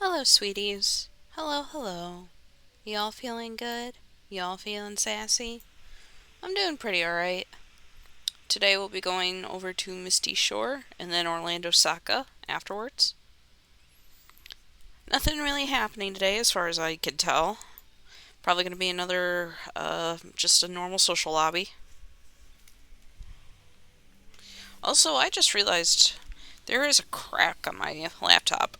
Hello, sweeties. Hello, hello. Y'all feeling good? Y'all feeling sassy? I'm doing pretty alright. Today we'll be going over to Misty Shore and then Orlandosaka afterwards. Nothing really happening today as far as I can tell. Probably going to be another, just a normal social lobby. Also, I just realized there is a crack on my laptop.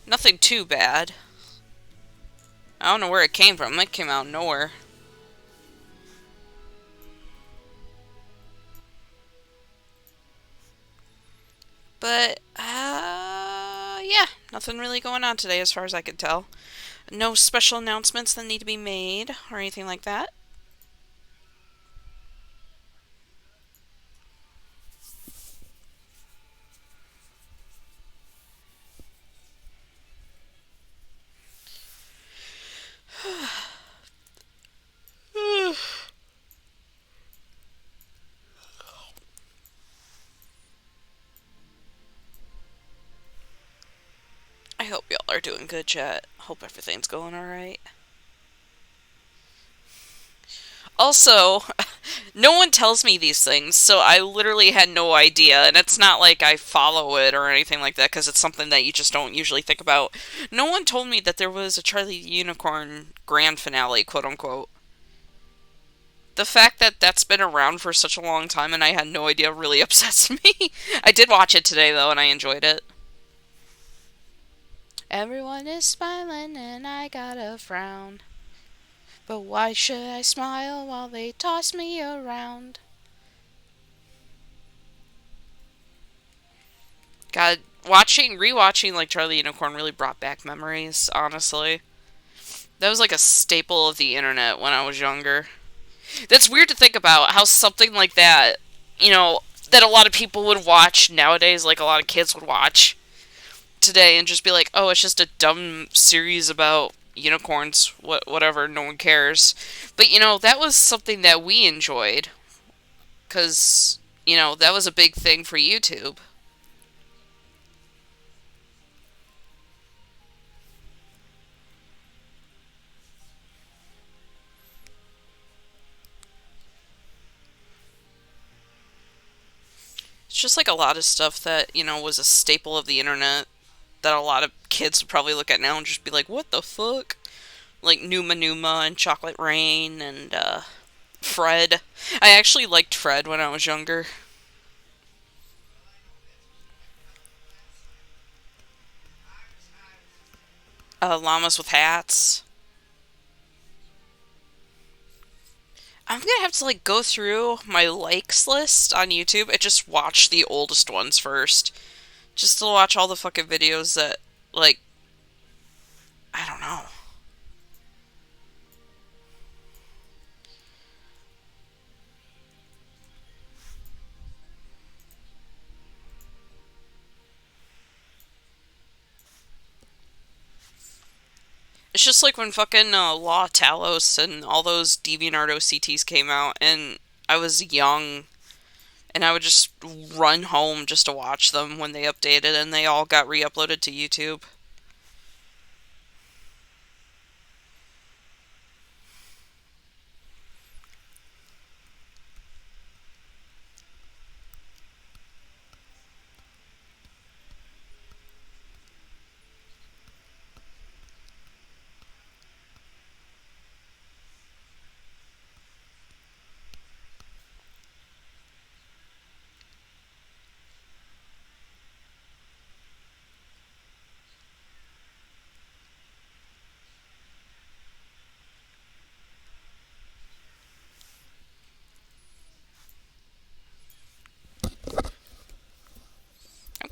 Nothing too bad. I don't know where it came from. It came out of nowhere. But, yeah, nothing really going on today as far as I can tell. No special announcements that need to be made or anything like that. I hope y'all are doing good, chat. Hope everything's going alright. Also, no one tells me these things, so I literally had no idea, and it's not like I follow it or anything like that, because it's something that you just don't usually think about. No one told me that there was a Charlie the Unicorn grand finale, quote unquote. The fact that that's been around for such a long time and I had no idea really upsets me. I did watch it today, though, and I enjoyed it. Everyone is smiling and I got a frown. But why should I smile while they toss me around? God, rewatching like Charlie Unicorn really brought back memories, honestly. That was like a staple of the internet when I was younger. That's weird to think about how something like that, you know, that a lot of people would watch nowadays, like a lot of kids would watch today and just be like, oh, it's just a dumb series about unicorns, whatever, no one cares. But, that was something that we enjoyed because, that was a big thing for YouTube. It's just like a lot of stuff that, was a staple of the internet that a lot of kids would probably look at now and just be like, what the fuck? Like Numa Numa and Chocolate Rain and Fred. I actually liked Fred when I was younger. Llamas with hats. I'm gonna have to like go through my likes list on YouTube and just watch the oldest ones first. Just to watch all the fucking videos that, like, I don't know. It's just like when fucking Law Talos and all those DeviantArt OCTs came out, and I was young, and I would just run home just to watch them when they updated, and they all got re-uploaded to YouTube.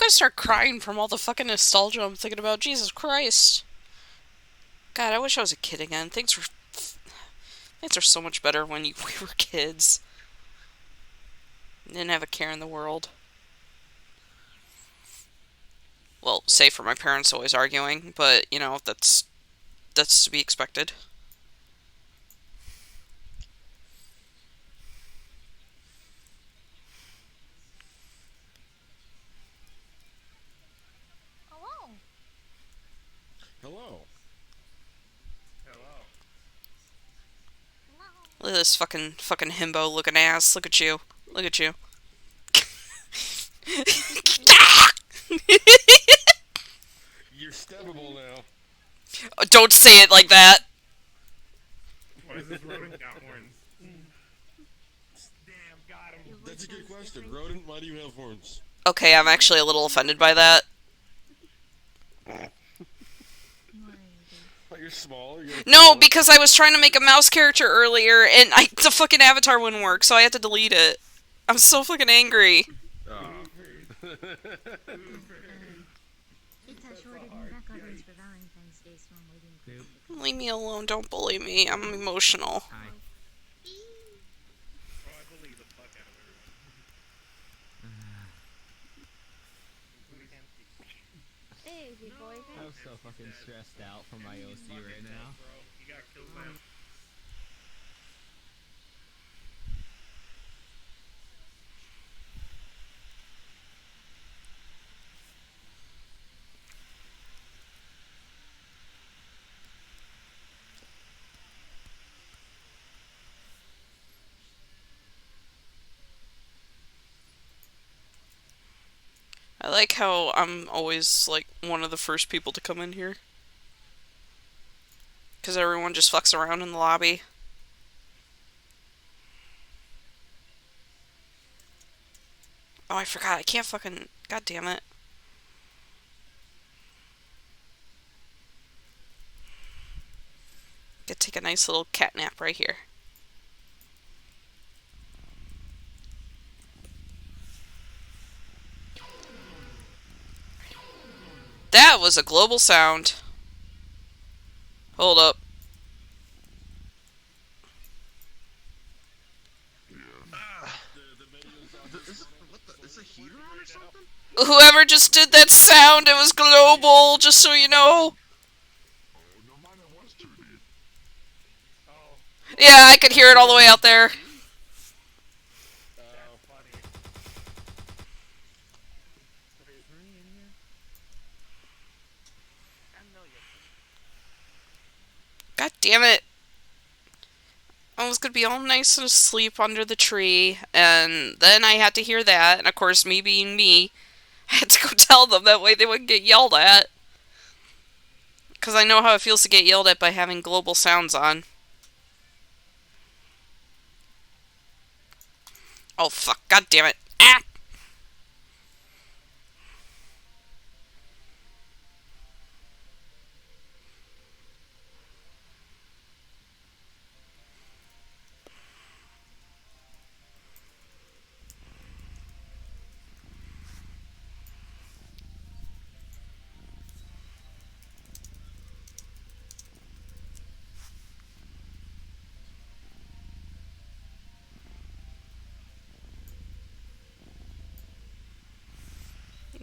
gonna start crying from all the fucking nostalgia I'm thinking about. Jesus Christ. God, I wish I was a kid again. Things are so much better when we were kids. Didn't have a care in the world. Well, save for my parents always arguing, but you know, that's to be expected. Hello. Look at this fucking himbo looking ass. Look at you. Look at you. You're steppable now. Oh, don't say it like that. Why is this rodent got horns? Damn, got him. That's a good question. Rodent, why do you have horns? Okay, I'm actually a little offended by that. Oh, you're small. No, because I was trying to make a mouse character earlier, and the fucking avatar wouldn't work, so I had to delete it. I'm so fucking angry. Oh. Leave me alone, don't bully me. I'm emotional. I'm so fucking stressed out from my OC right now. You got killed by a... I like how I'm always, like, one of the first people to come in here. Because everyone just fucks around in the lobby. Oh, I forgot. I can't fucking... God damn it. Could take a nice little cat nap right here. That was a global sound. Hold up. Is a heater on or something? Whoever just did that sound, it was global, just so you know. Yeah, I could hear it all the way out there. God damn it. I was gonna be all nice and asleep under the tree, and then I had to hear that, and of course, me being me, I had to go tell them, that way they wouldn't get yelled at. Because I know how it feels to get yelled at by having global sounds on. Oh fuck, god damn it. Ah!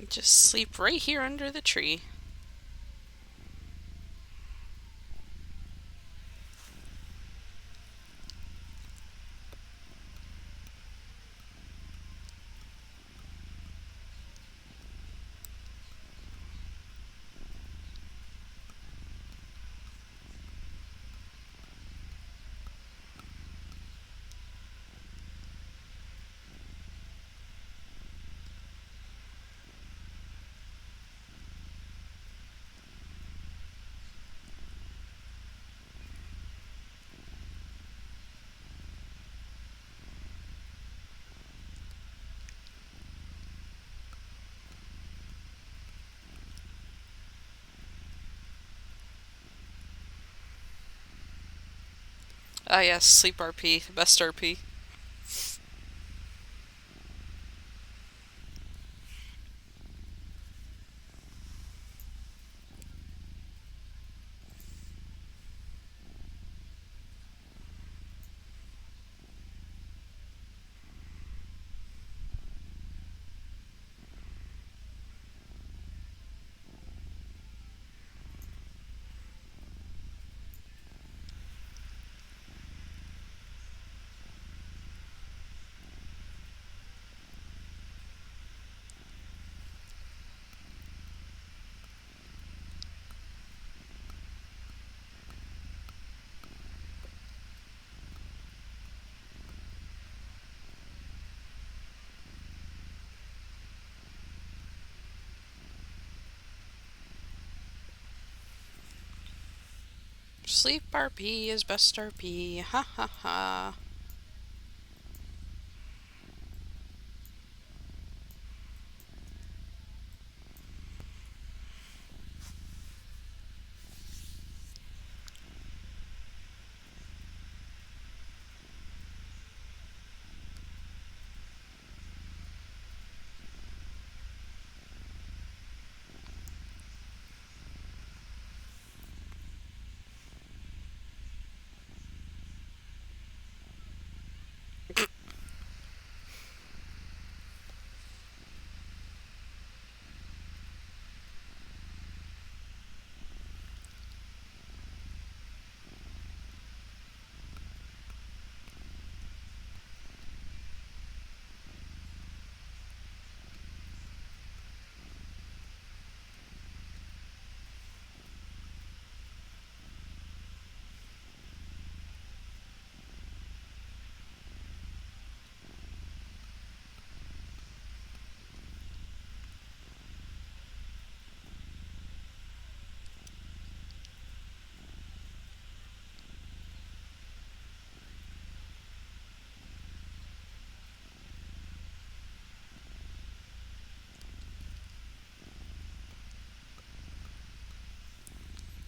Just sleep right here under the tree. Ah yes, sleep RP, best RP. Sleep RP is best RP. Ha ha ha.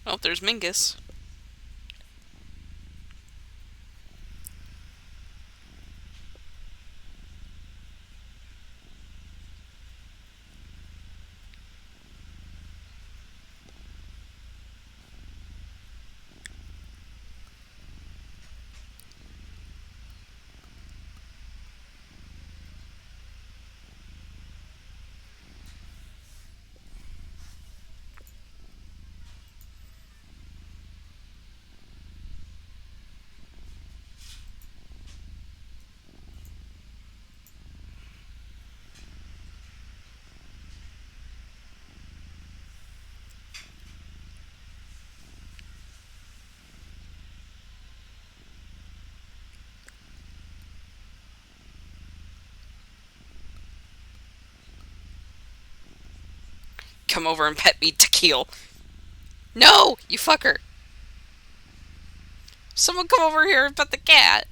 Oh, there's Mingus. Come over and pet me, Tequil. No, you fucker. Someone come over here and pet the cat.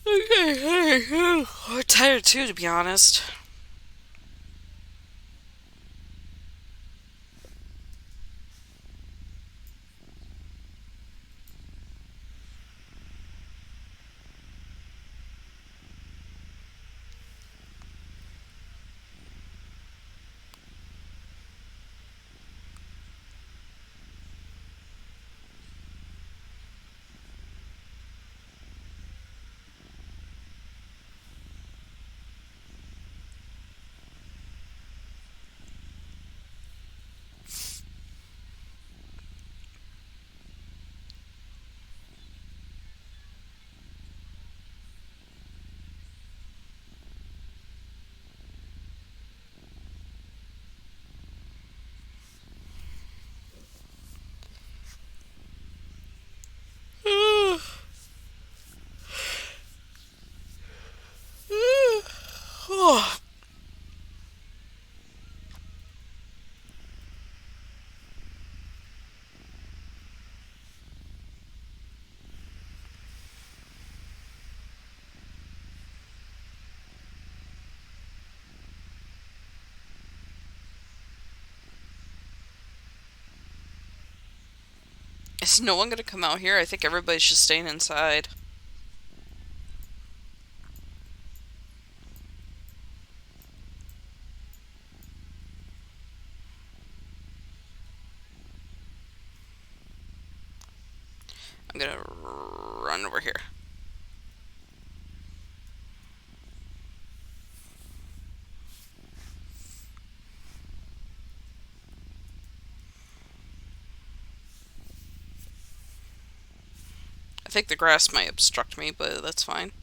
Okay, I'm tired too, to be honest. Is no one gonna come out here? I think everybody's just staying inside. I'm gonna run over here. I think the grass might obstruct me, but that's fine.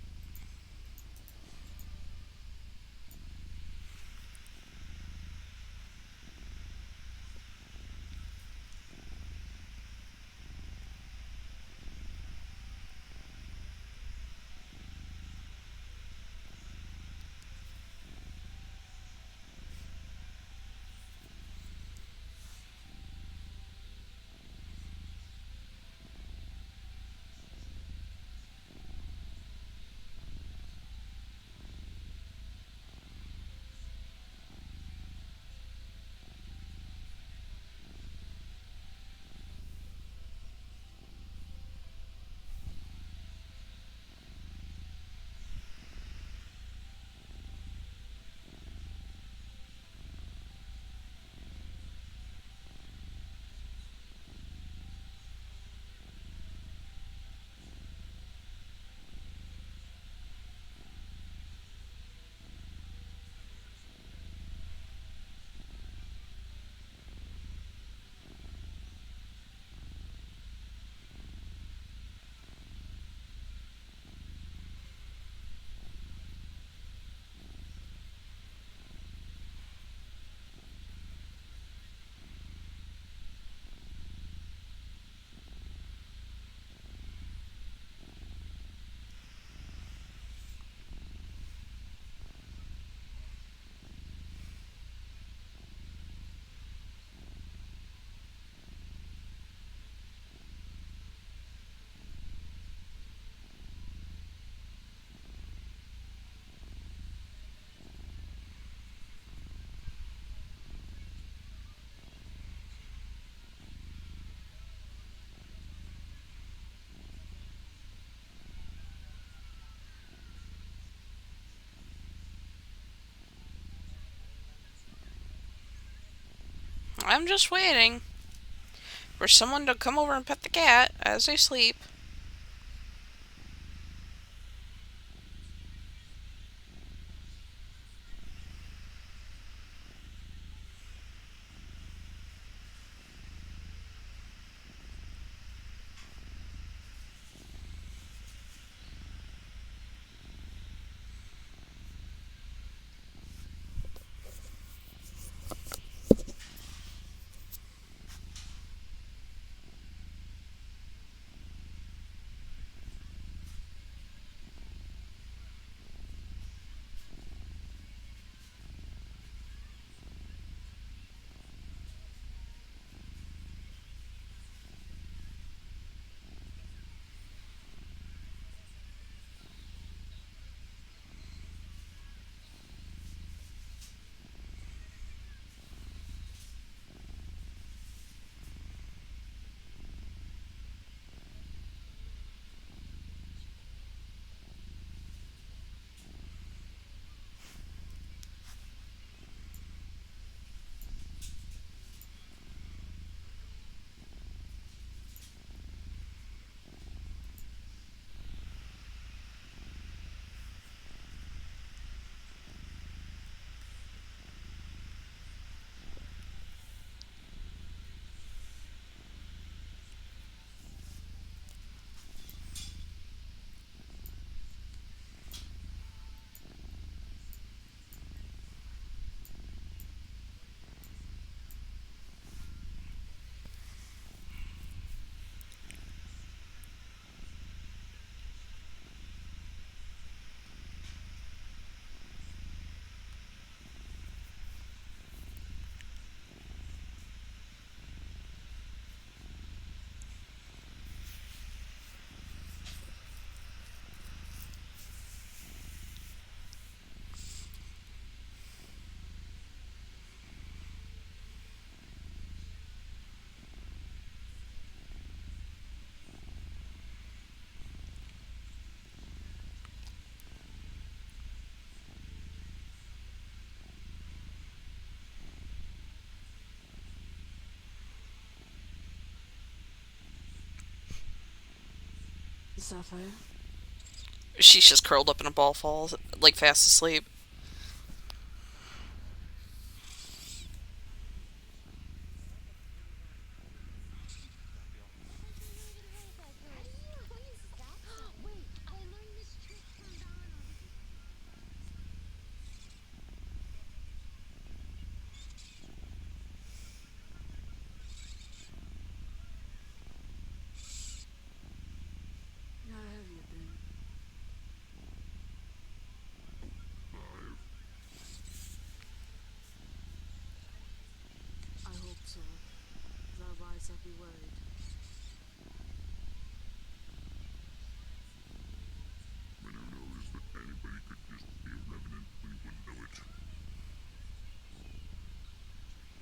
I'm just waiting for someone to come over and pet the cat as they sleep. Sapphire. She's just curled up in a ball, falls like fast asleep. How have you been? I hope so. Otherwise, I'll be worried. When who knows that anybody could just be a revenant when you wouldn't know it.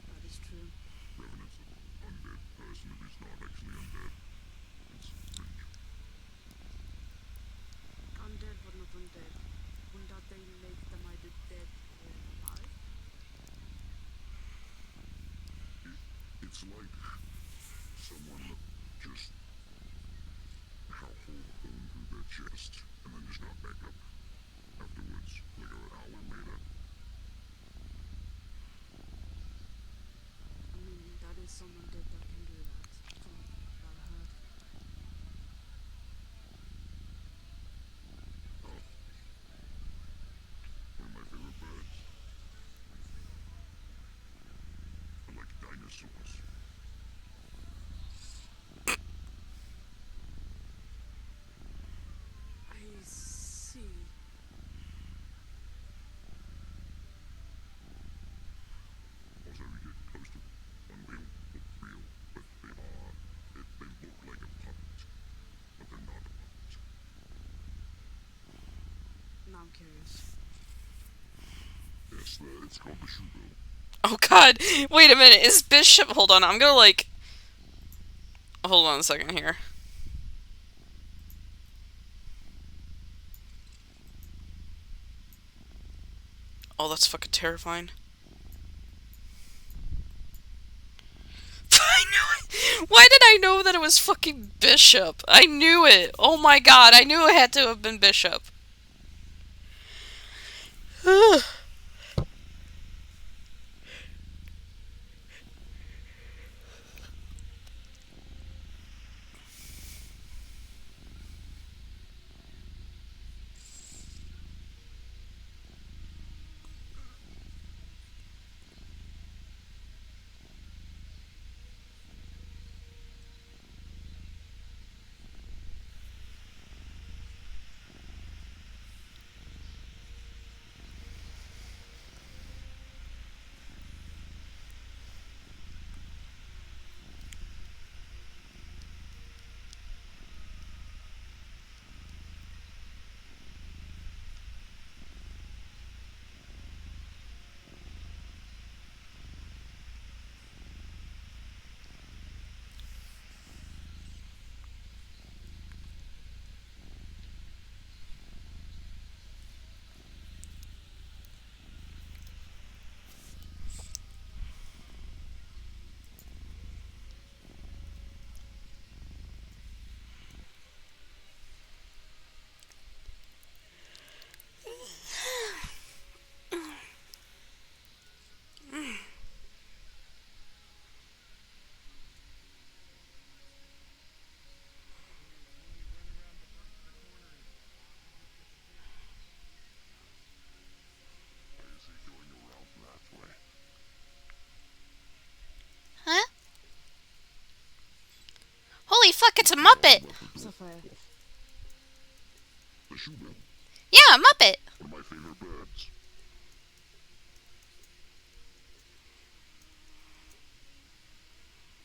That is true. Revenant's an undead person who's not actually undead. It's strange. Undead but not undead. Wouldn't that then make them either dead or alive? It's like someone just hold a bone through their chest and then just got back up afterwards, like an hour later. I mean, that is someone dead that can do that. From what I heard. One of my favorite birds. I like dinosaurs. I see. Also, you get close to unreal, but real, but they are. They look like a puppet, but they're not a puppet. Now I'm curious. Yes, it's called the shoe bill. Oh god, wait a minute, is Bishop... Hold on, I'm gonna like... Hold on a second here. Oh, that's fucking terrifying. I knew it! Why did I know that it was fucking Bishop? I knew it! Oh my god, I knew it had to have been Bishop. Huh? Holy fuck, it's a Muppet! Sapphire. The shoe bill. Yeah, a Muppet! One of my favorite birds.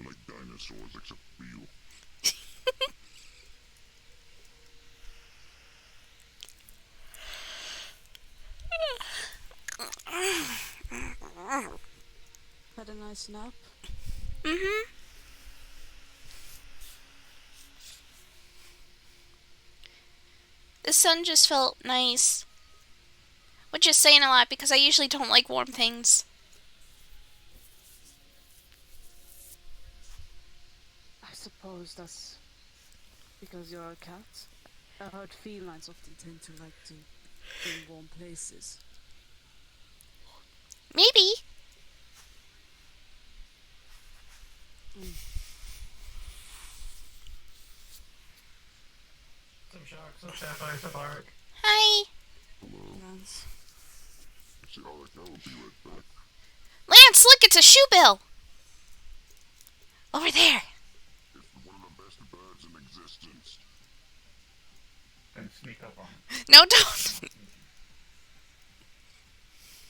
Like dinosaurs, except real. Had a nice nap. Mm-hmm. The sun just felt nice. Which is saying a lot because I usually don't like warm things. I suppose that's because you're a cat. I heard felines often tend to like to be in warm places. Maybe. Some sharks, some sapphire, some arc. Hi. Lance. See, Alec, I will be right back. Lance, look, it's a shoe bill. Over there. It's one of the best birds in existence. And sneak up on him. No, don't.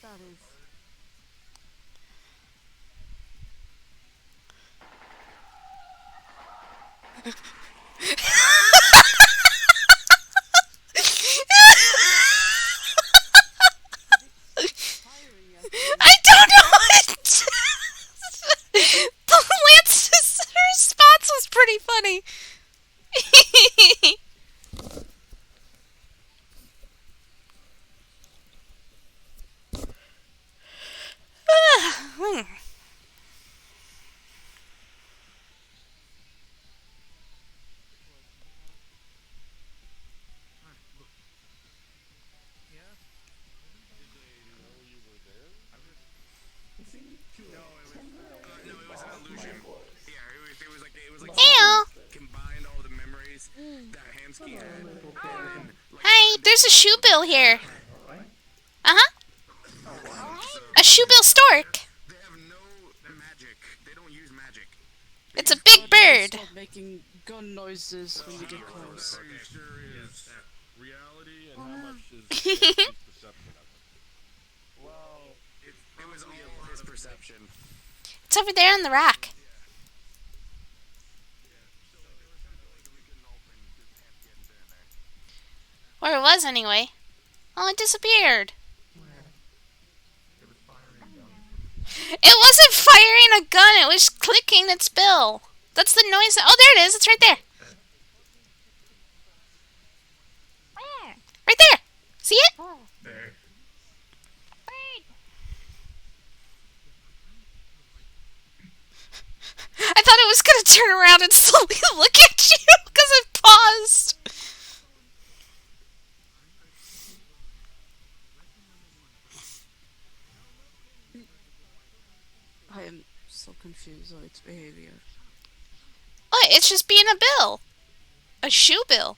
That is. Firing at me. I don't know what. The Lance's response was pretty funny. No, it was an illusion. Yeah, it was like Ew. combined all the memories that Hamsky had. And, like, Hi, there's a shoe bill here. Uh-huh. A shoe bill stork. they have no magic. They don't use magic. It's a big bird. Stop making gun noises when you get close. Are you sure is reality and how much is his perception of it? Well, it was all his perception. It's over there on the rock. Or it was anyway. Oh, it disappeared. It wasn't firing a gun, it was clicking its bill. That's the noise. Oh, there it is. It's right there. Where? Right there. See it? Oh, There. bird. I thought it was going to turn around and slowly look at you because it paused. I am so confused of its behavior. Oh, it's just being a bill. A shoe bill.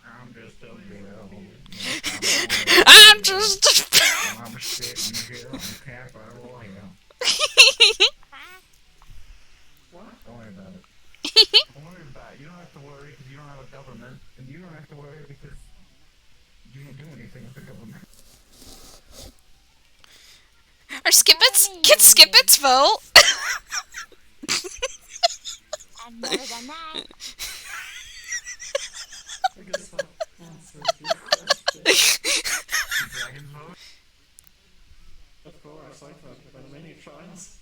I'm just a bill. I'm just... I'm sitting here on Capitol Hill. What? Don't worry about it. Don't worry about it. You don't have to worry because you don't have a government. And you don't have to worry because you don't do anything with the government. Or Can Skippets vote? I've never done that. I guess that answers your question. Dragon's vote? Of course, I thought about many times.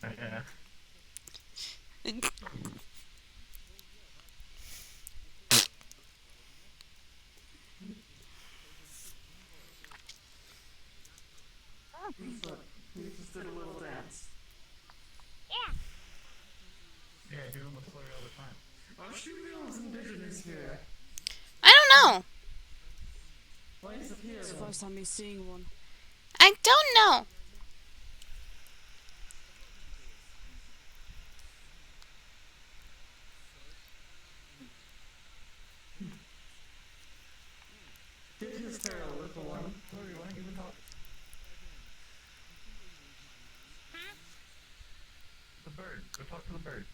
Yeah. We just did a little dance. Yeah. Yeah, I do them with Flurry all the time. Oh, shoot, is indigenous here. I don't know. Why is it here? It's the first time me seeing one. I don't know. Did his tail, little one. Flurry, why don't you even talk? The bird. Go talk to the bird.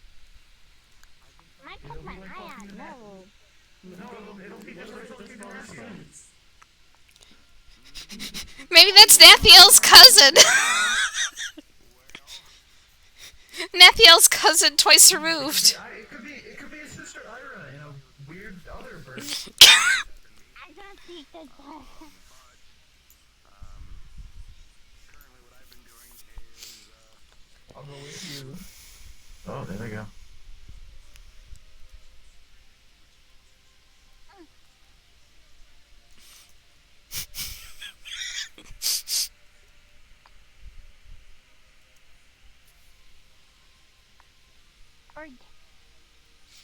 Might put my eye on. No. No, it'll be just like those friends. Maybe that's Nathiel's cousin. Nathiel's cousin twice removed. It could be his sister Ira and a weird other bird. I don't think that's Currently, what I've been doing is I'll go with you. Oh, there we go. bird.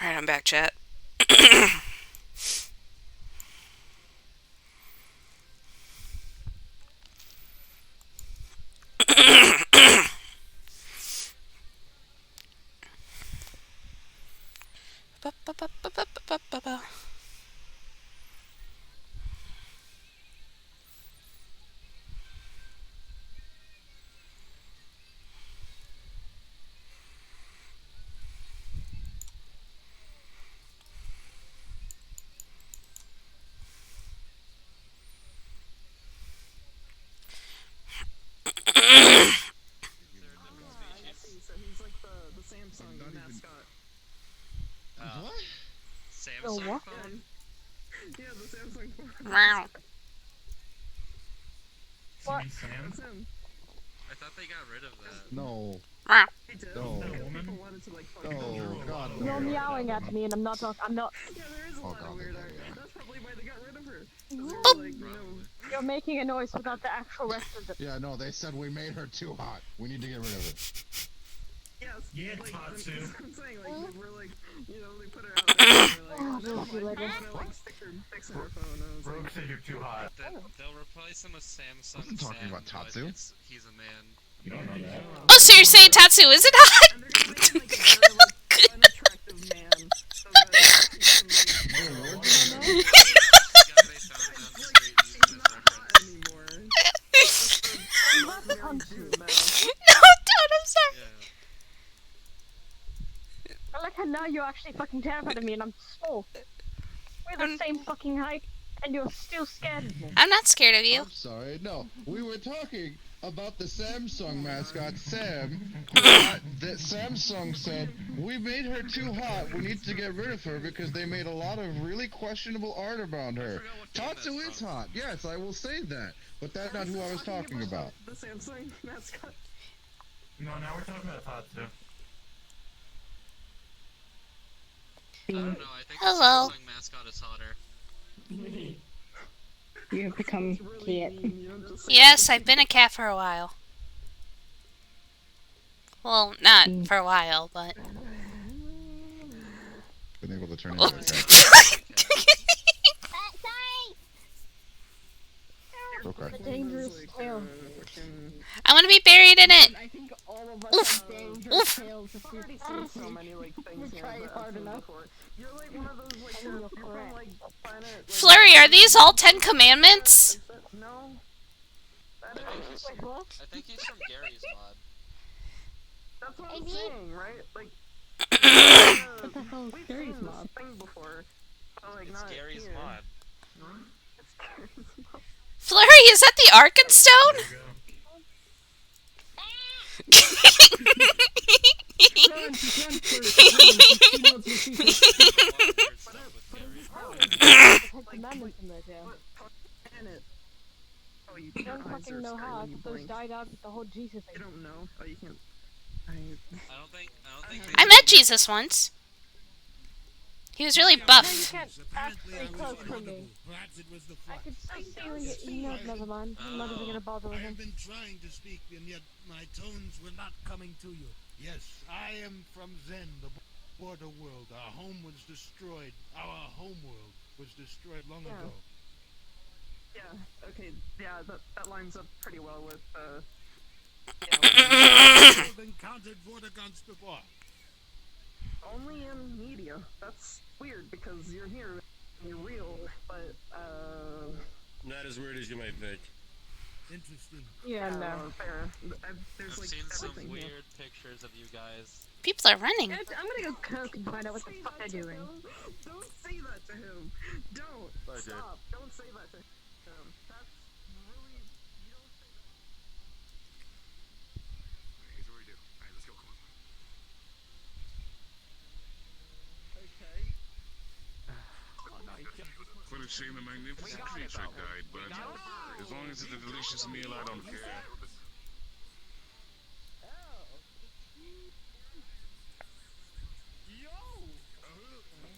Alright, I'm back, chat. So he's like the Samsung mascot. What? The Samsung what? phone? Yeah, the Samsung phone. Wow. You mean Sam? That's him. I thought they got rid of that. No. Wow. He did. No. Because woman? people wanted to like fuck No, him. God, no. You're meowing at me and I'm not talking. I'm not. Yeah, there is a Oh, lot God, of weird yeah, art. yeah. That's probably why they got rid of her. 'Cause they Boop. were like, you know, You're making a noise without the actual rest of the. Yeah, no, they said we made her too hot. We need to get rid of it. yes. Yeah, like, Tatsu. that's what I'm saying. Like, we're like, you know, they put her out there. And they're like, Oh, no, we'll see like, later. I wanna, like, stick her fix her phone. And I was Rogue like, said you're too hot. They'll replace him with Samsung. Wasn't talking Sam, about but Tatsu. he's a man. You don't know that. Oh, so you're saying Tatsu isn't hot? and they're gonna make him like a very like unattractive man. So that he can like, Whoa, The guy they found down the street using he's his not hot reference. anymore. That's Very Tatsu. dude now. No, don't, I'm sorry. Yeah. I like how now you're actually fucking terrified of me and I'm small. We're the same fucking height and you're still scared of me. I'm not scared of you. I'm sorry. No, we were talking about the Samsung mascot, Sam. That Samsung said, we made her too hot. We need to get rid of her because they made a lot of really questionable art about her. Tatsu is hot. Yes, I will say that. But that's not who I was talking about. The Samsung mascot. No, now we're talking about Tatsu. I don't know. I think Hello. the Samsung mascot is hotter. You have become It's really cat. mean, you don't just say Yes, I've been a cat for a while. Well, not for a while, but. Been able to turn Oh. into a cat. Okay. The dangerous tail. I want to be buried in it. I think all of us Oof. have dangerous Oof. tails if I've we already seen so many like things You here try that I've hard seen enough. before. You're like one of those like you're from like planet. Like, Flurry, are these all 10 Commandments? Is that, no. That is. Wait, what? I think he's from Gary's mod. That's what I'm Maybe. saying, right? Like. What the hell is We've Gary's seen mob? this thing before, but like It's not Gary's here. mod. It's Gary's mod. Flurry, is that the Arkenstone? There you go. Run, just run for it. She knows what she's doing. Weird stuff with Gary's mod. Take commandments in there, yeah. Planet. Oh, you I your don't eyes fucking are know how. screwing you Those blink. died out with the whole Jesus You thing. don't know. Oh, you can't. I I don't think I met Jesus once. He was really No, you buff. can't actually close to me. Perhaps it was the I fly. could see you in your email. Never mind. I'm not even gonna bother I with have him. been trying to speak, and yet my tones were not coming to you. Yes, I am from Zen, the border world. Our home was destroyed. Our home world was destroyed long Yeah. ago. Yeah. Okay. Yeah. That lines up pretty well with I've encountered Vortigaunts before. only in media. That's weird because you're here, and you're real, but Not as weird as you might think. Interesting. Yeah, no. fair. There's I've like seen some everything here. weird pictures of you guys. People are running. I'm gonna go cook and find out what the Say fuck that they're to doing. him. Don't say that to him. Don't. Bye, Jay. Stop. Don't say that to him. That's really. You don't say that. Here's what we do. Alright, let's go. Come on. For the shame the magnificent creature died, but as long as it's a delicious meal, I don't care.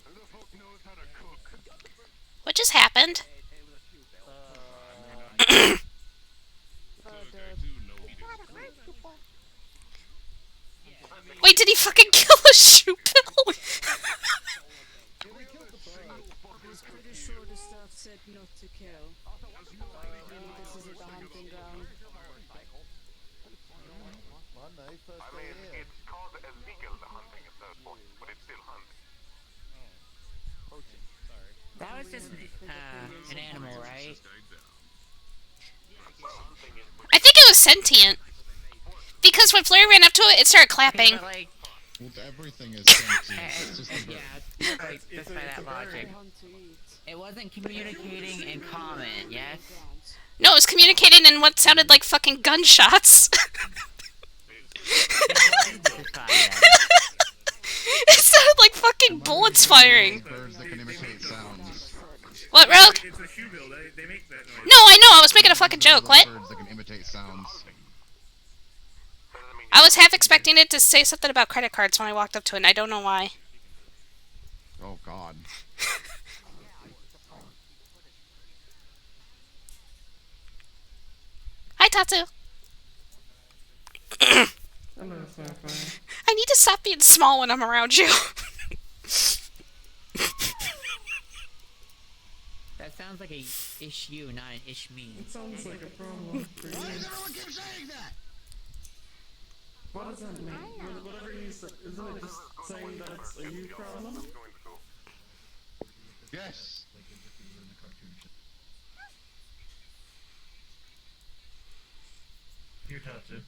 Who the fuck knows how to cook? What just happened? Wait, did he fucking kill a shoe pill? said not to kill. Maybe this isn't the hunting ground. I mean, it's called illegal hunting at that point, but it's still hunting. That was just an animal, right? I think it was sentient. Because when Flurry ran up to it, it started clapping. But, like, Well, everything is sentient. It's just a bird. yeah, right, just by that logic. It wasn't communicating in common, yes? No, it was communicating in what sounded like fucking gunshots. It sounded like fucking bullets firing. Birds that can imitate sounds. What, Rogue? It's a shoe bill. They make that noise. No, I know. I was making a fucking joke. What? Birds that can imitate sounds. I was half expecting it to say something about credit cards when I walked up to it, and I don't know why. Oh God. Hi, Tatsu. Hello, Sapphire. I need to stop being small when I'm around you. That sounds like a ish you, not an ish me. It sounds like a problem for you. Why does everyone keep saying that? What does that mean? Whatever you say, isn't it just saying that it's a you problem? Yes. Here, Tatsu.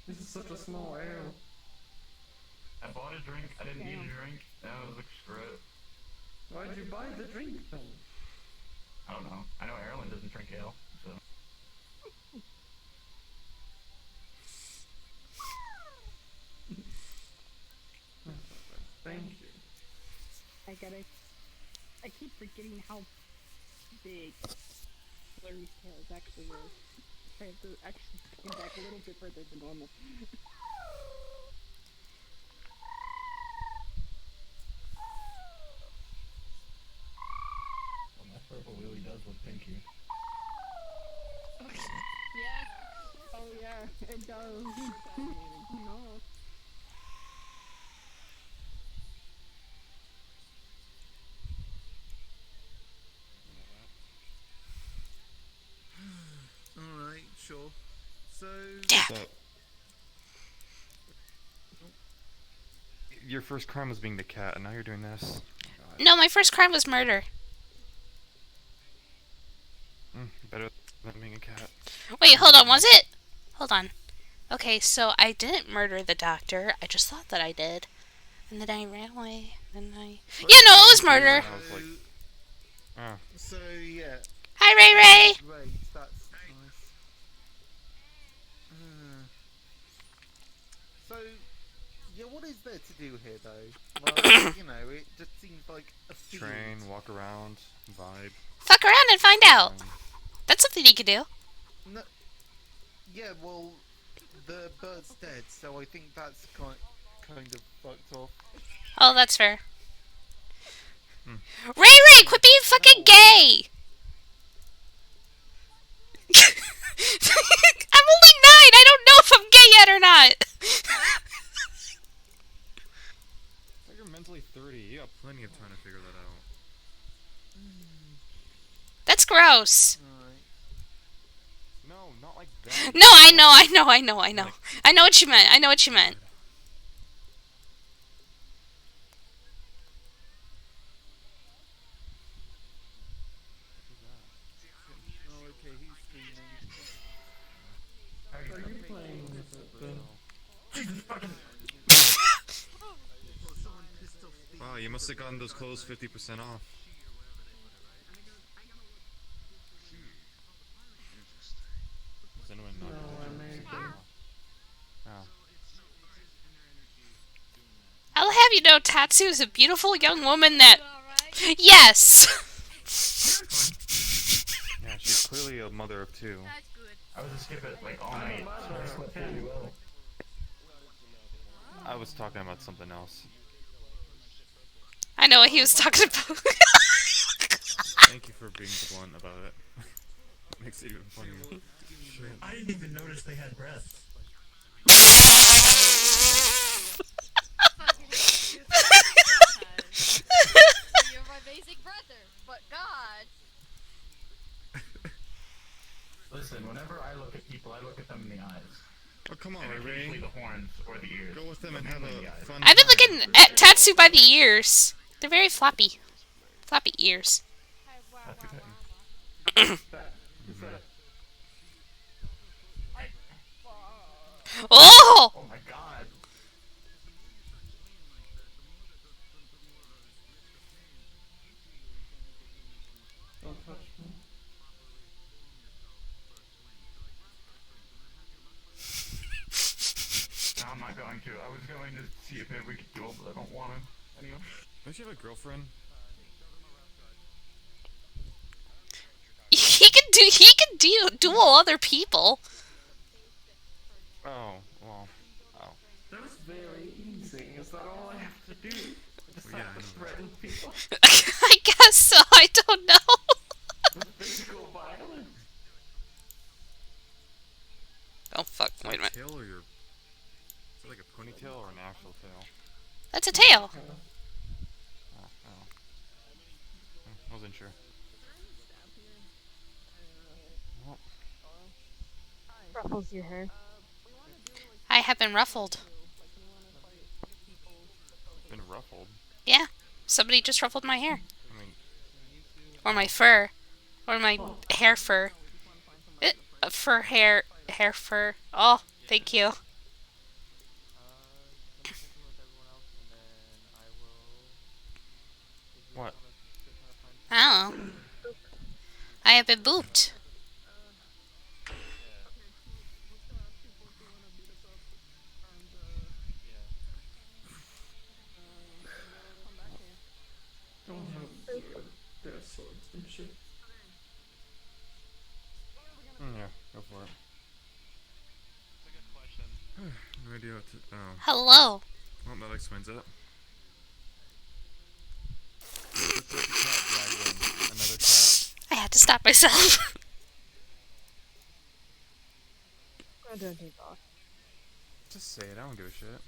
This is such a small ale. I bought a drink, I didn't need a drink, and I was like, screw it. Why'd you buy the drink then? I don't know. I know Erlen doesn't drink ale, so. Thank you. I keep forgetting how big Flurry's tail is actually is. I have to actually get back a little bit further than normal. Well, that purple really does look pinky. Yeah. Oh yeah, it does. No. Alright, sure. So... Your first crime was being the cat, and now you're doing this. No, my first crime was murder. Better than being a cat. Wait, hold on. Was it? Hold on. Okay, so I didn't murder the doctor. I just thought that I did. And then I ran away. And I... Yeah, no, it was murder. I was like... Oh. So, yeah. Hi, Ray Ray! Great, that's nice. So, yeah, what is there to do here, though? Well, you know, it just seems like a field. Train, walk around, vibe. Fuck around and find out. That's something you could do. No, yeah, well, the bird's dead, so I think that's kind of fucked off. Oh, that's fair. Ray Ray, quit being fucking gay! I'm only 9! I don't know if I'm gay yet or not! You're mentally 30. You got plenty of time to figure that out. That's gross. No, not like that. No, I know. I know what you meant. Oh, okay, he's streaming. Are you playing with it then? Jesus fucking... Wow, you must have gotten those clothes 50% off. Does anyone know? No, I made them. Oh. I'll have you know, Tatsu is a beautiful young woman that... Yes! Yeah, she's clearly a mother of 2. I was just skipping it like all night, so I slept pretty well. I was talking about something else. I know what he was talking about. Thank you for being blunt about it. Makes it even funnier. I didn't even notice they had breasts. like usually the horns or the ears. Go with them and have a fun I've been time. looking at Tatsu by the ears. They're very floppy. Floppy ears. That's okay. Oh! Oh my god. Don't touch me. No, I'm not going to. I was going to see if maybe we could duel, but I don't want to. Anyway. Don't you have a girlfriend? He can duel other people. Oh, well. Oh. That was very easy. Is that all I have to do? Just Well, yeah, have to threaten people? I guess so. I don't know. With physical violence? Oh fuck! Wait a minute. Tail or your... Is it like a ponytail or an actual tail? That's a tail. Oh. Wasn't sure. Well, Ruffles your hair. I have been ruffled. been ruffled. Yeah. Somebody just ruffled my hair. I mean... Or my fur. Or my hair fur. Fur hair fur. Oh, thank you. What? Oh. I have been booped. Don't have their swords and shit. Yeah, go for it. No idea what to... Oh. Hello. Well, that explains it. Looks like a cat dragged in. Another cat. I had to stop myself. I don't take off. Just say it, I don't give a shit.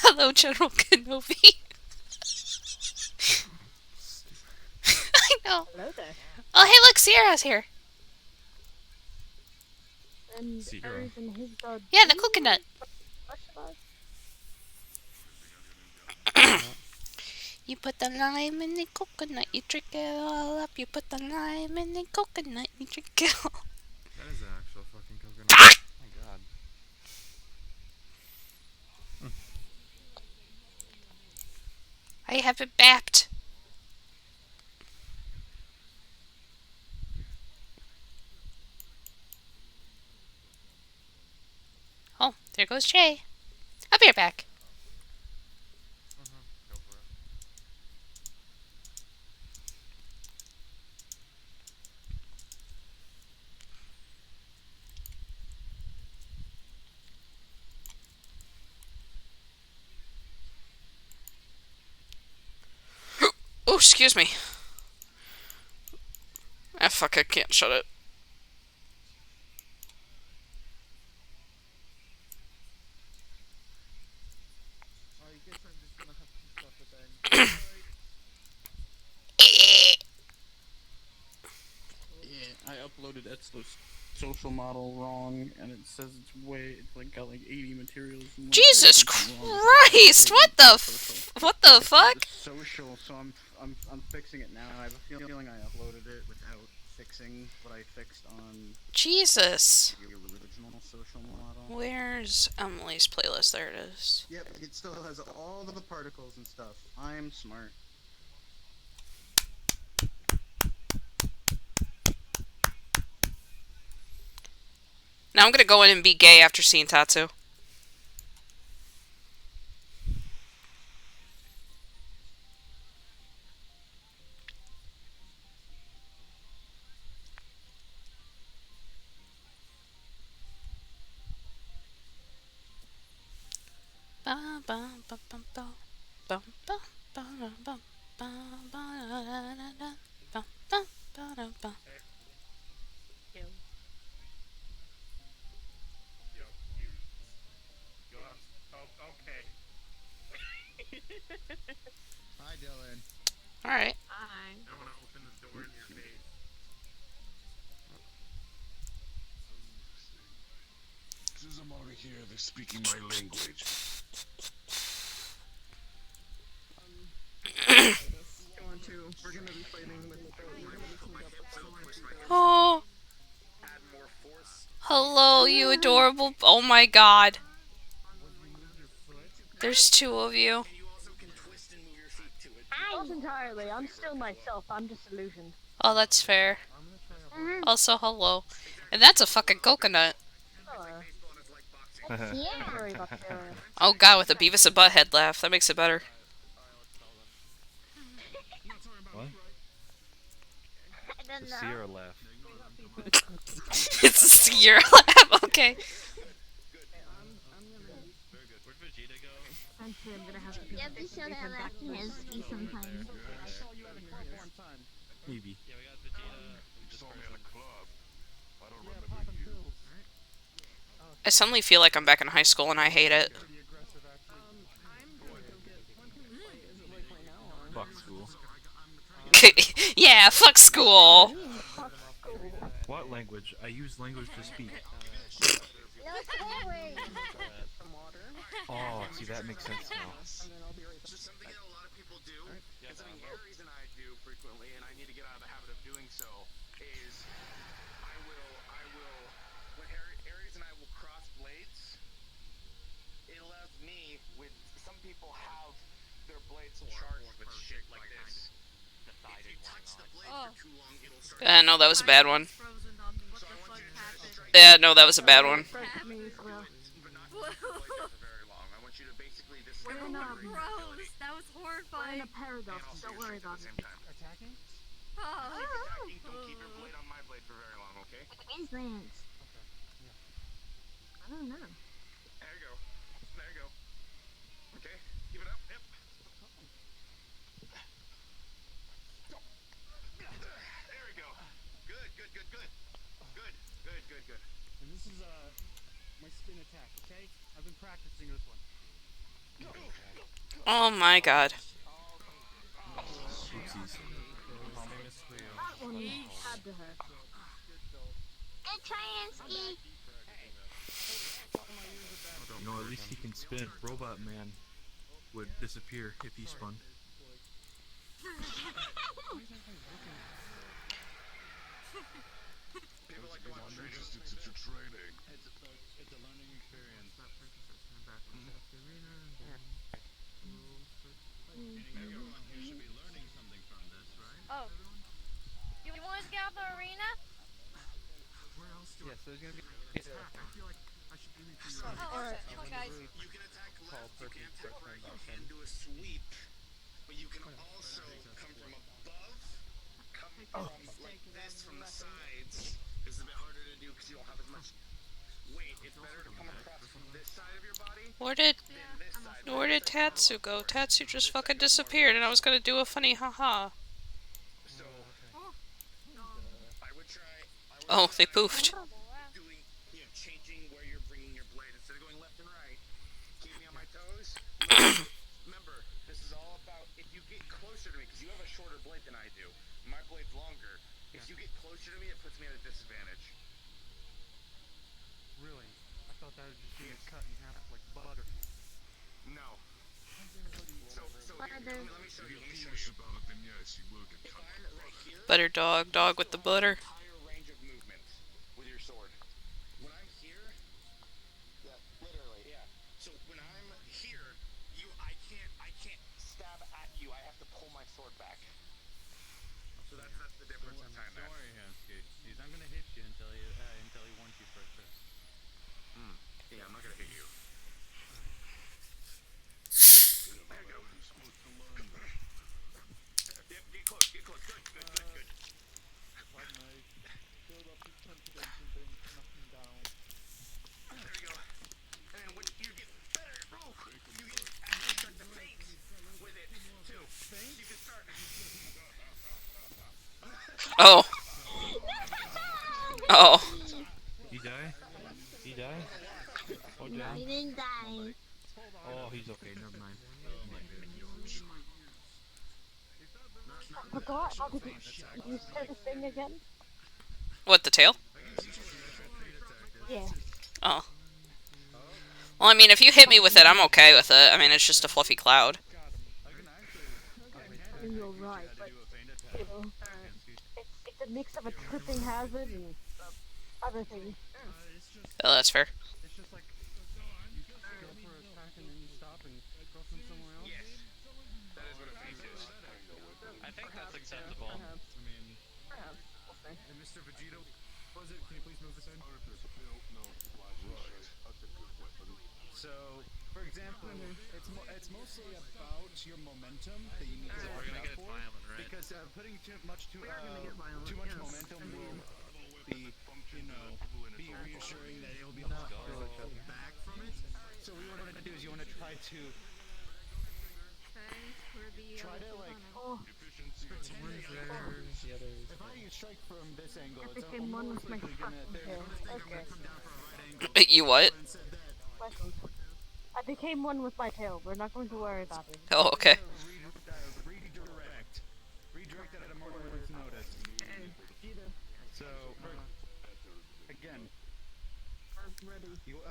Hello, General Kenobi. I know. Hello there. Oh, hey, look, Sierra's here. And Seagull. Aries and his dog. Yeah, the coconut. You put the lime in the coconut, you drink it all up. You put the lime in the coconut, you drink it all. That is an actual fucking coconut. Oh my god. I have it bapped. Oh, there goes Jay. I'll be right back. Go for it. Oh, excuse me. Ah, fuck, I can't shut it. I guess I'm just gonna have to stop it then. Yeah, I uploaded Etsu's social model wrong, and it says it's like got like 80 materials. And Jesus Christ! What the fuck? It's social, so I'm fixing it now. I have a feeling I uploaded it without fixing what I fixed on Jesus. the original social model. Where's Emily's playlist? There it is. Yep, it still has all the particles and stuff. I'm smart. Now I'm gonna go in and be gay after seeing Tatsu. Hi, Dylan. Alright. Hi. I want to open the door in your face. racism out of here. They're speaking my language. Go on to. We're gonna be fighting with Oh. Hello, you adorable. Oh my god. There's two of you. Not entirely. I'm still myself. I'm disillusioned. Oh, that's fair. Also, hello. And that's a fucking coconut. Yeah. Oh god, with a Beavis and Butthead laugh. That makes it better. What? The Sierra laugh. It's a Sierra laugh, okay. Where'd Vegeta go? I'm gonna have to You have to show that laughing as ski sometimes. Maybe. Yeah, we got Vegeta. You saw me at a club. I don't remember you. I suddenly feel like I'm back in high school and I hate it. Fuck school. Yeah, fuck school. What language? I use language to speak. Oh, see, that makes sense now. So something that a lot of people do, and something Aries and I do frequently, and I need to get out of the habit of doing so, is I will, when Aries and I will cross blades, it allows me, with, some people have their blades charged with shit like this. If you touch the blade for too long, it'll start... No, that was a bad one. Yeah, no, that was a bad one. We're in a gross. That was horrifying. We're in a paradox. Don't worry about it. Attacking? Oh. Attacking, don't keep your blade on my blade for very long, okay? Where's Lance? I don't know. There you go. There you go. Okay, keep it up. Yep. There we go. Good, good, good, good. Good, good, good, good. And this is my spin attack, okay? I've been practicing this one. Oh my god. Oopsies. That one had to hurt. Good try, Ansky. You know, at least he can spin. Robot Man would disappear if he spun. People like to watch resistance into training. It's a learning experience. Everyone here should be learning something from this, right? Oh. You want us to get out the arena? Yeah, so there's gonna be. Alright, guys. You can attack left, you can attack right, you can do a sweep, but you can also come from above, come from like this from the sides. This is a bit harder to do because you don't have as much weight. It's better to come across from this side of your body Where did Tatsu go? Tatsu just fucking disappeared and I was gonna do a funny haha. So, I would try... Oh, they poofed. Doing, changing where you're bringing your blade. Instead of going left and right, keep me on my toes. Remember, this is all about if you get closer to me, because you have a shorter blade than I do. My blade's longer. If you get closer to me, it puts me at a disadvantage. Really? I thought that would just be cut in half like butter. No. So here, let me show you. About it, then yes, you will get cut. Butter dog, dog with the butter. Higher range of movement with your sword. When I'm here, yeah, literally, yeah. So when I'm here, I can't stab at you. I have to pull my sword back. So that's the difference in time there. Don't worry, Hansky. I'm gonna hit you until he wants you for a trip. Yeah, I'm not gonna hit you. There you go. Yep, get close, get close. Good, good, good, good. Build up his confidence and then knock him down. There you go. And then when you get better, you can actually start to feint with it too. You can start. Oh. Oh. He die? He die? Oh, No, damn. he didn't die. Oh, he's okay. Never mind. I forgot how to do you say the thing again? What, the tail? Yeah. Oh. Well, I mean, if you hit me with it, I'm okay with it. I mean, it's just a fluffy cloud. I mean, you're right, but you know, it's a mix of a tripping hazard and other things. Oh, that's fair. It's just like you go for a attack and then you stop and go from somewhere else. Yes. That is what a face is. I think that's acceptable. I mean, Perhaps. We'll see. And Mr. Vegito, was it? Can you please move this in? So, for example, it's mostly about your momentum that you need to We're watch gonna out get for. violent, right? Because putting too much violent, yes. momentum will be, be reassuring that it will be able to pull back from it. So what you want to do is you want to try to like pretend that if I strike from this angle, I it's became one almost with my likely gonna fucking tail. Okay. come down from a right angle. You what? Questions. I became one with my tail. We're not going to worry about it. Oh, okay. Redirect at a moment's notice. So, again, you,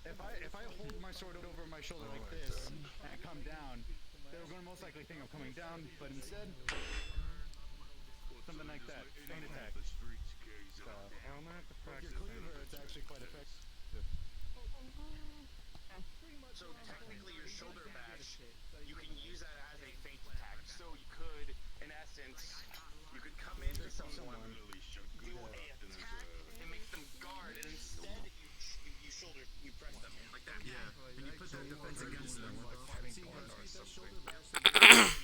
if I hold my sword over my shoulder like this and come down, they're going to most likely think I'm coming down, but instead, something like that, feint attack. With your cleaver, it's actually quite effective. So technically your shoulder bash, you can use that as a feint attack. So you could, in essence, you could come into someone, do a attack, and make them guard, and instead you shoulder, you press them like that. Yeah, and you put that defense against them. See, that shoulder bash.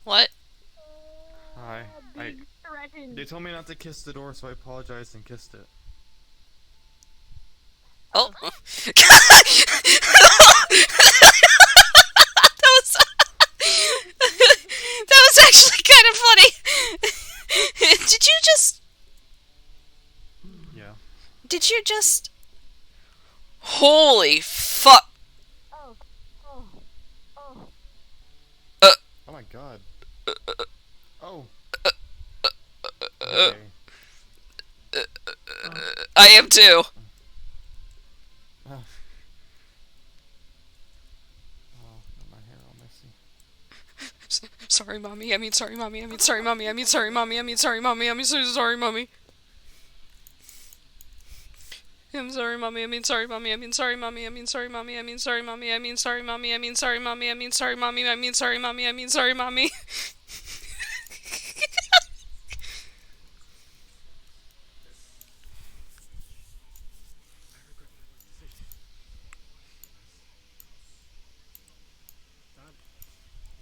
What? Hi. They told me not to kiss the door, so I apologized and kissed it. Oh. that was that was actually kind of funny. Did you just? Yeah. Did you just? Holy fuck! Oh my god. Oh. Okay. I am too. Oh, my hair all messy. Sorry, mommy. I mean, sorry, mommy. I mean, sorry, mommy. I mean, sorry, mommy. I mean, sorry, mommy. I mean, so sorry, mommy. I'm sorry, mommy. I mean, sorry, mommy. I mean, sorry, mommy. I mean, sorry, mommy. I mean, sorry, mommy. I mean, sorry, mommy. I mean, sorry, mommy. I mean, sorry, mommy. I mean, sorry, mommy. I mean, sorry, mommy.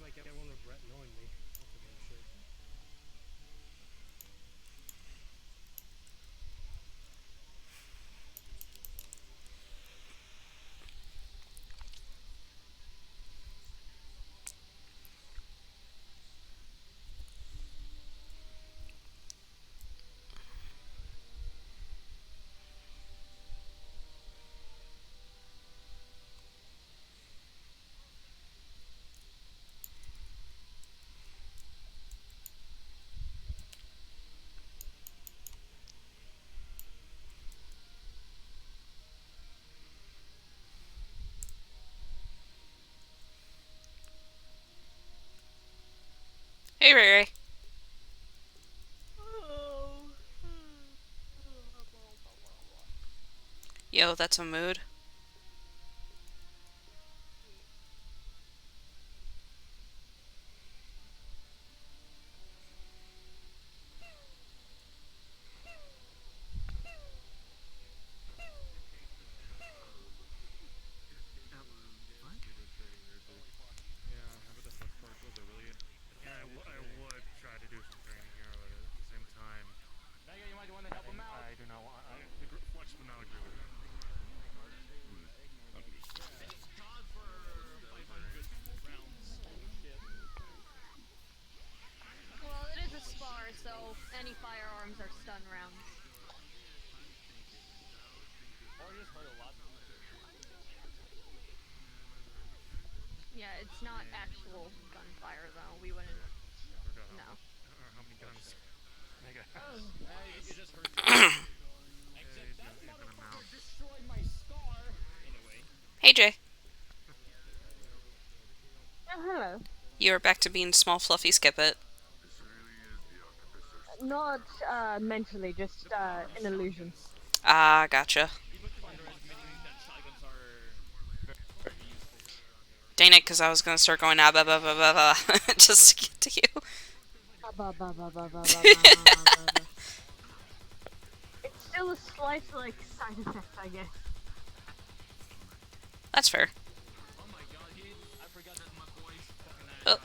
Like everyone regret knowing me. That's a damn shame. Hey, Ray Ray. Yo, that's a mood. I would try to do some training here, but at the same time, You might want to help him out. I do not want. Flex would not agree with that. Yeah, it's not actual gunfire though. We wouldn't. No. How many guns? You just heard. Except that motherfucker destroyed my scar. In a way. Hey, Jay. Oh, hello. You're back to being small, fluffy Skippet. Not mentally, just an illusion. Ah, gotcha. Dang it, because I was going to start going just to get to you. It's still a slight, like, side effect, I guess. That's fair. Oh.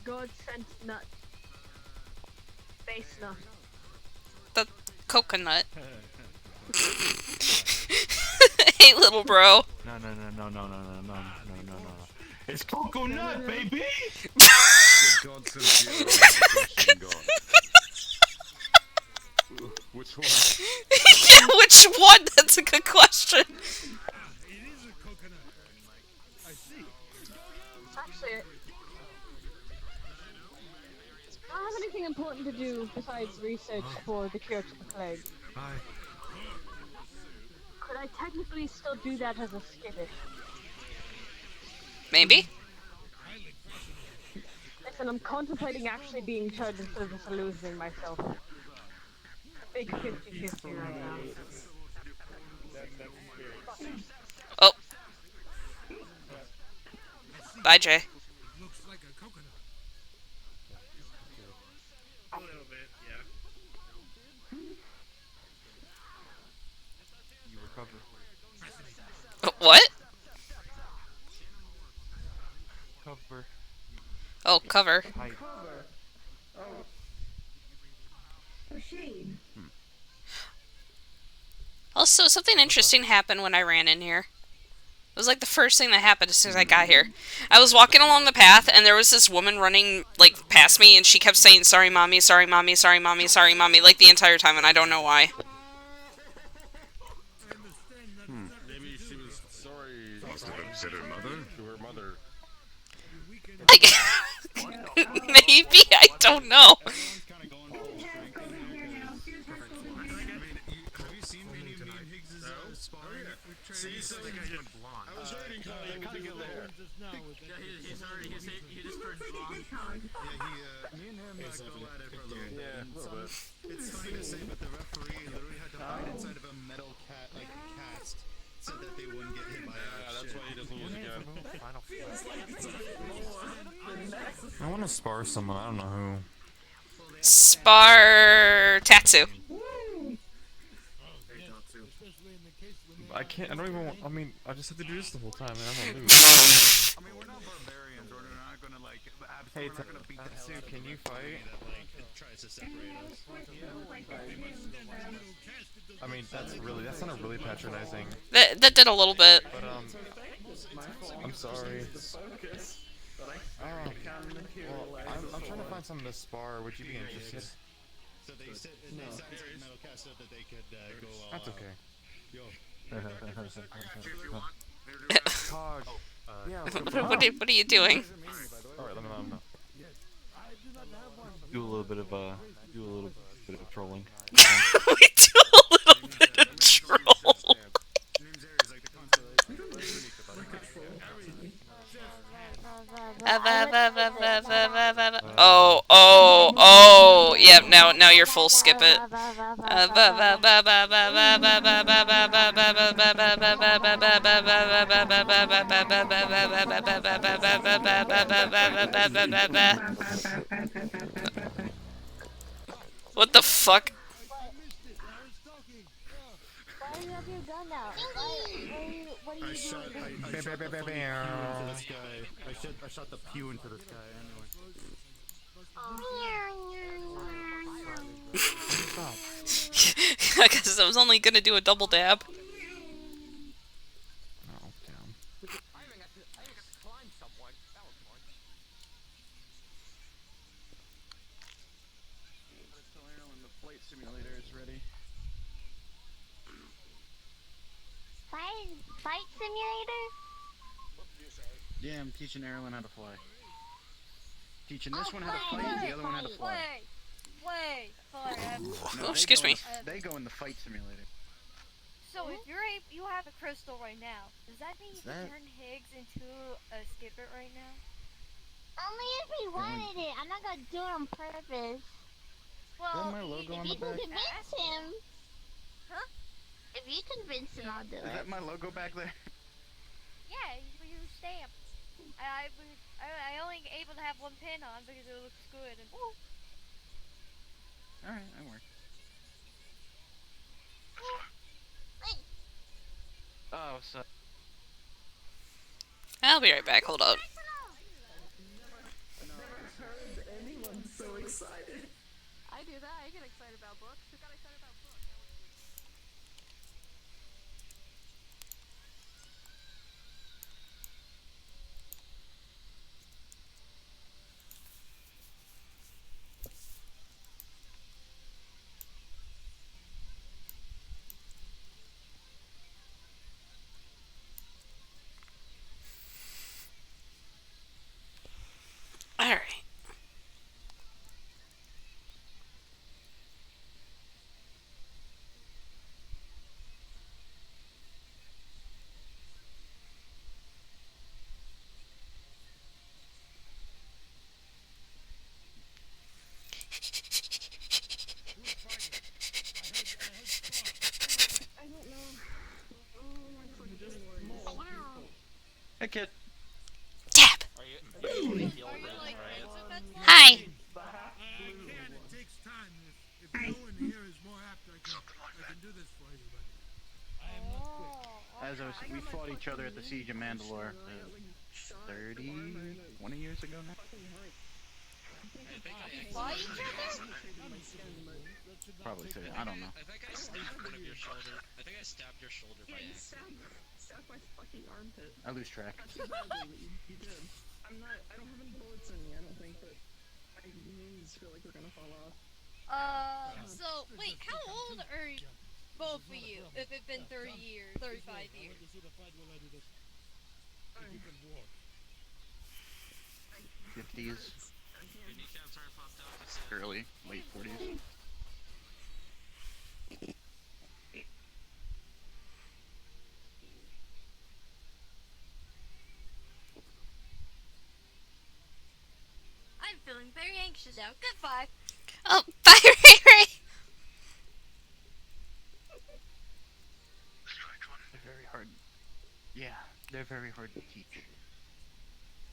God sent nut. Base nut. The coconut. Hey, little bro. No. It's coconut, baby! God sent you God. Which one? Yeah, which one? That's a good question. It is a coconut. I see. Actually, I don't have anything important to do besides research for the cure to the plague. Hi. Could I technically still do that as a skittish? Maybe. Listen, I'm contemplating actually being charged instead of just losing myself. Big 50-50 right now. Oh. Bye, Jay. It looks like a coconut. A little bit, yeah. You recover. What? Cover. Oh, cover. Hi. A shame. Also, something interesting happened when I ran in here. It was like the first thing that happened as soon as I got here. I was walking along the path, and there was this woman running, like, past me, and she kept saying, "Sorry, mommy, sorry, mommy, sorry, mommy, sorry, mommy," like, the entire time, and I don't know why. Maybe she was sorry. Must have upset her mother. To her mother. Maybe, I don't know. Have you seen any of me and Higgs' sparring? See, so like I just blonde. I was waiting how they would do there. He just turned blonde. Me and him go at it for a little bit. Yeah, a little bit. It's funny to say, but the referee literally had to hide inside of a metal cast so that they wouldn't get hit by that's why he doesn't use a gun. I want to spar someone. I don't know who. Spar Tatsu. I can't. I don't even. I mean, I just have to do this the whole time, and I'm gonna lose. I mean, we're not barbarians. We're not gonna like Hey, absolutely gonna beat the hell Tatsu, out of can you the fight? that like tries to separate us. I mean, that sounded really patronizing. That did a little bit. But I'm sorry. Well, I'm trying to find someone to spar. Would you be interested? So they set metal cast so that they could go. That's okay. Yo. What are you doing? Alright, let me know. Do a little bit of trolling. We do a little bit of troll. Oh, yeah, now you're full skip it. What the fuck? Why do you have your gun out? What are you shot this guy. I shot the pew into this guy anyway. Because I was only gonna do a double dab. Oh, damn. When the flight simulator is ready. Fight simulator? Yeah, I'm teaching Erlen how to fly. Teaching this one how to fight, and the other one how to fly. Wait, sorry. No, excuse me. They go in the fight simulator. So if you have a crystal right now, does that mean you can turn Higgs into a skipper right now? Only if he wanted it. I'm not gonna do it on purpose. Well, my logo on if the you can back? convince him. Huh? If you convince him, I'll do Is it. that my logo back there? Yeah, you stamp. I only able to have one pin on because it looks good and Alright, that works. Oh, so... I'll be right back. Hold up. Heard anyone so excited. I do that. I get excited about books. Who got excited about books? All right. I don't know. Hey, kid. Tap. Are you heal right? Hi. I can. It takes time. If no one here is more apt, I can do this for you, but I am not quick. As we fought each other at the Siege of Mandalore 20 years ago now. Probably so. I don't know. I think I stabbed one of your shoulder. I think I stabbed your shoulder by Yeah, you accident. stabbed my fucking armpit. I lose track. That's so bad, you did. I don't have any bullets in me, I don't think, but my knees feel like they're gonna fall off. So wait, how old are both of you? If it's been 30 years, 35 years. If you can walk. 50s. Early, late 40s. I'm feeling very anxious now. Goodbye. Oh, bye, Ray Ray. They're very hard. Yeah, they're very hard to teach.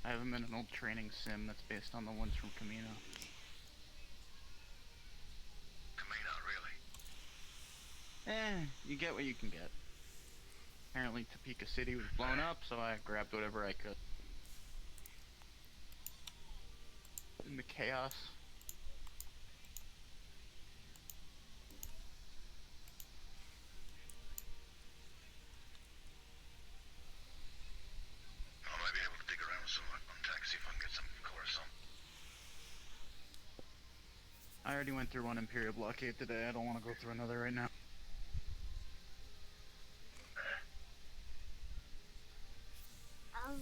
I have them in an old training sim that's based on the ones from Camino. You get what you can get. Apparently Topeka City was blown up, so I grabbed whatever I could. In the chaos. I might be able to dig around somewhere on taxi if I can get some Coruscant. I already went through one Imperial blockade today, I don't want to go through another right now.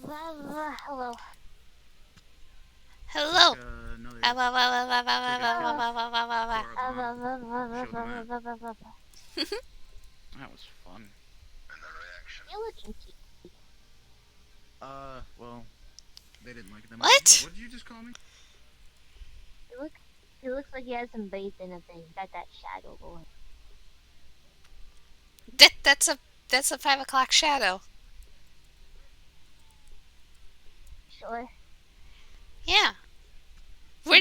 Hello. Hello. That was fun. You're looking cute. Well, they didn't like them. What? What did you just call me? He looks like he has some faith in a thing. Got that shadow going. That's a 5 o'clock shadow. Sure. Yeah. Where,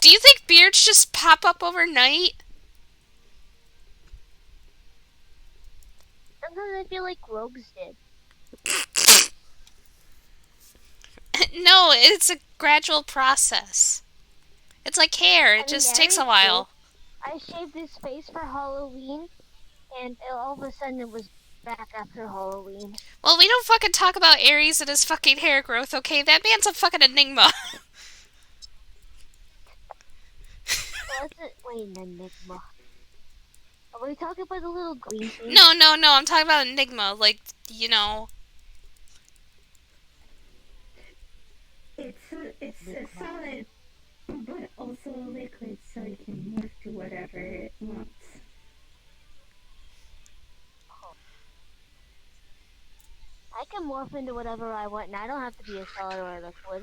do you think beards just pop up overnight? Sometimes I feel like rogues did. No, it's a gradual process. It's like hair. It just takes a while. I shaved his face for Halloween, and all of a sudden it was back after Halloween. Well, we don't fucking talk about Aries and his fucking hair growth, okay? That man's a fucking enigma. Wait, an enigma. Are we talking about the little green thing? No, I'm talking about enigma. Like, you know. It's a solid, but also a liquid, so it can morph to whatever it wants. I can morph into whatever I want, and I don't have to be a solid or a liquid. Why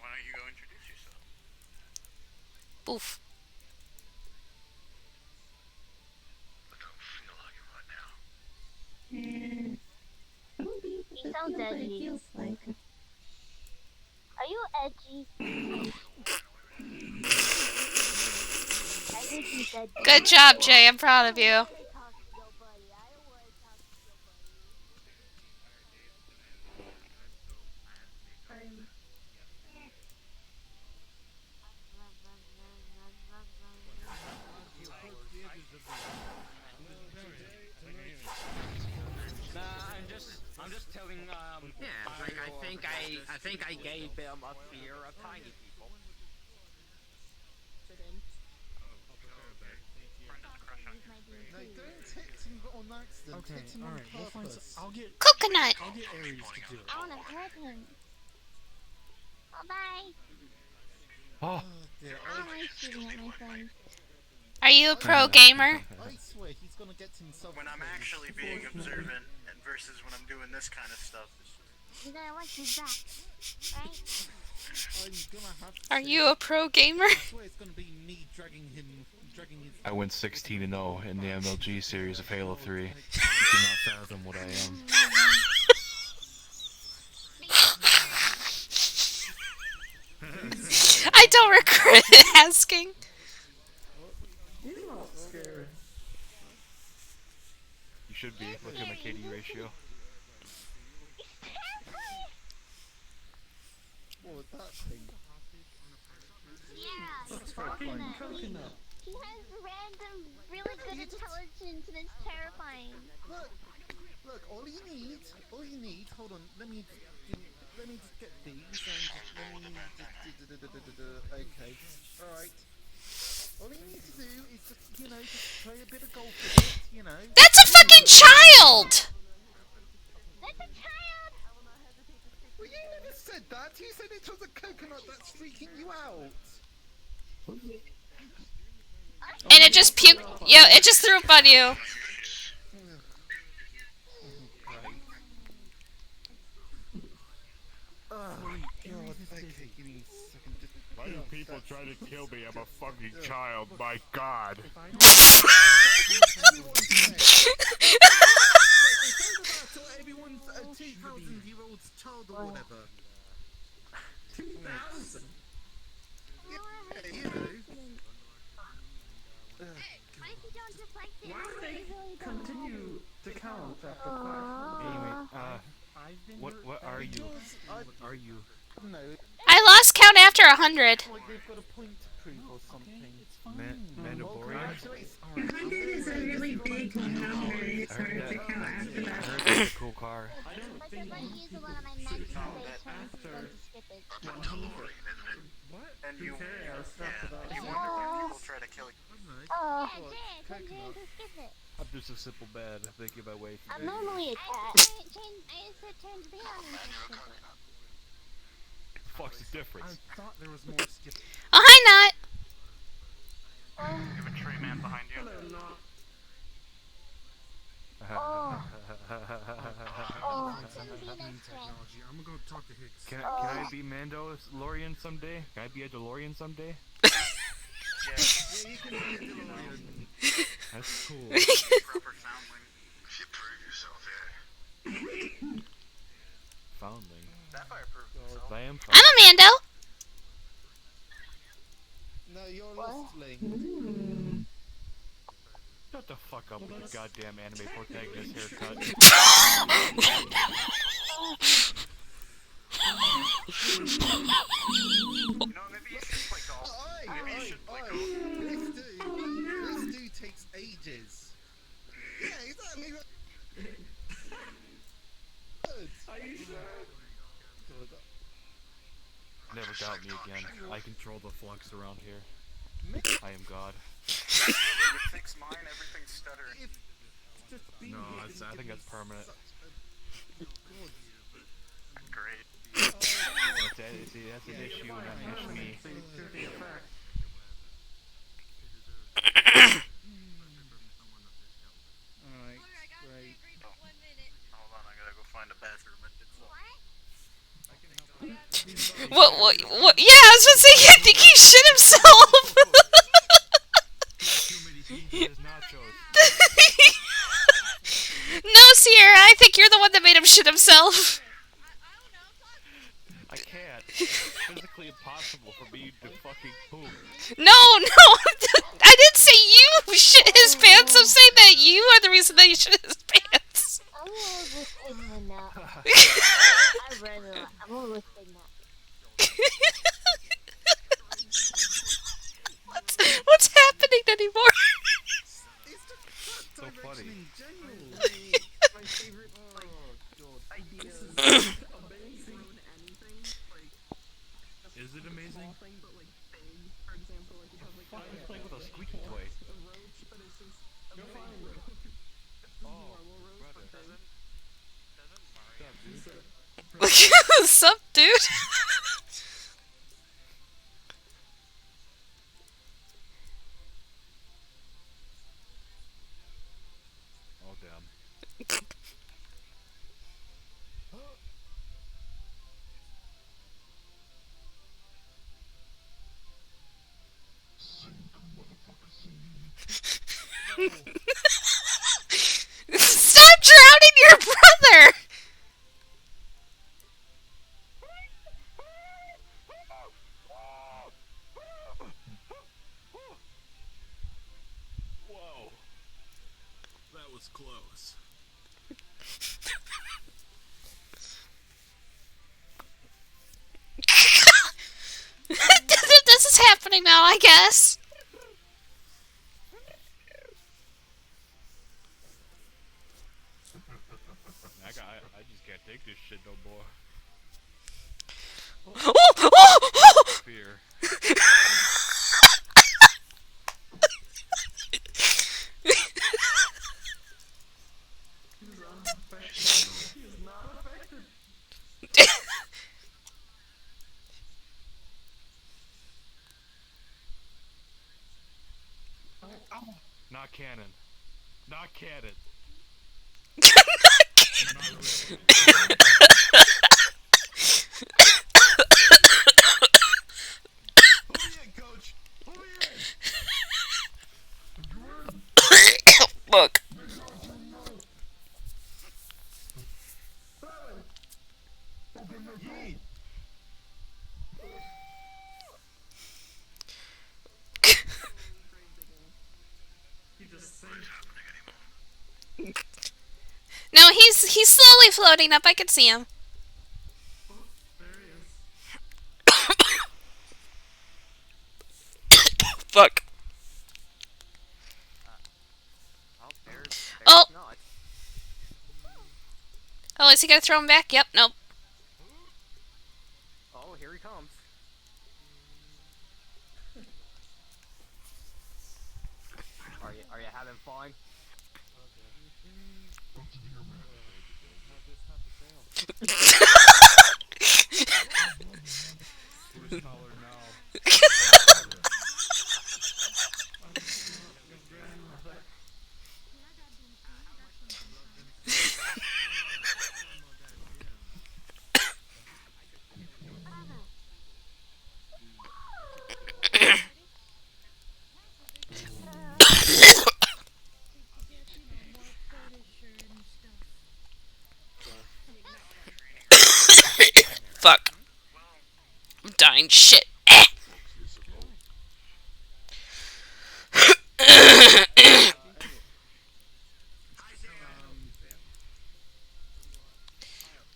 don't you go introduce yourself? Oof. I don't feel like it right now. And I won't be able He to sounds feel what edgy. it feels like. Are you edgy? I think he's edgy. Good job, Jay. I'm proud of you. Nah, I'm just telling, yeah, like, I think I gave them a fear of tiny people. No, don't text him on accident. Okay, Text him on alright, we'll find purpose. I'll get Coconut. I'll get Aries to do it. I wanna pet him. Oh, bye. Oh. Dear, How am I shooting at my friend? Are you a pro gamer? I swear he's gonna get himself. When I'm actually being observant and versus when I'm doing this kind of stuff. You're gonna watch his back, right? I'm gonna have to Are you a pro gamer? I swear it's gonna be me dragging his. I went 16-0 in the MLG series of Halo 3. You cannot fathom what I am. I don't regret asking. He's not scary. You should be. Look at my KD ratio. What was that thing? Yeah, That's fucking coconut. He has random, really good intelligence, and it's terrifying. Look, all you need, hold on, let me just get these and let me just, okay, alright. All you need to do is just, just play a bit of golf with it, you know. That's a fucking child! That's a child! Well, you never said that, you said it was a coconut that's freaking you out. And it just puked. Yeah, it just threw up on you. Oh, God, okay, give me a second. Just, Why do people try to kill me? I'm a fucking child. My God. Everyone's a 2,000-year-old's child or whatever. 2,000? Yeah, you know. Why do they continue to count after 5? Anyway, what are you? What are you? No. I lost count after 100. Like they've got a point to prove or something. Mandalorian? It is a really big number. It's hard to count after I that. heard it's a cool car. I don't think use a lot of my magic to skip it. And you, Yeah. you wonder when people try to kill you. Oh, yeah, Jay, to skip it. I'm just a simple man making my way I'm through. normally a cat. I said turn to be on. Fuck's the difference? I thought there was more skip. Oh, hi, Nut. You have a tree man behind you. I'm gonna go talk to Higgs. Can I be Mando Lorian someday? Can I be a DeLorean someday? Yeah, you can be a DeLorean. That's cool. Proper foundling. If you prove yourself, yeah. Foundling. Sapphire proved himself. I am I'm a Mando. No, you're lostling. Shut the fuck up with your goddamn anime protagonist haircut. Maybe you should play golf. Maybe you should play golf. This dude takes ages. Yeah, exactly. Are you sure? Never doubt me again. I control the flux around here. I am God. You fix mine, everything's stuttering. No, I think that's permanent. Great. See, that's an issue, not just me. Alright, right. Hold on, I gotta go find a bathroom. What? Yeah, I was just saying, I think he shit himself. No, Sierra, I think you're the one that made him shit himself. I can't. It's physically impossible for me to fucking poop. No, I didn't say you shit his pants. I'm saying that you are the reason that he shit his pants. I'm always with Pigman now. I read it. I'm always with Pigman. What's happening anymore? So funny. My favorite idea is amazing. Is it amazing? Thing, but big. For example, you have Fuck, he's playing with a squeaky toy. a roach, but it's just a big roach. It's a normal roach, but big. What's up, dude? Oh, damn. Stop drowning your brother! Whoa. That was close. This is happening now, I guess. I just can't take this shit no more. Fear. He's not affected. Not canon. Not canon. Look. No, he's slowly floating up. I can see him. Fuck. Oh. Oh, is he gonna throw him back? Yep. Nope. Oh, here he comes. Are you having fun? Who's taller now? Fuck. I'm dying. Shit.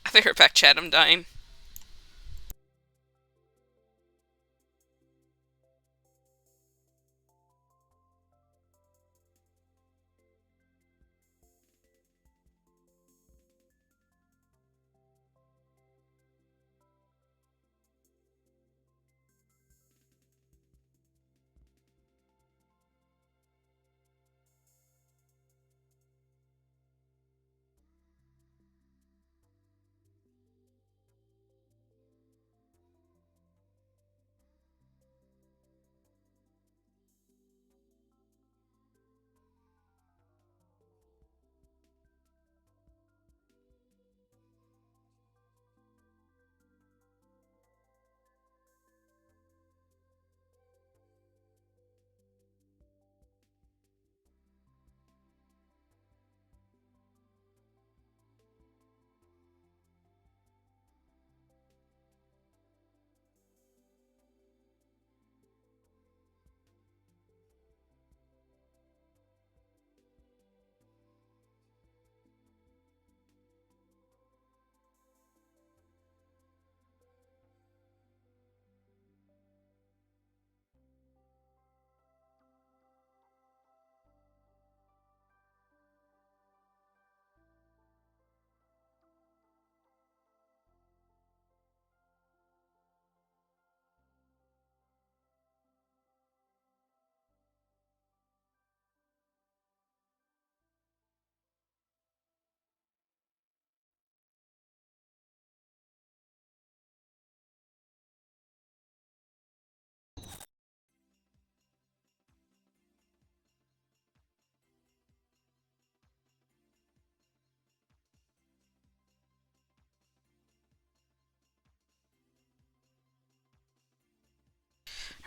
I think back, Chad. I'm dying.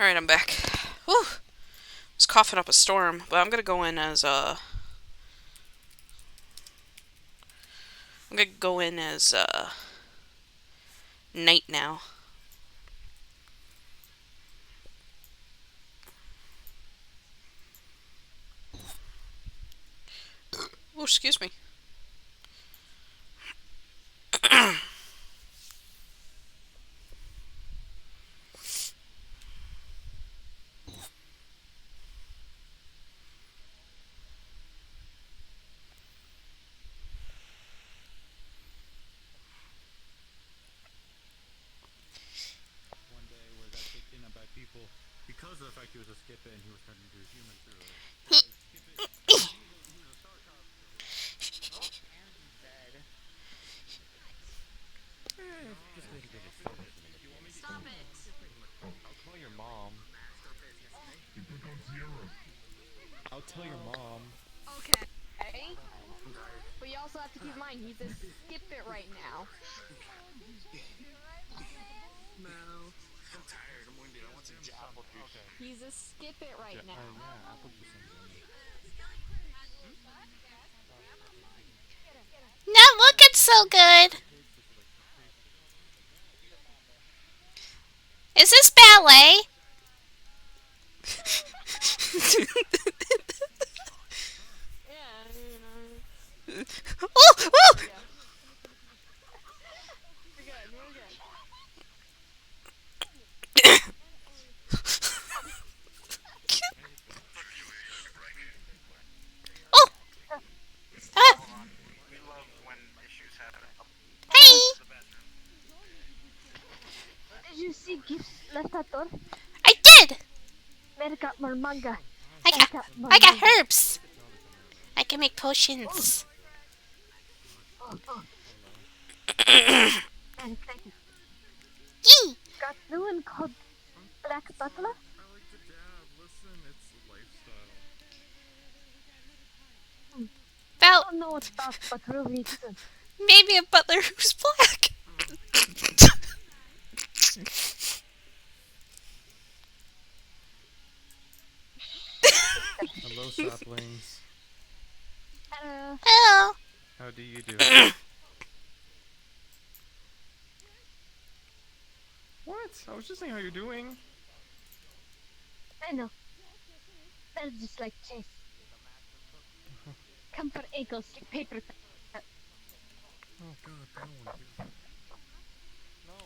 Alright, I'm back. Whew. I was coughing up a storm, but I'm gonna go in as night now. Oh, excuse me. One day where it got taken up by people because of the fact he was a skip it and he was turning into a human through it. Stop it! I'll call your mom. I'll tell your mom. Okay. But you also have to keep in mind, he's a skip it right now. No. I'm tired. I'm winded. I want some apple juice. He's a skip it right now. Yeah, apple juice. Not looking so good. Is this ballet? Oh! Oh! Oh! We love when issues happen. Hey! Did you see gifts left at door? I did! Mary got more manga. I got herbs. I can make potions. And thank you. Yee! Got new one called Black Butler. I like to dab. Listen, it's a lifestyle. I don't know what stuff, but we'll read soon. Maybe a butler who's black. Hello, saplings. Hello. How do you do? What? I was just saying how you're doing. I know. That's just like Chase. Come for ankles, like paper cut. Oh god, I don't want to do that. No.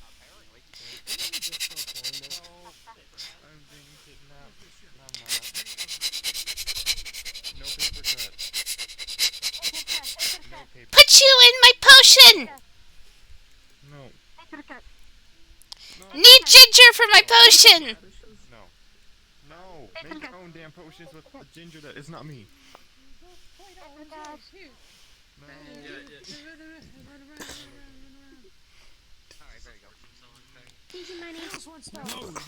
Apparently. I'm being kidnapped. No, I'm not. No paper cut. No paper. Put you in my potion. No. Paper cut. Need ginger for my potion. No. No. Make your own damn potions with the ginger that is not me. No. Alright, there you go. Easy money. No,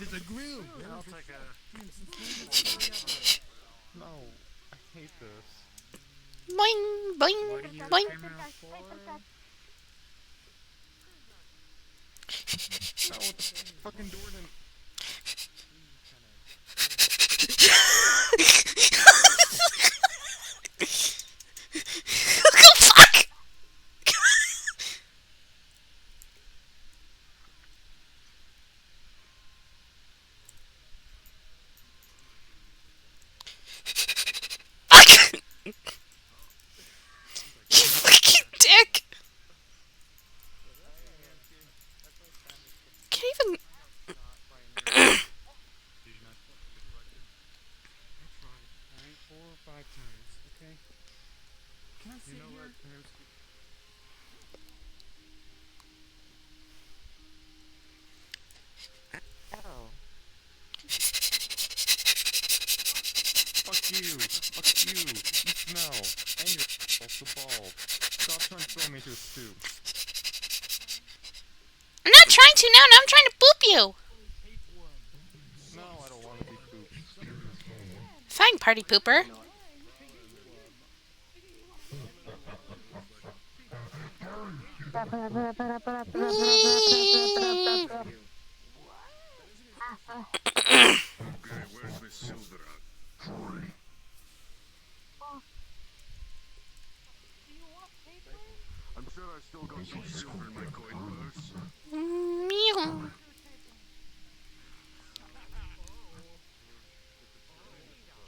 it's a grill. I'll take a... No. I hate this. Boing, boing, Why do you boing. come out for? No, what the fucking door didn't... Fuck! You fucking dick! Can't even. I tried. Alright, 4 or 5 times, okay? Can I sit here? Oh. Fuck you! Fuck you! You smell! And you're also bald. Stop trying to throw me into a stew. I'm not trying to now. Now I'm trying to boop you. No, I don't want to be pooped. Fine, party pooper. this silver out. I'm sure I still got some silver in my coin purse. Meow.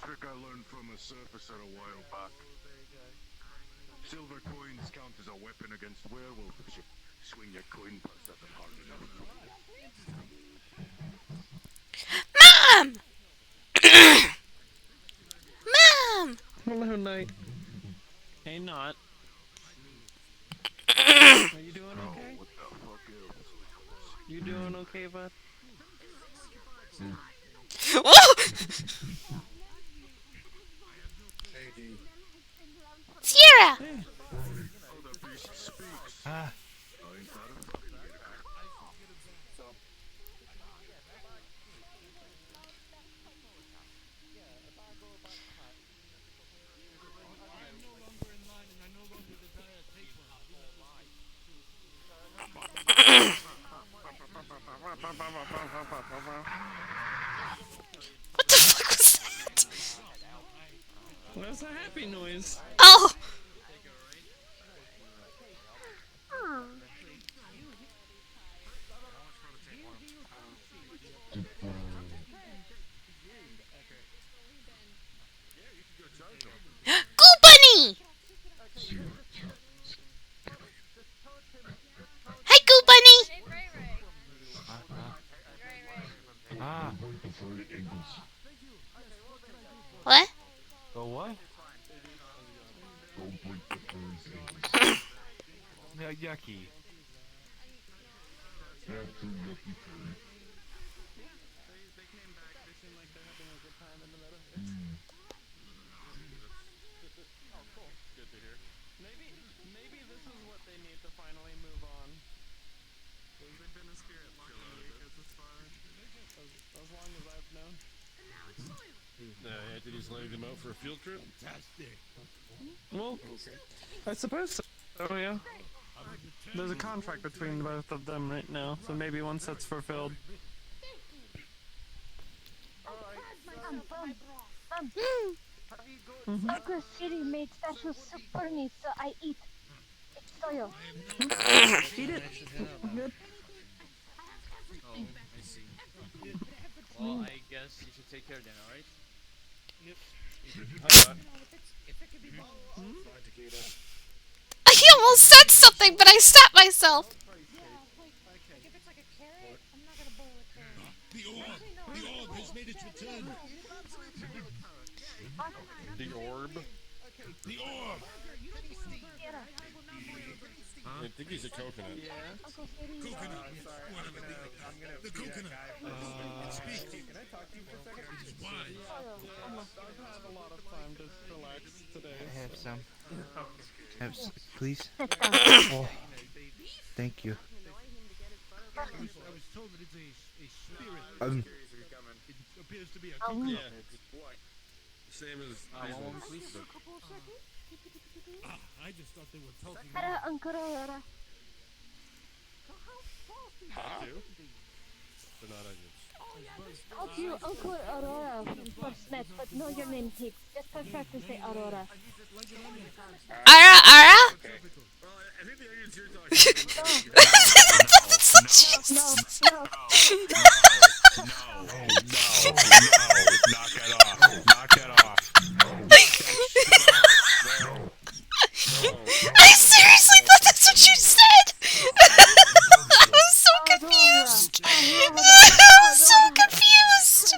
Trick I learned from a surfacer a while back. Silver coins count as a weapon against werewolves if you swing your coin purse at them hard enough. Mom! Mom! Hello, Knight. Hey, Not. Are you doing okay? What the fuck else? You doing okay, bud? Sierra! Ah. What the fuck was that? What's a happy noise? Oh! Goo Bunny! Hi, Goo Bunny! Ah. What? Go what? Yeah, yucky. Good to hear. Maybe this is what they need to finally move on. They've been a spirit longer as far as long as I've known. Anthony's letting them out for a field trip? Fantastic. Well, I suppose so. Oh yeah. There's a contract between both of them right now, so maybe once that's fulfilled. Uncle Siri made special soup for me, so I eat. It's soyo. Eat it. Good. Oh, I see. Well, I guess you should take care then, alright? Yep. I almost said something, but I stopped myself. The orb has made its return. The orb? The orb! I think he's a coconut. Coconut. The coconut. Speak. Can I talk to you for a second? It is wise. I've had a lot of time to relax today. I have some. Please. Oh, thank you. I was told that it's a spirit. It appears to be a coconut. Yeah. Same as these ones. please. I just thought they were talking. Uncle Aurora. Hot too? They're not onions. Called you Uncle Aurora when we first met, but know your name Higgs. Just prefer to say Aurora. Ara, Ara? Well, I think the onions you're talking about. Knock it off. Knock it off. I seriously thought that's what you said! I was so confused! I was so confused!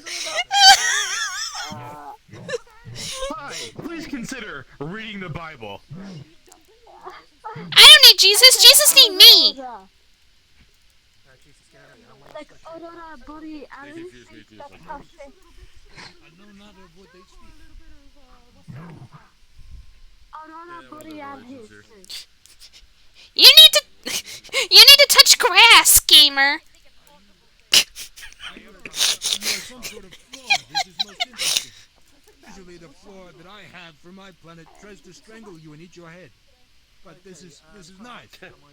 Hi, please consider reading the Bible. I don't need Jesus, Jesus need me! Like Aurora Borealis. That's how she... I know not of what they speak. Aurora Borealis. You need to touch grass, gamer! You have some sort of flaw. This is most interesting. Usually the flaw that I have for my planet tries to strangle you and eat your head. But this is nice.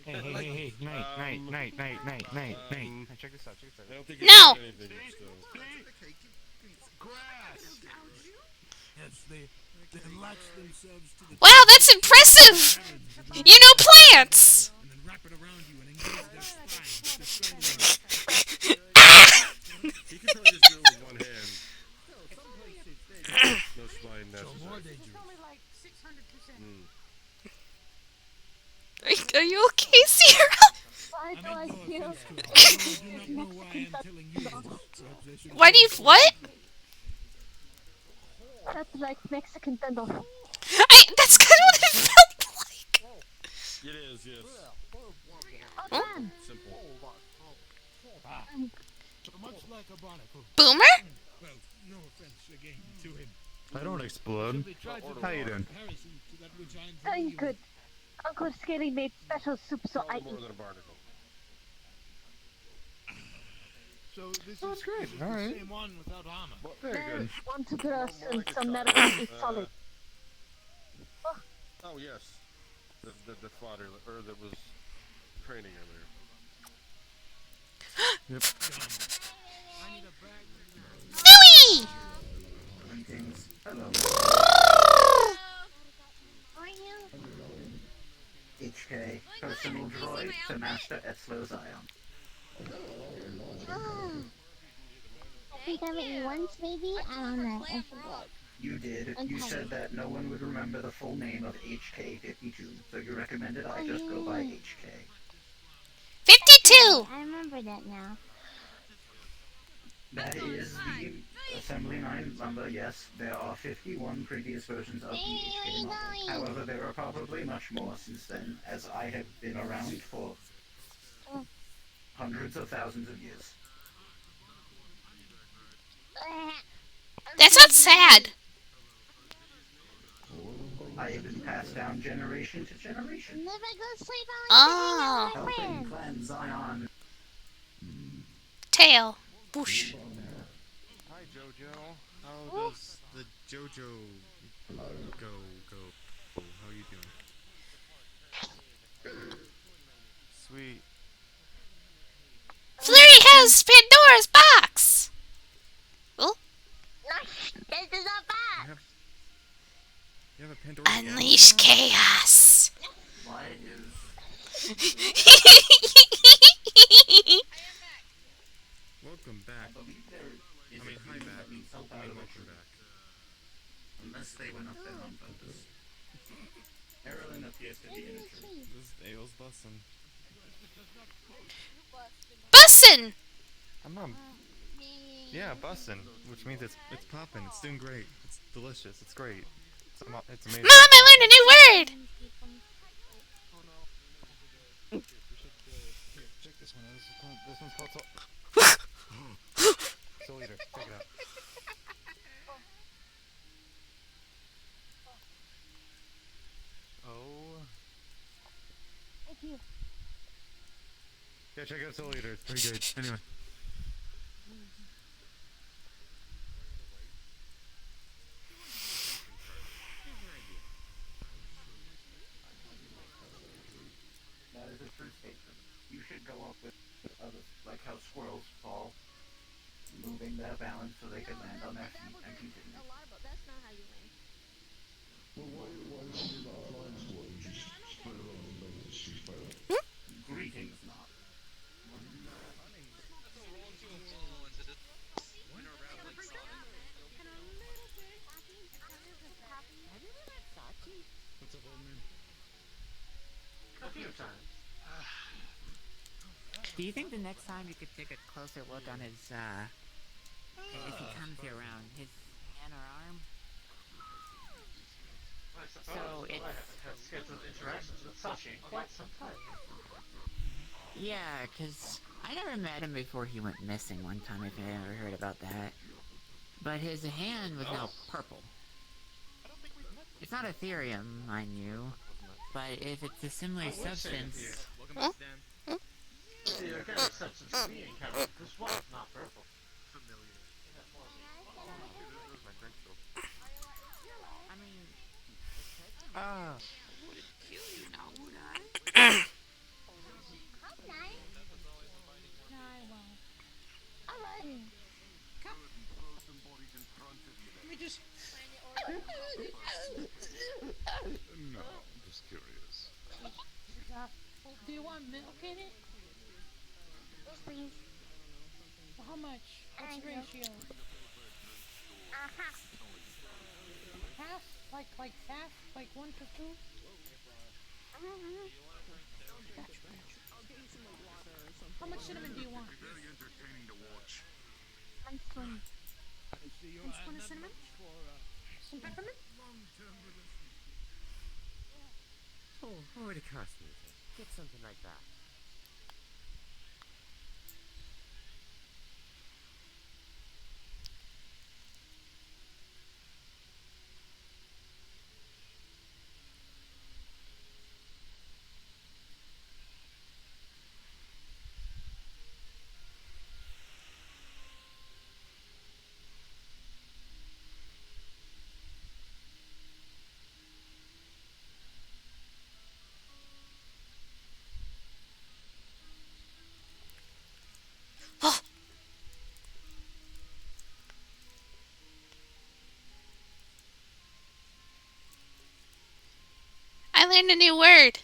Hey, night. Check this out. I don't think No! anything still. grass. Yes, they latch themselves to the. Wow, that's impressive! You know plants! And then wrap it around you and engage their spine. He could probably just do it with one hand. No spine necessary. Are you okay, Sierra? Why do I feel Why do you what? that's like Mexican tendon? That's kind of what it felt like. It is, yes. Oh, Simple. So much like a barnacle. Boomer? Well, no offense again to him. I don't explode. How you doing? doing good. Uncle Scaly made special soup, so I More eat. than a barnacle. So this Oh, is that's great. the All right. same one without armor. Very Then good. one to grass and some medical eat solid. Oh yes, the fodder or that was training earlier. Yep. Billy! Hello. Are you? HK, personal droid to Master Etzlo Zion. I think I met you once, maybe? I don't know. I forgot. You did. You said that no one would remember the full name of HK-52, so you recommended I just go by HK. 52! I remember that now. That is the Assembly 9 number, yes. There are 51 previous versions of the HK model. However, there are probably much more since then, as I have been around for hundreds of thousands of years. That's not sad. I have been passed down generation to generation. Never go sleep on Oh. my Helping friend. cleanse Zion. Tail. Whoosh. Hi, Jojo. How does the JoJo go? How you doing? Sweet. Flurry has Pandora's box! Oh. Nice! This is a box! You have a Pandora's Unleash chaos! Why is... Welcome back. I mean, hi back. Welcome back. Unless they went up there on purpose. Erlen appears to be innocent. This Dale's bussin'. Bussin'! I'm not. Yeah, bussin', which means it's poppin'. It's doing great. It's delicious. It's great. It's amazing. Mom, I learned a new word! Here, check this one out. This one's called Soul Eater. Check it out. Oh. Thank you. Yeah, check out Soul Eater. It's pretty good. Anyway. That is a true statement. You should go up with others, like how squirrels fall, moving their balance so they can land on their feet and continue. That's not how you win. Greetings, not. What's up, old man? A few times. Do you think the next time you could take a closer look on his, if he comes here around, his hand or arm? I suppose I haven't had scheduled interactions with Sashi in quite some time. Yeah, 'cause I never met him before he went missing one time, if I ever heard about that. But his hand was now purple. It's not Ethereum, mind you, but if it's a similar substance... The organic substance of being carried, this was not purple. Familiar. I mean... Ah. curious. Do you want milk in it? Yes, please. How much? What's the ratio? Half. Half? Like half? Like 1 to 2? How much cinnamon do you want? Very entertaining to watch. I'm fine. I see you Which are one is not cinnamon? much for Some peppermint? long-term relationship. Oh, what would it cost me to get something like that? I learned a new word.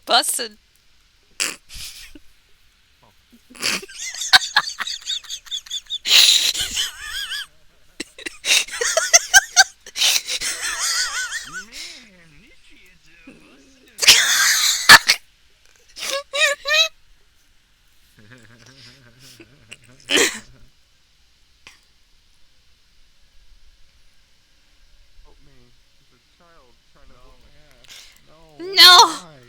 Busted. Help me. There's a child trying to whip my ass. No. No. Why?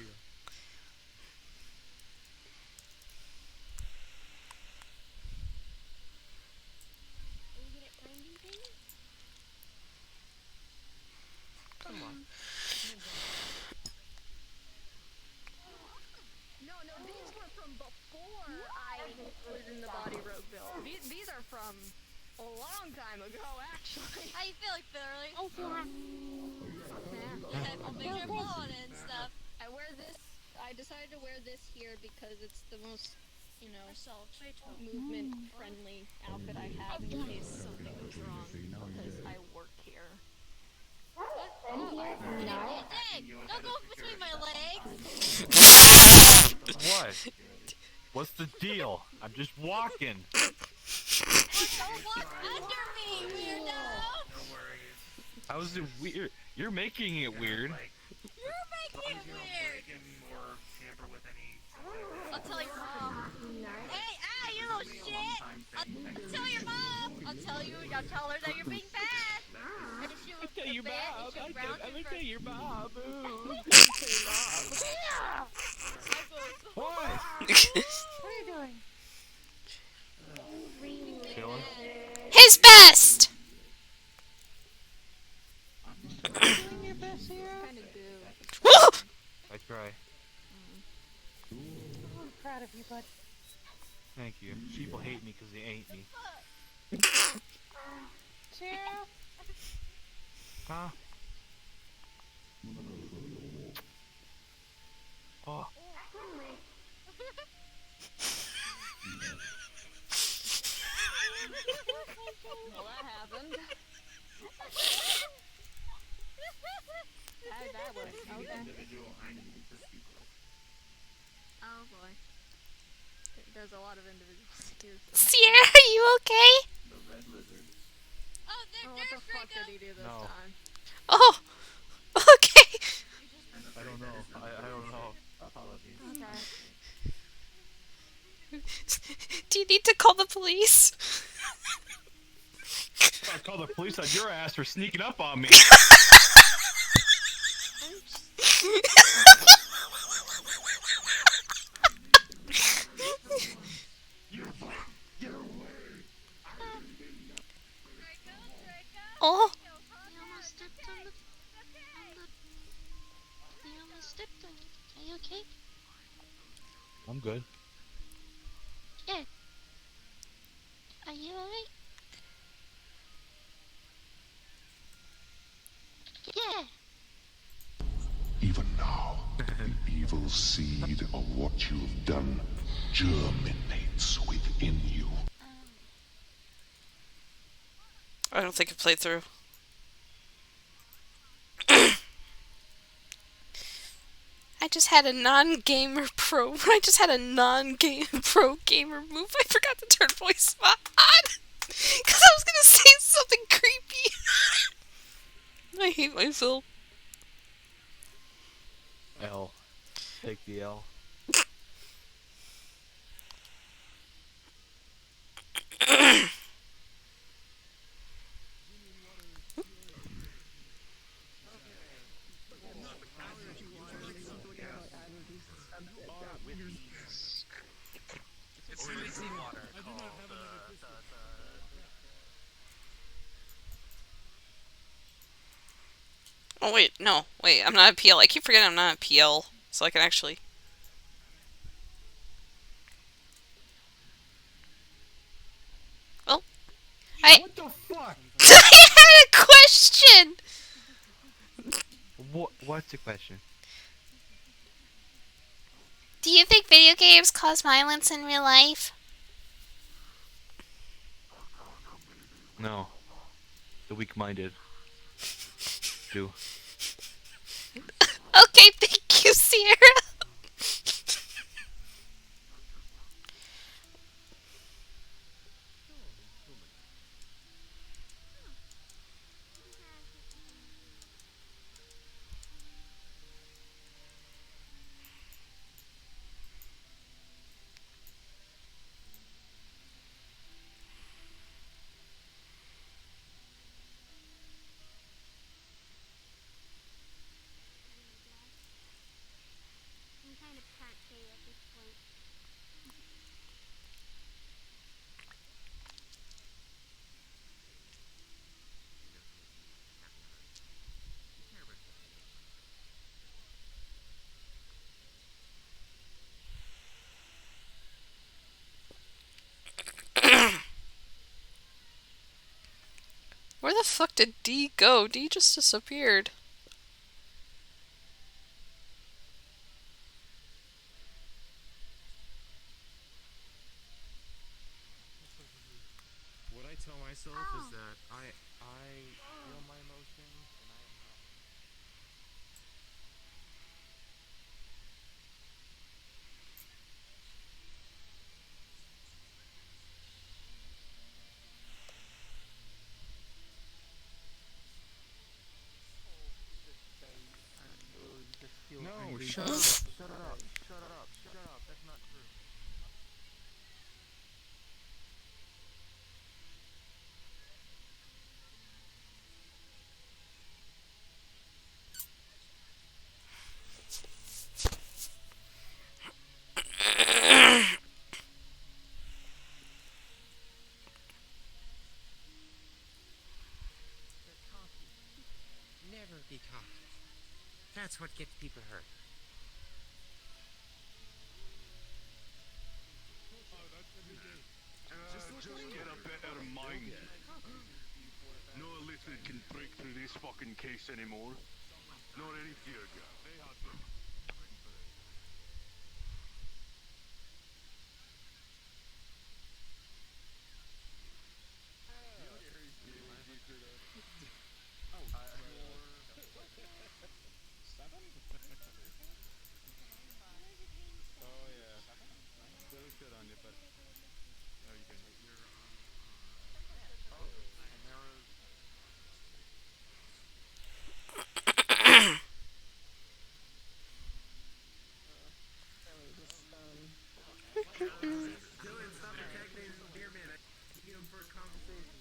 Are you good at finding things? Come on. No, these were from before I was in the body Rogueville. These are from a long time ago, actually. How you feeling, Philly? Oh, yeah. I'll make sure blowing it and stuff. I wear this. I decided to wear this here because it's the most, you know, movement-friendly outfit I have in case something goes wrong. Because I work here. Hey, don't go between my legs. What? What's the deal? I'm just walking. Don't walk under me, weirdo. How's it weird? You're making it weird. You're making it weird. I'll tell your mom. Hey, you little shit. I'll tell your mom. I'll tell her that you're being bad. And if she was tell your bad, mom. if she I'm grounded gonna for- tell your mom. What? What are you doing? Chilling. His best. Doing your best here? Kind of do. I try. I'm proud of you, bud. Thank you. People hate me because they ain't me. Sarah? Huh? Oh. Well, that happened. That was okay. Oh boy. There's a lot of individuals here. So. Sierra, are you okay? Oh, what the fuck did he do this No. time? Oh, okay. I don't know. I don't know. Okay. Do you need to call the police? I'll call the police on your ass for sneaking up on me. Oh. He almost stepped on the... He almost stepped on you. Are you okay? I'm good. Yeah. Are you alright? Yeah. Even now, the evil seed of what you've done germinates within you. I don't think I played through. I just had a non-gamer pro. I just had a non-game pro gamer move. I forgot to turn voice on because I was gonna say something creepy. I hate myself. L. Take the L. It's spicy water. I do not have another pistol. Oh wait, no, wait. I'm not a PL. I keep forgetting I'm not a PL, so I can actually. Well, What the fuck? I had a question. What's the question? Do you think video games cause violence in real life? No. The weak-minded do. Okay, thank you, Sierra. I'm kind of can't at this point. Where the fuck did D go? D just disappeared. What I tell myself is that I feel my emotions and I am not. No, shut up, shut up, shut up, shut up, that's not true. Never be cocky. That's what gets people hurt. Just get a better mind. No illiterate can break through this fucking case anymore. Not any fear gas. Oh yeah. That was good on you, but oh, you didn't. Dylan, stop attacking Deer Man. I need him for a conversation.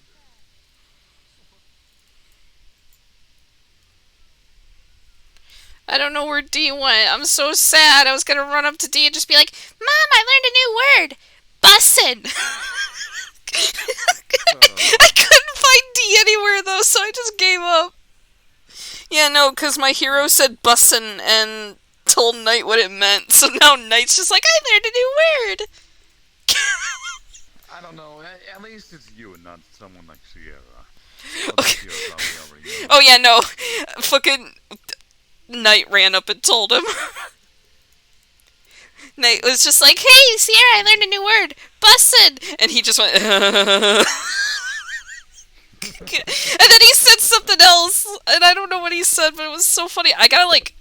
I don't know where D went. I'm so sad. I was gonna run up to D and just be like, Mom, I learned a new word. Bussin'. I couldn't find D anywhere though, so I just gave up. Yeah, no, because my hero said bussin' and told Knight what it meant, so now Knight's just like, I learned a new word. I don't know. At least it's you and not someone like Sierra. Sierra probably already knows. Oh yeah, no. Fucking Knight ran up and told him. Knight was just like, hey, Sierra, I learned a new word. Bussin'. And he just went, And then he said something else, and I don't know what he said, but it was so funny. I gotta, like...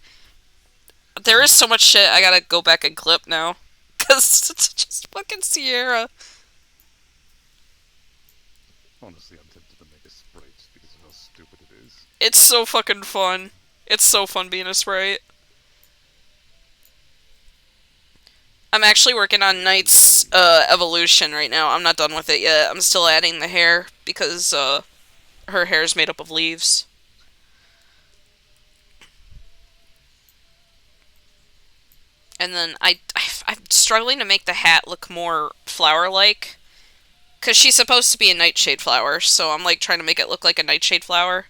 There is so much shit I gotta go back and clip now. Because it's just fucking Sierra. Honestly, I'm tempted to make a sprite because of how stupid it is. It's so fucking fun. It's so fun being a sprite. I'm actually working on Knight's evolution right now. I'm not done with it yet. I'm still adding the hair because her hair is made up of leaves. And then I'm struggling to make the hat look more flower-like. Because she's supposed to be a nightshade flower, so I'm like trying to make it look like a nightshade flower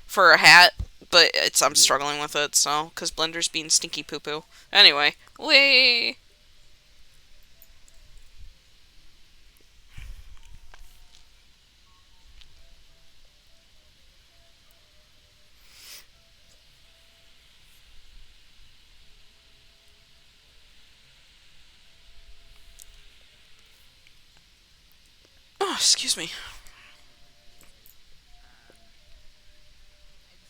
for a hat. But I'm struggling with it, so, because Blender's being stinky poo-poo. Anyway, whee! Oh, excuse me.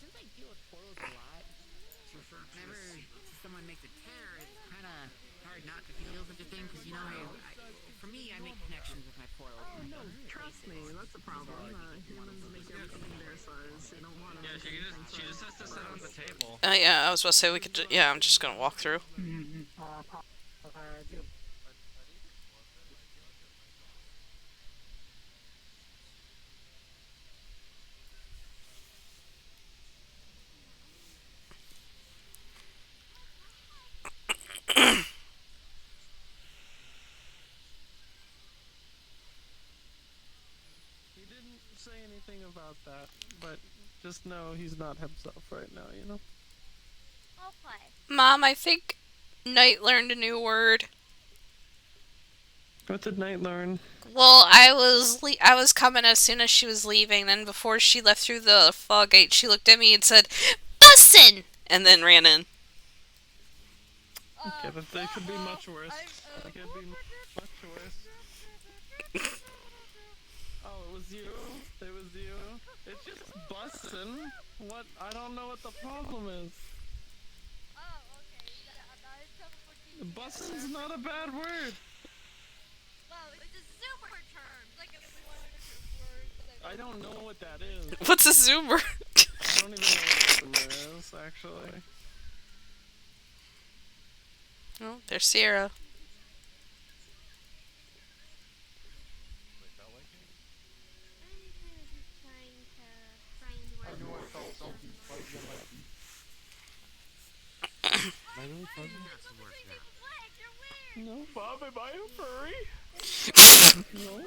Since I deal with portals a lot, whenever someone makes a tear, it's kind of hard not to feel such a thing, because, you know, for me, I make connections with my portals. Oh, no, trust me, that's a problem. Humans make everything their size. They don't want to Yeah, she just has to sit on the table. Yeah, I was about to say we could. Yeah, I'm just gonna walk through. He didn't say anything about that, but just know he's not himself right now, you know? Mom, I think Knight learned a new word. What did Knight learn? Well, I was coming as soon as she was leaving, and before she left through the fog gate, she looked at me and said, "Bussin'!" and then ran in. Okay, but they could be much worse. They could be much worse. Oh, it was you? It was you? It's just bussin'. What? I don't know what the problem is. Bussin's not a bad word. I don't know what that is. What's a zoomer? I don't even know what a zoomer is, actually. Oh, there's Sierra. No, Bob, am I a furry? No?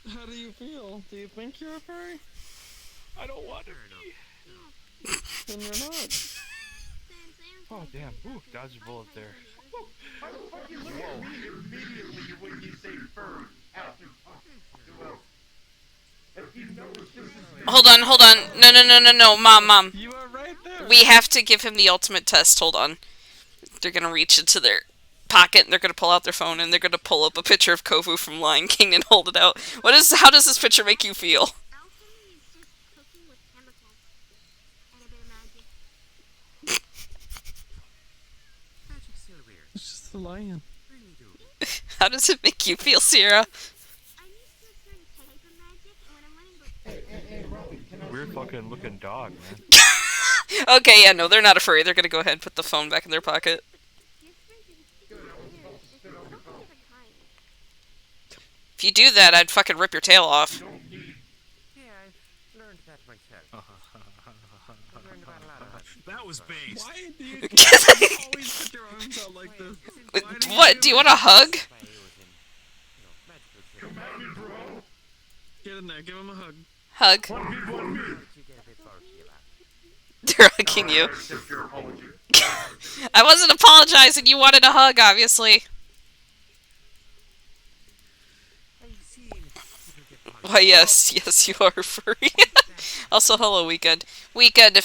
How do you feel? Do you think you're a furry? I don't want to be. Then you're not. Oh damn! Ooh, dodged a bullet there. Why the fuck you look at me immediately when you say fur after well, if you know this is Hold on. No, Mom. You are right there. We have to give him the ultimate test. Hold on. They're gonna reach into their pocket and they're gonna pull out their phone and they're gonna pull up a picture of Kovu from Lion King and hold it out. How does this picture make you feel? It's just a lion. How does it make you feel, Sierra? Weird fucking looking dog, man. Okay, yeah, no, they're not a furry. They're gonna go ahead and put the phone back in their pocket. If you do that, I'd fucking rip your tail off. Yeah, I've learned that myself. I've learned about a lot of it. That was based. Why do you always put your arms out like this? What? Do you want a hug? Get in there, give him a hug. Hug. They're hugging you. I wasn't apologizing. You wanted a hug, obviously. Why, yes, you are a furry. Also, hello, Weekend. Weekend,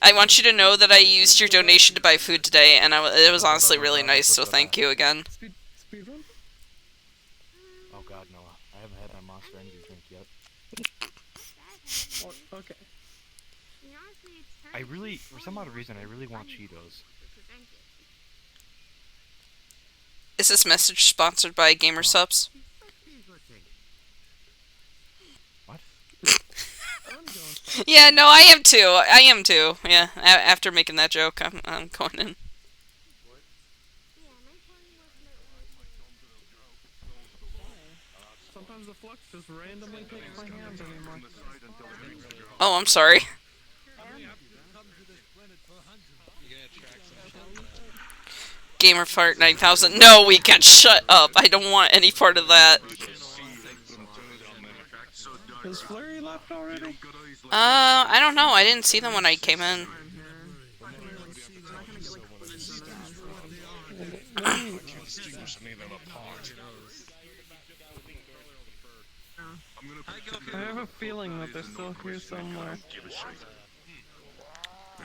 I want you to know that I used your donation to buy food today, and it was honestly really nice, so thank you again. Monster Energy drink yet. Okay. I really, for some odd reason, I really want Cheetos. Is this message sponsored by Gamer Subs? What? Yeah, no, I am too. I am too. Yeah, after making that joke, I'm going in. Sometimes the flux just randomly takes my hands anymore. Oh, I'm sorry. Gamerfart 9000. No, we can't shut up. I don't want any part of that. Is Flurry left already? I don't know. I didn't see them when I came in. I have a feeling that they're still here somewhere.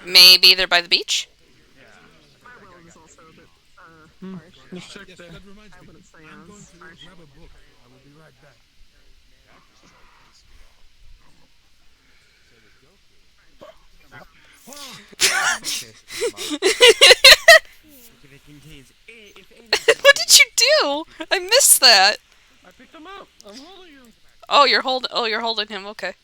Maybe they're by the beach? Let's check there. That reminds me. I'm going to grab a book. I will be right back. What did you do? I missed that. I picked him up. I'm holding him. Oh, you're holding him. Okay.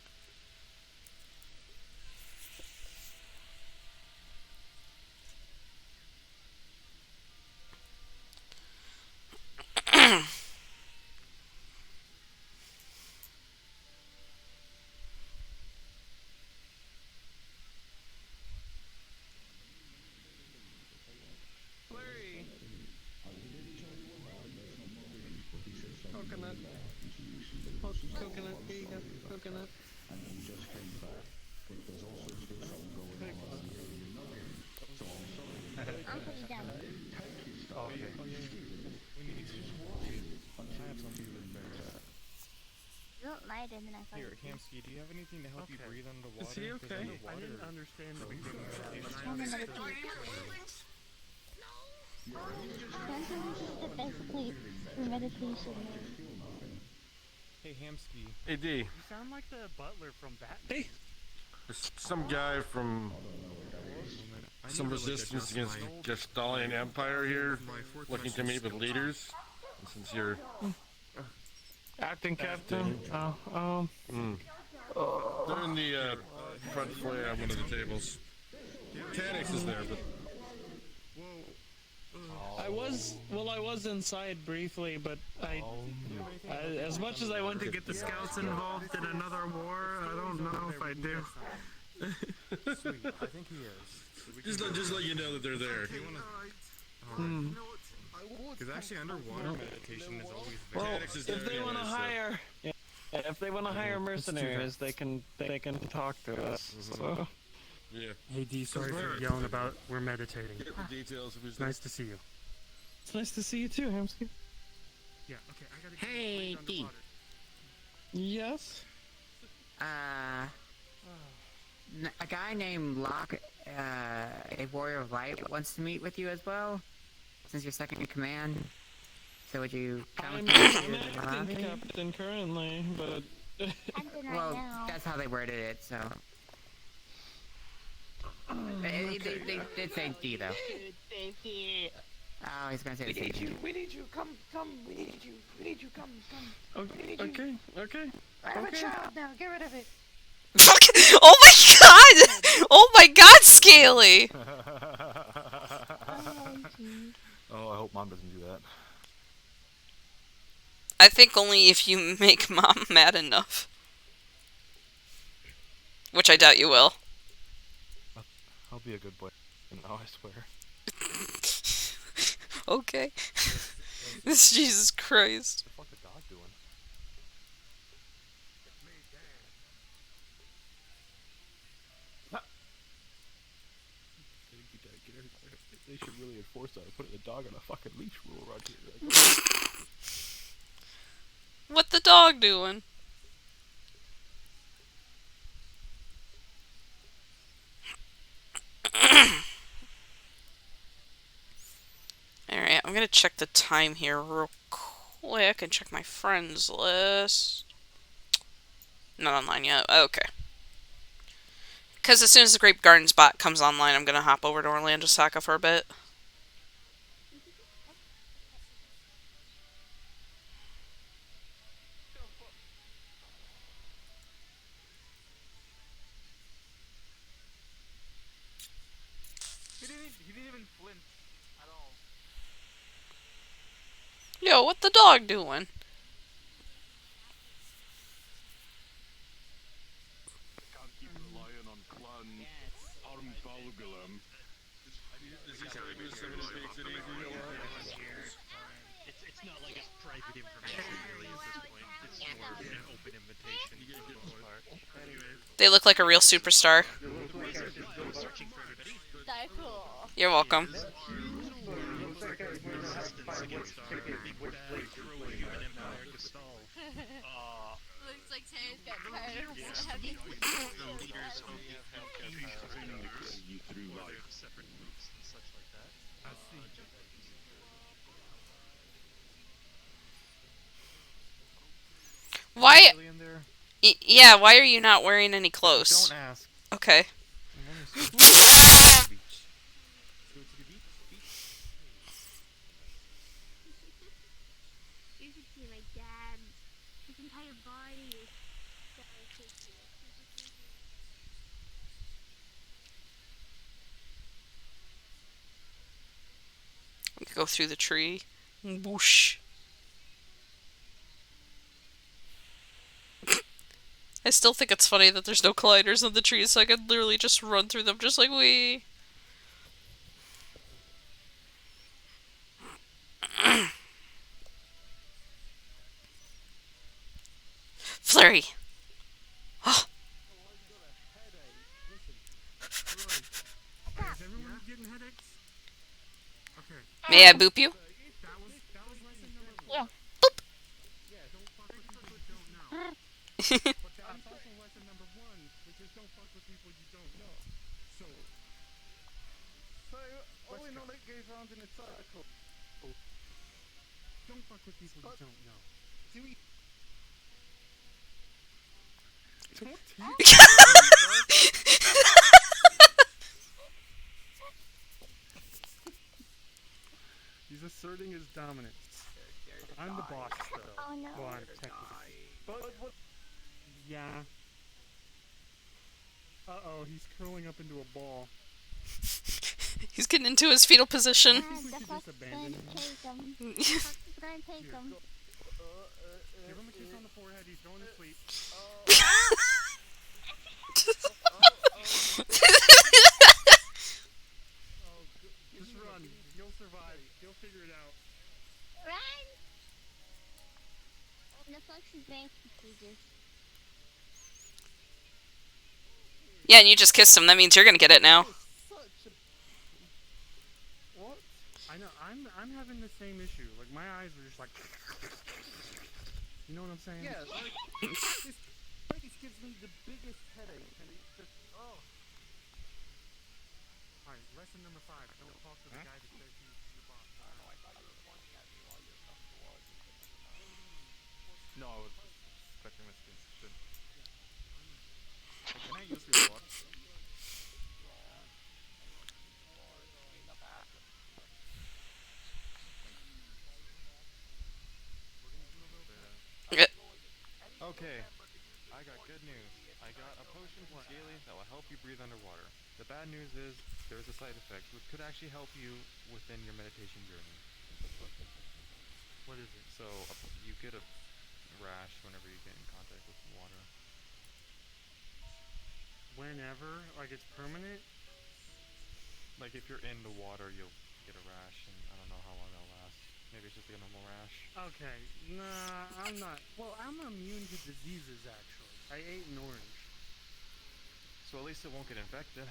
Flurry. Coconut. Coconut. Here you go. Coconut. You look lighter than I thought. Here, Hamsky, do you have anything to help you breathe underwater? Is he 'Cause okay? underwater- I didn't understand the beginning of that. Basically, for meditation. Hey, Hamsky. Hey, D. You sound like the butler from Batman. There's some guy from some resistance against the Gestalian Empire here looking to meet with leaders. And since you're Acting captain. Oh. They're in the front foyer on one of the tables. Tanix is there, but I was inside briefly, but I as much as I want to get the scouts involved in another war, I don't know if I do. Sweet, I think he is. just let you know that they're there. Because actually, underwater meditation is always Well, very. if they want to hire, if they want to hire mercenaries, they can talk to us. So. Yeah. Hey D, sorry for yelling about we're meditating. Get the details of It's nice to see you. It's nice to see you too, Hamsky. Yeah, okay, I gotta Hey, D. Yes? A guy named Locke, a warrior of light, wants to meet with you as well, since you're second in command. So would you come I'm with me to the acting lobby? captain currently, but... Well, that's how they worded it, so... They did say D, though. Oh, he's gonna say the same thing. We need you, come, we need you, come. Okay. I have a child now, get rid of it. Oh my god! Oh my god, Scaly! Oh, I hope Mom doesn't do that. I think only if you make Mom mad enough. Which I doubt you will. I'll be a good boy. No, I swear. Okay. This Jesus Christ. What the fuck is the dog doing? They should really enforce that. Put the dog on a fucking leash rule right here. What the dog doing? Alright, I'm gonna check the time here real quick and check my friends list. Not online yet. Okay. Because as soon as the Grape Gardens bot comes online, I'm going to hop over to Orlandosaka for a bit. He didn't even flinch at all. Yo, what the dog doing? Can't keep relying on clan Armbalgalam. It's not like it's private information really at this point. It's more of an open invitation for the most part. They look like a real superstar. Searching for everybody. So cool. You're welcome. Resistance against our big bad pro-human empire Gestalt. Looks like Taylor's got tired of Yes, having the leaders of the universe, or their separate groups and such like that. Why? Alien there? Yeah, why are you not wearing any clothes? Don't ask. Okay. You should see my dad. His entire body is We could go through the tree. Whoosh. I still think it's funny that there's no colliders on the trees, so I could literally just run through them just like we. Flurry. Oh. Is everyone getting headaches? Okay. May I boop you? That was lesson number 1. Yeah. Boop. Yeah, don't fuck with people you don't know. But that's also lesson number 1, which is don't fuck with people you don't know. So all we know that goes around in a circle. don't fuck with people you don't know. Do we? Don't He's asserting his dominance. I'm the boss, though. Oh no. Well, I'm technically. But yeah. Uh-oh, he's curling up into a ball. He's getting into his fetal position. The fox is going to take him. The fox is going to take him. Give him a kiss on the forehead, he's going to sleep. Just run. You'll survive. You'll figure it out. Run! The fox is being prestigious. Yeah, and you just kissed him. That means you're gonna get it now. What? I know. I'm having the same issue. Like my eyes are just like. You know what I'm saying? Yeah, like this gives me the biggest headache, and it's just Alright, lesson number 5. Don't talk to the guy that says he's the boss. No, I was expecting this to. Hey, can I use your watch? Okay, I got good news. I got a potion from Scaly that will help you breathe underwater. The bad news is there's a side effect which could actually help you within your meditation journey. What is it? So you get a rash whenever you get in contact with water. Whenever? Like it's permanent? Like if you're in the water, you'll get a rash, and I don't know how long that'll last. Maybe it's just like a normal rash. Okay, nah, I'm not. Well, I'm immune to diseases, actually. I ate an orange. So at least it won't get infected.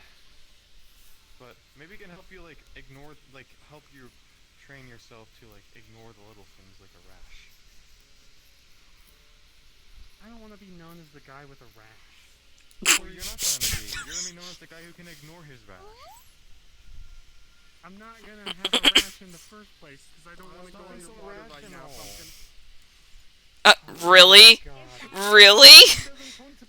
But maybe it can help you, like, ignore, like, help you train yourself to, like, ignore the little things like a rash. I don't want to be known as the guy with a rash. Well, you're not gonna be. You're gonna be known as the guy who can ignore his rash. I'm not gonna have a rash in the first place because I don't want to go underwater right now. Really? Oh, Really? It doesn't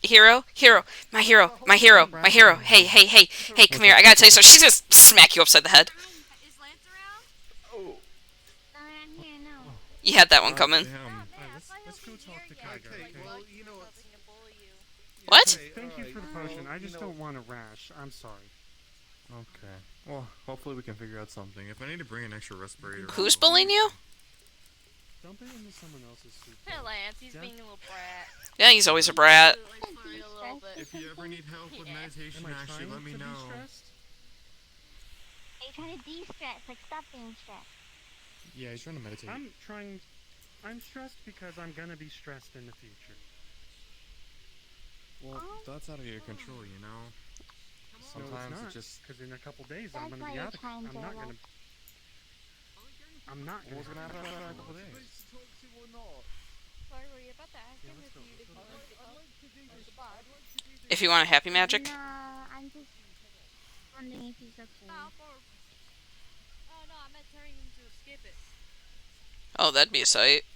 Hero, hero, my hero, my hero, my hero. Hey, hey, hey, hey, come here. I gotta tell you so. She's gonna smack you upside the head. You had that one coming. Let's go talk to Kaiga. Okay, well, you know what? What? Thank you for the potion. I just don't want a rash. I'm sorry. Okay. Well, hopefully we can figure out something. If I need to bring an extra respirator... Who's bullying you? Dump it into someone else's soup. Hey, Lance, he's being a little brat. Yeah, he's always a brat. If you ever need help with meditation, actually, let me know. Are you trying to de-stress? Like, stop being stressed. Yeah, he's trying to meditate. I'm stressed because I'm gonna be stressed in the future. Well, that's out of your control, you know? Sometimes no, it just... Because in a couple days That's I'm gonna why be you're out of... trying I'm to not love. gonna... I'm not What's gonna... gonna happen after a couple days? Sorry, were you about to ask him if you'd If you want a happy magic. No, I'm just wondering if he's okay. Stop or... Oh, no, I meant telling him to skip it. Oh, that'd be a sight.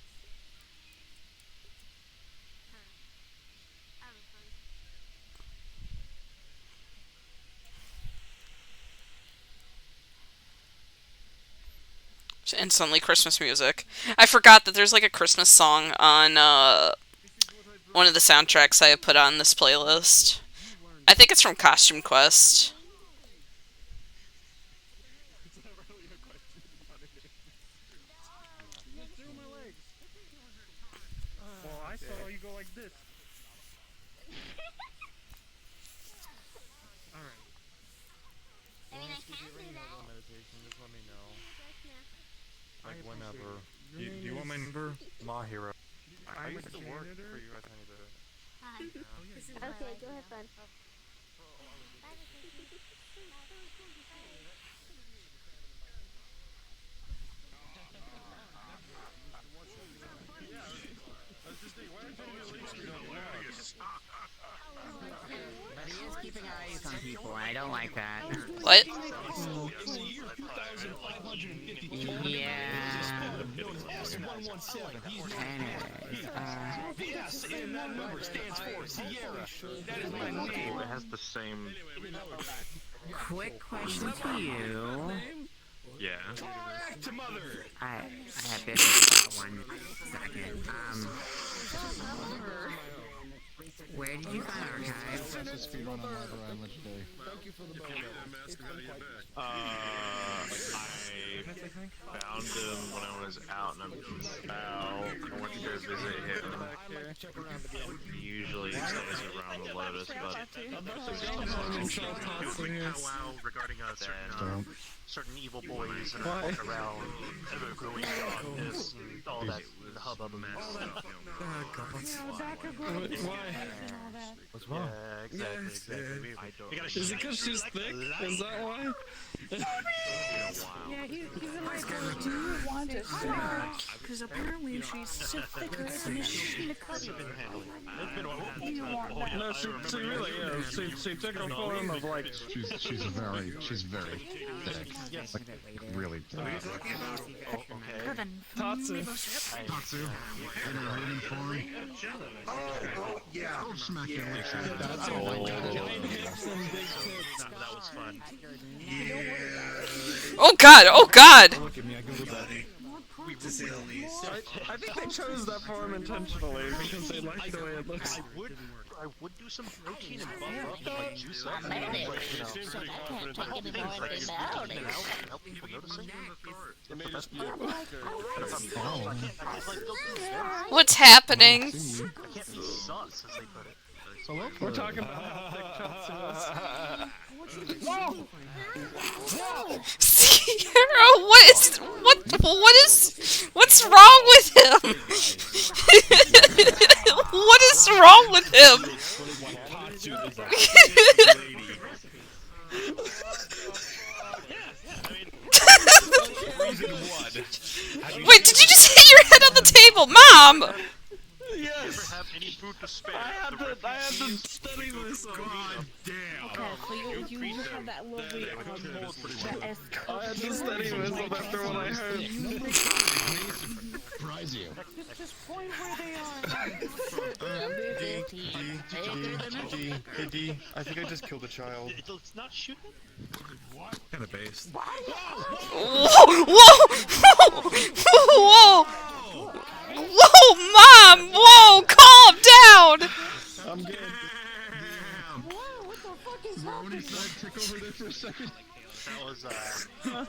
Instantly Christmas music. I forgot that there's like a Christmas song on one of the soundtracks I have put on this playlist. I think it's from Costume Quest. Well, I saw you go like this. Alright. I mean, I can do that. Meditation, just let me know. Like, whenever. Do you want my number? Mahiro. I used to work for you a tiny bit. Hi. Okay, go have fun. But he is keeping eyes on people, and I don't like that. What? Yeah. The S in that number stands for Sierra. That is my name. It has the same... Quick question to you. Yeah. Back to mother. I have business about 1 second. Where did you find archives? I found him when I was out and about. I went to go visit him. He usually stays around the Lotus, but regarding certain evil boys that are walking around ever-growing darkness and all that hubbub and stuff. Why? What's wrong? Yeah, exactly. Is it because she's thick? Is that why? Yeah, he's like, do you want a snack? Because apparently she's so thick that she's gonna cut you. You want that? No, she really is. She took a form of like... She's very thick. Yes. Like, really thick. Tatsu. Tatsu. In a reading form. Oh, yeah. I'll smack you later. That's all. Giant hips and big tits. That was fun. Oh god! Oh god! Look at me, I googled that. To say the least. I think they chose that form intentionally because they like the way it looks. I would do some protein and buff up, like juice up. Help people noticing. It may just be What's happening? I can't be sus, as they put it. We're talking about how thick Tatsu is. Sierra, what's wrong with him? What is wrong with him? Wait, did you just hit your head on the table, Mom? Yes. any food to spare. I had to study this. God damn! Okay, so you have that lovely that I had to study this after what I heard. Surprise you. Just point where they are. Hey D, I think I just killed a child. It's not shooting. What? Kinda based. Whoa! Whoa! Whoa! Whoa, Mom! Whoa! Calm down! I'm good. Whoa, what the fuck is happening? Took over there for a second. That was What?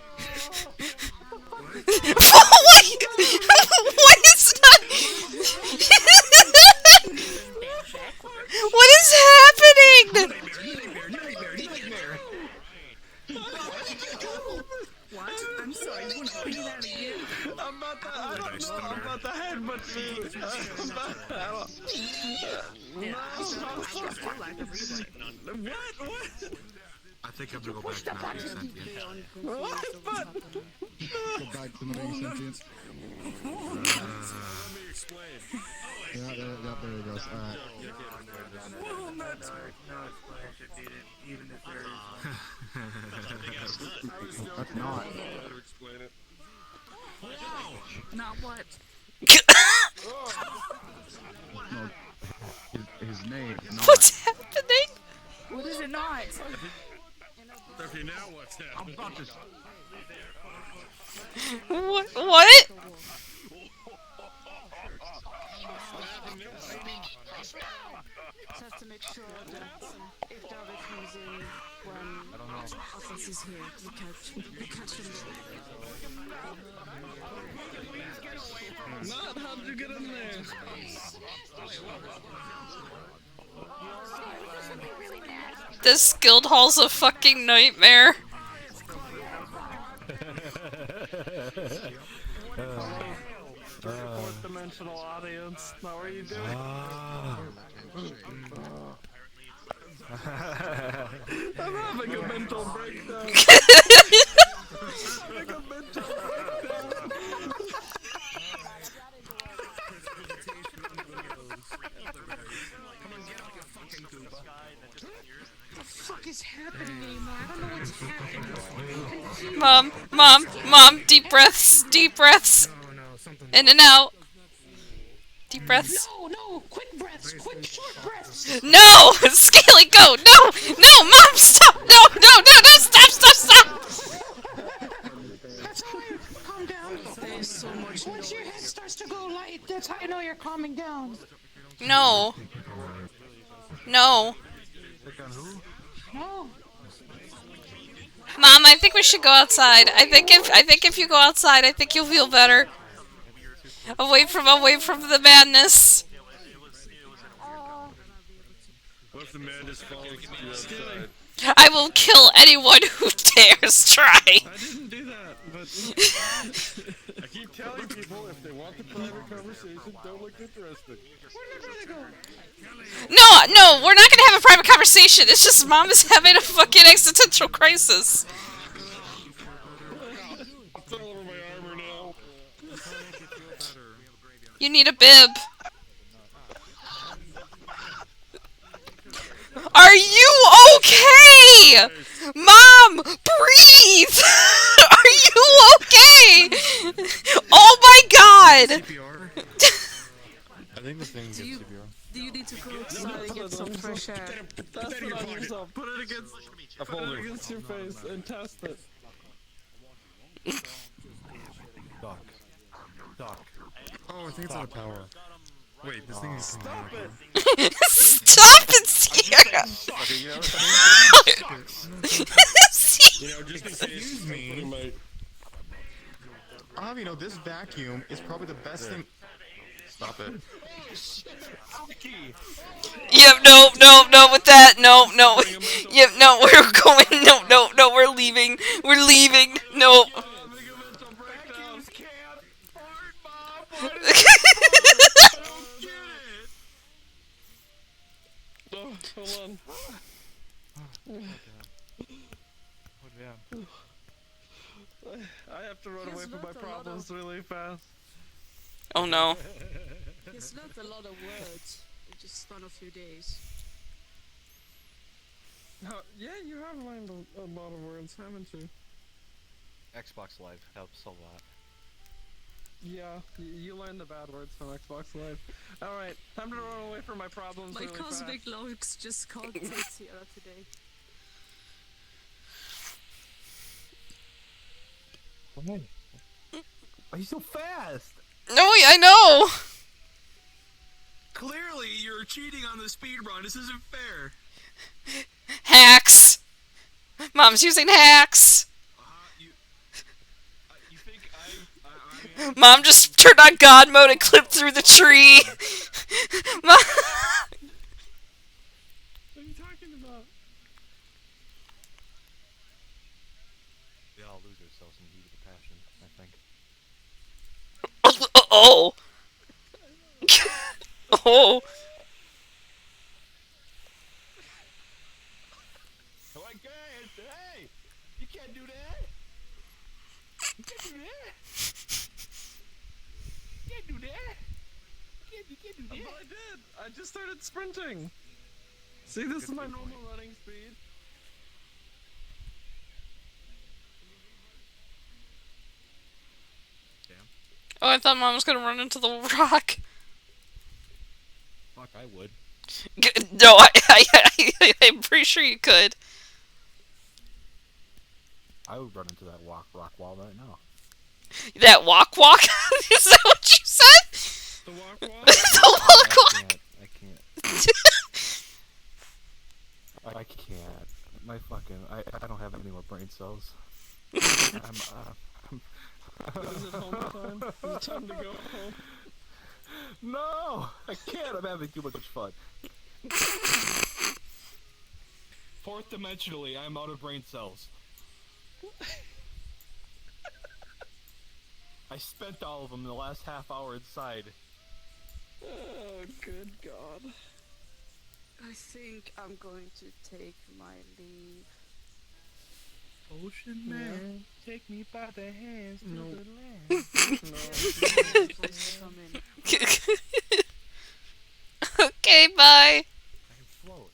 What is that? What is happening? What? I'm sorry, you want to do that again? I'm about to headbutt you. What? I think I'm gonna go back to not being sentient. What? But... Go back to not being sentient. Let me explain. Yeah, there he goes. Alright. That's not. Explain it. Not what? No, his name is not. What's happening? What is it not? Stephanie, now what's happening? I'm about to. What? Just have to make sure that if David comes in when Atlas is here, we catch him. Not, how'd you get in there? This guild hall's a fucking nightmare. Fourth dimensional audience. Now what are you doing? I'm having a mental breakdown. Having a mental breakdown. What the fuck is happening anymore? I don't know what's happening. Mom, deep breaths. In and out. Deep breaths. No, quick breaths, quick short breaths. No! Scaly, go! No, Mom, stop! No, stop! That's fine. Calm down. There's so much. Once your head starts to go light, that's how I know you're calming down. No. No. Mom, I think we should go outside. I think if you go outside, I think you'll feel better. Away from the madness. What if the madness follows you outside? I will kill anyone who dares try. I didn't do that, but... I keep telling people if they want the private conversation, don't look interesting. Where did my brother go? No, we're not gonna have a private conversation. It's just Mom is having a fucking existential crisis. It's all over my armor now. You need a bib. Are you okay? Mom, breathe! Are you okay? Oh my god! I think the thing gets CPR. Do you need to go outside and get some fresh air? Test it on yourself. Put it against your face and test it. Doc. Oh, I think it's out of power. Wait, this thing is... Stop it! Stop it, Sierra! Just in case. Excuse me. This vacuum is probably the best thing... Stop it. Yep, no, with that, no. Yep, no, we're going, no, we're leaving, no. Oh, hold on. I have to run away from my problems really fast. Oh no. It's not a lot of words. just on a few days. Yeah, you have learned a lot of words, haven't you? Xbox Live helps a lot. Yeah, you learned the bad words from Xbox Live. Alright, time to run away from my problems My really cosmic fast. logs just called Tetsuya today. Why are you so fast? No, I know! Clearly, you're cheating on the speed run. This isn't fair. Hacks! Mom's using hacks! You think Mom just turned on God mode and clipped through the tree! Mom! What are you talking about? We all lose ourselves in the heat of the passion, I think. Oh! Oh! Oh my god, hey! You can't do that! You can't do that! You can't do that! You can't do that! But I did! I just started sprinting! See, this is my normal running speed. Damn. Oh, I thought Mom was gonna run into the rock. Fuck, I would. No, I'm pretty sure you could. I would run into that rock wall right now. That walk? Is that what you said? The walk? The walk? I can't. I can't. My fucking... I don't have any more brain cells. Is it home time? Is it time to go home? No! I can't! I'm having too much fun. Fourth dimensionally, I'm out of brain cells. I spent all of them in the last half hour inside. Oh, good God. I think I'm going to take my leave. Ocean man, take me by the hands to No. the land. Please come in. Okay, bye. I can float.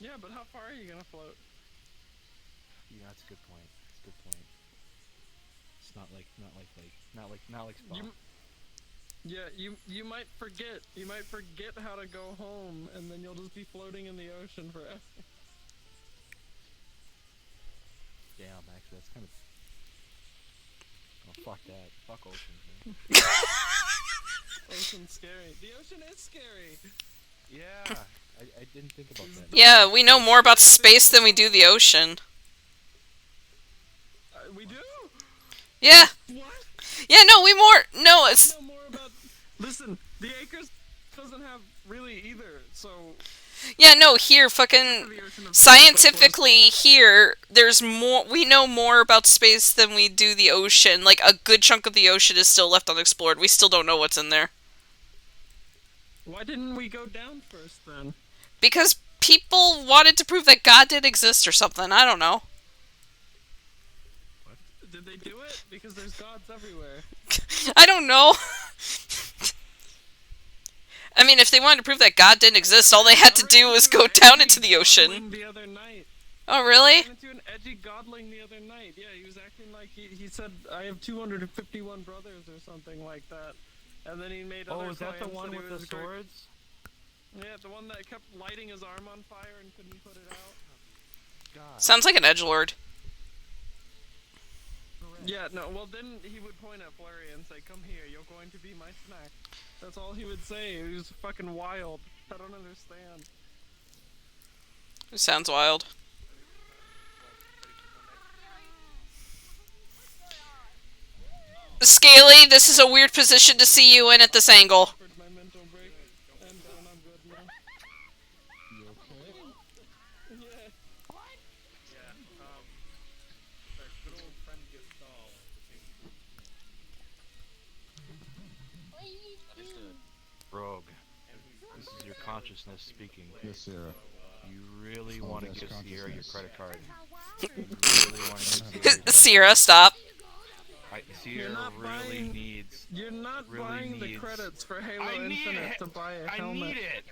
Yeah, but how far are you gonna float? Yeah, that's a good point. That's a good point. It's not like Spawn. You might forget. You might forget how to go home, and then you'll just be floating in the ocean forever. Damn, actually, that's kind of... Oh, fuck that. Fuck oceans, man. Ocean's scary. The ocean is scary! Yeah, I didn't think about that. Yeah, we know more about space than we do the ocean. We do? Yeah. What? Yeah, no, no, it's... We know more about... Listen, the Acres doesn't have really either, so... Yeah, no, here, fucking... Scientifically, here, there's more... We know more about space than we do the ocean. Like, a good chunk of the ocean is still left unexplored. We still don't know what's in there. Why didn't we go down first, then? Because people wanted to prove that God did exist or something. I don't know. What? Did they do it? Because there's gods everywhere. I don't know. I mean, if they wanted to prove that God didn't exist, all they had to do was go down into the ocean. The other night. Oh, really? I went to an edgy godling the other night. Yeah, he was acting like he said, I have 251 brothers or something like that. And then he made other Oh, is that the claims one he with the was great. swords? Yeah, the one that kept lighting his arm on fire and couldn't put it out. God. Sounds like an edgelord. Yeah, no, well then he would point at Flurry and say, come here, you're going to be my snack. That's all he would say. He was fucking wild. I don't understand. It sounds wild. Scaly, this is a weird position to see you in at this angle. My mental break, and I'm good now. You okay? Yeah. Our good old friend Gastal. Rogue, this is your consciousness speaking. Yes, Sarah. You really Oh, want to that's give Sierra your consciousness. credit card. You really want to give Sierra your Sierra, stop. Sierra not really buying- needs. You're not really buying the needs- credits for Halo I need Infinite it. to buy a I helmet. need it.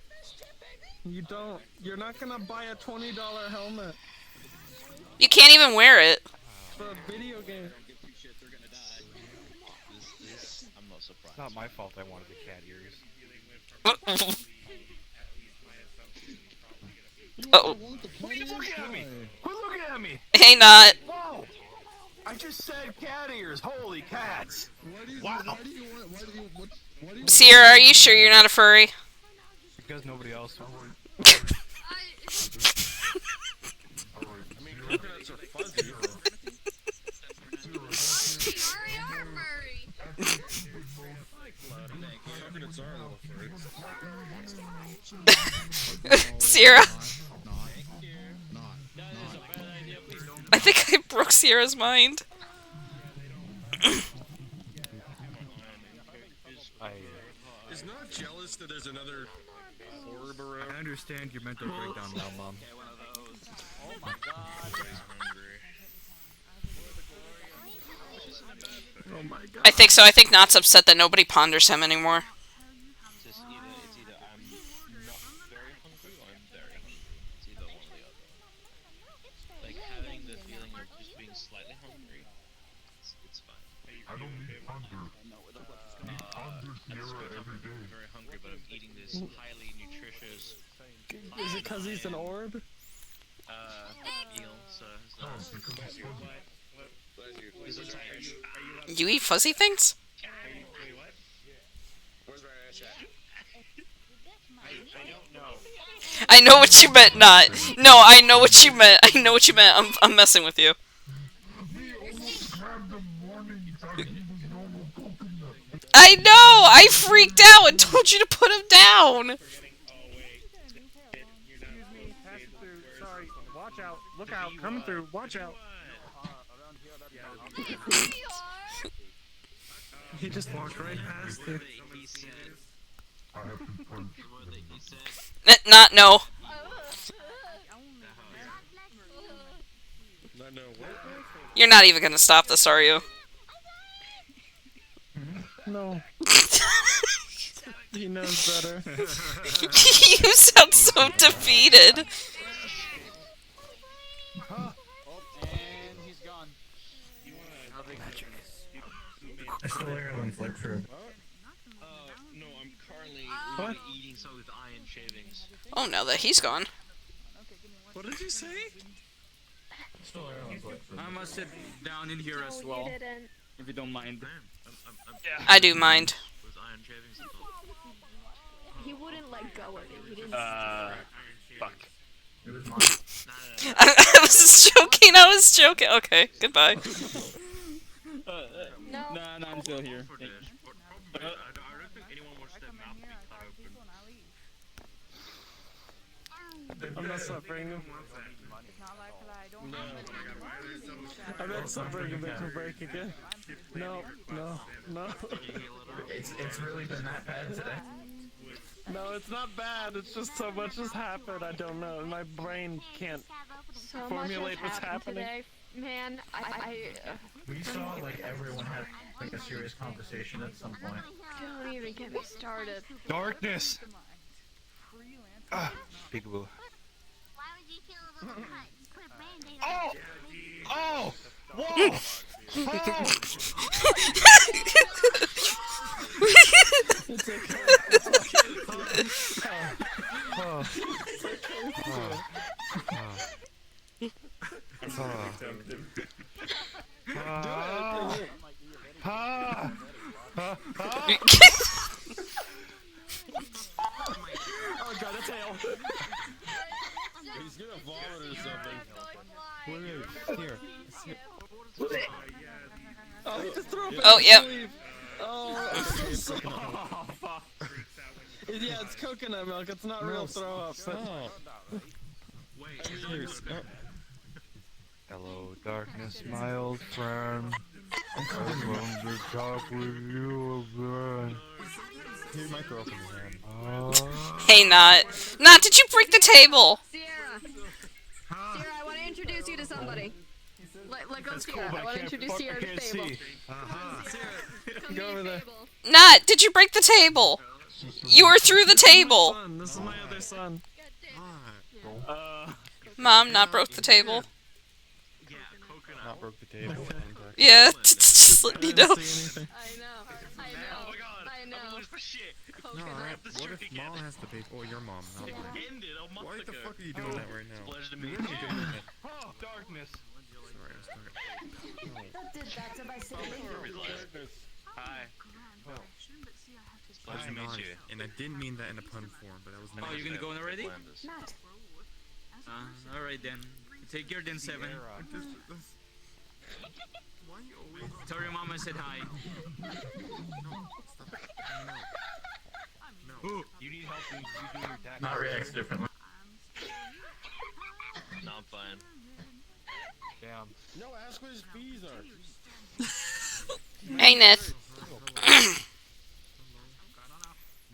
You don't. You're not gonna buy a $20 helmet You can't even wear it. for a video game. I'm not surprised. It's not my fault. I wanted the cat ears. Oh. Quit looking at me! Quit looking at me! Hey, not. Whoa! I just said cat ears. Holy cats! Wow. Sierra, are you sure you're not a furry? Because nobody else. Coconuts are fuzzy. Coconuts are a little furry. Sierra? I think I broke Sierra's mind. Is not jealous that there's another orb around? I understand your mental breakdown now, Mom. Oh my god. Oh my god. I think so. I think Not's upset that nobody ponders him anymore. It's either I'm not very hungry or I'm very hungry. It's either one or the other. Like having the feeling of just being slightly hungry, it's fine. I don't need ponder. That's good. I'm very hungry, but I'm eating this highly nutritious. Is it because he's an orb? Eel, so it's not. You eat fuzzy things? I know what you meant, not. No, I know what you meant. I know what you meant. I'm messing with you. I know! I freaked out and told you to put him down! Sorry, watch out. Look out, coming through. Watch out. He just walked right past you. Not no. Not no what? You're not even gonna stop this, are you? No. He knows better. You sound so defeated. And he's gone. I still everyone's like true. No, I'm currently What? eating some with iron shavings. Oh, now that he's gone. What did you say? I must sit down in here as well, if you don't mind. I do mind. With iron shavings and all. He wouldn't let go of it. He didn't. Fuck. I was just joking. I was joking. Okay, goodbye. No. Nah, I'm still here. I don't think anyone wants their mouth to be cut open. I'm not suffering him. I'm not suffering him. Make him break again. No. It's really been that bad today. No, it's not bad. It's just so much has happened. I don't know. My brain can't So much formulate has what's happened happening. today, man. We saw like everyone had like a serious conversation at some point. Don't even get me started. Darkness. Peekaboo. Oh! Oh! Whoa! Oh god, a tail. He's gonna vomit or something. Here. Oh, he just threw up. Oh, yep. Oh, I'm so yeah, it's coconut milk. It's not real throw up. Hello, darkness, my old friend. I want to talk with you again. Here, micro open hand. Hey, Not. Not, did you break the table? Sierra, I want to introduce you to somebody. Let go That's cool, Sierra. but I want to can't introduce fuck- Sierra I to can't the table. see. Go over there. Nat, did you break the table? You were through the table. This is my other son. Mom, not broke the table. Not broke the table. Yeah, just let me know. I know. I know. No, alright. What if mom has the baby? Oh, your mom, not mine. Why the fuck are you doing that right now? Pleasure to You're meet really you. doing that. Oh, darkness. Sorry, I'm sorry. Hi. Pleasure to I'm meet not, you. and I didn't mean that in a pun form, but that was not. Oh, you're gonna go in already? Not. Alright then. Take care then, Seven. Why you always... Tell your mom I said hi. No. You need help when you do your taxes. Not reacts differently. No, I'm fine. Damn. No, ask what his fees are. Hey, Nith.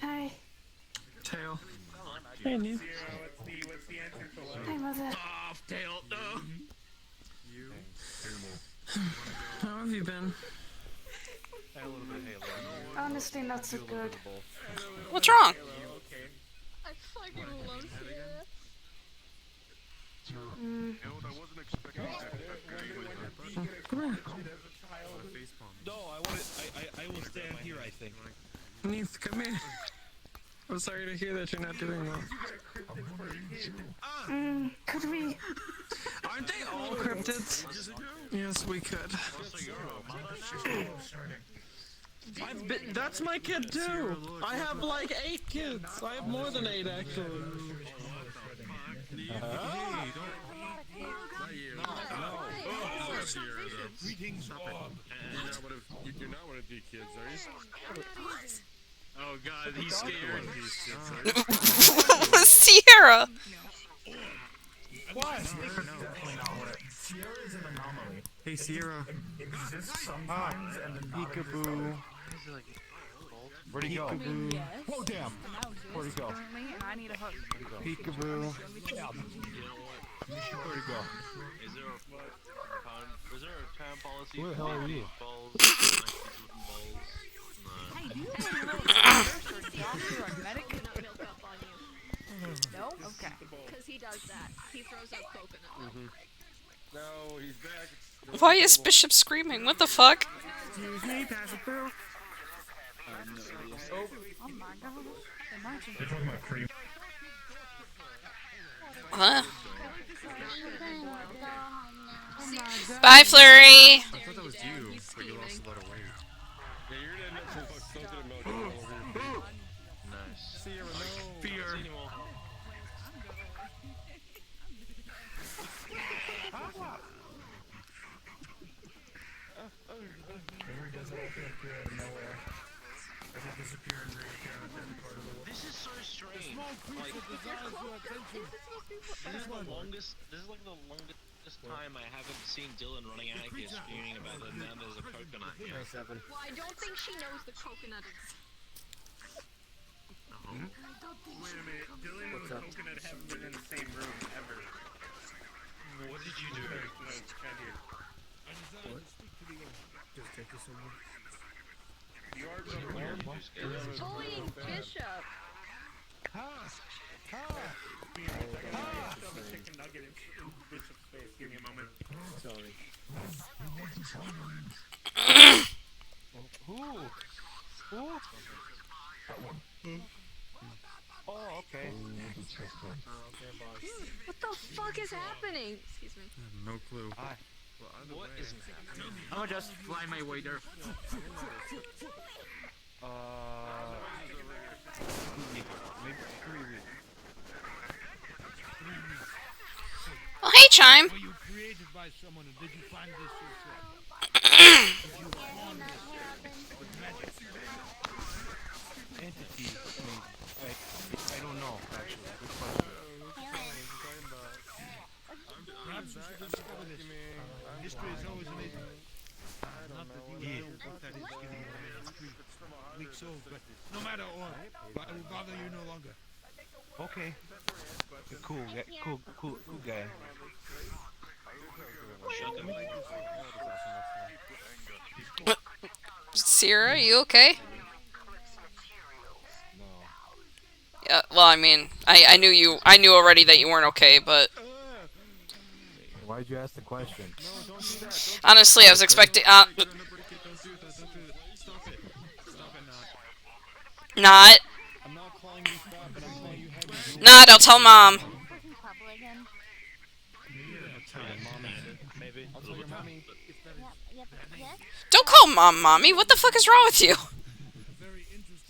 Hi. Tail. Hey, Nith. What's the answer to what? Hi, Mother. Off, Tail. No. You. How have you been? A little bit of Halo. Honestly, not so good. What's wrong? I fucking love Sierra. I wasn't expecting Come here. No, I will stand here, I think. Neith, come here. I'm sorry to hear that you're not doing well. Could we? Aren't they all cryptids? Yes, we could. That's my kid too. I have like 8 kids. I have more than 8 actually. Greetings, Orb. You're not one of the kids, are you? Oh god, he's scared. Sierra. What? Sierra's an anomaly. Hey, Sierra. Peekaboo. Where'd he go? Yes. Oh, damn. Where'd he go? Currently, and I need a hug. Peekaboo. Where'd he go? Is there a time policy? Who the hell are you? Balls, Hey, do you have a doctor or medic? Milk up on you. No? Okay. Because he does that. He throws up coconut milk. No, he's back. Why is Bishop screaming? What the fuck? Excuse me, pass it through. Oh my god. They're marching. Huh? Oh Bye, Flurry. I thought that was you, but you lost a lot of weight. Yeah, you're gonna end up some coconut milk all over your face. Nice. Sierra, no. Fear. This is so strange. Like, this is like the longest time I haven't seen Dylan running out here screaming about that now there's a coconut here. Well, I don't think she knows the coconut exists. Wait a minute, Dylan and Coconut haven't been in the same room ever. What did you do? No, it's right here. What? Just take this somewhere. You are the Orb. Who's bullying Bishop? Shove a chicken nugget in Bishop's face. Give me a moment. Sorry. Who? Oh, okay. What the fuck is happening? Excuse me. I have no clue. Hi. Well, either What way, is happening? I'll just fly my way there. Maybe 3 weeks. Oh, hey, Chime. Were you created by someone, or did you find this yourself? Did you form this with magic? Entity, I don't know, actually. Good question. Perhaps you should discover this. History is always amazing. Not that you know what that is getting weeks old, but no matter what, I will bother you no longer. Okay. Cool guy. Sierra, you okay? No. Yeah, well, I mean, I knew already that you weren't okay, but Why'd you ask the question? No, don't do that. honestly, I was expecting, Don't do that. Don't do that. Don't do that. Stop it. Stop it, not. not, I'm not calling you fat, but I'm calling you heavy. not, I'll tell mom. Pushing trouble again. I'll tell your mommy. Maybe. I'll tell your mommy. Yep, yes? Don't call mom mommy, what the fuck is wrong with you?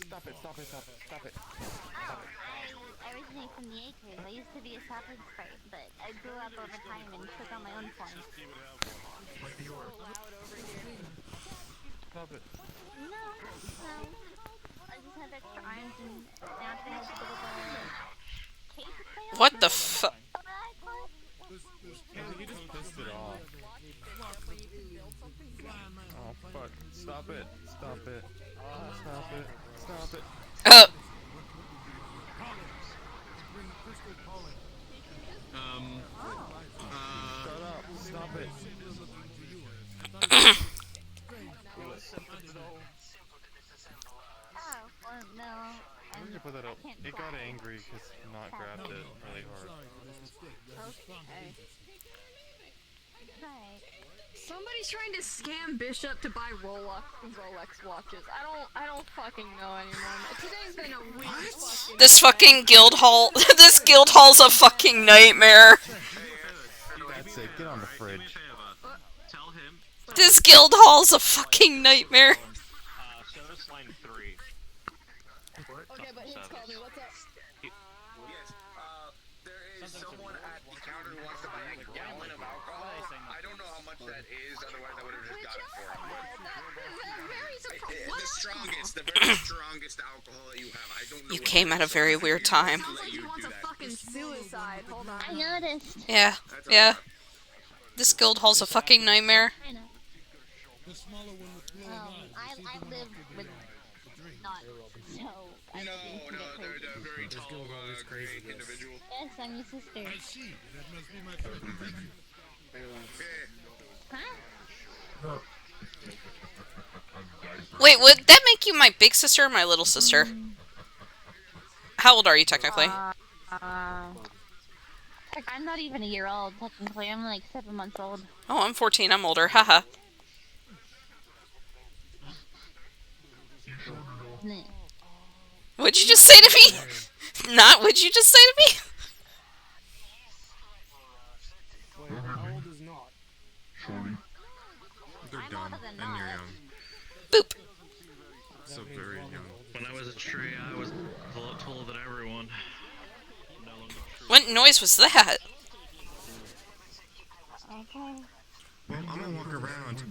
Stop it, stop it, stop it, stop it. I originate from the acres. I used to be a sapphire sprite, but I grew up over time and took on my own form. Stop it. No. I just have extra arms and now it has a bit of a cape tail. What the fuck? You just pissed it off. Oh fuck. Stop it. Stop it. Stop it. Stop it. Shut up. Stop it. Oh, well, no. Why did you put that up? It got angry because Not grabbed it really hard. Okay. Right. Somebody's trying to scam Bishop to buy Rolex watches. I don't fucking know anymore. Today's been a weird fucking This fucking guild hall, this guild hall's a fucking nightmare. That's it. Get on the fridge. Tell him. This guild hall's a fucking nightmare. Service line 3. Okay, but Hicks called me. What's up? Yes, there is someone at the counter who wants to buy a gallon of alcohol. I don't know how much that is, otherwise I would have just got it for him. The strongest, the very strongest alcohol that you have. I don't know. You came at a very weird time. Sounds like he wants a fucking suicide. Hold on. I noticed. Yeah, yeah. This guild hall's a fucking nightmare. I know. I live with not, so I No, they're very tall, great individual. Yes, I'm your sister. I see. That must be my favorite picture. Huh? Wait, would that make you my big sister or my little sister? How old are you technically? I'm not even a year old, technically. I'm like 7 months old. Oh, I'm 14. I'm older. Haha. What'd you just say to me? Not what'd you just say to me? Wait, how old is Not? They're dumb, and you're young. Boop. So very young. When I was a tree, I was taller than everyone. What noise was that? Okay. Well, I'm gonna walk around.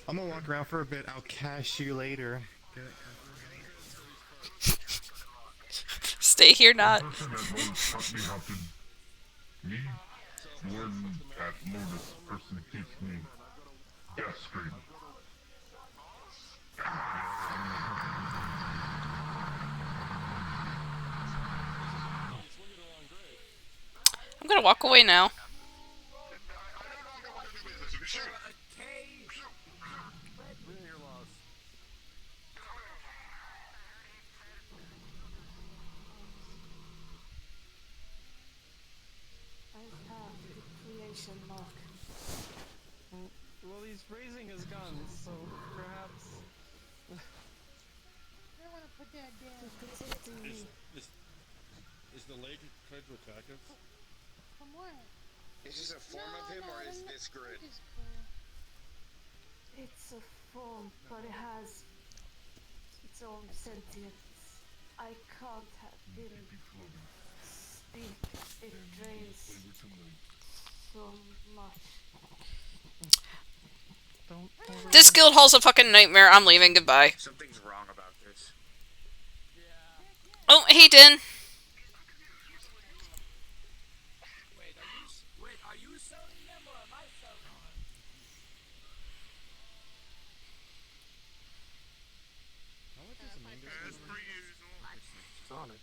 I'm gonna walk around for a bit. I'll cash you later. Stay here, not. Me, when at Lotus, person keeps me death scream. I'm gonna walk away now. Well, he's raising his guns, so perhaps. I want to put that down. Is the lake trying to attack us? From what? Is this a form of him, or is this grid? It's a form, but it has its own sentience. I can't have him speak. It drains so much. This guild hall's a fucking nightmare. I'm leaving. Goodbye. Something's wrong about this. Oh, hey, Din. Wait, are you selling them or am I selling them? How much is the main disc? Sonic.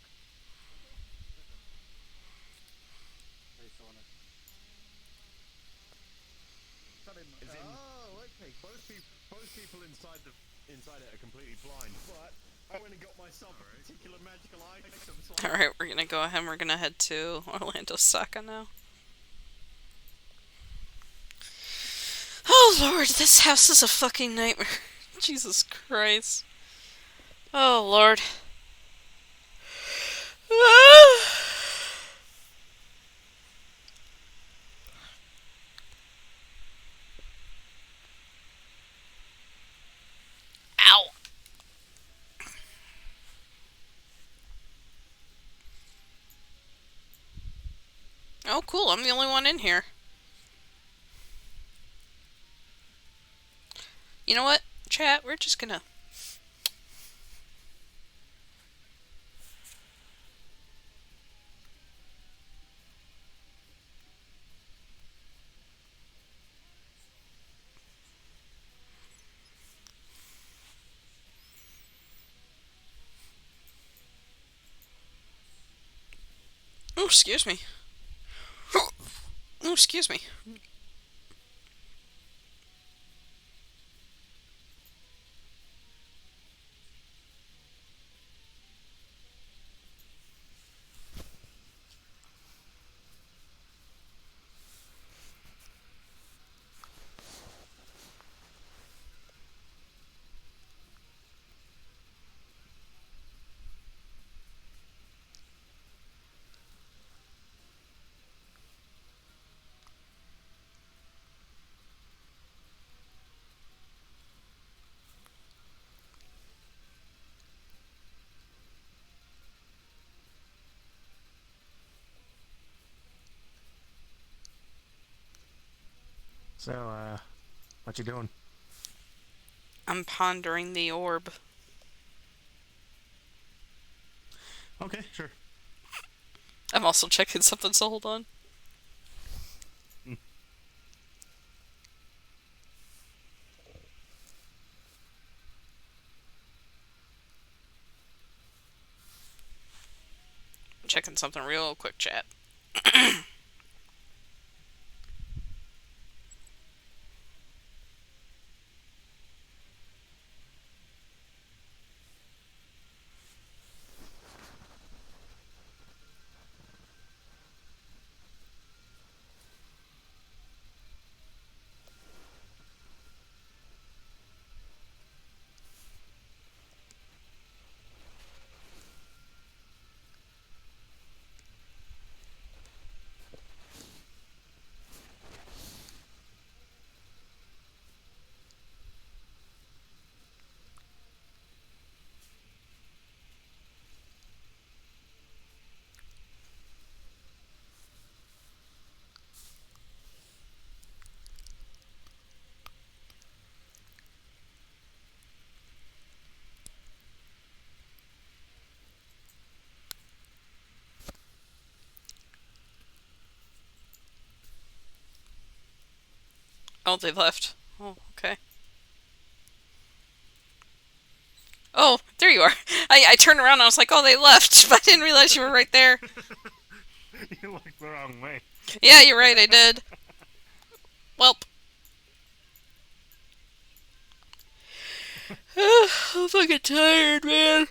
Hey, Sonic. Oh, okay. Most people inside it are completely blind, but I went and got myself a particular magical item. So Alright, we're gonna go ahead and we're gonna head to Orlandosaka now. Oh lord, this house is a fucking nightmare. Jesus Christ. Oh lord. Ow. Oh cool, I'm the only one in here. You know what, chat? We're just gonna... Oh, excuse me. Oh, excuse me. So, what you doing? I'm pondering the orb. Okay, sure. I'm also checking something, so hold on. Checking something real quick, chat. Oh, they left. Oh, okay. Oh, there you are. I turned around and I was like, oh, they left, but I didn't realize you were right there. You looked the wrong way. Yeah, you're right, I did. Welp. I'm fucking tired, man.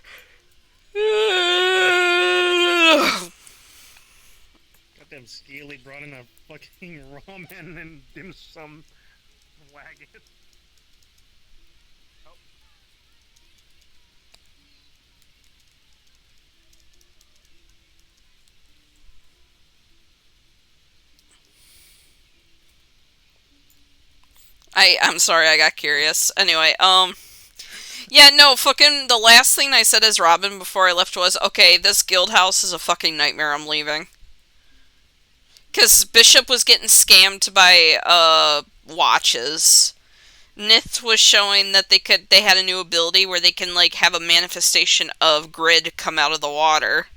Goddamn Scaly brought in a fucking ramen and dim sum wagon. I'm sorry, I got curious. Anyway, yeah, no, fucking, the last thing I said as Robin before I left was, okay, this guild house is a fucking nightmare, I'm leaving. Because Bishop was getting scammed by, watches. Nith was showing that they had a new ability where they can, like, have a manifestation of grid come out of the water.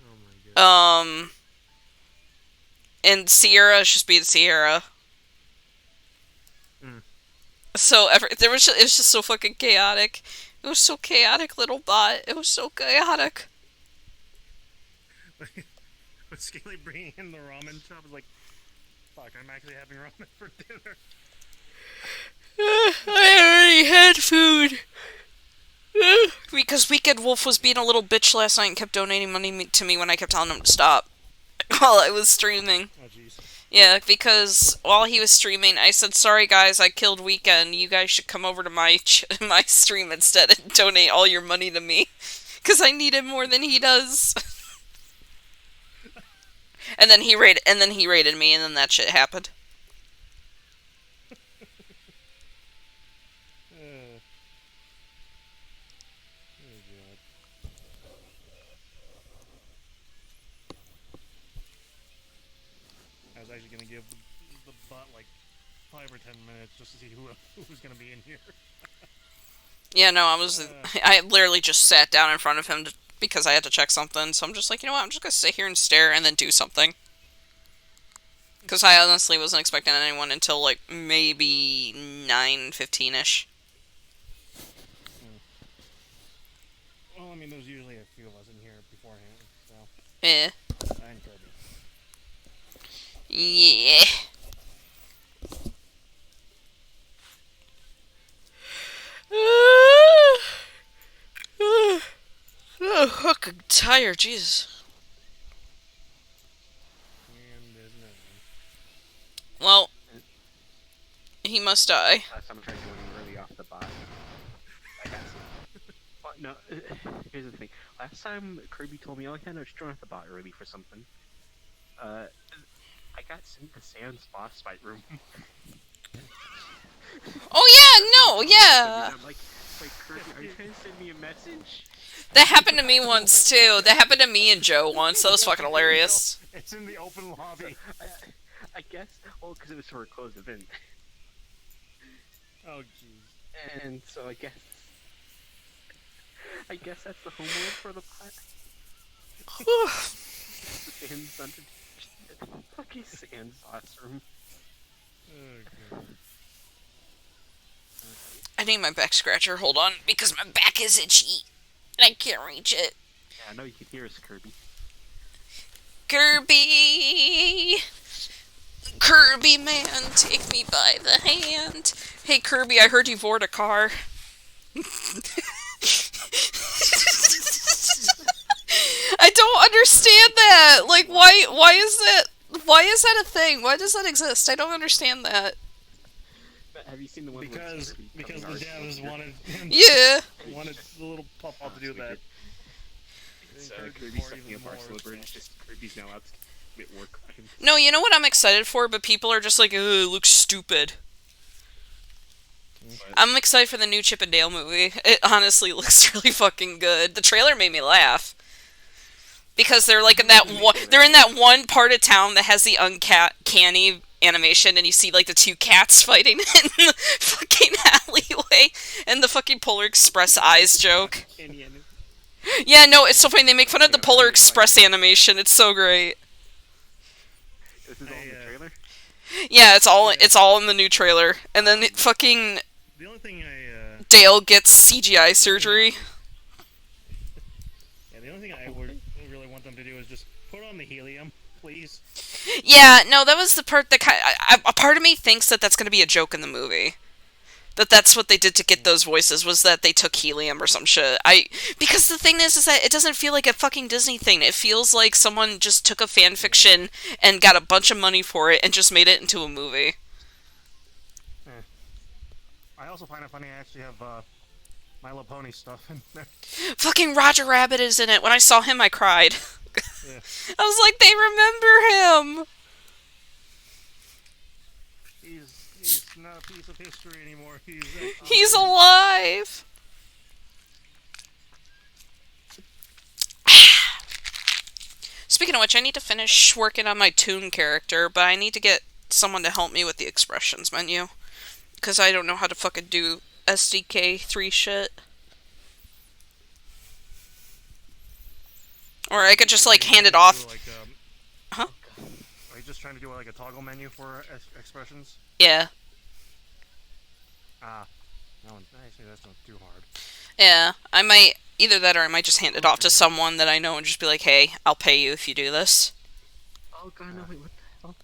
Oh my god. And Sierra is just being Sierra. So it was just so fucking chaotic. It was so chaotic, little bot. It was so chaotic. But Scaly bringing in the ramen shop is like, fuck, I'm actually having ramen for dinner. I already had food. Because Weekend Wolf was being a little bitch last night and kept donating money to me when I kept telling him to stop. While I was streaming. Oh, jeez. Yeah, because while he was streaming, I said, sorry guys, I killed Weekend. You guys should come over to my my stream instead and donate all your money to me. Because I need it more than he does. and then he raided me, and then that shit happened. I was actually gonna give the bot like 5 or 10 minutes just to see who was gonna be in here. Yeah, no, I literally just sat down in front of him because I had to check something, so I'm just like, you know what, I'm just gonna sit here and stare and then do something. Because I honestly wasn't expecting anyone until, like, maybe 9:15-ish. Well, I mean, there's usually a few of us in here beforehand, so... Yeah. And Kirby. Yeah. Oh, fucking tired, Jesus. Well, he must die. Someone tried going really off the bot. I got some. Well, no, here's the thing. Last time Kirby told me, oh yeah, no, just join off the bot early for something. I got sent to Sam's boss fight room. Oh yeah, no, yeah. I'm like, Kirby, are you trying to send me a message? That happened to me once too. That happened to me and Joe once. That was fucking hilarious. It's in the open lobby. I guess, well, because it was for a closed event. Oh jeez. And so I guess that's the homeworld for the bot. Sans under fucking Sans boss room. Oh god. I need my back scratcher. Hold on, because my back is itchy. And I can't reach it. Yeah, I know you can hear us, Kirby. Kirby! Kirby, man, take me by the hand. Hey, Kirby, I heard you board a car. I don't understand that. Like, why is that a thing? Why does that exist? I don't understand that. Have you seen the one because the devs wanted him wanted the little pup to do that. It's Kirby sucking up our celebrity. It's just Kirby's now out to commit war crimes. No, you know what I'm excited for, but people are just like, ugh, it looks stupid. I'm excited for the new Chip and Dale movie. It honestly looks really fucking good. The trailer made me laugh. Because they're like in that one part of town that has the uncanny animation, and you see like the two cats fighting in the fucking alleyway, and the fucking Polar Express eyes joke. Yeah, no, it's so funny. They make fun of the Polar Express animation. It's so great. This is all in the trailer? Yeah, it's all in the new trailer. And then fucking the only thing Dale gets CGI surgery. Yeah, the only thing I would really want them to do is just put on the helium, please. Yeah, no, that was the part that a part of me thinks that that's going to be a joke in the movie. That's what they did to get those voices, was that they took helium or some shit. Because the thing is that it doesn't feel like a fucking Disney thing. It feels like someone just took a fan fiction and got a bunch of money for it and just made it into a movie. I also find it funny I actually have My Little Pony stuff in there. Fucking Roger Rabbit is in it. When I saw him, I cried. Yeah. I was like, they remember him! He's not a piece of history anymore. He's alive! Speaking of which, I need to finish working on my Toon character, but I need to get someone to help me with the expressions menu. Because I don't know how to fucking do SDK 3 shit. Or I could just, like, hand it off. Huh? Are you just trying to do, like, a toggle menu for expressions? Yeah. No, actually, that's not too hard. Yeah, I might... Either that or I might just hand it off to someone that I know and just be like, hey, I'll pay you if you do this. Oh god, no, wait, what the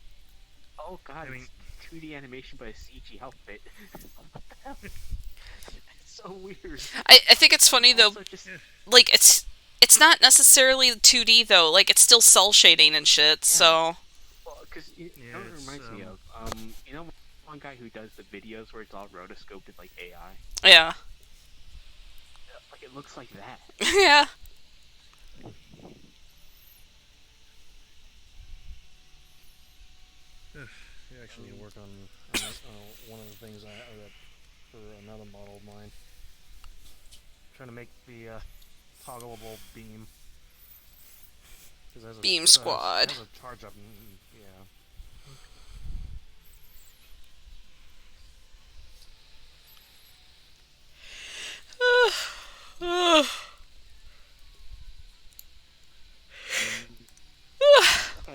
hell? oh god, it's 2D animation by a CG outfit. What the hell? It's so weird. I think it's funny though, like it's not necessarily 2D though, like it's still cell shading and shit, so... Well, because you know what it reminds me of? You know one guy who does the videos where it's all rotoscoped with like AI? Yeah. Like it looks like that. Yeah. You actually need to work on one of the things for another model of mine. Trying to make the toggleable beam. Beam squad. It has a charge up. Yeah.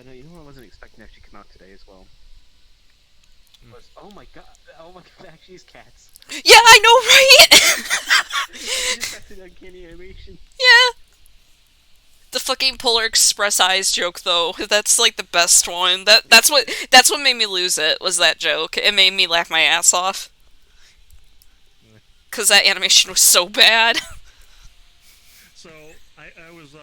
No, you know what I wasn't expecting to actually come out today as well? Was, oh my god, it actually is cats. Yeah, I know, right? Just got the uncanny animation. Yeah. The fucking Polar Express eyes joke though, that's like the best one. That's what made me lose it, was that joke. It made me laugh my ass off. Cause that animation was so bad. So I was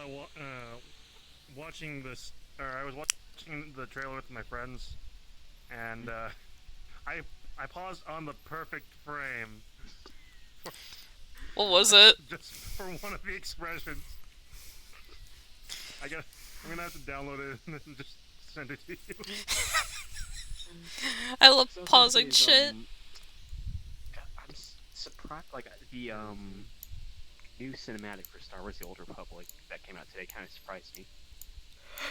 watching this, or I was watching the trailer with my friends, and I paused on the perfect frame. What was it? Just for one of the expressions. I'm gonna have to download it and then just send it to you. I love pausing shit. I'm surprised, like the new cinematic for Star Wars: The Old Republic that came out today kind of surprised me.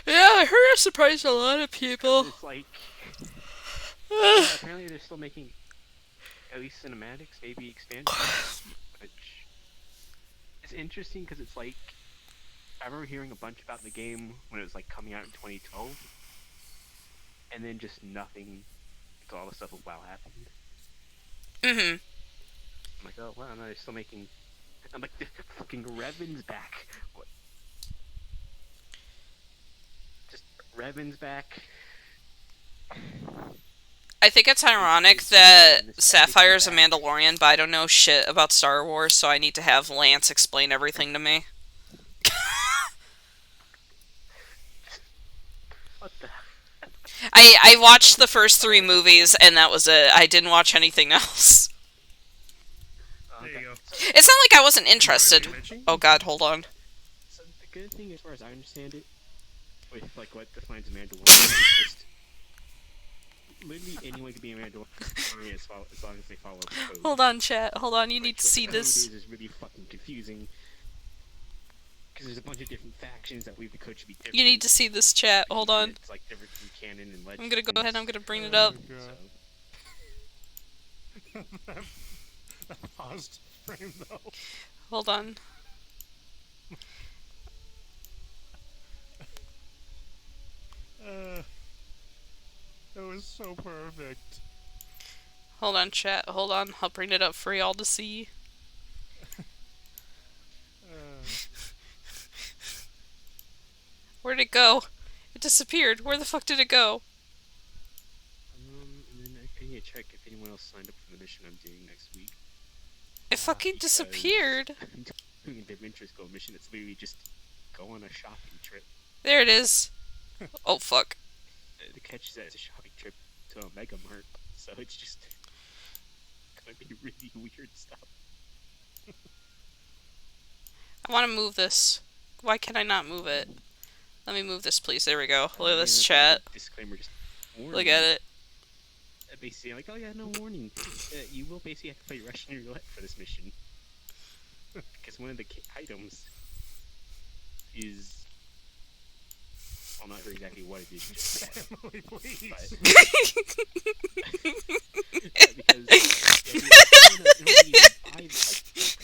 Yeah, I heard it surprised a lot of people. It's like yeah, apparently they're still making at least cinematics, maybe expansions, which is interesting because it's like I remember hearing a bunch about the game when it was like coming out in 2012, and then just nothing until all the stuff with WoW happened. Mhm. I'm like, oh wow, no, they're still making. I'm like, the fucking Revan's back. What? Just Revan's back. I think it's ironic that Sapphire's a Mandalorian, but I don't know shit about Star Wars, so I need to have Lance explain everything to me. What the? I watched the first 3 movies, and that was it. I didn't watch anything else. There you go. It's not like I wasn't interested. Oh god, hold on. So the good thing, as far as I understand it, with like what defines a Mandalorian, is just literally anyone can be a Mandalorian as long as they follow the code. Hold on, chat. Hold on, you need to see this. Is really fucking confusing. Because there's a bunch of different factions that we the code should be different. You need to see this, chat. Hold on. It's like different from canon and legend. I'm gonna go ahead, I'm gonna bring it up. That paused frame though. Hold on. It was so perfect. Hold on, chat. Hold on. I'll bring it up for y'all to see. Where'd it go? It disappeared. Where the fuck did it go? And then I need to check if anyone else signed up for the mission I'm doing next week. It fucking disappeared. I'm doing a Adventurous Gold mission. It's literally just go on a shopping trip. There it is. Oh fuck. The catch is that it's a shopping trip to a Mega Mart, so it's just gonna be really weird stuff. I want to move this. Why can I not move it? Let me move this, please. There we go. Look at this, chat. Disclaimer, just look at it. Basically, like, oh yeah, no warning. You will basically have to play Russian roulette for this mission. Because one of the items is... I'll not hear exactly what it is. Emily, please.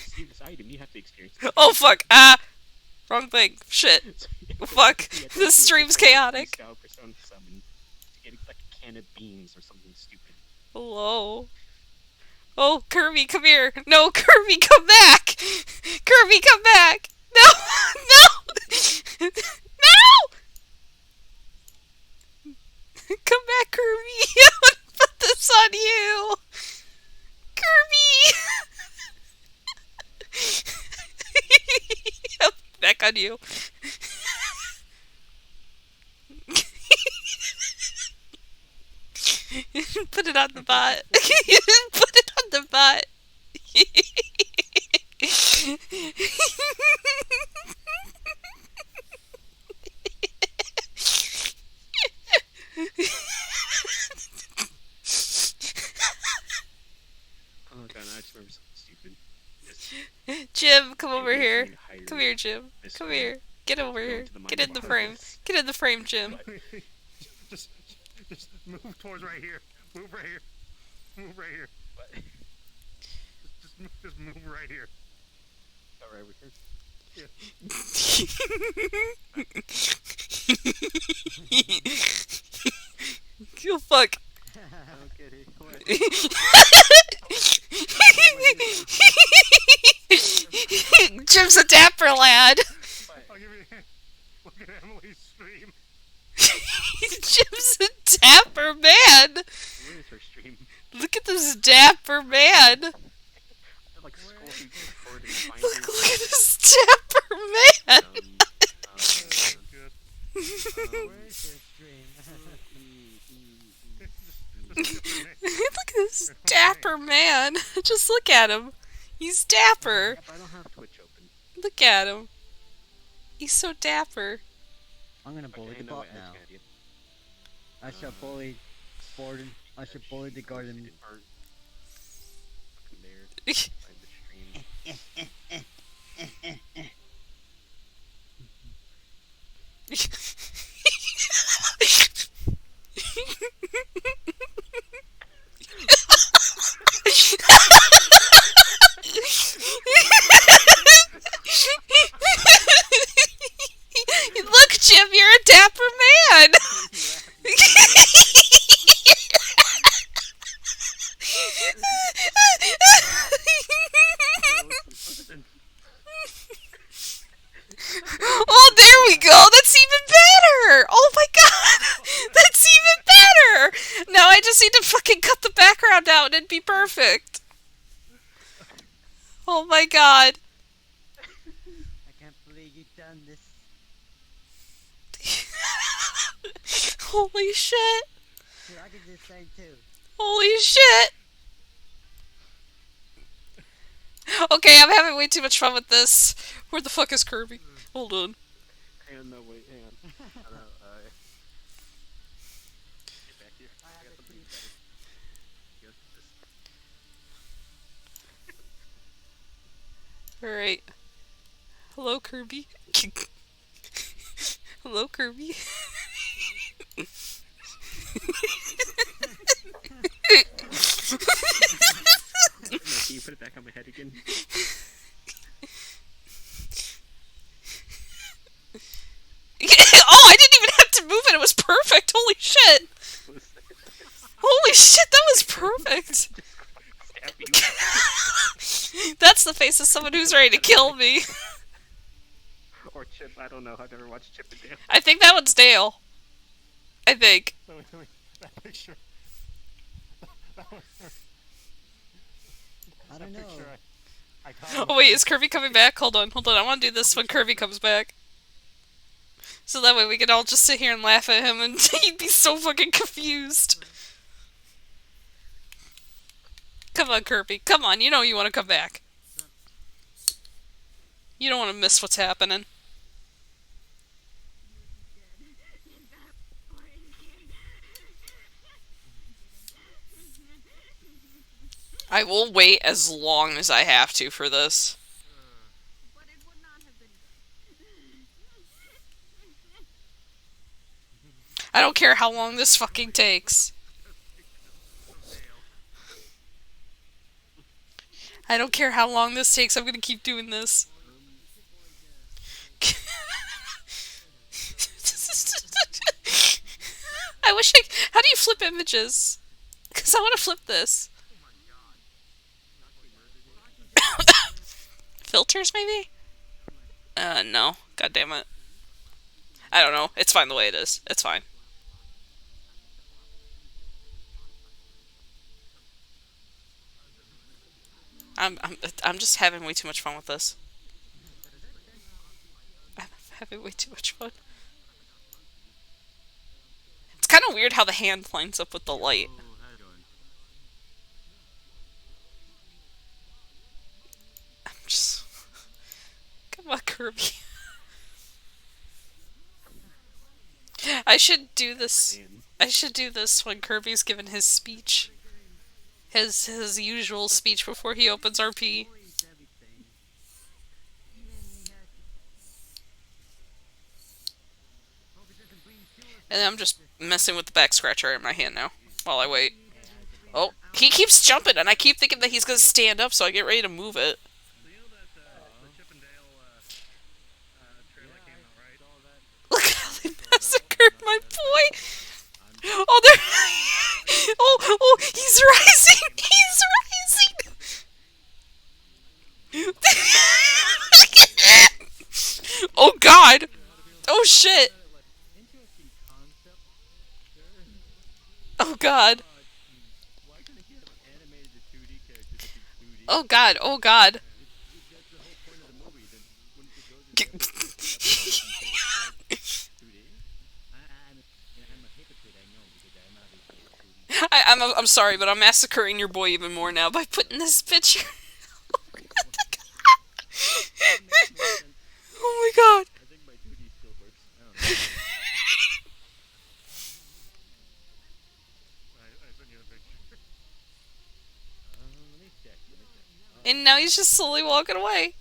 See this item, you have to experience it. Oh fuck! Ah! Wrong thing. Shit. Fuck. This stream's chaotic. To get like a can of beans or something stupid. Hello. Oh, Kirby, come here. No, Kirby, come back. Kirby, come back. No, no, no. Come back, Kirby. this on you! Kirby! Yep, back on you. Put it on the bot. Put it on the bot. Oh god, I just remember something stupid. Jim, come over here. Come here, Jim. Come here. Get over here. Get in the frame. Get in the frame, Jim. just move towards right here. Move right here. Move right here. What? Just move right here. Alright, we can. Yeah. You fuck. Okay, Jim's a dapper lad. I'll give you a hand. Look at Emily's stream. Jim's a dapper man. Where is her stream? Look at this dapper man. Like scroll forward and find Look at this dapper man. Look at this dapper man. Just look at him. He's dapper. I don't have Twitch open. Look at him. He's so dapper. I'm gonna bully the bot now. I shall bully Borden. I shall bully the garden. Look, Jim, you're a dapper man. Oh, there we go. That's even better. Oh my god. That's even better. Now I just need to fucking cut the background out and it'd be perfect. Oh my god. I can't believe you've done this. Holy shit. Dude, I can do the same too. Holy shit. Okay, I'm having way too much fun with this. Where the fuck is Kirby? Hold on. Hang on, no, wait, hang on. I don't know, get back here. I got something better. Alright. Hello, Kirby. Hello, Kirby. No, can you put it back on my head again? Oh, I didn't even have to move it. It was perfect. Holy shit. Holy shit, that was perfect. That's the face of someone who's ready to kill me. Or Chip, I don't know. I've never watched Chip and Dale. I think that one's Dale. I think. That picture. I don't know. Oh wait, is Kirby coming back? Hold on. I want to do this when Kirby comes back. So that way we can all just sit here and laugh at him and he'd be so fucking confused. Come on, Kirby. Come on, you know you want to come back. You don't want to miss what's happening. I will wait as long as I have to for this. I don't care how long this fucking takes. I don't care how long this takes, I'm gonna keep doing this. I wish I... How do you flip images? Because I want to flip this. Filters, maybe? No. God damn it. I don't know. It's fine the way it is. It's fine. I'm just having way too much fun with this. I'm having way too much fun. It's kind of weird how the hand lines up with the light. I'm just... Come on, Kirby. I should do this. I should do this when Kirby's given his speech. His usual speech before he opens RP. And I'm just messing with the back scratcher in my hand now, while I wait. Oh, he keeps jumping, and I keep thinking that he's gonna stand up, so I get ready to move it. Look how they massacred my boy! Oh, they're... oh, he's rising! He's rising! Oh, God! Oh, shit! Oh, God. Oh, God. Oh, God. I'm sorry, but I'm massacring your boy even more now by putting this picture. Oh, my God. And now he's just slowly walking away.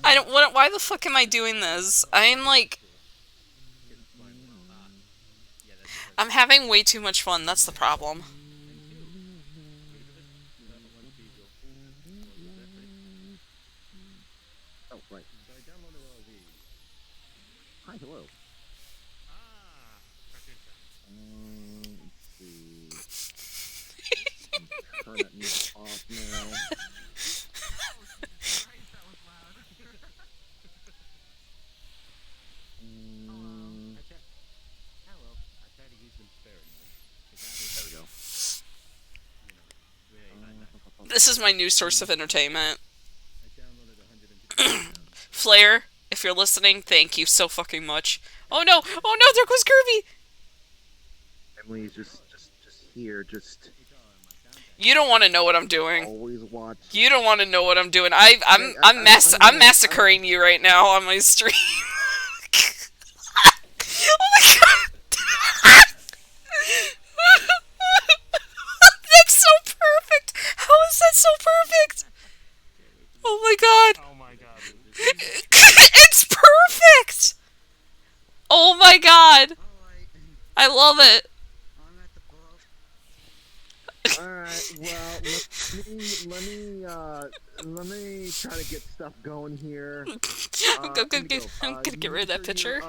I don't. Why the fuck am I doing this? I'm like... I'm having way too much fun, that's the problem. Oh, right. So I downloaded all these. Hi, hello. Let's see. Turn that music off now. This is my new source of entertainment. Flair, if you're listening, thank you so fucking much. Oh no! Oh no! There goes Kirby! Emily's just here, just... You don't want to know what I'm doing. Always watch. You don't want to know what I'm doing. I'm massacring you right now on my stream. Oh my God! That's so perfect! How is that so perfect? Oh my God! Oh my God. It's perfect! Oh my God! I love it. Alright, well, let me try to get stuff going here. I'm gonna get rid of that picture.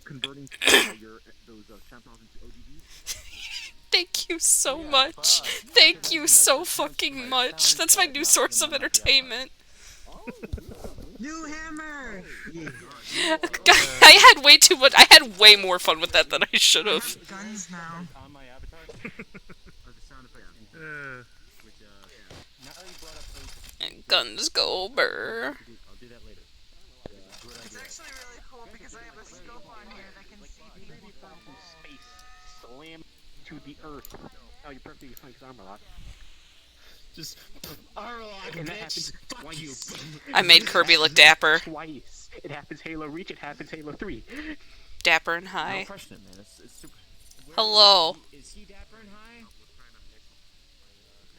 Converting those samples into OGBs. Thank you so much. Thank you so fucking much. That's my new source of entertainment. New hammer! I had way too much. I had way more fun with that than I should have. Guns now. Guns go burr. It's actually really cool because I have a scope on here that can see people from space slam to the earth. Oh, you're perfectly fine because armor lock. Just armor lock, And that bitch. happens Fuck you. I made Kirby look dapper. Twice. It happens Halo Reach, it happens Halo 3. Dapper and high. No question, man. It's super. Hello. Is he dapper and high?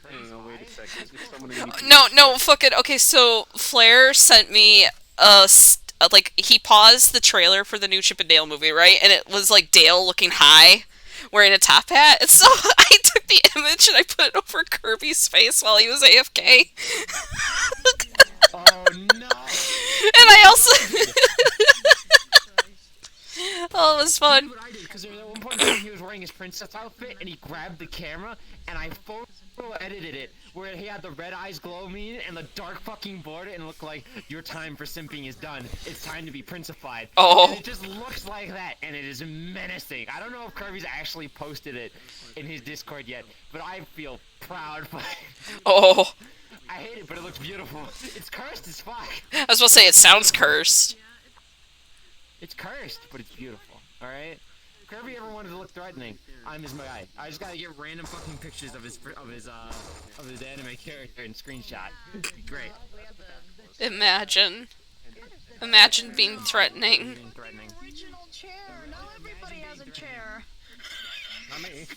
Hang on, wait a second. There's someone who needs No, fuck it. Okay, so Flair sent me like, he paused the trailer for the new Chip and Dale movie, right? And it was like Dale looking high, wearing a top hat. And so I took the image and I put it over Kirby's face while he was AFK. Oh no! And I also... Oh, it was fun. Because there was one point when he was wearing his princess outfit and he grabbed the camera and I Bro edited it where he had the red eyes glow me and the dark fucking border and looked like your time for simping is done. It's time to be princified. Oh. And it just looks like that, and it is menacing. I don't know if Kirby's actually posted it in his Discord yet, but I feel proud for it. Oh. I hate it, but it looks beautiful. It's cursed as fuck. I was supposed to say it sounds cursed. It's cursed, but it's beautiful. All right. If Kirby ever wanted to look threatening, I'm his guy. I just gotta get random fucking pictures of his anime character and screenshot. Great. Imagine being threatening. Original chair. Now everybody has a chair. Not me.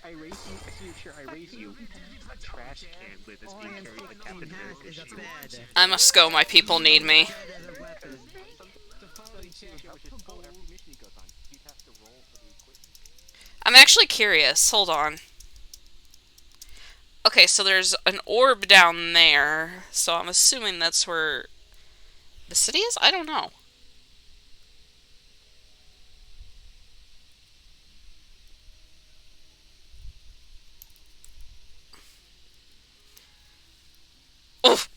I raise you. I see your chair. I raise you. A trash can with this being carried by Captain America shield. I must go. My people need me. I'm actually curious. Hold on. Okay, so there's an orb down there. So I'm assuming that's where the city is? I don't know. Oof.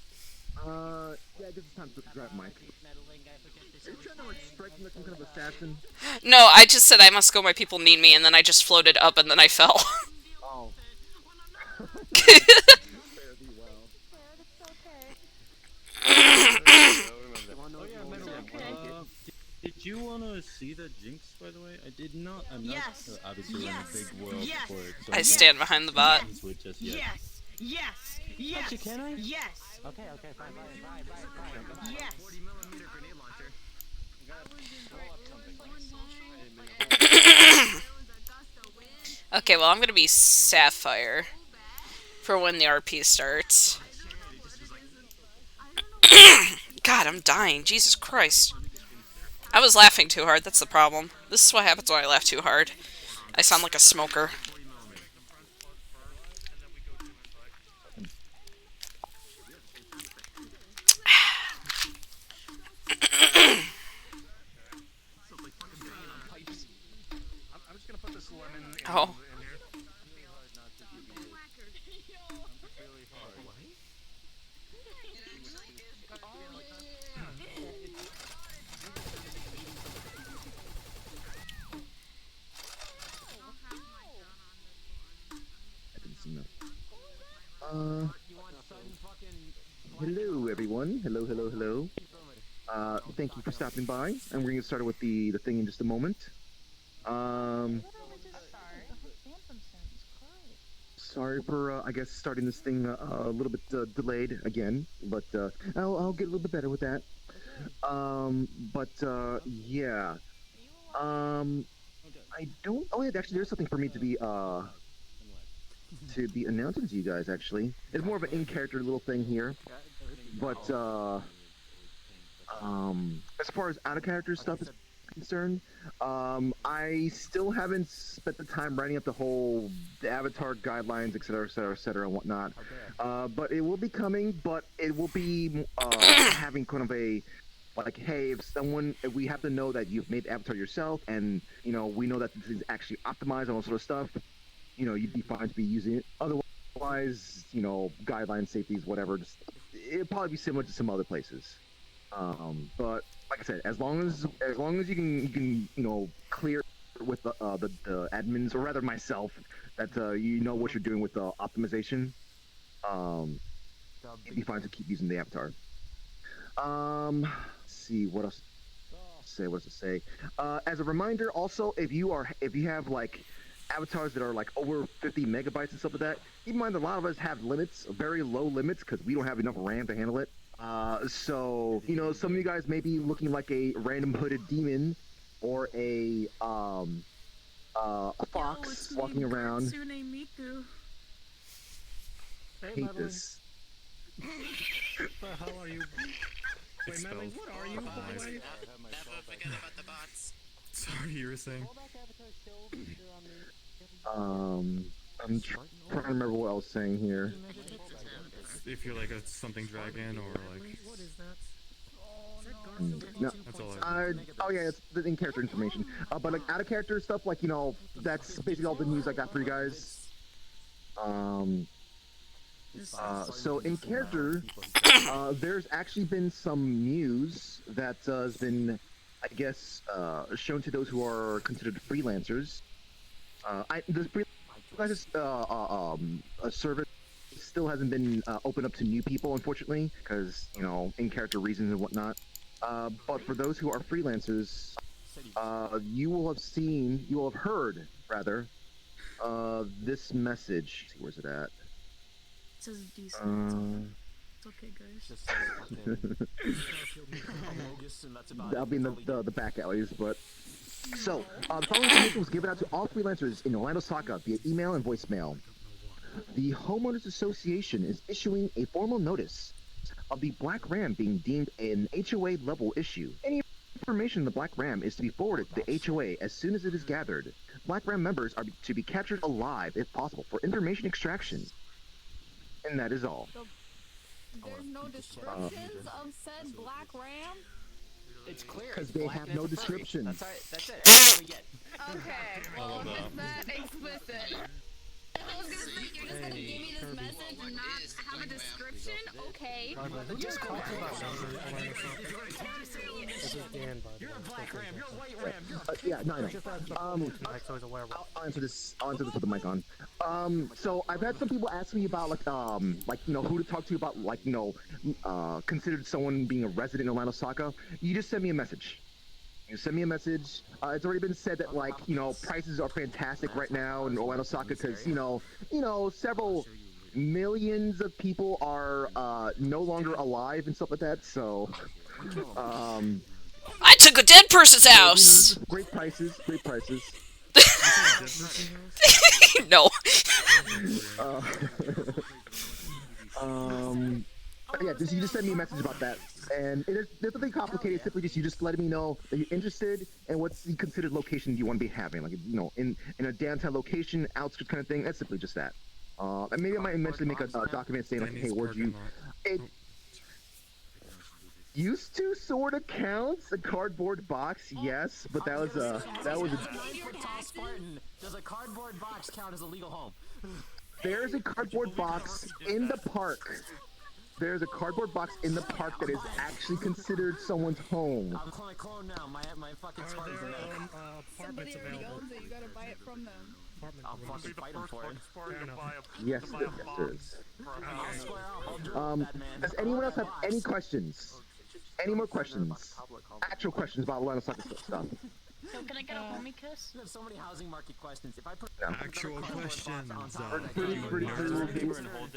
Yeah, this is time to grab Mike. Are you trying to, like, strike me like some kind of assassin? No, I just said I must go, my people need me, and then I just floated up and then I fell. Oh. Did you want to see the Jinx, by the way? I did not. I'm not obviously in a big world for it. So I stand behind the bot. Just Yes. Yes. Yes. Actually, can I? Yes. Okay, fine. Yes. Okay, well, I'm gonna be Sapphire for when the RP starts. God, I'm dying. Jesus Christ. I was laughing too hard, that's the problem. This is what happens when I laugh too hard. I sound like a smoker. Oh. Hello everyone. Hello. Thank you for stopping by, and we're gonna get started with the thing in just a moment. Sorry for I guess starting this thing a little bit delayed again, but I'll get a little bit better with that. Yeah. I don't. Oh yeah, actually, there's something for me to be announcing to you guys. Actually, it's more of an in-character little thing here, but as far as out-of-character stuff is concerned, I still haven't spent the time writing up the avatar guidelines, etc., and whatnot. But it will be coming. But it will be having kind of a like, hey, if we have to know that you've made the avatar yourself, and we know that this is actually optimized and all sort of stuff, you'd be fine to be using it. Otherwise, guidelines, safeties, whatever, it'd probably be similar to some other places. But like I said, as long as you can clear with the admins, or rather myself, that you know what you're doing with the optimization, it'd be fine to keep using the avatar. Let's see what else. What to say? As a reminder, also, if you have like avatars that are like over 50 megabytes and stuff like that, keep in mind that a lot of us have limits, very low limits, because we don't have enough RAM to handle it. So some of you guys may be looking like a random hooded demon or a fox walking around. Hate this. What the hell are you? Wait, Madeline, what are you, by the way? Never forget about the bots. Sorry, you were saying. I'm trying to remember what I was saying here. If you're like a something dragon or like. What is that? No. Oh yeah, it's the in-character information. But like out-of-character stuff, like that's basically all the news I got for you guys. So in character, there's actually been some news that has been, I guess, shown to those who are considered freelancers. The freelancers service still hasn't been opened up to new people, unfortunately, because in-character reasons and whatnot. But for those who are freelancers, you will have heard, rather, this message. Where's it at? It says decent. It's okay, guys. That'll be in the back alleys, but. So, the following information was given out to all freelancers in Orlandosaka via email and voicemail. The Homeowners Association is issuing a formal notice of the Black Ram being deemed an HOA level issue. Any information in the Black Ram is to be forwarded to the HOA as soon as it is gathered. Black Ram members are to be captured alive if possible for information extraction. And that is all. So, there's no descriptions of said Black Ram? It's clear. Because they have no description. That's it. That's what we get. Okay, well, if that explicit. I was gonna say, you're just gonna give me this message and not have a description? Okay. Just call This is Dan, by the way. You're a black ram. You're a white ram. Yeah, no, I know. I'll answer this. I'll answer this with the mic on. So I've had some people ask me about who to talk to about considered someone being a resident in Orlandosaka. You just send me a message. You send me a message. It's already been said that prices are fantastic right now in Orlandosaka because several millions of people are no longer alive and stuff like that. So I took a dead person's house. Great prices. No. Yeah, you just send me a message about that, and there's nothing complicated. Simply you just letting me know that you're interested and what's the considered location you want to be having, in a downtown location, outskirts kind of thing. That's simply just that. And maybe I might eventually make a document saying hey, where'd you? It used to sort of counts a cardboard box, yes, but that was a. Does a cardboard box count as a legal home? There's a cardboard box in the park. There's a cardboard box in the park that is actually considered someone's home. I'm clone now. My fucking Spartan's in there. Somebody already owns it, you gotta buy it from them. I'll fucking fight him for it. Yes, there is. Does anyone else have any questions? Any more questions? Actual questions about Orlandosaka stuff? So can I get a homie kiss? There's so many housing market questions. If I put actual questions,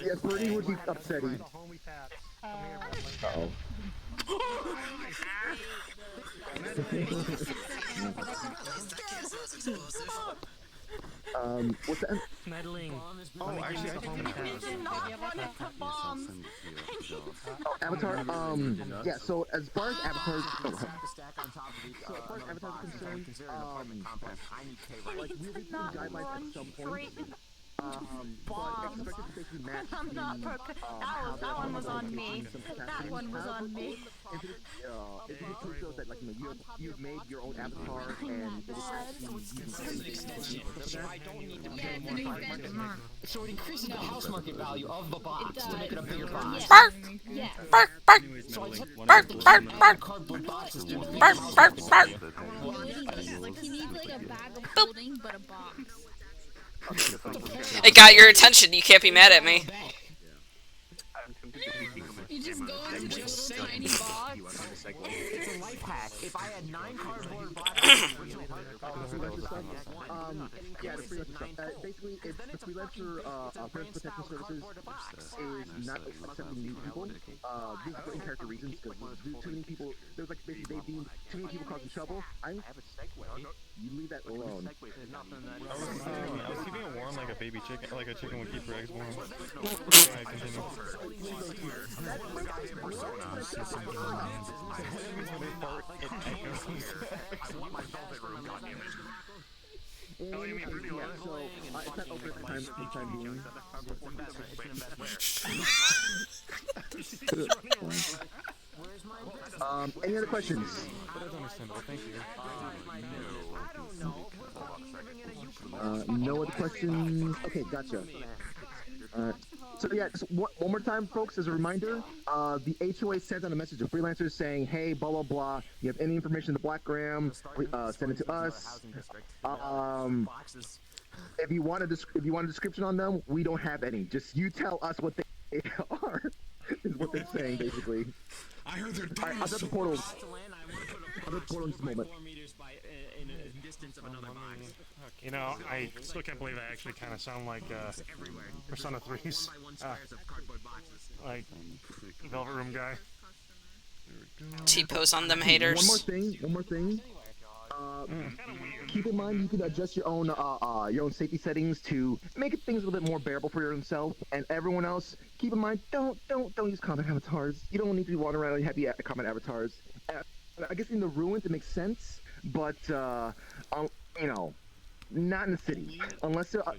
yeah, Bernie would be upsetting. Uh-oh. What's that? Meddling. Oh, actually, I Oh, Avatar. Yeah. So as far as Avatar, concerned, like we reached the guidelines at some point. Bombs. I'm not that one was on me. That one was on me. If you can prove those that you've made your own avatar and so it increases the house market value of the box to make it a bigger box. Bark! Yeah. Bark! Bark! Bark! Bark! Bark! Cardboard boxes do Bark! Bark! Bark! Like he needs like a bag of holding, but a box. It got your attention. You can't be mad at me. You just go into this little tiny box. It's a life hack. If I had 9 cardboard boxes, yeah, the freelancer stuff. Basically, it's the freelancer first protection services is not accepting new people. These are in-character reasons because too many people. There's basically they deem too many people causing trouble. You leave that alone. I was keeping it warm like a baby chicken, like a chicken would keep her eggs warm. I continue. Oh, you mean really well? So, it's not over for time being. Any other questions? But that's understandable. Thank you. No other questions? Okay, gotcha. So yeah, just one more time, folks, as a reminder, the HOA sent out a message to freelancers saying, hey, blah, blah, blah, you have any information in the Blackgram, send it to us. If you want a description on them, we don't have any. Just you tell us what they are, is what they're saying, basically. I heard they're Alright, I'll set the portal. I'll the portal in just a moment. 4 meters in a distance of another box. You know, I still can't believe I actually kind of sound like Persona 3's like Velvet Room guy. T-pose on them haters. One more thing. Keep in mind you can adjust your own safety settings to make things a little bit more bearable for yourself and everyone else. Keep in mind, don't use combat avatars. You don't need to be wandering around heavy combat avatars. I guess in the ruins it makes sense, but you know, not in the city unless they're. What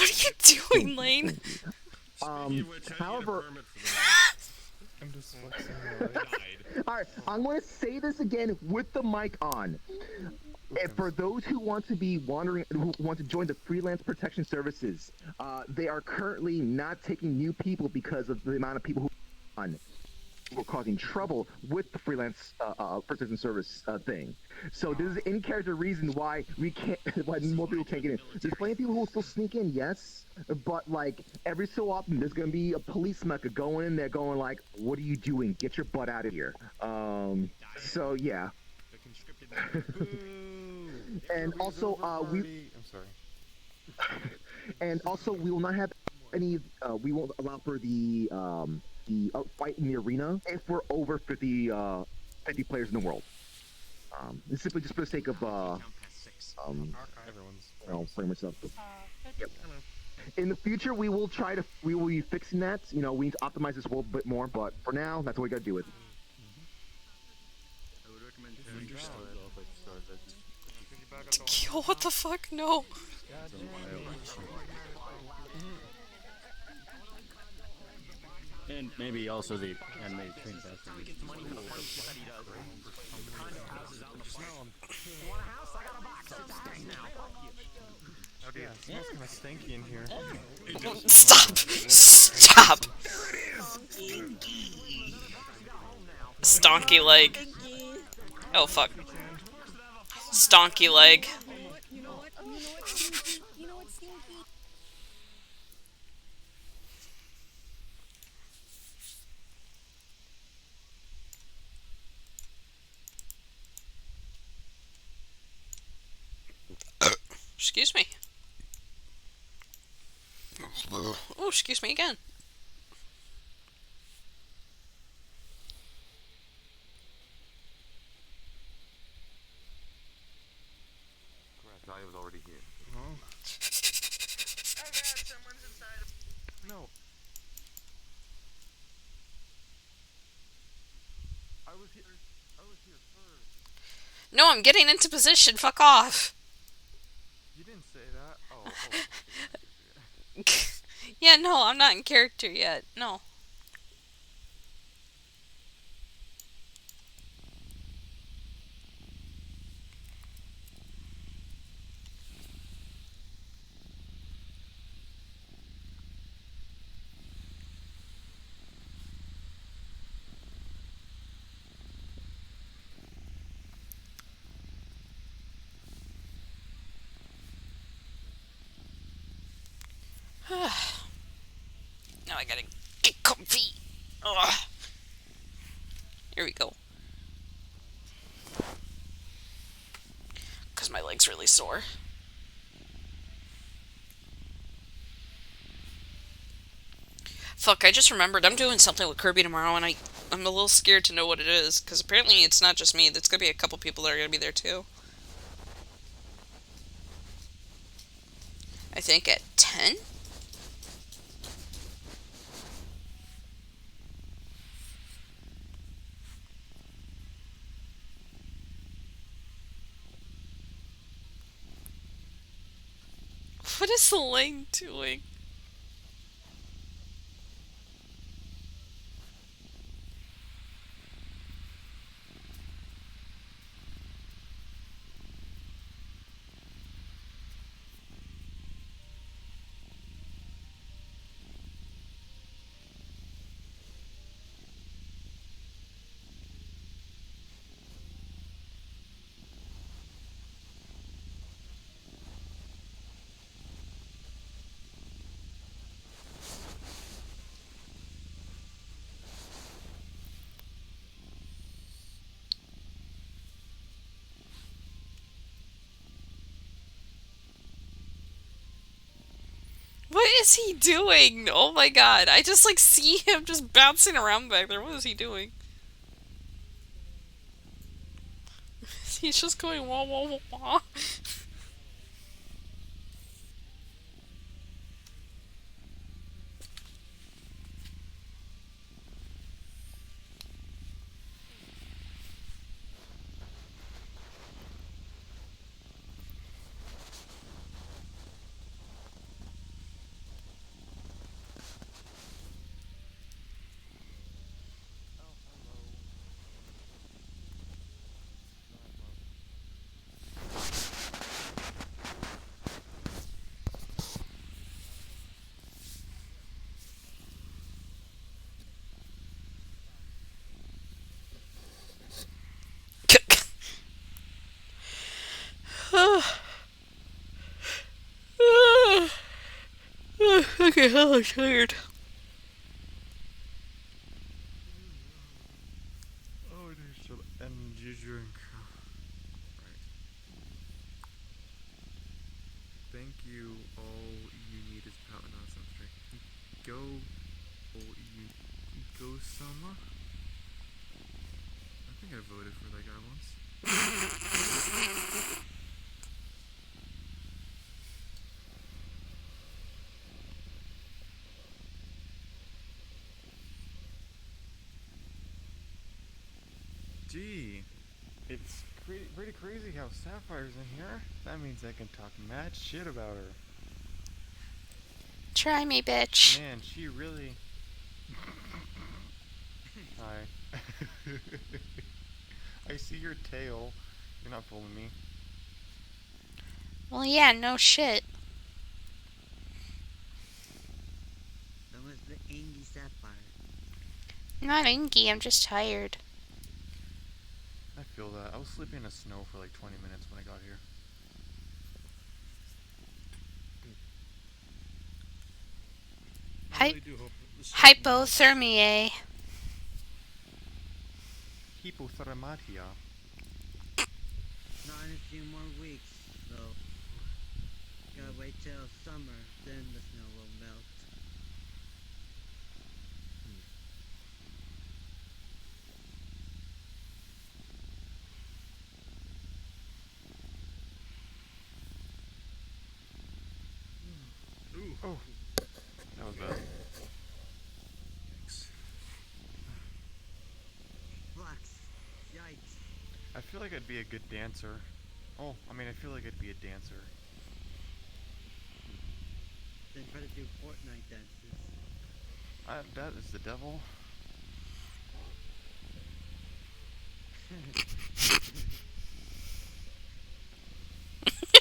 are you doing, Lane? However. I'm just Alright, I'm going to say this again with the mic on. And for those who want to be wandering, who want to join the freelance protection services, they are currently not taking new people because of the amount of people who are causing trouble with the freelance protection service thing. So this is in character reason why we can't, why more people can't get in. There's plenty of people who will still sneak in, yes, but like every so often there's gonna be a police mecha going in there, going like, "What are you doing? Get your butt out of here." So yeah. And also, I'm sorry. And also, we will not have any. We won't allow for the fight in the arena if we're over 50 players in the world. It's simply just for the sake of playing myself. Yep. In the future, we will be fixing that. You know, we need to optimize this world a bit more, but for now, that's what we gotta do with it. Yo, what the fuck? No. And maybe also the animated train festival. Oh dear, it smells kind of stinky in here. Stop! Stop! Stonky leg. Oh fuck. Stonky leg. Excuse me. Oh, excuse me again. Correct, I was already here. Oh. Oh god, someone's inside. No. I was here first. No, I'm getting into position. Fuck off. You didn't say that. Oh. Yeah, no, I'm not in character yet. No. Now I gotta get comfy. Ugh. Here we go. Because my leg's really sore. Fuck, I just remembered I'm doing something with Kirby tomorrow and I'm a little scared to know what it is. Because apparently it's not just me. There's gonna be a couple people that are gonna be there too. I think at 10? What is the lane doing? What is he doing? Oh my god. I just like see him just bouncing around back there. What is he doing? He's just going wah wah wah wah. Okay, I'm tired. Oh, I need some energy drink. Right. Thank you. All you need is power. No, that's not straight. Go. All you. Go, Summer. I think I voted for that guy once. Gee, it's pretty crazy how Sapphire's in here. That means I can talk mad shit about her. Try me, bitch. Man, she really... Hi. I see your tail. You're not fooling me. Well, yeah, no shit. That was the Angie Sapphire. Not inky, I'm just tired. I feel that. I was sleeping in the snow for like 20 minutes when I got here. Hypothermia. Hypothermatia. Not in a few more weeks, though. Gotta wait till summer, then the snow will melt. Ooh. Oh. That was bad. Thanks. Flux. Yikes. I feel like I'd be a good dancer. Oh, I mean, I feel like I'd be a dancer. Then try to do Fortnite dances. That is the devil. I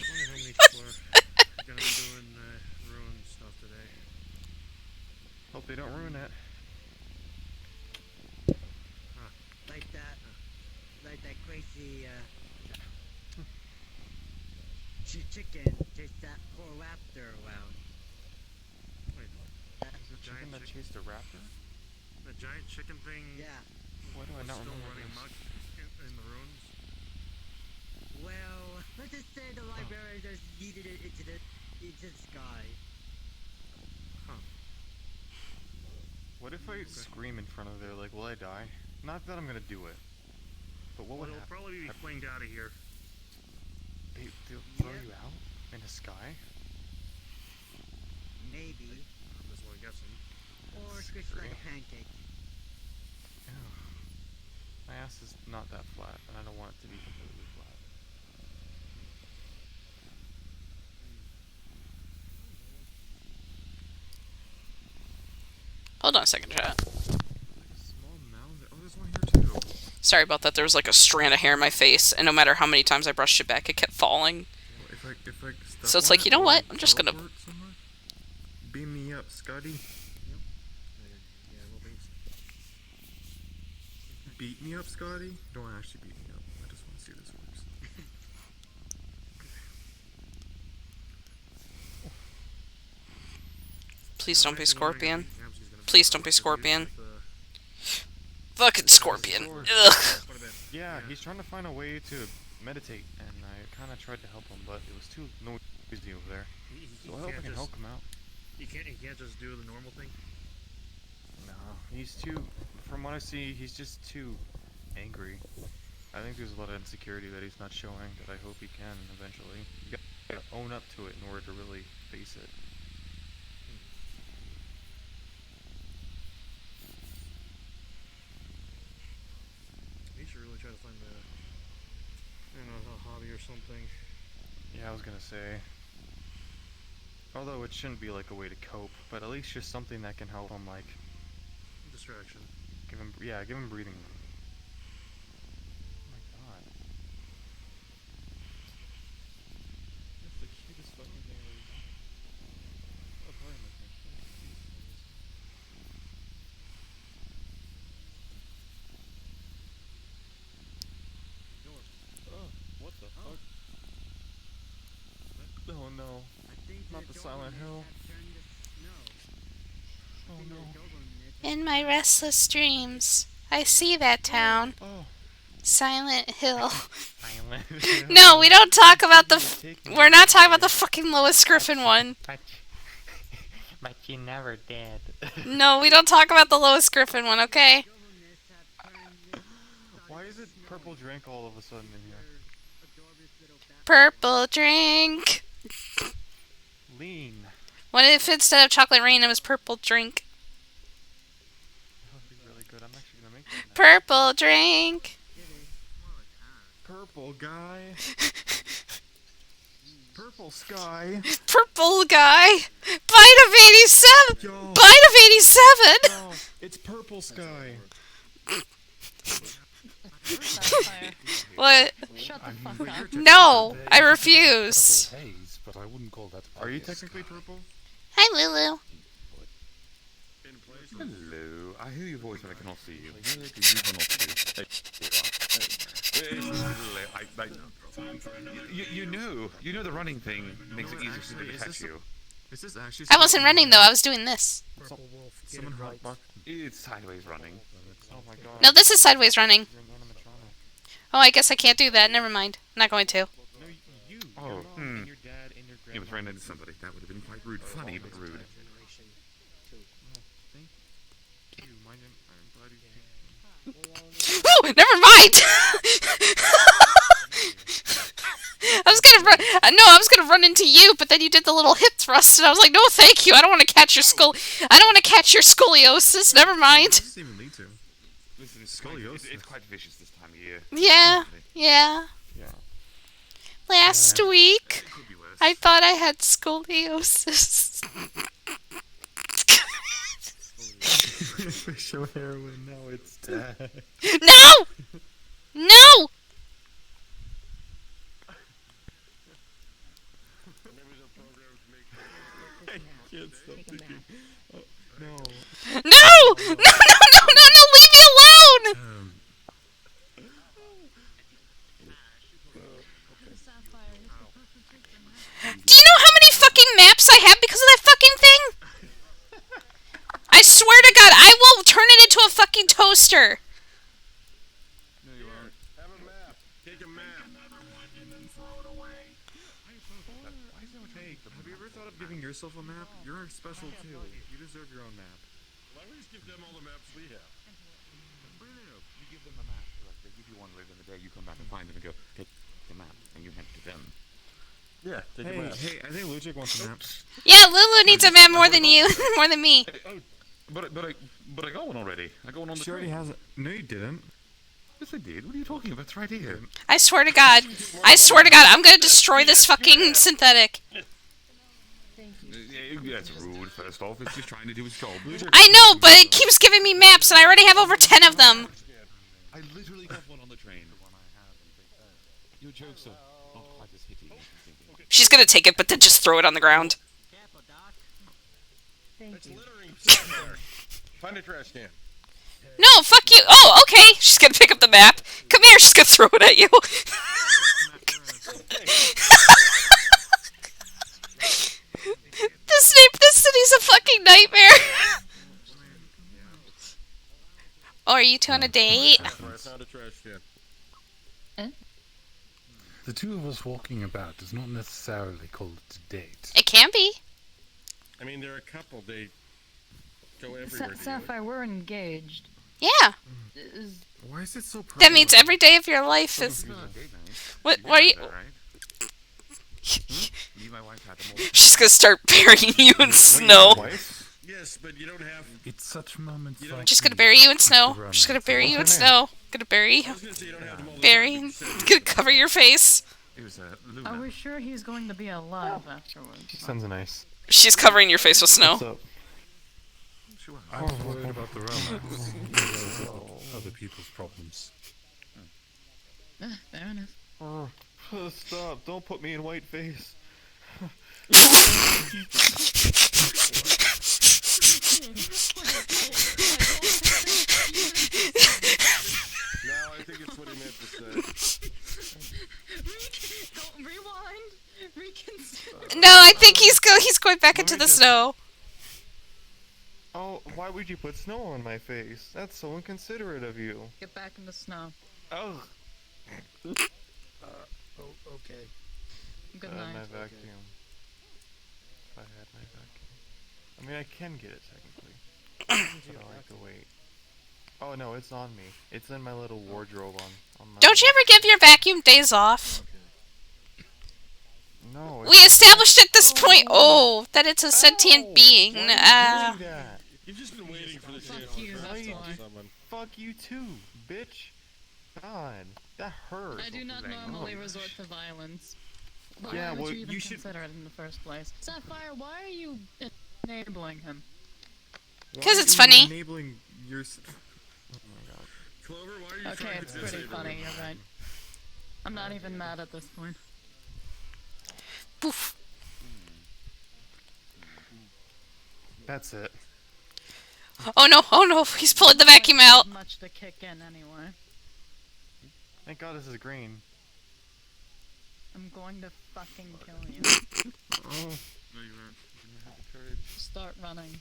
wonder how many people are gonna be doing ruin stuff today. Hope they don't ruin it. Like that crazy, chicken chased that poor raptor around. Wait, That is a chicken that chased a raptor? The giant chicken thing. Yeah. Why do I not still remember running this? amok in the ruins? Well, let's just say the library just yeeted it into the sky. Huh. What if I scream in front of there? Like, will I die? Not that I'm gonna do it. But what would It'll happen? probably be flinged out of here. They'll throw you out in the sky? Maybe. That's what I'm guessing. Or squished like a pancake. Ew. My ass is not that flat, and I don't want it to be completely flat. Hold on a second, chat. Small mound. Oh, there's one here too. Sorry about that. There was like a strand of hair in my face, and no matter how many times I brushed it back, it kept falling. Well, if I So it's like, you know what? I'm just gonna... Beam me up, Scotty. Beat me up, Scotty? Don't actually beat me up. I just want to see if this works. Please don't be Scorpion. Please don't be Scorpion. Fucking Scorpion. Ugh. Yeah, he's trying to find a way to meditate, and I kind of tried to help him, but it was too noisy over there. So I hope I can help him out. You can't just do the normal thing. No, he's too. From what I see, he's just too angry. I think there's a lot of insecurity that he's not showing that I hope he can eventually. You gotta own up to it in order to really face it. You should really try to find a hobby or something. Yeah, I was gonna say. Although it shouldn't be like a way to cope, but at least just something that can help him, like Distraction. give him breathing room. Oh my god. That's the cutest fucking thing I've ever seen. Oh, pardon me. Oh, what the fuck? Oh no. Not the Silent Hill. Oh no. In my restless dreams, I see that town. Oh. Silent Hill. Silent Hill. No, we don't talk about the. We're not talking about the fucking Lois Griffin one. But you never did. No, we don't talk about the Lois Griffin one, okay? Why is it purple drink all of a sudden in here? Purple drink. Lean. What if instead of chocolate rain it was purple drink? That would be really good. I'm actually gonna make that now. Purple drink. Purple guy. Purple sky. Purple guy. Bite of 87. Yo. Bite of 87. No, it's purple sky. What? Shut the fuck up. No, I refuse. Purple haze, but I wouldn't call that. Are you technically purple? Hi, Lulu. Hello. I hear your voice when I cannot see you. Where do you cannot see? You know the running thing makes it easier for me to catch you. Is this actually? I wasn't running though. I was doing this. Someone hotbox. It's sideways running. Oh my god. No, this is sideways running. You're an animatronic. Oh, I guess I can't do that. Never mind. I'm not going to. No, you. Oh, Your mom and your dad and your You was grandma. ran into somebody. That would have been quite rude. Funny, but rude. Thank you. I'm glad you came. Oh, never mind. I was gonna run into you, but then you did the little hip thrust, and I was like, no, thank you. I don't want to catch your I don't want to catch your scoliosis. Never mind. What does this even lead to? Listen, it's quite vicious this time of year. Yeah. Yeah. Last week, I thought I had scoliosis. Show heroin. Now it's dead. No! No! I can't stop thinking. Oh, no. No! No! No! No! No! No! Leave me alone! Do you know how many fucking maps I have because of that fucking thing? I swear to God, I will turn it into a fucking toaster. No, you won't. Have a map. Take a map. Hey, have you ever thought of giving yourself a map? You're special too. You deserve your own map. Well, at least give them all the maps we have. You give them a map. They give you one later in the day. You come back and find them and go, take the map, and you hand it to them. Yeah, take a map. Hey, I think Luchik wants a map. Yeah, Lulu needs a map more than you, more than me. But I got one already. I got one on the She already has it. No, you didn't. Yes, I did. What are you talking about? It's right here. I swear to God. I swear to God, I'm gonna destroy this fucking synthetic. That's rude, first off. It's just trying to do its job. I know, but it keeps giving me maps, and I already have over 10 of them. I literally got one on the train. Your jokes are not quite as hitty as you think. She's gonna take it, but then just throw it on the ground. It's littering somewhere. Find a trash can. No, fuck you. Oh, okay. She's gonna pick up the map. Come here, she's gonna throw it at you. This city's a fucking nightmare. Oh, are you two on a date? I found a trash can. The two of us walking about does not necessarily call it a date. It can be. I mean, they're a couple. They go everywhere together. Sapphire, we're engaged. Yeah. Why is it so personal? That means every day of your life is. What? Why are you? She's gonna start burying you in snow. Yes, but you don't have. It's such moments like She's gonna bury you in snow. She's gonna bury you in snow. Gonna bury you. Bury. Gonna cover your face. Are we sure he's going to be alive afterwards? Sounds nice. She's covering your face with snow. What's up? I was worried about the romance. Other people's problems. Fair enough. Stop! Don't put me in white face. No, I think it's what he meant to say. Rewind. Reconsider. No, I think he's going back into the snow. Oh, why would you put snow on my face? That's so inconsiderate of you. Get back in the snow. Oh. Okay. Good My night. vacuum. If I had my vacuum. I mean, I can get it technically. But I'll have to wait. Oh no, it's on me. It's in my little wardrobe on my. Don't you ever give your vacuum days off? No. We established at this point, that it's a sentient being. You've just been waiting for the chance you, to that's why. someone. Fuck you too, bitch. God, that hurt. I do not normally resort to violence. Why Yeah, would well, you even you should- consider it in the first place? Sapphire, why are you enabling him? Because it's Why are you funny. Enabling your. Oh my god. Clover, why are you Okay, trying it's to pretty disable funny, him? you're right. I'm not even mad at this point. Poof. That's it. Oh no, he's pulling the vacuum out. Much to kick in anyway. Thank God this is green. I'm going to fucking kill you. Oh. No, you weren't. You didn't have the courage. Start running.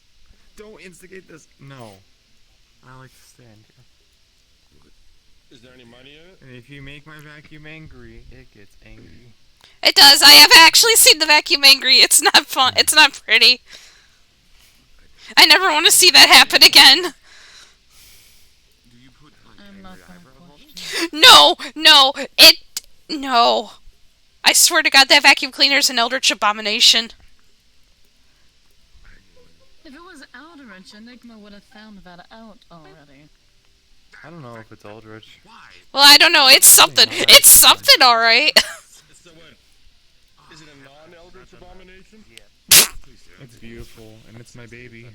Don't instigate this. No. I like to stand here. Is there any money in it? And if you make my vacuum angry, It gets angry. It does. I have actually seen the vacuum angry. It's not fun. It's not pretty. I never want to see that happen again. I'm not gonna question. No. I swear to God, that vacuum cleaner is an eldritch abomination. If it was Eldritch, Enigma would have found that out already. I don't know if it's Eldritch. Well, I don't know. It's something. It's something, all right. So what? Is it a non-eldritch abomination? it's beautiful, and it's my baby.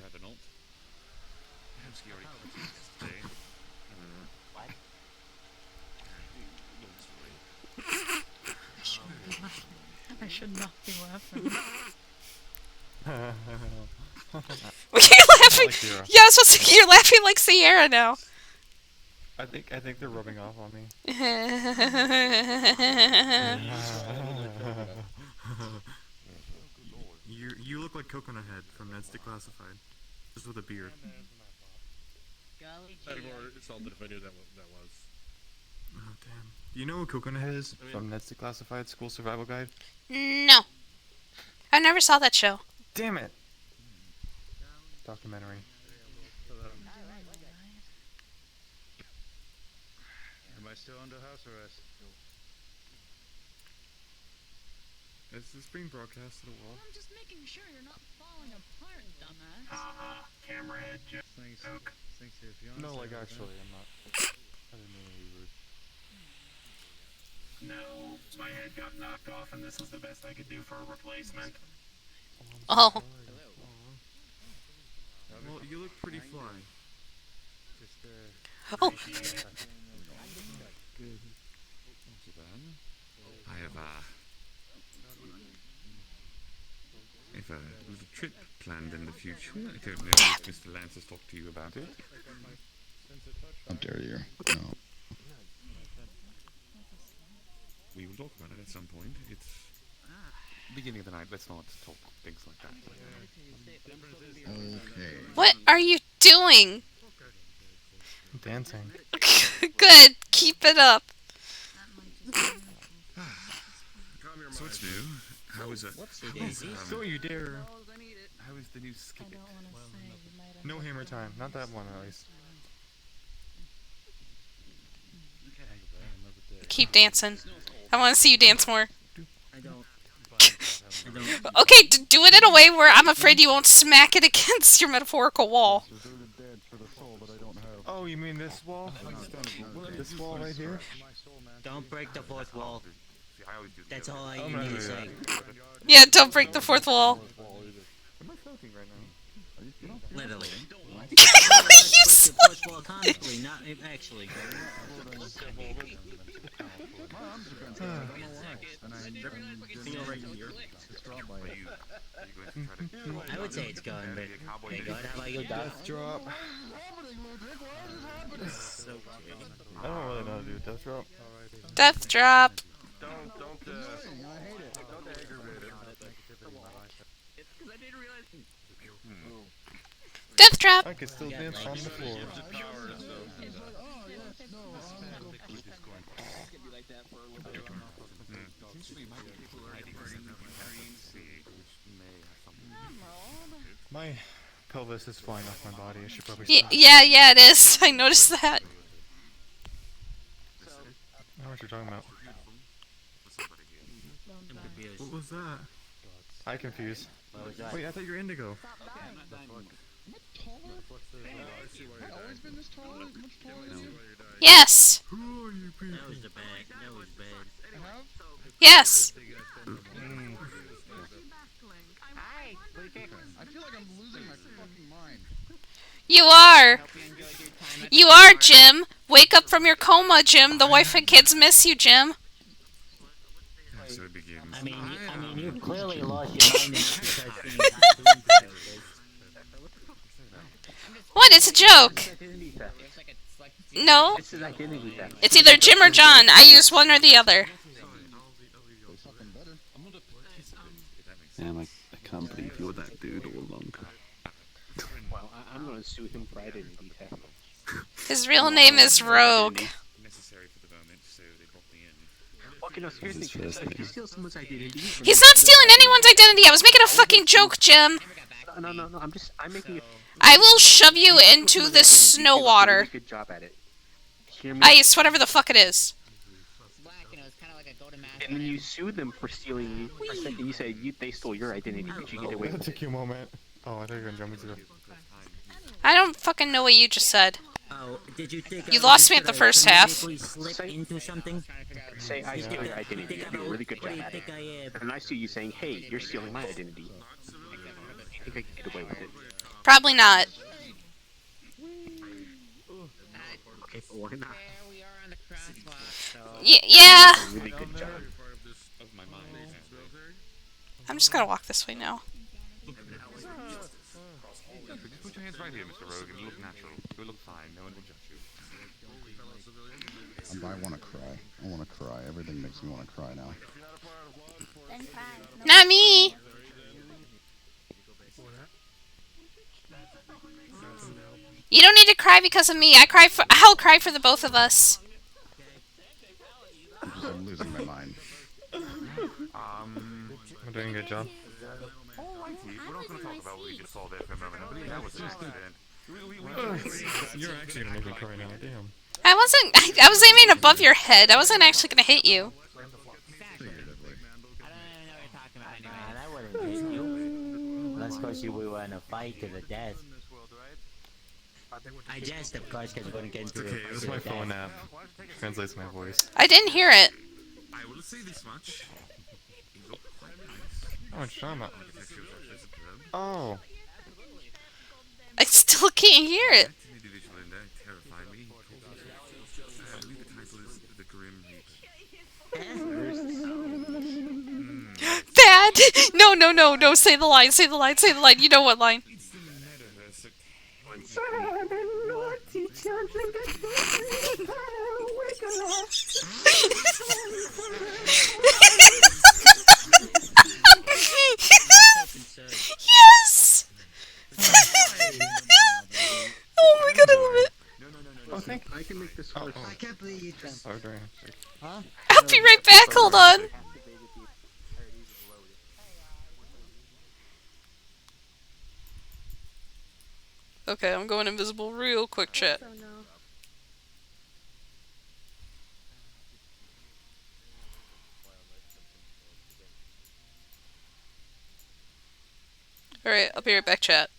I should not be laughing. You're laughing. Like Sierra. Yeah, I was supposed to say you're laughing like Sierra now. I think they're rubbing off on me. You look like Coconut Head from Ned's Declassified, just with a beard. I'd have more insulted if I knew that was. Oh damn. Do you know what Coconut Head is? From Ned's Declassified School Survival Guide. No. I never saw that show. Damn it. Documentary. Am I still under house arrest? Is this being broadcast to the world? I'm just making sure you're not falling apart, dumbass. Camerahead, thanks to your fiance. No, like actually, I'm not. I didn't mean to be rude. No, my head got knocked off, and this was the best I could do for a replacement. Oh. Well, you look pretty fly. Oh. Good. I have a little trip planned in the future. I don't know if Mr. Lance has talked to you about it. How dare you? No. We will talk about it at some point. It's beginning of the night. Let's not talk things like that. Okay. What are you doing? Dancing. Good. Keep it up. So what's new? How is it? Don't you dare. How is the new skip it. No hammer time. Not that one, at least. Keep dancing. I want to see you dance more. I don't. Okay, do it in a way where I'm afraid you won't smack it against your metaphorical wall. Oh, you mean this wall? This wall right here? Don't break the fourth wall. That's all I I'm need not to doing say. Yeah, don't break the fourth wall. Am I floating right now? Literally. You The fourth wall comically, not actually. I would say it's going, but hey, God, how about you? Death drop. I don't really know how to do a death drop. Death drop. Don't aggravate him. Death drop. I can still dance on the floor. My pelvis is flying off my body. I should probably stop. Yeah, it is. I noticed that. I know what you're talking about. What was that? I confused. Wait, I thought you were indigo. Yes. Who are you people? That was the bad. That was bad. Yes. I feel like I'm losing my fucking mind. You are. You are, Jim. Wake up from your coma, Jim. The wife and kids miss you, Jim. So it begins. I mean, you clearly lost your mind because What? It's a joke. No. This is identity theft. It's either Jim or John. I use one or the other. Damn, I can't believe you're that dude all along. Well, I'm gonna sue him for identity theft. His real name is Rogue. Necessary for the moment, so they brought me in. Okay, no, seriously, if you steal someone's identity... He's not stealing anyone's identity. I was making a fucking joke, Jim. No, I'm making it... I will shove you into the snow water. Good job at it. Hear me? Ice, whatever the fuck it is. And then you sue them for stealing... You said they stole your identity, but you get away That with took it. you a moment. Oh, I thought you were gonna jump into the... I don't fucking know what you just said. Oh, did you think You lost me at the first half. Slip into something? Say I steal your identity, you do a really good job at it. And I sue you saying, hey, you're stealing my identity. I think I can get away with it. Probably not. Okay, but why not? Yeah. Really good job. I'm just gonna walk this way now. Just put your hands right here, Mr. Rogue, and look natural. You'll look fine. No one will judge you. I want to cry. I want to cry. Everything makes me want to cry now. Not me. You don't need to cry because of me. I'll cry for the both of us. I'm losing my mind. I'm doing a good job. Alrighty, we're not going to talk about what we just saw there for a moment. I believe that was an accident. You're actually gonna make me cry now. Damn. I was aiming above your head. I wasn't actually gonna hit you. That wouldn't hit you. Unless, of course, you were in a fight to the death. I jest, of course, because we're going to get into Okay, it was my phone app. Translates my voice. I didn't hear it. I will say this much. Oh, it's drama. Oh. I still can't hear it. Individual in there terrified me. I believe the title is The Grim Reaper. Bad. No. Say the line. Say the line. Say the line. You know what line? Yes. Oh my god, I love it. I think I can make this work. I can't believe you jumped. Huh? I'll be right back. Hold on. Okay, I'm going invisible real quick, chat. So no. Alright, I'll be right back, chat.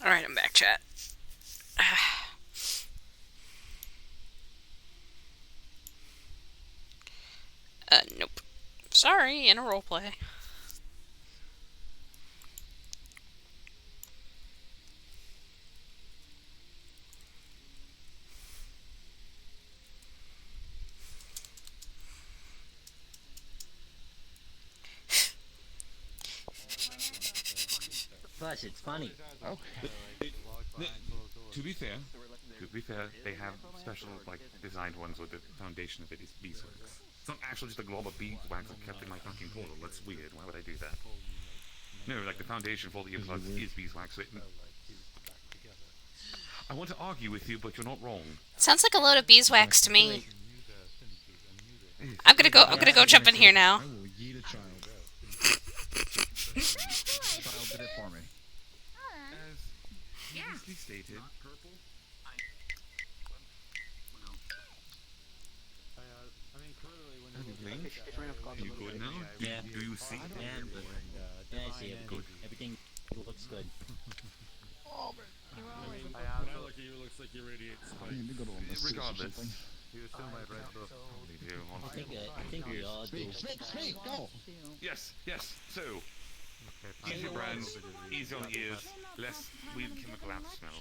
Alright, I'm back, chat. Nope. Sorry, in a roleplay. Plus, it's funny. Okay. To be fair, To be fair, they have special, like, designed ones with the foundation of it is beeswax. It's not actually just a glob of beeswax I kept in my fucking portal. That's weird. Why would I do that? No, like, the foundation for the earplugs is beeswax. So I want to argue with you, but you're not wrong. Sounds like a load of beeswax to me. I'm gonna go jump in here now. I will yeet a child. Child did it for me. As previously stated, you good now? Yeah. Do you see? Yeah, I'm good. Yeah, I see everything. Everything looks good. When I look at you, it looks like you radiate spite. Regardless. You assume I read book. They do, honestly. I think we all do. Speak, go! Yes, so. Easy brands, easy on the ears, less weird chemical smell.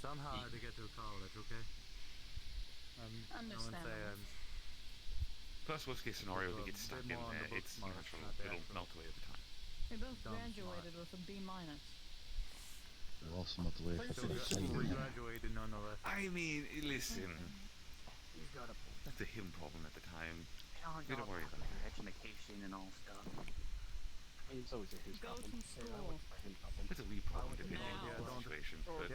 Somehow I had to get to college, okay? Understandable. Plus, worst case scenario, they get stuck in there. It's natural. It'll melt away over time. We both graduated with a B minus. Ultimately, we graduated nonetheless. I mean, listen. That's a him problem at the time. We don't worry about it. Education and all stuff. It's always a his problem. It's a wee problem depending on the situation. But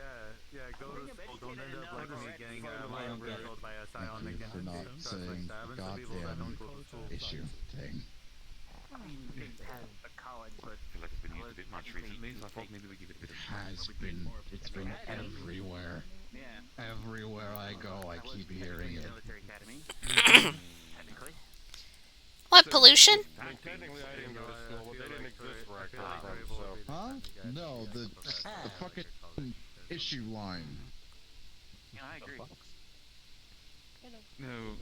Go to school. Don't end up like me getting my own killed by a psionic for not saying goddamn issue thing. I mean, a college, but I feel like it's been used a bit much recently, so I thought maybe we give it a bit of It's been everywhere. Yeah. Everywhere I go, I keep hearing it. Military academy. Technically. What, pollution? I mean, technically I didn't go to school, but they didn't exist where I come from, so... Huh? No, the fucking issue line. Yeah, I agree. No,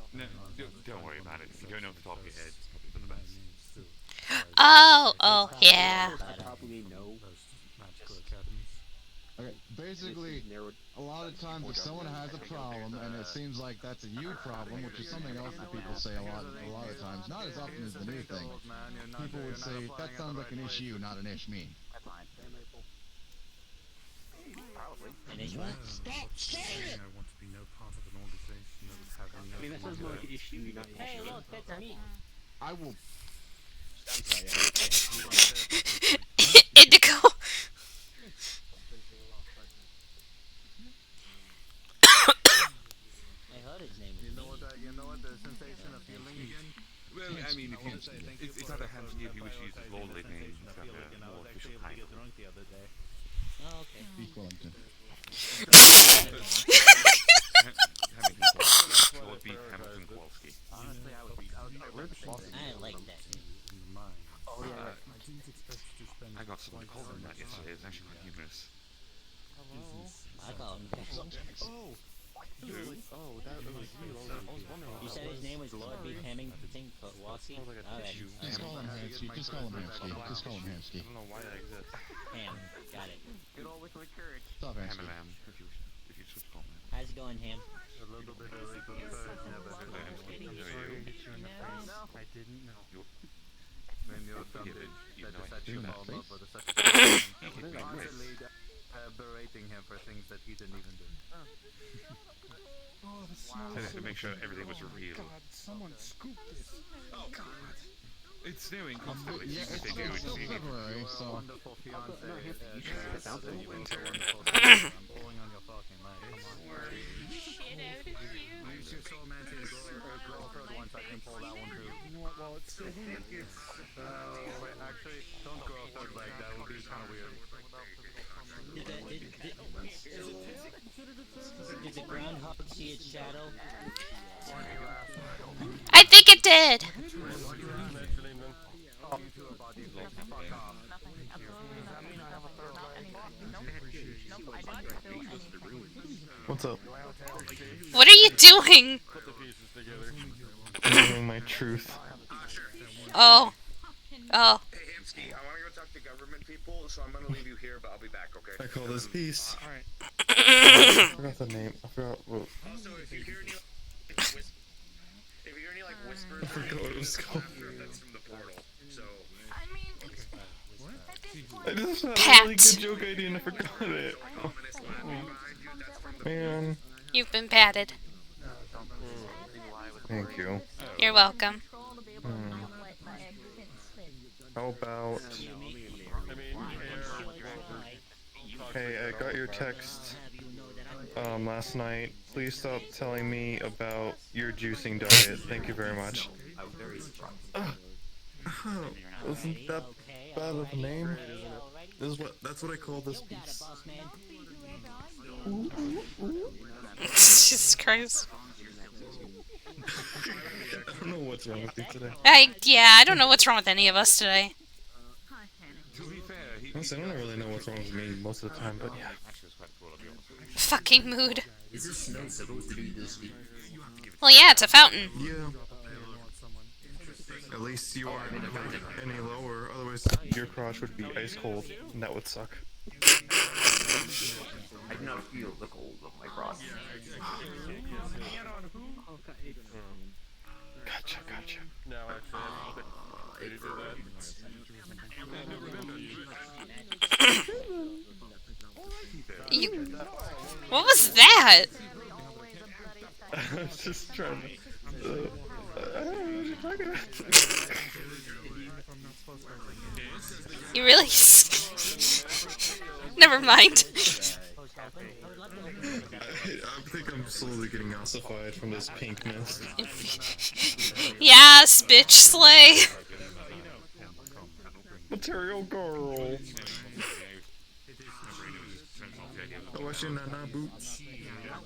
don't worry about it. If you don't know off the top of your head, it's probably for the best. Oh, yeah. Probably no. Okay, basically, a lot of times if someone has a problem and it seems like that's a you problem, which is something else that people say a lot of times, not as often as the new thing, people would say, that sounds like an issue, not an ish me. That's fine. Probably. An issue? Stop saying it! I want to be no part of an organization that was having no... I mean, that sounds more like an issue, not an issue. Hey, look, that's me. I will... Indigo. I heard his name. You know what the sensation of feeling again? Well, I mean, if you, it's not a hamster if you wish to use his lordly name. It's got a more official title. The other day. Oh, okay. Beef Wellington. Lord Beef Hamilton Kowalski. Honestly, I would I like that name. Oh, yeah. I got someone to call him that yesterday. It's actually quite humorous. I call him that. Oh, that was you. I was wondering. You said his name was Lord B. Hamilton Kowalski? Alright. Just call him Hamsky. Just call him Hamsky. Just call him Hamsky. I don't know why that exists. Ham. Got it. Good old liquid courage. Stop Ham Hamsky. and lamb, if you switch call him. How's it going, Ham? A little bit of liquid courage never hurt. I didn't know. When you're something that just set you all up for the second time. Constantly berating him for things that he didn't even do. Oh, the I had to make sure everything was real. God, someone scoop this. Oh, God. It's snowing constantly. Yeah, it's still February, so... Wonderful fiance. Sounds like winter. I'm pulling on your fucking leg. Come on. Shit out of you. Use your soul man to grow a third one so I can pull that one too. You know what, while it's still weak, it's... Wait, actually, don't grow a third leg. That would be kind of weird. Did the groundhog see its shadow? I think it did. What's up? What are you doing? Put the pieces together. I'm doing my truth. Oh. Oh. Hey, Hamsky, I want to go talk to government people, so I'm going to leave you here, but I'll be back, okay? I call this peace. Alright. I forgot the name. I forgot what... Also, if you hear any, like, whispers... I forgot what it was called. That's from the portal, so... I mean, it's... I just had a Pat. really good joke idea and I forgot it. Man. You've been patted. Thank you. You're welcome. How about... Hey, I got your text last night. Please stop telling me about your juicing diet. Thank you very much. Wasn't that bad of a name? That's what I call this piece. Jesus Christ. I don't know what's wrong with you today. I don't know what's wrong with any of us today. Honestly, I don't really know what's wrong with me most of the time, but yeah. Fucking mood. Is this snow supposed to be this deep? Well, yeah, it's a fountain. Yeah. At least you aren't any lower, otherwise your crotch would be ice cold, and that would suck. I do not feel the cold of my crotch. Gotcha. No, actually, What was that? I was just trying to... I don't know what you're talking about. You really... Never mind. I think I'm slowly getting ossified from this pink mist. Yes, bitch slay. Material girl. I watch your nana boots.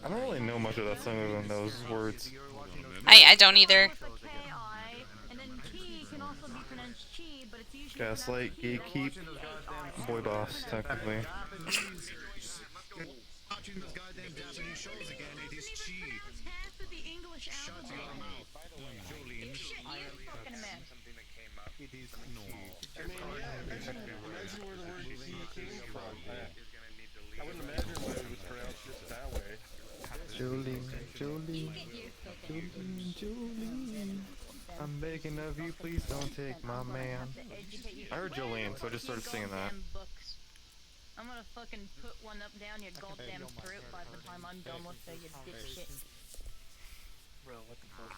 I don't really know much of that song other than those words. I don't either. Gaslight, gatekeep, boy boss, technically. Watching those goddamn Japanese shows again, it is chi. Shut your mouth. Jolene. I am fucking a mess. Something that came up. It is no. I wouldn't imagine why it was pronounced just that way. Jolene. I'm begging of you, please don't take my man. I heard Jolene, so I just started singing that. I'm gonna fucking put one up down your goddamn throat by the time I'm done with it, you dipshit. Bro, what the fuck?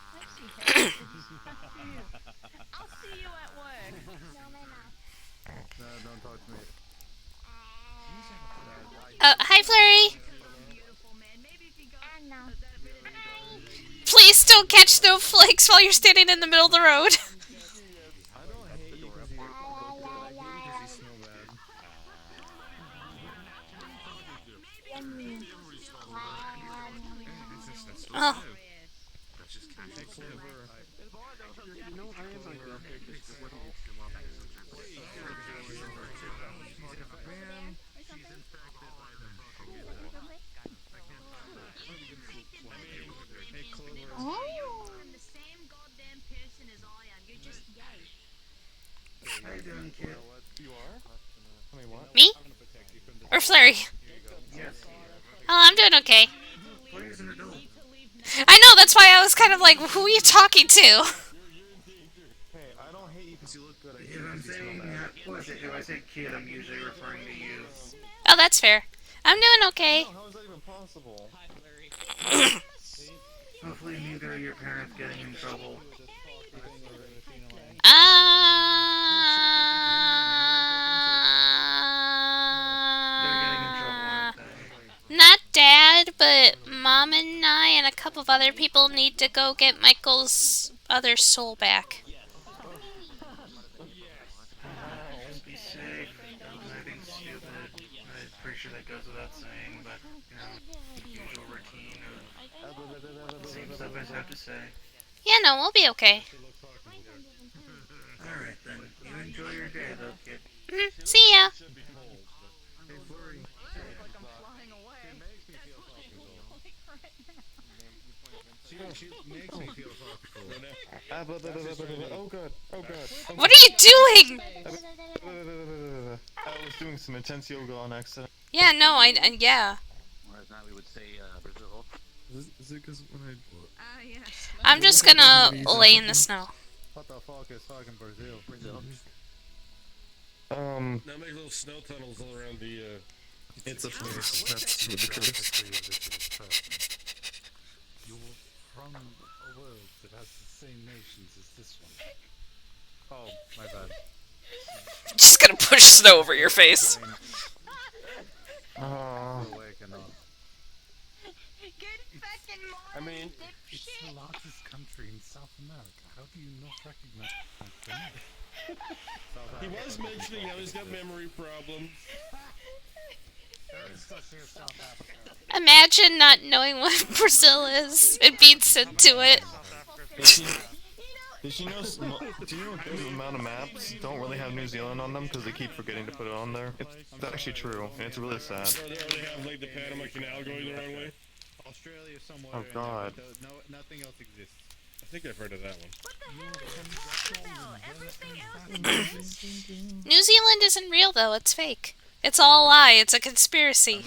I'll see you at work. No, don't talk to me. Hi, Flurry. Please don't catch snowflakes while you're standing in the middle of the road. Oh. Me? Or Flurry? Oh, I'm doing okay. I know, that's why I was kind of like, who are you talking to? Hey, I don't hate you because you look good. I hate you I'm saying that, if I say kid, I'm usually referring to you. Oh, that's fair. I'm doing okay. How is that even possible? Hopefully neither of your parents getting in trouble. Not Dad, but Mom and I and a couple of other people need to go get Michael's other soul back. Be safe. Nothing stupid. I'm pretty sure that goes without saying, but, you know, usual routine of same stuff I have to say. Yeah, no, we'll be okay. Alright then, you enjoy your day though, kid. See ya. She makes me feel Oh god. What are you doing? I was doing some intense yoga on accident. Yeah, no, yeah. Or as now we would say, Brazil. Is it because when yes. I'm just gonna lay in the snow. What the fuck is fucking Brazil? Now make little snow tunnels all around the It's a place. That's ridiculous. You're from a world that has the same nations as this one. Oh, my bad. Just gonna push snow over your face. Oh. I mean, It's the largest country in South America. How do you not recognize it? He was mentioning how he's got memory problems. Imagine not knowing what Brazil is and being sent to it. Did you know? Do you know the amount of maps don't really have New Zealand on them because they keep forgetting to put it on there? It's actually true, and it's really sad. So they have like the Panama Canal going the wrong way. Australia somewhere. Oh God. Nothing else exists. I think I've heard of that one. New Zealand isn't real though, it's fake. It's all a lie, it's a conspiracy.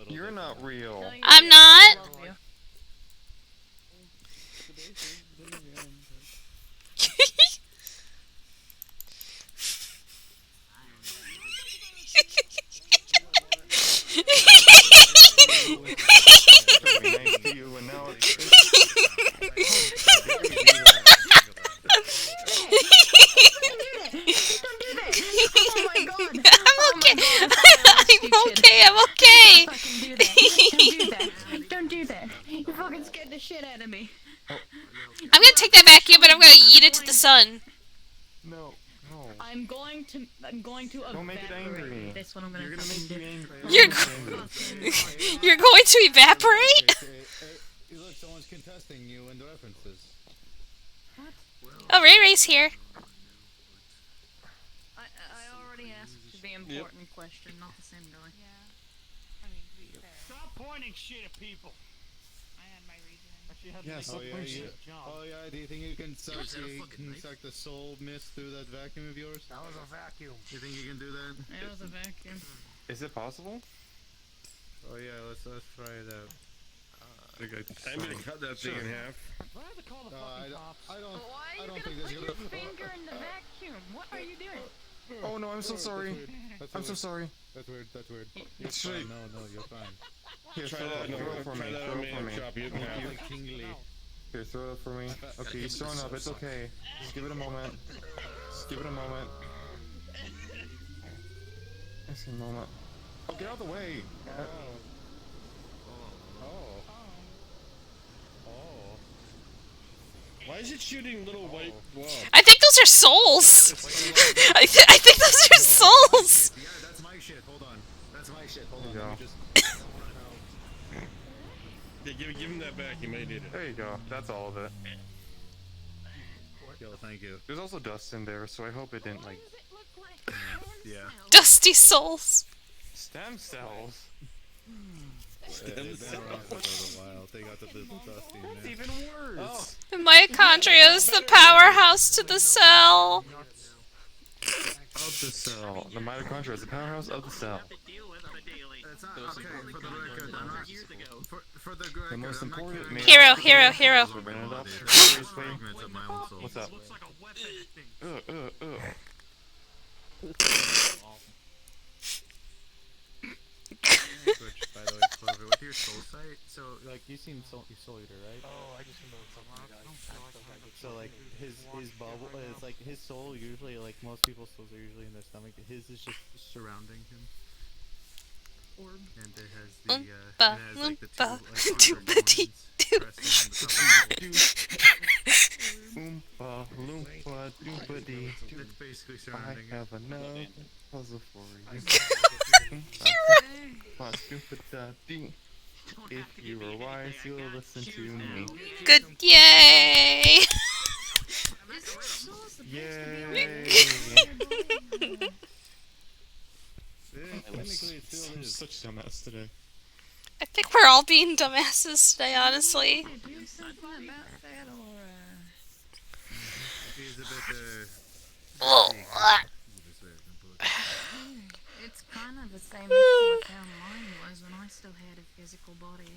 You're not real. I'm not. Nice to you, and now I'm okay. Don't do that. You fucking scared the shit out of me. I'm gonna take that vacuum and I'm gonna eat it to the sun. No. I'm going to Don't make it angry. That's what I'm gonna do. You're going to evaporate? Hey, look, someone's contesting you in the references. Oh, Ray Ray's here. I already asked the important question, not the same guy. Stop pointing shit at people. I had my reason. Oh yeah, do you think you can suck the soul mist through that vacuum of yours? That was a vacuum. You think you can do that? It was a vacuum. Is it possible? Oh yeah, let's try it out. I'm gonna cut that thing in half. I don't Why are you think gonna there's put gonna. your finger in the vacuum? What are you doing? Oh no, I'm so sorry. I'm so sorry. That's weird. It's straight. No, you're fine. Here, throw it for me. Throw it for me. Here, throw it for me. Okay, he's throwing up. It's okay. Just give it a moment. Just a moment. Oh, get out of the way. Why is it shooting little white blobs? I think those are souls. I think those are souls. Yeah, that's my shit. Hold on. There you Let go. me just. Yeah, give him that back. He may need it. There you go. That's all of it. Yo, thank you. There's also dust in there, so I hope it didn't like. Yeah. Dusty souls. Stem cells. They've been around for a little while. They got the little dusty in there. That's even worse. The mitochondria is the powerhouse to the cell. Of the cell. The mitochondria is the powerhouse of the cell. It's not okay. For the record, I'm not. For the record, The most important man. Hero. Seriously? What's up? By the way, Clover, with your soul sight, so like you've seen Soul Eater, right? Oh, I just remembered something. So like his bubble, it's like his soul usually, like most people's souls are usually in their stomach. His is just surrounding him. Orb. And it has like the two Oompa loompa doompa dee. It's basically I surrounding have another puzzle for you. Oompa doompa da dee. If you are wise, you'll listen to me. Good. Yay. Yay! Technically, it still I'm is. such a dumbass today. I think we're all being dumbasses today, honestly. Do something about that, or He's a bit. it's kind of the same issue I found mine was when I still had a physical body.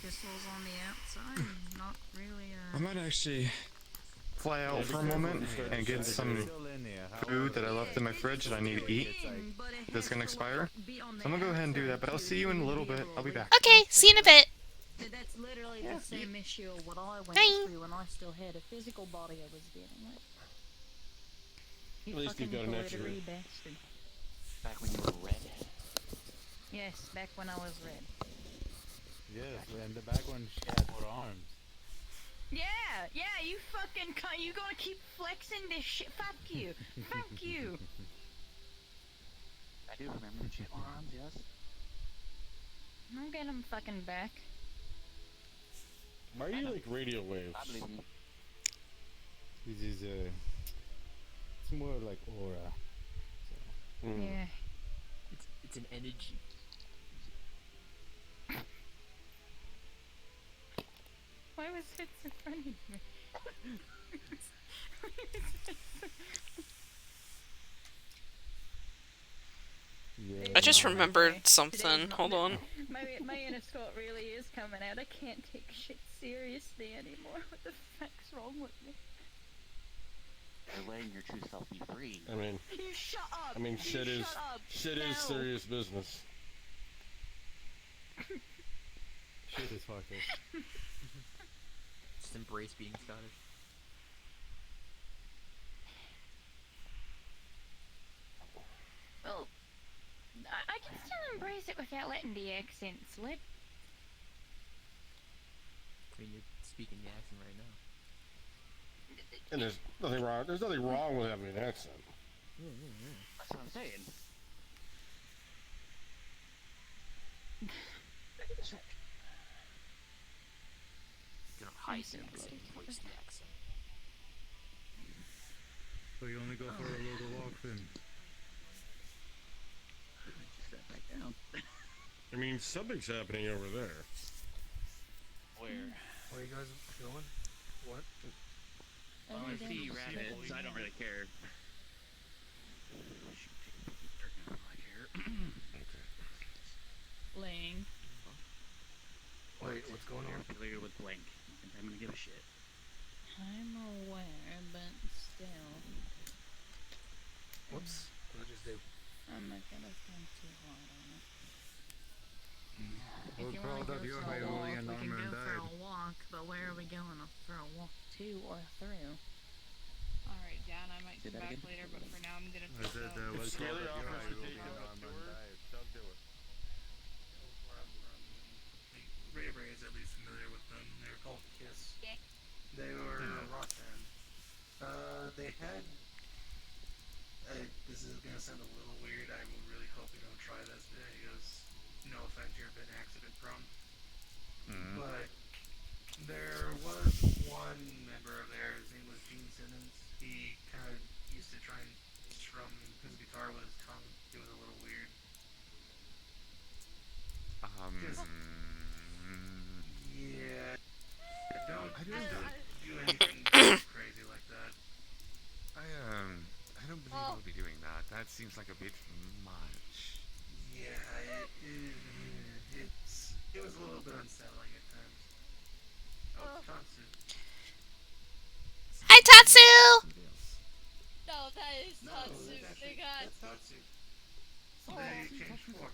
This was on the outside, not really. I might actually fly out for a moment and get some food that I left in my fridge that I need to eat. That's gonna expire. So I'm gonna go ahead and do that, but I'll see you in a little bit. I'll be back. Okay, see you in a bit. That's literally the same issue of what I went Bye. through when I still had a physical body I was dealing with. You At least you've got an extra. bastard. Back when you were red. Yes, back when I was red. Yes, and the back one she had more arms. Yeah, you fucking cunt. You gonna keep flexing this shit? Fuck you. Fuck you. I do remember when she had more arms, yes. I'll get him fucking back. Why are you like radio waves? I believe you. This is it's more like aura. So. Yeah. It's an energy. Why was it so funny to me? I just remembered something. Hold on. My inner Scott really is coming out. I can't take shit seriously anymore. What the fuck's wrong with me? You're letting your true self be free. I mean, You shut up. I mean, shit is serious business. Shit is fucked up. Just embrace being Scottish. Well, I can still embrace it without letting the accent slip. I mean, you're speaking the accent right now. And there's nothing wrong. There's nothing wrong with having an accent. That's what I'm saying. You don't hide the accent, embrace the accent. So you only go for a little walk then? Just sat back down. I mean, something's happening over there. Where? Where are you guys going? What? Well, I see rabbits. I don't really care. Laying. Wait, what's going on? I'm familiar with blank, and I'm gonna give a shit. I'm aware, but still. Whoops. What did I just do? I'm not gonna think too hard on it. We're If you proud wanna of go you, for my a walk, holy we and can armor go for died. a walk, but where are we going for a walk to or through? Alright, Dan, I might Say come that back again? later, but for now I'm gonna I take said off. we're Scaly proud of you, offers I to will take be you an on armor tour. died. Don't do it. Ray Ray is at least familiar with them. They were called Kiss. Yeah. They were a rock band. They had. This is gonna sound a little weird. I would really hope you don't try this because, no offense, you're a bit accident prone. But there was one member of theirs. His name was Gene Simmons. He kind of used to try and strum his guitar with his tongue. It was a little weird. Yeah. Don't do anything crazy like that. I don't believe I would be doing that. That seems like a bit much. Yeah, it was a little bit unsettling at times. Oh, it's Tatsu. Hi, Tatsu! No, that is No, Tatsu. that's They actually, got. that's Tatsu. Oh. They changed form.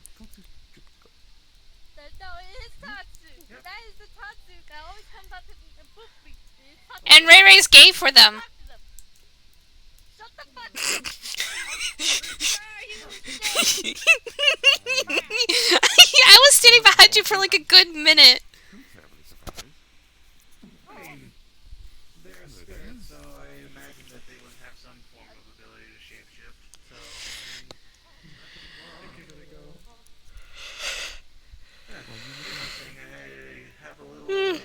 No, it is Tatsu. Yep. That is the Tatsu that always comes out to the book week. It's Tatsu. And Ray Ray's gay for them. Talk to them. Shut the fuck up. Where are you? I was standing behind you for like a good minute. I mean, they're spirits, so I imagine that they would have some form of ability to shapeshift. So, I give it a go. Yeah, interesting. I have a little,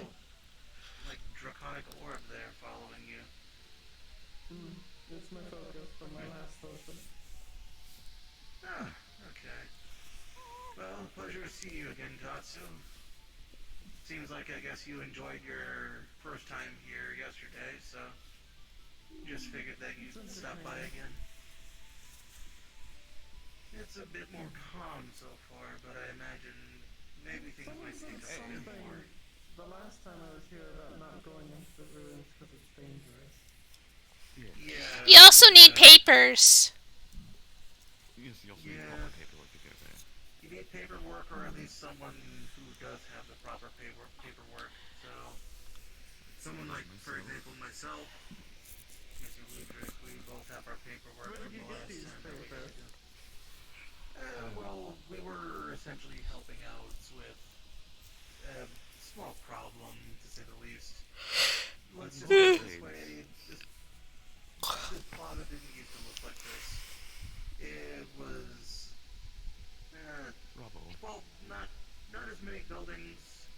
like, draconic orb there following you. That's my focus from my last potion. Ah, okay. Well, pleasure to see you again, Tatsu. Seems like I guess you enjoyed your first time here yesterday, so just figured that you'd stop by again. It's a bit more calm so far, but I imagine maybe things might pick up a bit more. The last time I was here about not going into the ruins because it's dangerous. Yeah. You also need papers. Yes, you also need Yeah. proper paperwork to go there. You need paperwork, or at least someone who does have the proper paperwork. So, someone like, for example, myself, Mr. Ludwig, we both have our paperwork from the last time that we had to. Well, we were essentially helping out with a small problem, to say the least. Let's just put it this way, this plaza didn't used to look like this. It was, well, not as many buildings,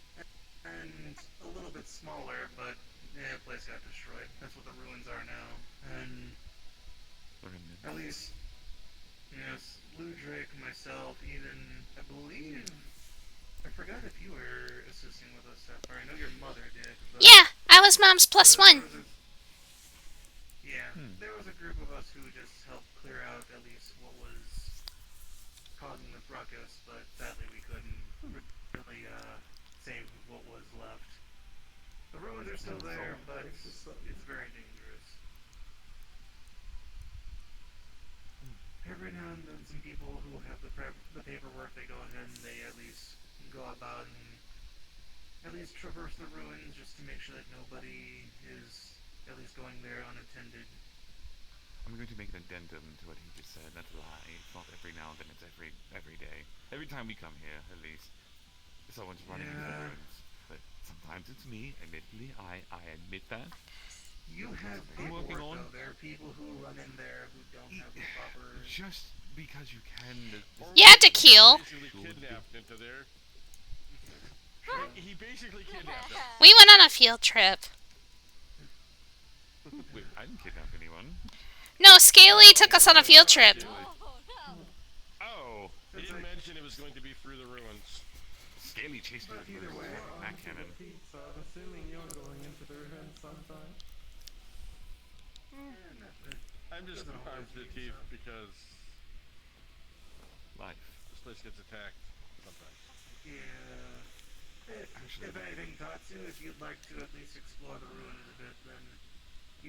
and a little bit smaller, but the place got destroyed. That's what the ruins are now. And at least, yes, Ludwig, myself, even, I believe, I forgot if you were assisting with us, Sapphire. I know your mother did. Yeah, I was Mom's +1. Yeah, there was a group of us who just helped clear out at least what was causing the ruckus, but sadly we couldn't really save what was left. The ruins are still there, but it's very dangerous. Every now and then some people who have the paperwork, they go ahead and they at least go about and at least traverse the ruins just to make sure that nobody is at least going there unattended. I'm going to make an addendum to what he just said. That's a lie. It's not every now and then, it's every day. Every time we come here, at least, someone's running into the ruins. But sometimes it's me, admittedly. I admit that. You have paperwork, though. There are people who run in there who don't have the proper... Just because you can... You had to kill. Kidnapped into there. He basically kidnapped him. We went on a field trip. Wait, I didn't kidnap anyone. No, Scaly took us on a field trip. Oh! He didn't mention it was going to be through the ruins. Scaly chased me with a back cannon. So I'm assuming you're going into the ruins sometime. I'm just armed to the teeth because life. This place gets attacked sometimes. Yeah. If anything, Tatsu, if you'd like to at least explore the ruins a bit, then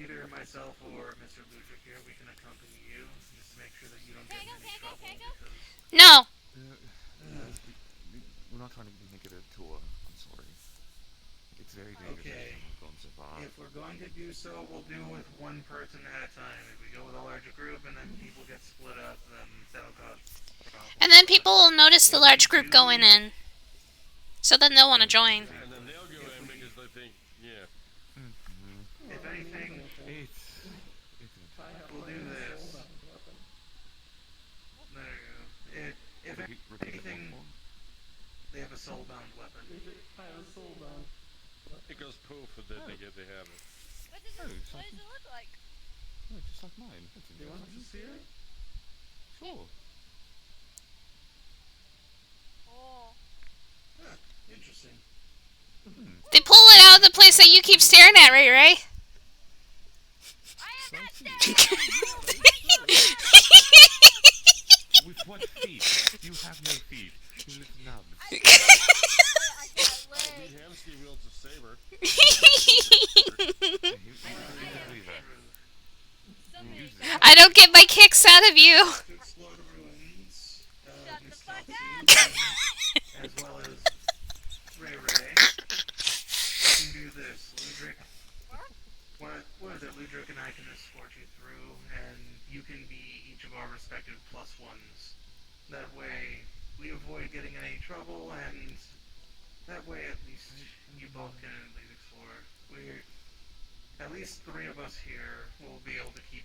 either myself or Mr. Ludwig here, we can accompany you, just to make sure that you don't get in any trouble. Because No. We're not trying to make it a tour. I'm sorry. It's very dangerous. Okay. If we're going to do so, we'll do it with one person at a time. If we go with a larger group and then people get split up, then that'll cause problems. And then people will notice the large group going in. So then they'll want to join. And then they'll go in because they think, yeah. If anything, we'll do this. There you go. If anything, they have a soul-bound weapon. It goes poof and then they have it. What does it look like? Oh, just like mine. That's Do you want to see it? Sure. Oh. Interesting. They pull it out of the place that you keep staring at, right, Ray? With what feet? You have no feet. You look numb. Hamsky wields a saber. I don't get my kicks out of you. To explore the ruins, as well as Ray. We can do this. Ludwig, what is it? Ludwig and I can escort you through, and you can be each of our respective +1s. That way, we avoid getting in any trouble, and that way at least you both can at least explore. At least 3 of us here will be able to keep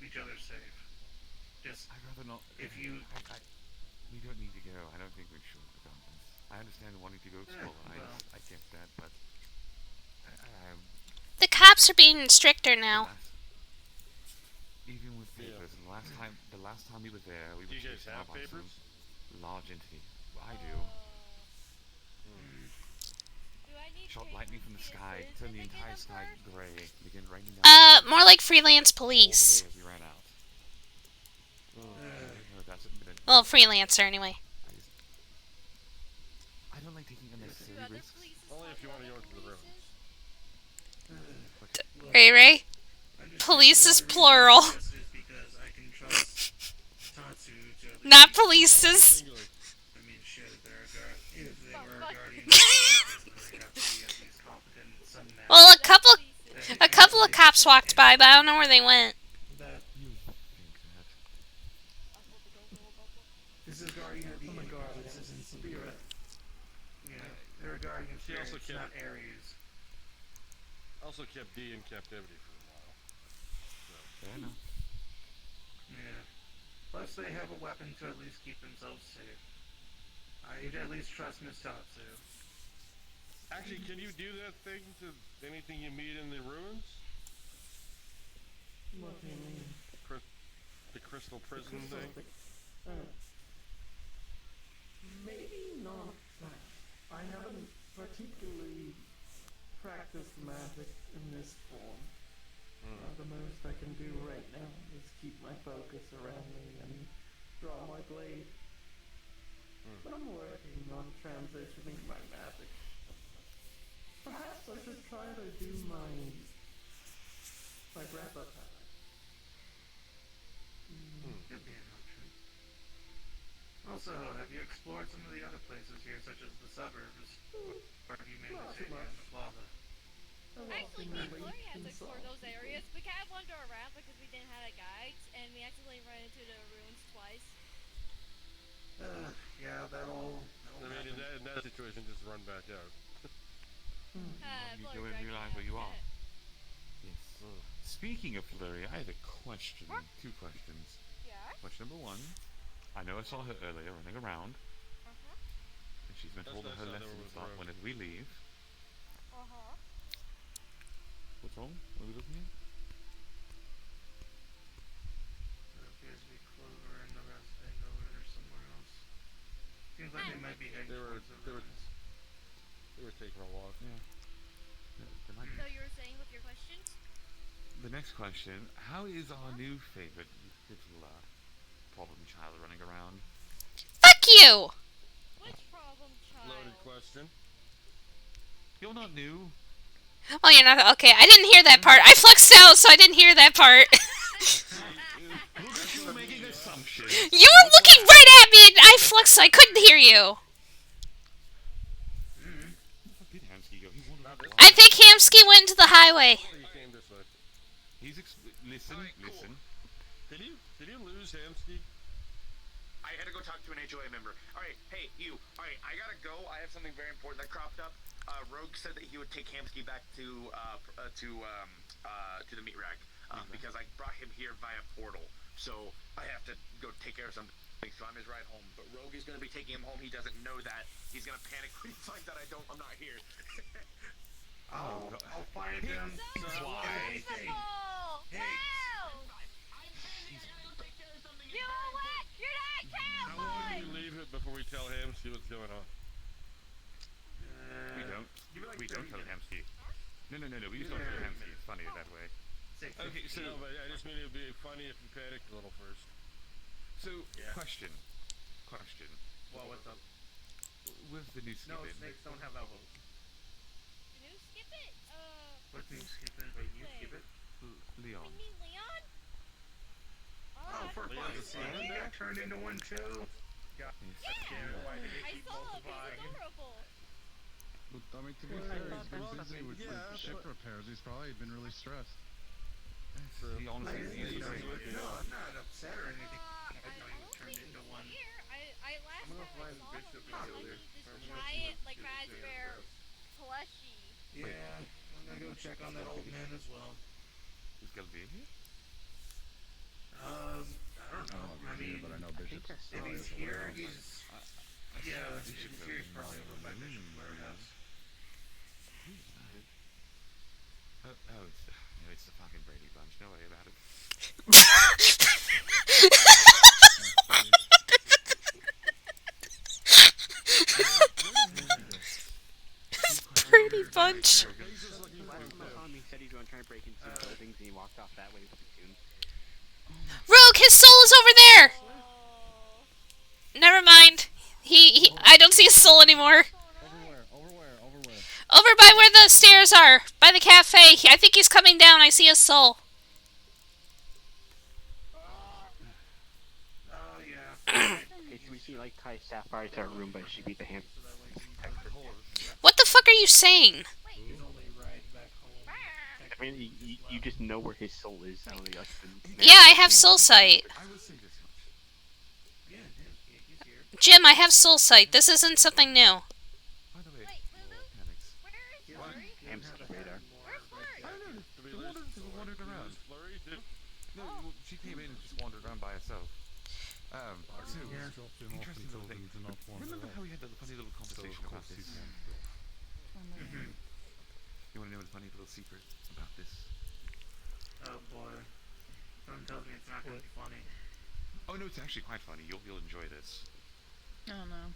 each other safe. Just I'd rather not. If you, we don't need to go. I don't think we should have done this. I understand wanting to go explore. I get that, but the cops are being stricter now. Even with papers, and the last time we were there, we were chased out by some large entity. I do. Shot lightning from the sky, turned the entire sky grey, began raining down. More like freelance police. All the way as we ran out. Well, freelancer anyway. I don't like taking unnecessary risks. Only if you want to go to the ruins. Ray? police is plural. Just because I can trust Tatsu to at least Not polices. I mean, shit, if they're if they were a guardian, they have to be at least competent in some manner. Well, a couple of cops walked by, but I don't know where they went. That this is guardian of the this isn't spirit. Yeah, they're a guardian of She spirit, also it's kept- not Aries. Also kept D in captivity for a while. Fair enough. Yeah. Plus, they have a weapon to at least keep themselves safe. I'd at least trust Miss Tatsu. Actually, can you do that thing to anything you meet in the ruins? What do you mean? The crystal prison thing? Maybe not that. I haven't particularly practiced magic in this form. The most I can do right now is keep my focus around me and draw my blade. But I'm working on transitioning my magic. Perhaps I should try to do my breath attack. Could be an option. Also, have you explored some of the other places here, such as the suburbs, or have you mainly stayed here in the plaza? Actually, me and Glory has explored those areas. We kind of wandered around because we didn't have a guide, and we accidentally ran into the ruins twice. Yeah, that'll I mean, in that situation, just run back out. You go and realize where you are. Yes. Speaking of Flurry, I have a question. Two questions. Yeah? Question number one. I know I saw her earlier running around. And she's been told her lessons start whenever we leave. What's wrong? What are we looking at? There appears to be Clover and the rest heading over there somewhere else. Seems like they might be heading towards the ruins. They were taking a walk. Yeah. So you were saying with your questions? The next question, how is our new favorite little problem child running around? Fuck you! Which problem child? Loaded question. You're not new. Oh, you're not. Okay, I didn't hear that part. I fluxed out, so I didn't hear that part. You were making assumptions. You were looking right at me, and I fluxed. I couldn't hear you. I think Hamsky went into the highway. He's listen. Did you lose Hamsky? I had to go talk to an HOA member. Alright, hey, you. Alright, I gotta go. I have something very important that cropped up. Rogue said that he would take Hamsky back to the meat rack. Because I brought him here via portal. So I have to go take care of something. So I'm his ride home. But Rogue is gonna be taking him home. He doesn't know that. He's gonna panic when he finds that I'm not here. I'll find him. Why? Hey. You know what? You're not How long do you leave it before we tell Hamsky what's going on? We don't. We don't tell Hamsky. No. We just don't tell Hamsky. It's funnier that way. Okay, so no, but I just mean it would be funny if you panicked a little first. So, question. Well, what's up? With the new skip No, in. snakes don't have elbows. New skip it? What's new skip in? Wait, you skip it? Leon. You mean Leon? Oh, for fuck's sake, he got turned into one too. Yeah. I saw him. He's adorable. I mean, to be fair, he's been busy with ship repairs. He's probably been really stressed. He honestly is No, I'm not upset or anything. I know he was turned into one. I last time I saw him, this giant, like, raspberry plushie. Yeah, I'm gonna go check on that old man as well. Is Galvin here? I don't know. I mean, but I know Bishop's if he's here, he's... Yeah, if he's here, he's probably over by Bishop's warehouse. It's the fucking Brady Bunch. No worry about it. Brady Bunch. He said he's going to try and break into some buildings, and he walked off that way with the tune. Rogue, his soul is over there. Never mind. I don't see his soul anymore. Over where? Over by where the stairs are, by the cafe. I think he's coming down. I see his soul. Okay, so we see like tie Sapphire to our room, but she beat the hand. What the fuck are you saying? I mean, you just know where his soul is. Only us. Yeah, I have soul sight. Jim, I have soul sight. This isn't something new. No, she came in and just wandered around by herself. So, interesting little thing. Remember how we had that funny little conversation about this? You want to know the funny little secret about this? Oh boy. Someone tells me it's not going to be funny. Oh no, it's actually quite funny. You'll enjoy this. Oh no.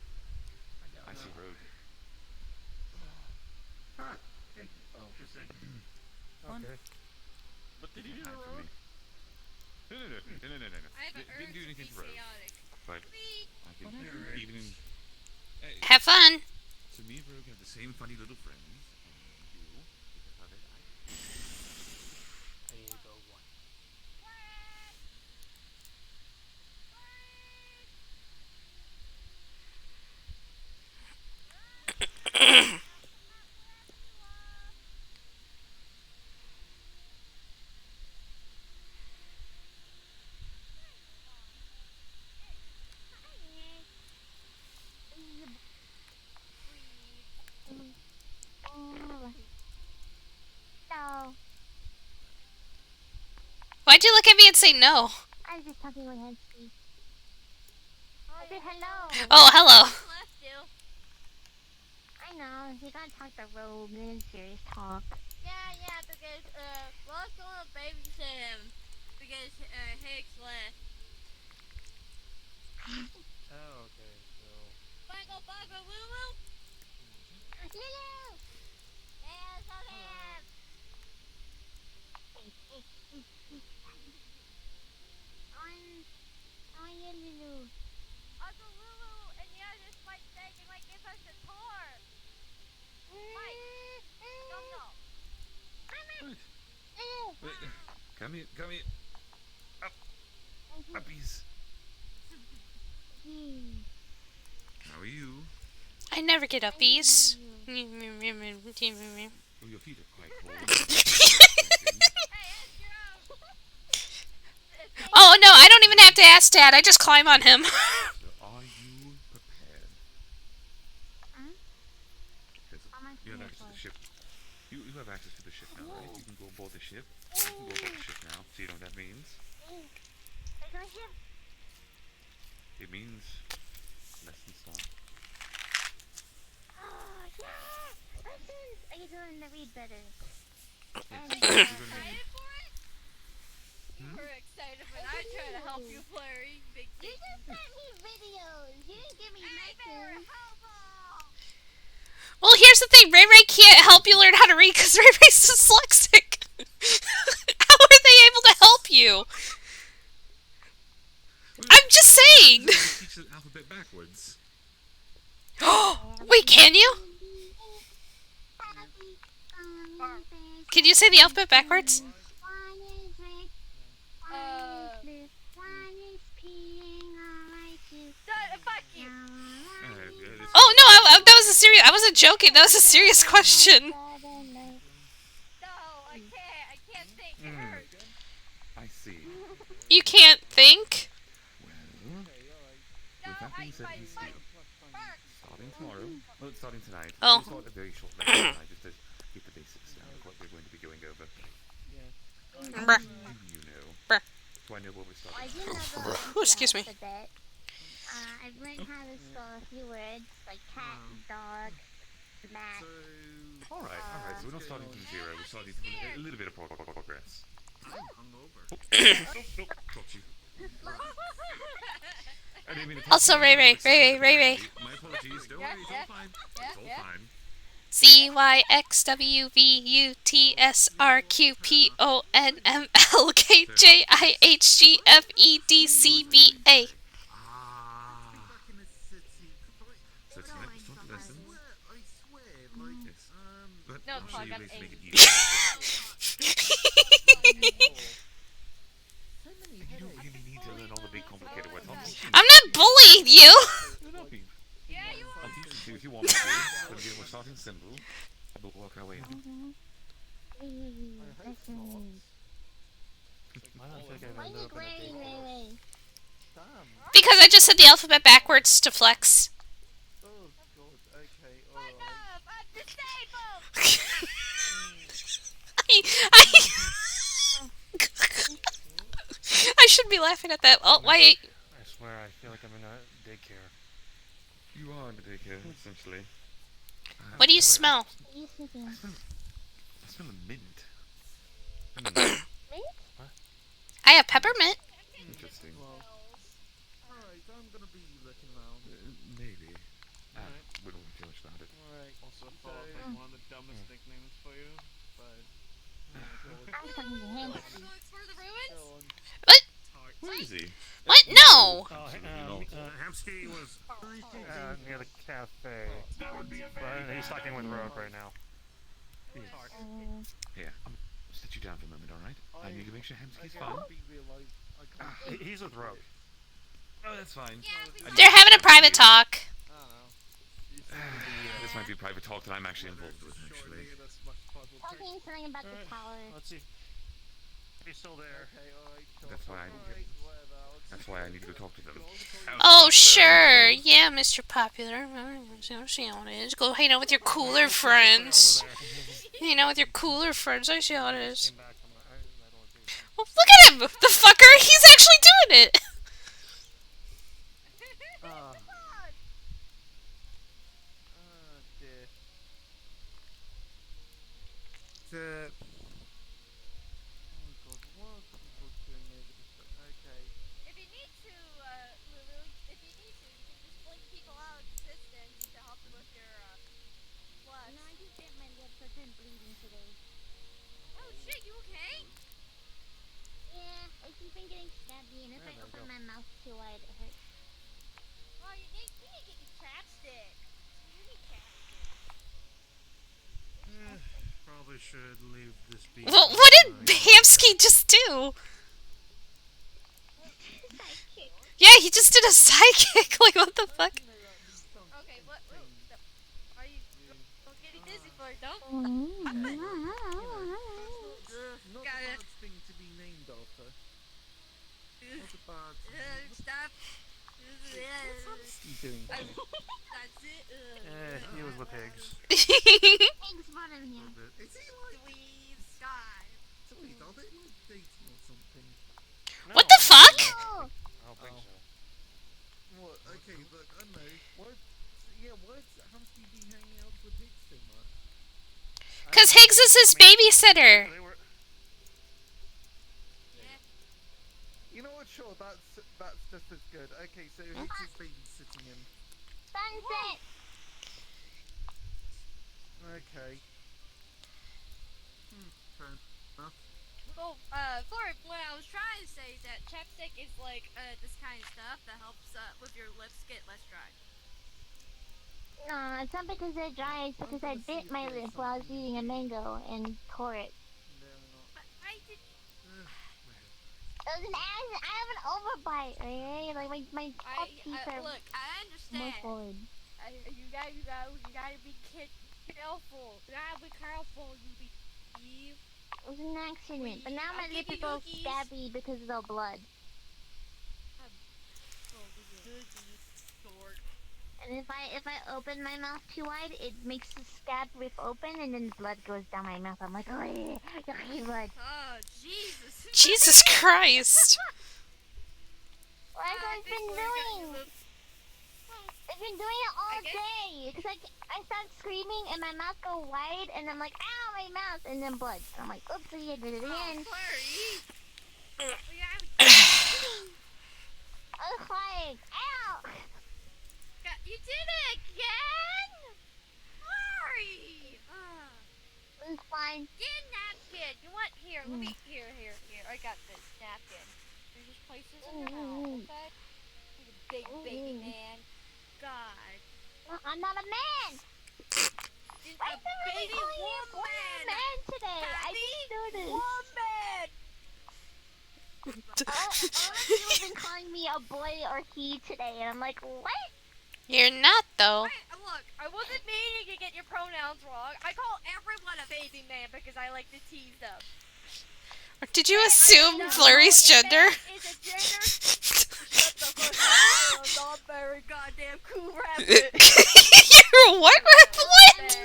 I see Rogue. Ah, interesting. Okay. What did you do to Rogue? No. I have an Didn't do urge to anything be to Rogue. chaotic. But I can even in. Have fun. So me and Rogue have the same funny little friends. And you, because of it, I need to go one. No. Why'd you look at me and say no? I was just talking with Hansky. I said hello. Oh, hello. Left you. I know. You gotta talk to Rogue and serious talk. Yeah, because Ross gonna babysit him because Hicks left. Oh, okay, so... Bago, Lulu. Lulu. There's a lamb. On you, Lulu. Also, Lulu and the others might say they might give us a tour. Mike, don't go. Wait, come here. Up. Puppies. How are you? I never get uppies. Oh, your feet are quite cold. Oh no, I don't even have to ask Dad. I just climb on him. Are you prepared? You have access to the ship. You have access to the ship now, right? You can go aboard the ship. You can go aboard the ship now. So you know what that means? It means lesson start. Oh, yeah! Lessons! I get to learn to read better. Excited for it? We're excited, but I try to help you play big things. You just sent me videos. You didn't give me lessons. Well, here's the thing. Ray Ray can't help you learn how to read because Ray Ray's dyslexic. How are they able to help you? I'm just saying. Teach the alphabet backwards. Wait, can you? Can you say the alphabet backwards? Fuck you. Oh no, that was a serious. I wasn't joking. That was a serious question. No, I can't think. It hurts. I see. You can't think. With that being said, he's still starting tomorrow. Well, it's starting tonight. Oh. We'll start a very short lesson tonight just to get the basics down of what we're going to be going over. Bruh. Do you know? Bruh. Do I know what we're starting? I do know the Excuse me. alphabet. I've learned how to spell a few words like cat, dog, mat. Alright, so we're not starting from zero, we're starting from a little bit of progress. I'm hungover. Nope, caught you. I didn't mean to Also, Ray Ray. My apologies, don't worry, it's all fine. It's all fine. CYXWVUTSRQPONMLKJIHGFEDCBA. So tonight we start the lesson. But No, I'll show you Pog, I'm ways to make it angry. easier. You don't really need to learn all the big complicated words. I'm not need you. Yeah, you are. I'll teach you to if you want me to. But again, we're starting simple. We'll work our way in. Because I just said the alphabet backwards to flex. Oh god, okay, alright. I should be laughing at that. Oh, wait. I swear, I feel like I'm in a daycare. You are in a daycare, essentially. What do you smell? I smell a mint. I have peppermint. Interesting. Alright, I'm gonna be looking around. Maybe. We don't know too much about it. Alright, Also, follow like one of the dumbest nicknames for you, but. Explore the ruins? What? Where is he? What? No! Hamsky was near the cafe. But he's talking with Rogue right now. Here, I'm gonna sit you down for a moment, alright? I need to make sure Hamsky's fine. He's with Rogue. Oh, that's fine. They're having a private talk. This might be private talk that I'm actually involved with, actually. Talking something about the tower. Let's see. He's still there. That's why I need to go talk to them. Oh, sure. Yeah, Mr. Popular. I see how it is. Go hang out with your cooler friends. Hang out with your cooler friends. I see how it is. Well, look at him! The fucker! He's actually doing it! dear. Oh god, what are people doing over this? Okay. If you need to, Lulu, if you need to, you can just blink people out of distance to help you with your, blood. No, I just bit my lip, so I've been bleeding today. Oh shit, you okay? Yeah, I've just been getting stabby, and if I open my mouth too wide, it hurts. Well, you need to get your chapstick. You need chapstick. Probably should leave this be. Well, what did Hamsky just do? Yeah, he just did a sidekick. Like, what the fuck? Okay, what? Are you getting dizzy for it? Don't. Not a bad thing to be named after. Not a bad thing. Stop. What's Hamsky doing? That's it. He was with Higgs. Thanks for him here. Is he like... Please, God. Wait, are they like dating or something? What the fuck? I don't think so. What? Okay, look, I know. What? Yeah, why is Hamsky be hanging out with Higgs so much? Because Higgs is his babysitter. You know what? Sure, that's just as good. Okay, so Higgs is babysitting him. Sunset. Okay. Fair enough. Well, for what I was trying to say is that chapstick is like this kind of stuff that helps with your lips get less dry. No, it's not because they're dry. It's because I bit my lip while I was eating a mango and tore it. But I did. It was an accident. I have an overbite, right? Like my top teeth are. Look, I understand. Forward. You gotta be careful. You gotta be careful. You. It was an accident, but now my lip is all scabby because of the blood. And if I open my mouth too wide, it makes the scab rip open, and then the blood goes down my mouth. I'm like, oh yeah, blood. Oh Jesus! Jesus Christ! What have I been doing? I've been doing it all day. Cause I start screaming and my mouth go wide, and I'm like, ow, my mouth, and then blood. So I'm like, oops, I did it again. I was like, ow! You did it again! Sorry! It's fine. Get a napkin! You want? Here, let me. Here. I got this napkin. There's just places in your mouth, okay? You're a big baby man. God. I'm not a man! Why is everybody calling me a man today? I just noticed. Woman! All of you have been calling me a boy or he today, and I'm like, what? You're not, though. Look, I wasn't meaning to get your pronouns wrong. I call everyone a baby man because I like to tease them. Did you assume Flurry's gender? Is a gender? Shut the fuck up. I'm not very goddamn cool rabbit. You're what? What?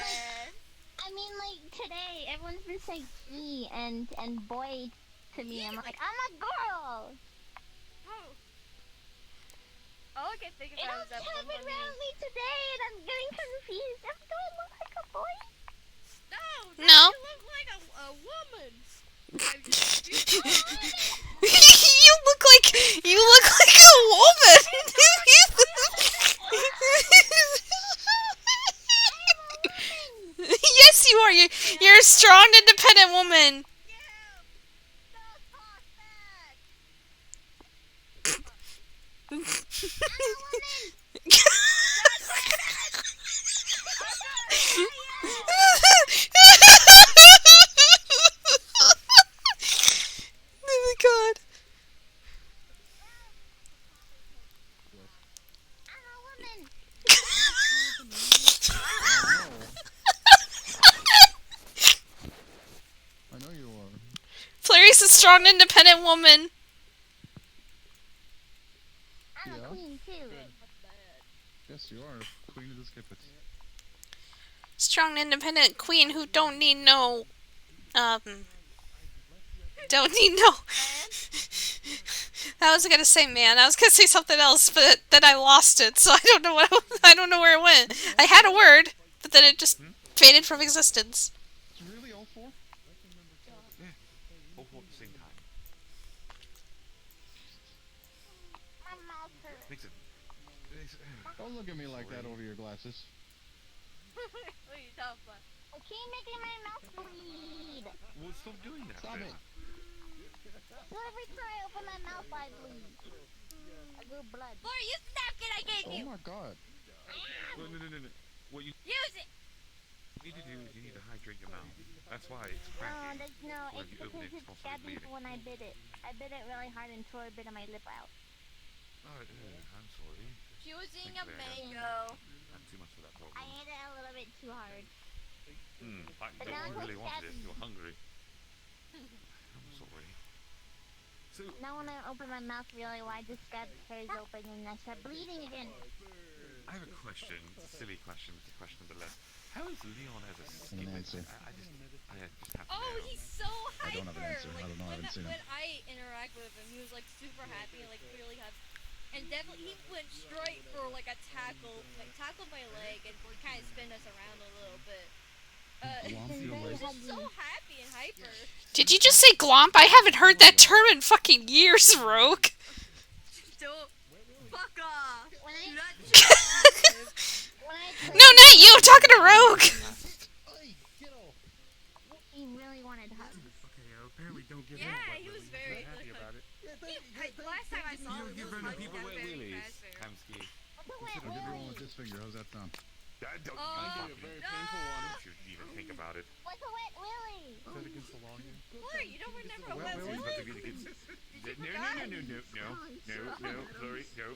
I mean, like, today, everyone's been saying he and boy to me. I'm like, I'm a girl. All I can think It about all is that happened one around me today, and I'm getting confused. Do I look like a boy? No. You look like a woman. You look like a woman. Yes, you are. You're a strong, independent woman. Oh my god. I know you are. Clarice is a strong, independent woman. I'm a queen too. Yes, you are. Queen of the Skippets. Strong, independent queen who don't need no, don't need no. I was gonna say man. I was gonna say something else, but then I lost it, so I don't know I don't know where it went. I had a word, but then it just faded from existence. Really, all four? Yeah, all four at the same time. Makes it. Don't look at me like that over your glasses. What are you talking about? I keep making my mouth bleed. Well, stop doing that. Stop it. So every time I open my mouth, I bleed. I go blood. Flora, use the napkin I gave you. Oh my god. No. What you Use it. need to do is you need to hydrate your mouth. That's why it's cracking. No, Or it's if you open because it's it's constantly stabbing bleeding. when I bit it. I bit it really hard and tore a bit of my lip out. Oh, I'm sorry. Choosing Thanks, a Leia. mango. Not too much for that problem. I ate it a little bit too hard. But now you it's really wanted it. stabbing. You were hungry. I'm sorry. So, Now when I open my mouth really wide, the scab tears open and I start bleeding again. I have a question. It's a silly question. It's a question of the left. How is Leon as a skip? answer. I just have to Oh, know. he's so I hyper. don't have an answer. I don't know. I haven't seen him. When I interact with him, he was like super happy and like clearly happy. And definitely he went straight for like a tackle, like tackled my leg and kind of spin us around a little bit. He was just so happy and hyper. Did you just say glomp? I haven't heard that term in fucking years, Rogue. Don't fuck off. No, not you. I'm talking to Rogue. He really wanted hugs. Okay, apparently don't give Yeah, in. he was very happy about it. Last time I saw him, he was like people that wet very willies. fast. Kamski. I'll give you one with this finger. How's that sound? Don't Oh, you should even think about it. What's a wet willy? Is that against the law here? Flora, you don't remember a Well, wet it's willy? about to be the kids. No, Flurry, no.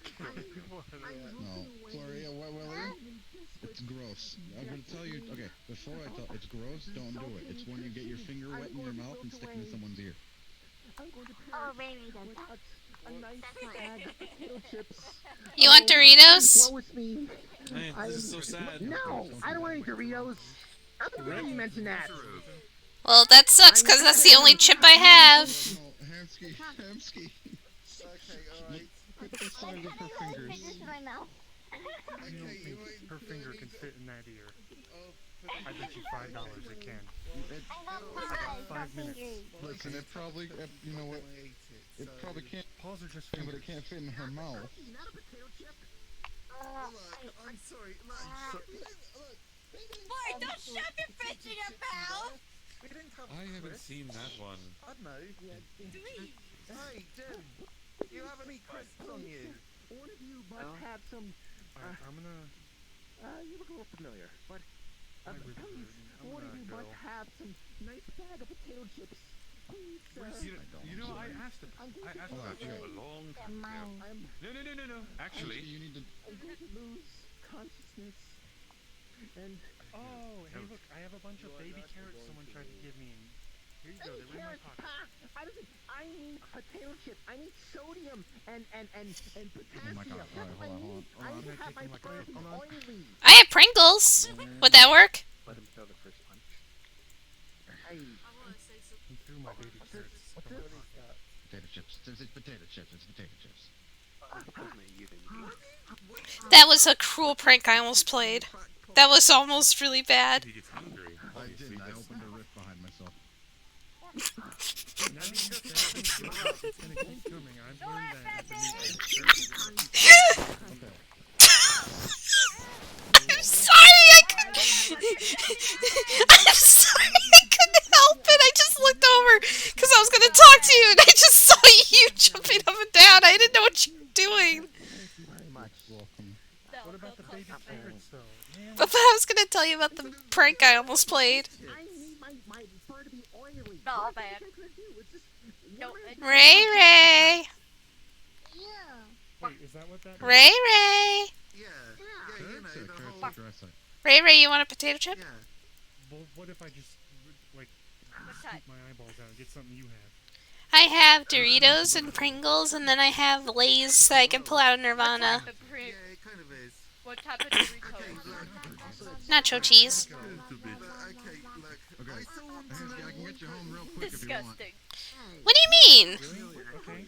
No. Flurry, a wet willy? It's gross. I'm gonna tell you. Okay, before I tell, it's gross. Don't do it. It's when you get your finger wet in your mouth and stick it in someone's ear. Oh, baby, that's A nice bag of potato chips. You want Doritos? Woe is me. Man, this is so sad. No, I don't want any Doritos. I'm glad you mentioned that. Well, that sucks because that's the only chip I have. Hamsky. Okay, alright. Put the size of her fingers. Her finger can fit in that ear. I bet you $5 it can. I got 5 minutes. Listen, it probably, you know what? It probably can't. Paws are just But fingers. it can't fit in her mouth. I'm sorry. Flora, don't shove your fish in your mouth! I haven't seen that one. I don't know. Hey, Jim. You have any crisps on you? One of you must have some. Alright, I'm gonna... You look a little familiar, but. I really Please, I'm one of gonna you go. must have some nice bag of potato chips. You know, I asked about you a long time ago. No. Actually, you need to. I'm going to lose consciousness. And Oh, hey, look, I have a bunch of baby carrots someone tried to give me. Here you go, they're in my pocket. I need potato chips. I need sodium and potassium. Oh my god, alright, hold on. I need to have my bird be oily. I have Pringles. Would that work? Let him throw the first punch. He threw my baby carrots. What's this? Potato chips. It's potato chips. It's potato chips. That was a cruel prank I almost played. That was almost really bad. he gets hungry. I didn't. I opened a rift behind myself. I'm sorry, I'm sorry, I couldn't help it. I just looked over because I was going to talk to you, and I just saw you jumping up and down. I didn't know what you were doing. What about the baby carrots, though? Man, But I was going to tell you about the prank I almost played. I need my bird to be oily. No, man. No, Ray Ray. wait, is that what that Ray Ray. Ray Ray, you want a potato chip? Well, what if I just, like, scoop my eyeballs out and get something you have? I have Doritos and Pringles, and then I have Lay's so I can pull out Nirvana. What type of Doritos? Nacho cheese. I can get you home real quick if you want. Disgusting. What do you mean? Okay.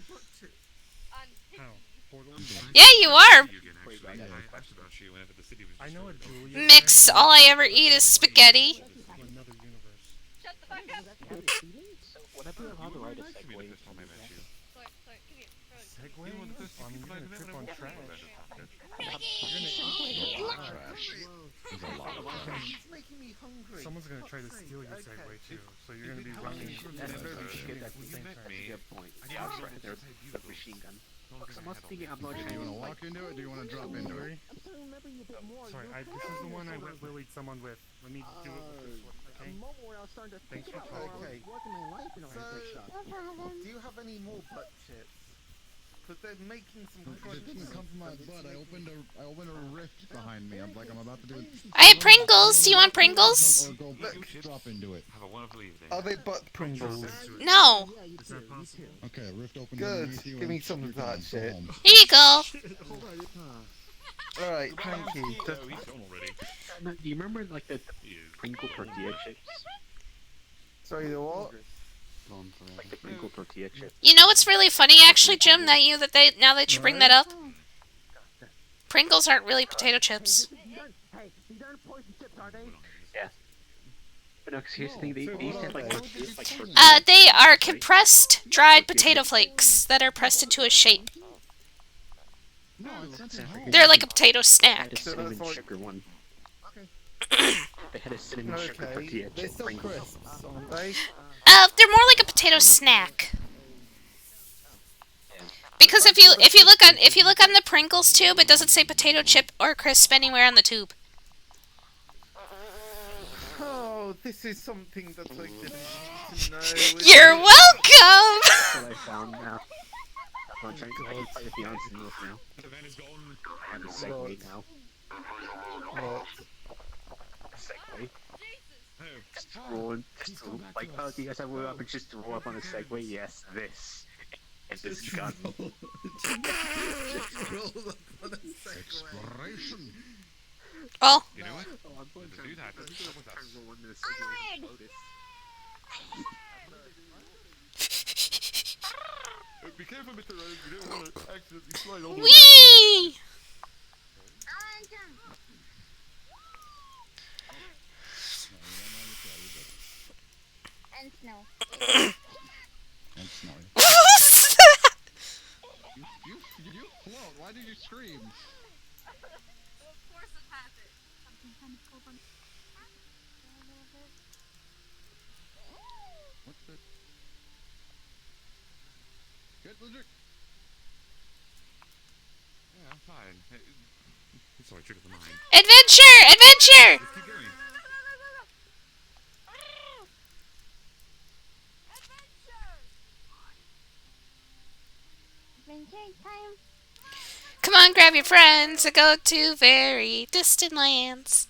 How? Portal? Yeah, you are. I know a Julia. Mix. All I ever eat is spaghetti. Another universe. Shut the fuck up. So, would I be allowed to ride a Segway? Segway? I mean, you're gonna trip on trash. There's a lot of trash. Someone's gonna try to steal your Segway too, so you're gonna be running and shooting at the same time. Good point. Yeah, there's the machine gun. I'm not thinking I'm not Do you want to walk into it or do you want to drop into it? Sorry, this is the one I wet willied someone with. Let me do it with this one, okay? Thanks for talking. Do you have any more butt chips? Because they're making some It didn't come from my butt. I opened a rift behind me. I'm about to do. I have Pringles. Do you want Pringles? Or go drop into it. Have a wonderful evening. Are they butt Pringles? No. Is that possible? Okay, rift open. Good. Give me some of that shit. Here you go. Alright, thank you. Do you remember like the Pringle tortilla chips? Sorry, the what? Like the Pringle tortilla chips. You know what's really funny, actually, Jim? Now that you bring that up, Pringles aren't really potato chips. Hey, these aren't poison chips, are they? Yeah. But no, 'cause here's the thing, they used to have like tortillas, like tortillas. They are compressed, dried potato flakes that are pressed into a shape. No, it's sent it home. They're like a potato They snack. had a cinnamon sugar one. They had a cinnamon sugar tortilla They're chip. still Pringles. crisps, aren't they? They're more like a potato snack. Because if you look on the Pringles tube, it doesn't say potato chip or crisp anywhere on the tube. Oh, this is something that I didn't need to know. You're welcome. That's what I found now. I'm trying to fight with the answer now. I have a Segway now. What? A Segway. Just roll, like, oh, do you guys have a weapon? Just roll up on a Segway? Yes, this. And this gun. Exploration. Well. You know what? Oh, I'm going to do that. Doesn't come with us. roll into the Segway and Lotus. Be careful, Mr. Rose. You don't want to accidentally slide all the way Whee! And snow. And snowy. What's that? You float. Why did you scream? Of course it happened. What's that? Good, Ludwig. Yeah, I'm fine. Sorry, trick of the mind. Adventure! Adventure! Let's keep going. Okay, time. Come on, grab your friends and go to very distant lands.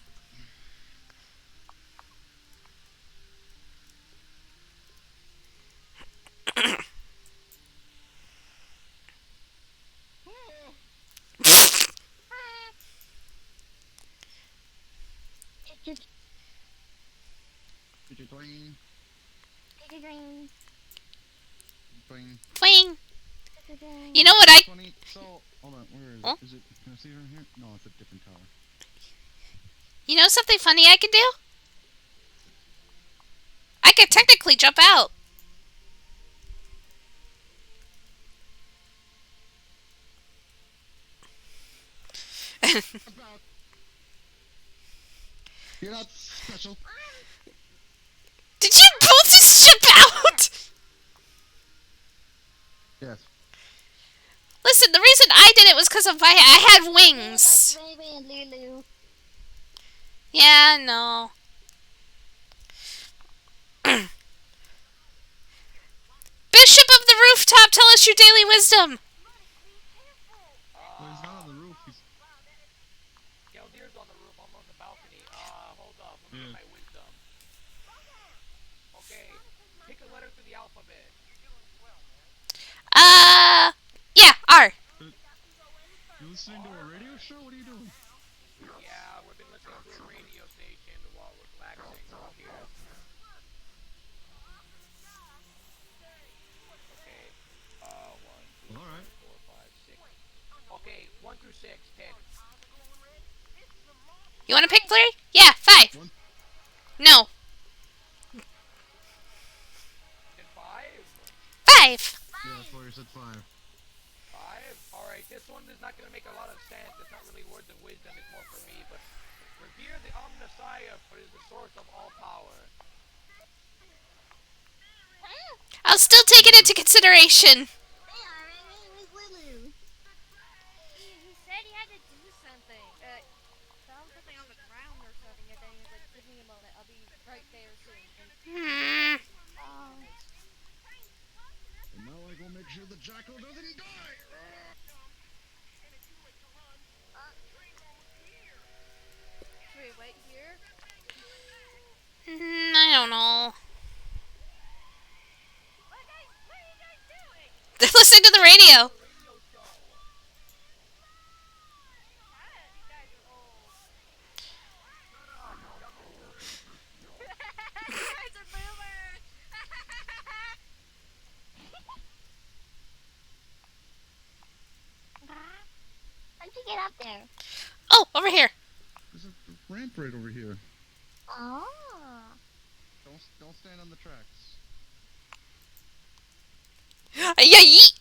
Twing. Twing. Twing. Twing. You know what I... So, hold on, where is Oh? it? Is it, can I see it from here? No, it's a different tower. You know something funny I can do? I could technically jump out. You're not special. Did you both just jump out? Yes. Listen, the reason I did it was because of I had wings. Yeah, no. Bishop of the rooftop, tell us your daily wisdom. Well, he's not on the roof. He's... Galdir's on the roof. I'm on the balcony. Hold up. Let me get my wisdom. Okay. Pick a letter through the alphabet. Yeah, R. You listening to a radio show? What are you doing? Yeah, we've been listening to a radio station while we're relaxing out here. Okay. 1, 2, 3, 4, 5, 6. Okay, 1 through 6. Pick. You want to pick 3? Yeah, 5. No. And 5? 5. Yeah, that's why you said 5. 5? Alright, this one is not going to make a lot of sense. It's not really words of wisdom. It's more for me. But revere the Omnissiah, for it is the source of all power. I'll still take it into consideration. He said he had to do something. Found something on the ground or something, and then he was like, give me a moment, I'll be right there soon. And, And now I go make sure the jackal doesn't die! should we wait here? I don't know. They're listening to the radio. How'd you get up there? Oh, over here. There's a ramp right over here. Oh. Don't stand on the tracks. Yeah, yeet.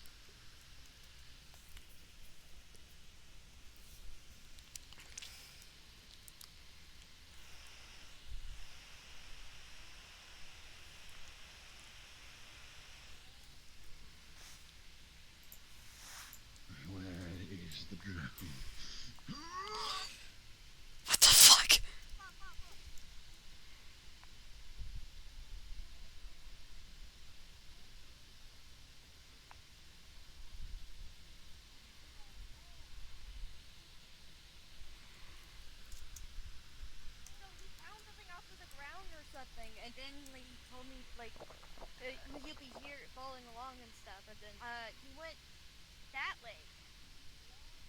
Where is the dragon? What the fuck? Something, and then like, he told me like he'll be here following along and stuff, and then he went that way,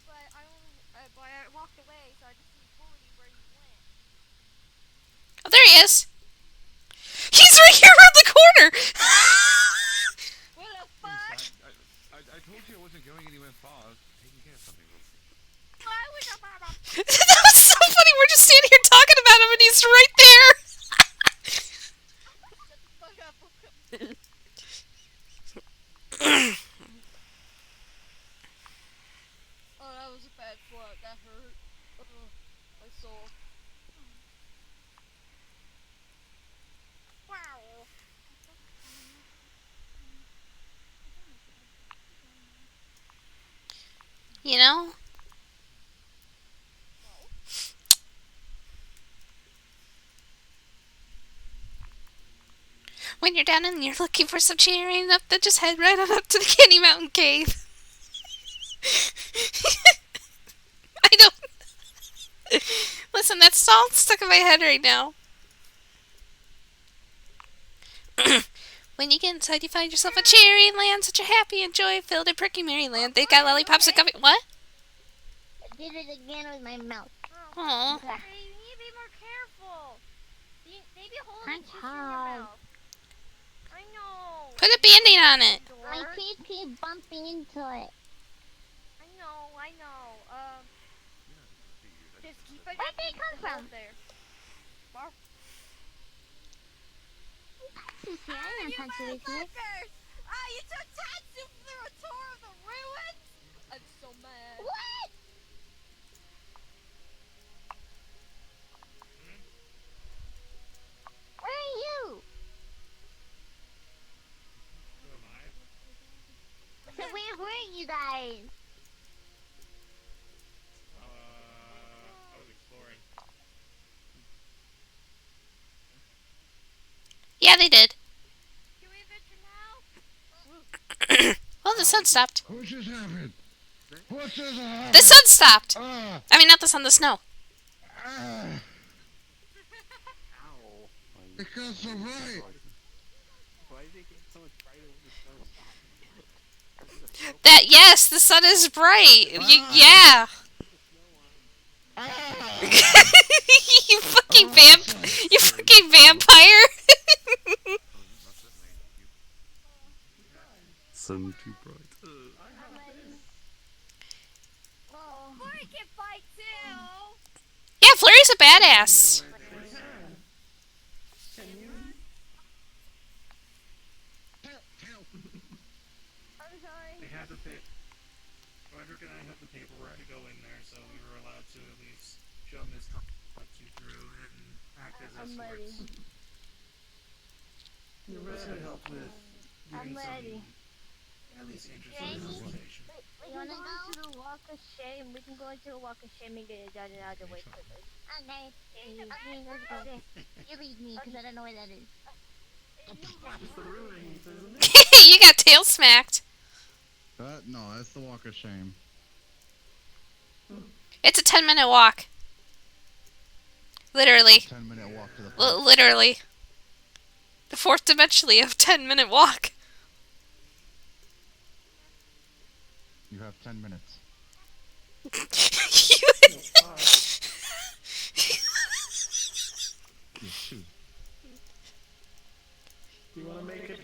but I walked away, so I just didn't fully where he went. Oh, there he is. He's right here around the corner. What the fuck? I told you I wasn't going anywhere far. I was taking care of something real quick. That was so funny. We're just standing here talking about him, and he's right there. Oh, that was a bad flood. That hurt. My soul. Wow. You know? When you're down and you're looking for some cheering up, then just head right on up to the Candy Mountain Cave. I don't. Listen, that's all stuck in my head right now. When you get inside, you find yourself a cheery land, such a happy and joy-filled and pricky merry land. They got lollipops and coffee. What? I did it again with my mouth. Aw. Okay. You need to be more careful. Maybe hold I'm it in your mouth. I know. Put a band-aid on it. My teeth keep bumping into it. I know. Just keep it. Where'd they come from? There. Tatsu, I know Tatsu is here. You took Tatsu through a tour of the ruins? I'm so mad. What? Where are you? So where were you guys? I was exploring. Yeah, they did. Can we adventure now? Well, the sun stopped. What just happened? What just happened? The sun stopped. I mean, not the sun, the snow. It got so bright. Why is it getting so much brighter with the snow? That yes, the sun is bright. Yeah. You fucking vampire. Sun too bright. Flurry can fight too. Yeah, Flurry's a badass. I'm sorry. They had to pick. Roderick and I have the paperwork to go in there, so we were allowed to at least shove Miss Tatsu through and act as escorts. The rest would help with getting some, at least interesting representation. You wanna go? To the walk of shame. We can go into the walk of shame and get it done out of the way quickly. Okay. Let's go. You lead me, because I don't know where that is. You got tail smacked. No, that's the walk of shame. It's a 10-minute walk. Literally. 10-minute walk to the Literally. The fourth dimensionally of 10-minute walk. You have 10 minutes. You wanna make it?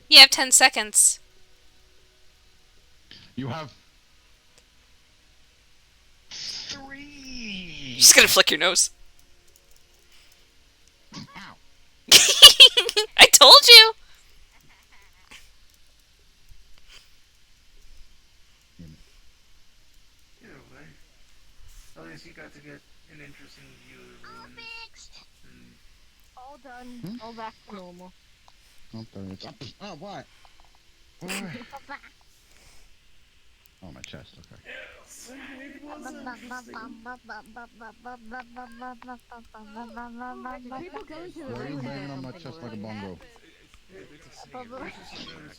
You have 10 seconds. You have 3. You're just gonna flick your nose. I told you. Either way, at least you got to get an interesting view of the ruins. All done. All back to normal. Oh, there it is. Oh, what? Oh, my chest, okay. Why are you banging on my chest like a bongo?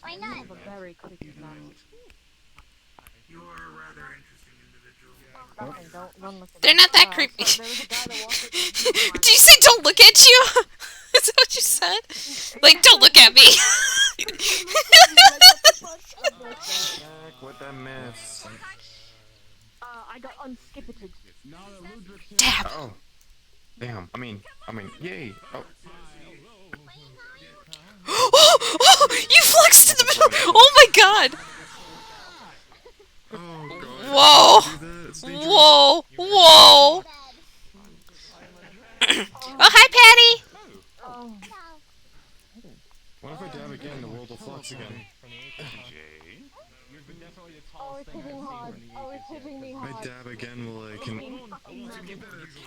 Why not? Very quick You are a rather interesting individual. Don't run with it. They're not that creepy. Did you say don't look at you? Is that what you said? Like, don't look at me. What that mess? I got unskippeted. Damn. Oh. Damn. I mean, yay. Oh. You flexed in the middle. Oh my god. Whoa. Whoa. Whoa. Oh, hi, Patty. What if I dab again? The world will flux again. Oh, it's hitting hard. Oh, it's hitting me I hard. dab again will I can.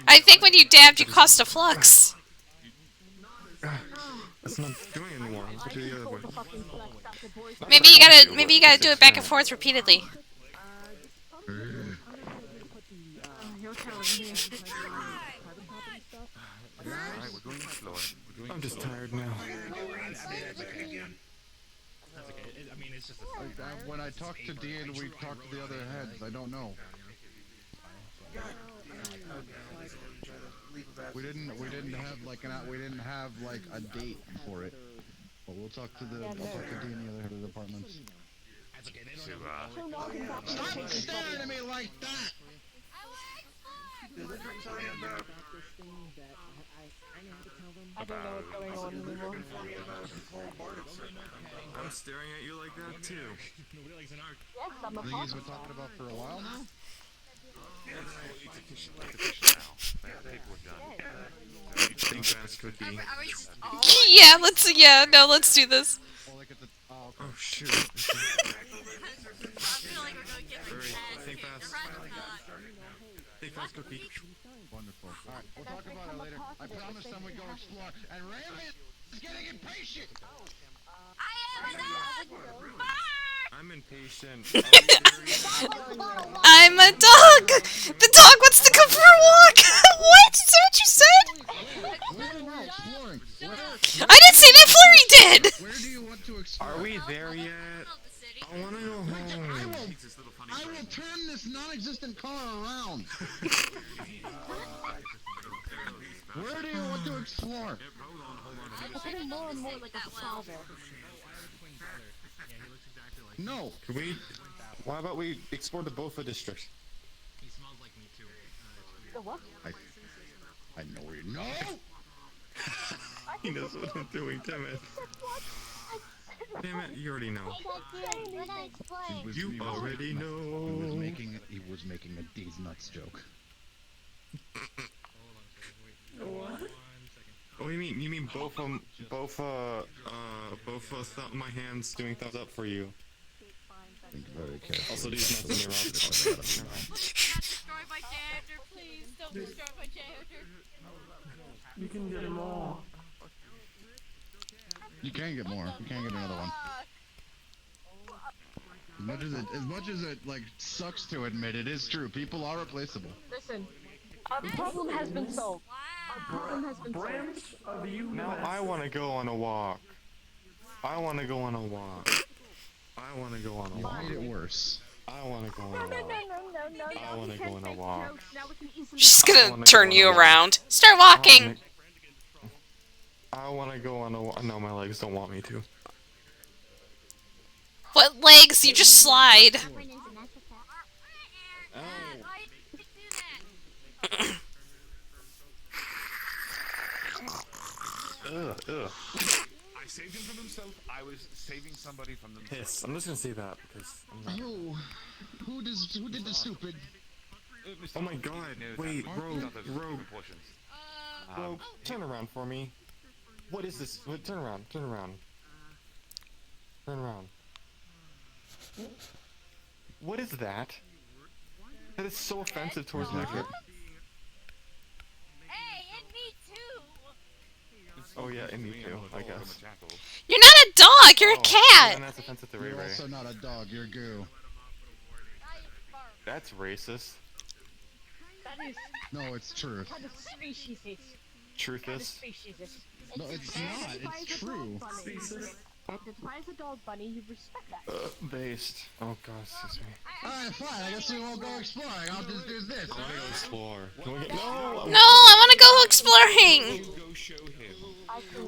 I think when you dabbed, you caused a flux. That's not doing anymore. Let's do the other way. Maybe you gotta do it back and forth repeatedly. I'm just tired now. When I talk to Dean, we talk to the other heads. I don't know. We didn't have like a date for it. But we'll talk to Dean and the other head of the departments. Stop staring at me like that! I don't know what's going on anymore. I'm staring at you like that too. Yes, I'm a Things we're talking about for a while now? Think fast, cookie. Yeah, let's do this. Oh shoot. Think fast. Think fast, cookie. Wonderful. Alright, we'll talk about it later. I promise then we go explore. And Raven is getting impatient! I'm impatient. I'm a dog! The dog wants to go for a walk! What? Is that what you said? I didn't say that, Flurry did! Where do you want to explore? Are we there yet? I wanna go home. I will turn this non-existent car around. Where do you want to explore? It's getting more and more like a father. No. Can we? Why about we explore the Bofa district? The what? I know where you know. He knows what I'm doing, damn it. Damn it, you already know. You already know. He was making a D's nuts joke. What? Oh, you mean Bofa my hands doing thumbs up for you. Think very carefully. Also, these nuts in your mouth. Destroy my character, please. Don't destroy my character. You can get them all. You can get more. You can get another one. As much as it like sucks to admit, it is true. People are replaceable. Listen, our problem has been solved. Our problem has been solved. Now I want to go on a walk. I want to go on a walk. I want to go on a You walk. made it worse. I want to go on a walk. No. I want to go on a walk. She's gonna turn you around. Start walking! I want to go on a walk. No, my legs don't want me to. What legs? You just slide. Ugh. I saved him from himself. I was saving somebody from themselves. Piss. I'm just gonna say that because I'm not... Who did the stupid? Oh my god, wait, Rogue, turn around for me. What is this? Wait, turn around. What is that? That is so offensive towards me. Hey, and me too. Oh yeah, and me too, I guess. You're not a dog, you're a cat! And that's offensive to Ray You're Ray. also not a dog, you're goo. That's racist. That is. No, it's truth. Kind of speciesist. Truth Kind of is. speciesist. No, it's not. It's true. Identifies a dog bunny, you respect that. Based. Oh god, excuse me. Alright, fine. I guess we won't go exploring. I'll just do this. I wanna go explore. Can we get... No, I wanna go exploring! Go show him.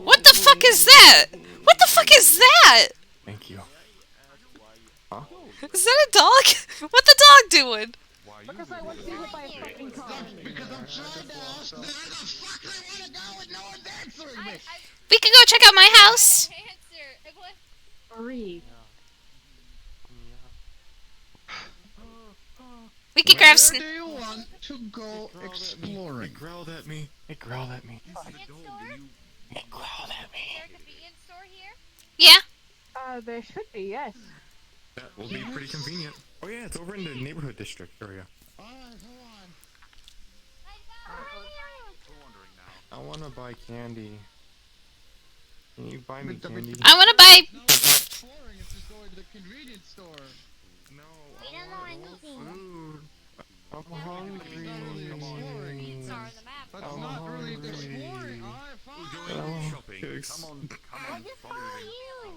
What the fuck is that? What the fuck is that? Thank you. Huh? Is that a dog? What the dog doing? Because I want to be hit by a fucking car. Because I'm trying to ask where the fuck I want to go and no one's answering me. We can go check out my house. Breathe. We can grab Where do you want to go exploring? It growled at me. It growled at me. There could be in store here. Yeah. There should be, yes. That will be pretty convenient. Oh yeah, it's over in the neighborhood district area. Alright, hold on. I wanna buy candy. Can you buy me candy? I wanna buy... Exploring is just going to the convenience store. No, We don't know anything. food. I'm hungry. That's not really exploring. Alright, fine. Shopping. Come on. I just follow you.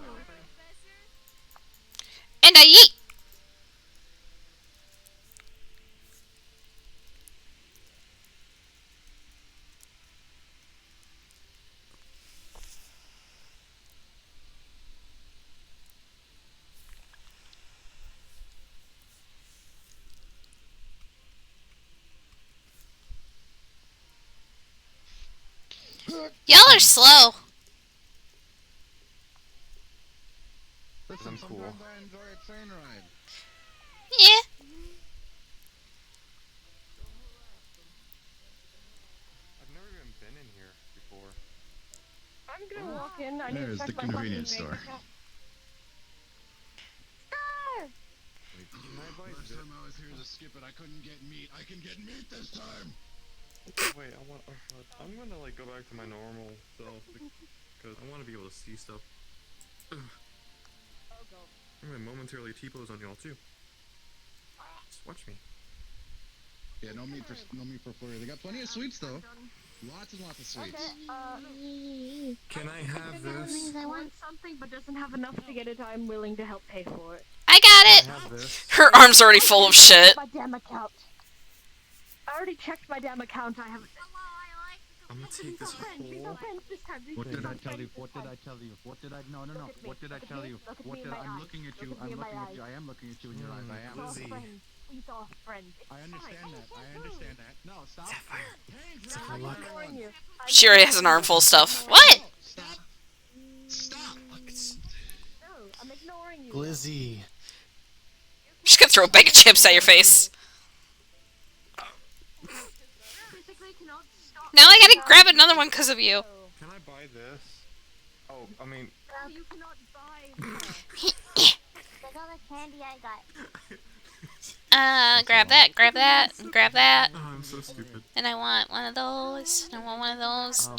Y'all are slow. Listen, I'm cool. sometimes I enjoy a train ride. Yeah. I've never even been in here before. I'm gonna walk in. I need There's to the check my convenience fucking store. bank account. Wait, last time I was here to skip it, I couldn't get meat. I can get meat this time! Wait, I'm gonna like go back to my normal self because I want to be able to see stuff. I'm gonna momentarily T-pose on y'all too. Just watch me. Yeah, no meat for flurry. They got plenty of sweets though. Lots and lots of sweets. Can I have this? I want something but doesn't have enough to get it. I'm willing to help pay for it. I got it. Have this. Her arm's already full of shit. My damn account. I already checked my damn account. I haven't. I'm gonna take this whole. What did I tell you? What did I tell you? What did I? No. What did I tell you? What did I'm looking at you? I'm looking at you. I am looking at you in your eyes. I am. Lizzie. We saw friends. I understand that. I understand that. No, stop. Sapphire, look. She already has an armful of stuff. What? Stop. No, I'm ignoring you. Glizzy. She's gonna throw a bag of chips at your face. Now I gotta grab another one because of you. Can I buy this? Oh, I mean. You cannot buy. Look all the candy I got. Grab that, grab that, grab that. Oh, I'm so stupid. And I want one of those. And I want one of those.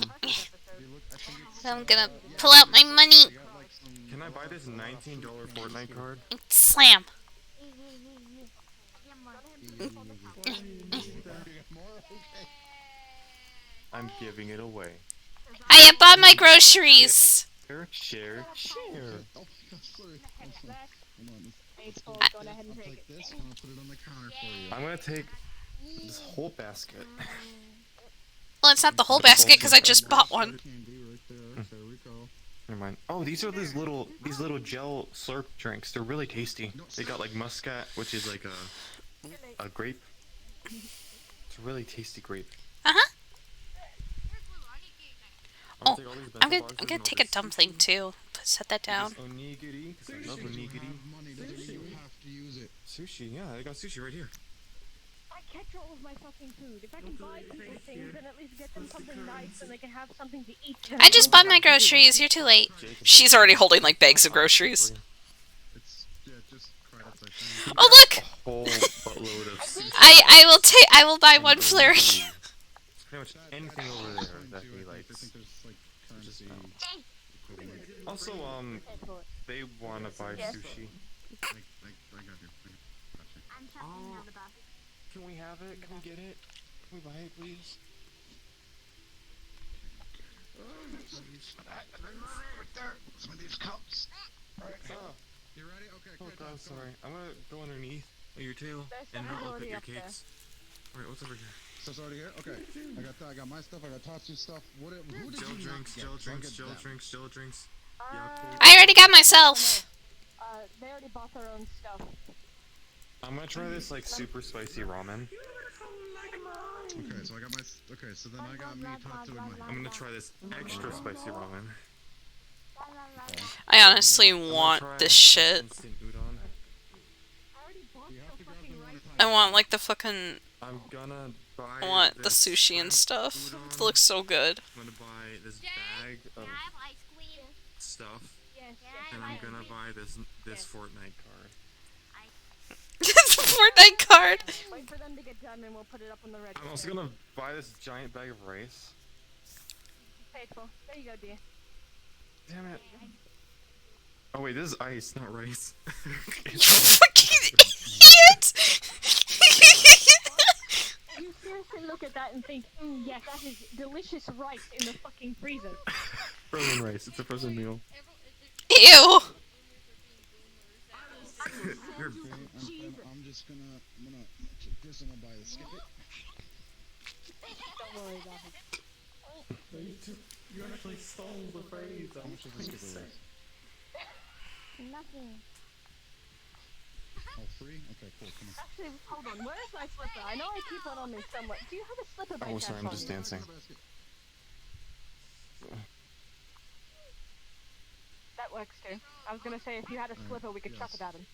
So I'm gonna pull out my money. Can I buy this $19 Fortnite card? Slam. I'm giving it away. I have bought my groceries. Share. Go ahead and take it. This, I'm gonna put it on the counter for you. I'm gonna take this whole basket. Well, it's not the whole basket because I just bought one. Candy right there. There we go. Never mind. Oh, these are these little gel slurp drinks. They're really tasty. They got like muscat, which is like a grape. It's a really tasty grape. Oh, I'm gonna take a dumpling too. Set that down. Onigiri. I love onigiri. You have to use it. Sushi, yeah, I got sushi right here. I catch all of my fucking food. If I can buy people things, then at least get them something nice and they can have something to eat. I just bought my groceries. You're too late. She's already holding like bags of groceries. Oh look! Whole buttload of sushi. I will buy one flurry. Pretty much anything over there that he likes. Also, they wanna buy sushi. Oh, can we have it? Can we get it? Can we buy it, please? Some of these cups. You ready? Okay, good. Oh god, sorry. I'm gonna go underneath your tail and not look at your cakes. Alright, what's over here? Stuff's already here? Okay. I got my stuff, I got Tatsu's stuff. Who did Gel you drinks, not gel get? drinks, Don't gel get them. drinks, gel drinks. I already got myself. They already bought their own stuff. I'm gonna try this like super spicy ramen. Okay, so I got my. Okay, so then I got me, Tatsu, and my. I'm gonna try this extra spicy ramen. I honestly want this shit. Instant udon. I want like the fucking. I'm gonna buy. I want the this sushi and stuff. udon. It looks so good. I'm gonna buy this bag of stuff, and I'm gonna buy this Fortnite card. This Fortnite card. Wait for them to get done and we'll put it up on the register. I'm also gonna buy this giant bag of rice. Faithful. There you go, dear. Damn it. Oh wait, this is ice, not rice. You fucking idiot! You seriously look at that and think, yes, that is delicious rice in the fucking freezer. Frozen rice. It's a frozen meal. Ew. I'm just gonna check this and I'll buy the skip it. Don't worry about it. You actually stole the phrase. How much is the skip it? Nothing. Oh, free? Okay, cool. Come on. Actually, hold on. Where is my slipper? I know I keep one on me somewhere. Do you have a slipper by Oh, chance sorry, I'm on just you? dancing. That works too. I was gonna say if you had a sliver, we could chuck it at him.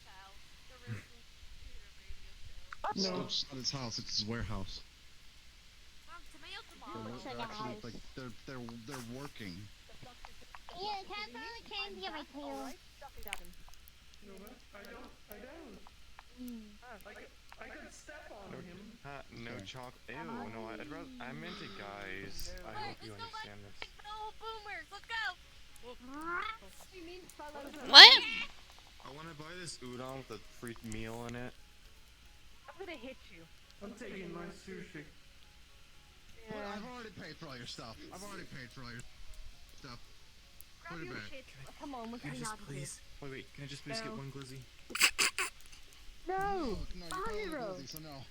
No, it's not his house. It's his warehouse. They're actually like they're working. Yeah, can I throw the candy at my tail? No, what? I don't. I could step on him. No chalk. Ew, no, I'd rather. I meant it, guys. I hope you understand this. No, boomers, let's go! What? I want to buy this udon with a free meal in it. I'm gonna hit you. I'm taking my sushi. Well, I've already paid for all your stuff. Put Grab it your back. shit. Come on, what's Can I going just on please? Wait, can I just please get No. one glizzy? No! No, you call it Zero. glizzy, so no.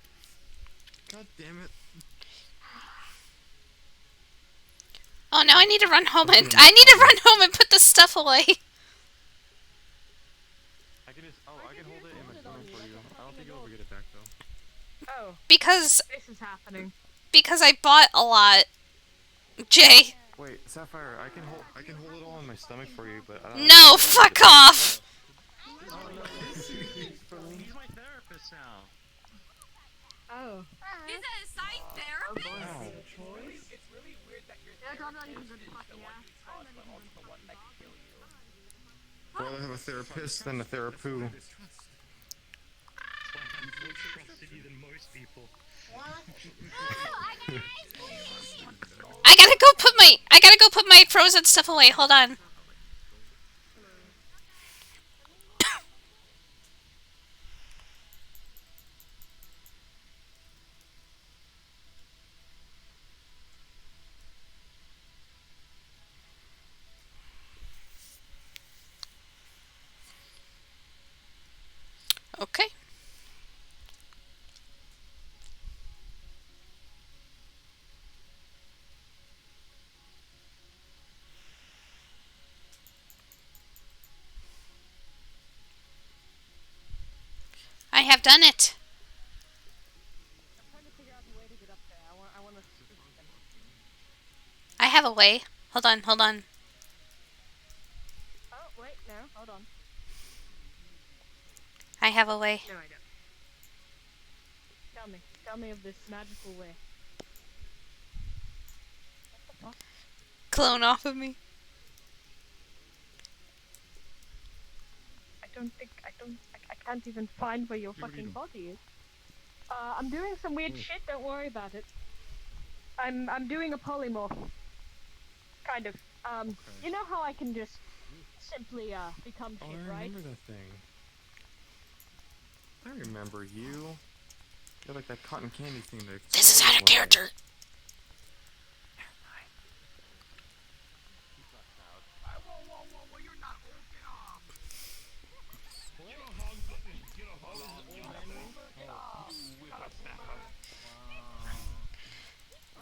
God damn it. Oh, now I need to run home and put the stuff away. I can just. Oh, I can hold it in my stomach for you. I don't think you'll ever get it back though. Oh. Because This is happening. I bought a lot. Jay. Wait, Sapphire, I can hold it all in my stomach for you, but I don't. No, fuck off. He's my therapist now. Oh. He's a psych therapist? It's really weird that you're Yeah, I'm not even good the fucking one you trust, but also the one that can kill you. I'd rather have a therapist than a therapoo. I'm more trusted you than most people. I gotta go put my frozen stuff away. Hold on. Okay. I have done it. I'm trying to figure out a way to get up there. I want to speak to them. I have a way. Hold on. Oh, wait, no, hold on. I have a way. No, I don't. Tell me of this magical way. What the fuck? Clone off of me. I can't even find where your fucking body is. I'm doing some weird shit, don't worry about it. I'm doing a polymorph. Kind of. You know how I can just simply, become Oh, shit, I right? remember that thing. I remember you. You're like that cotton candy thing that. This is out of character.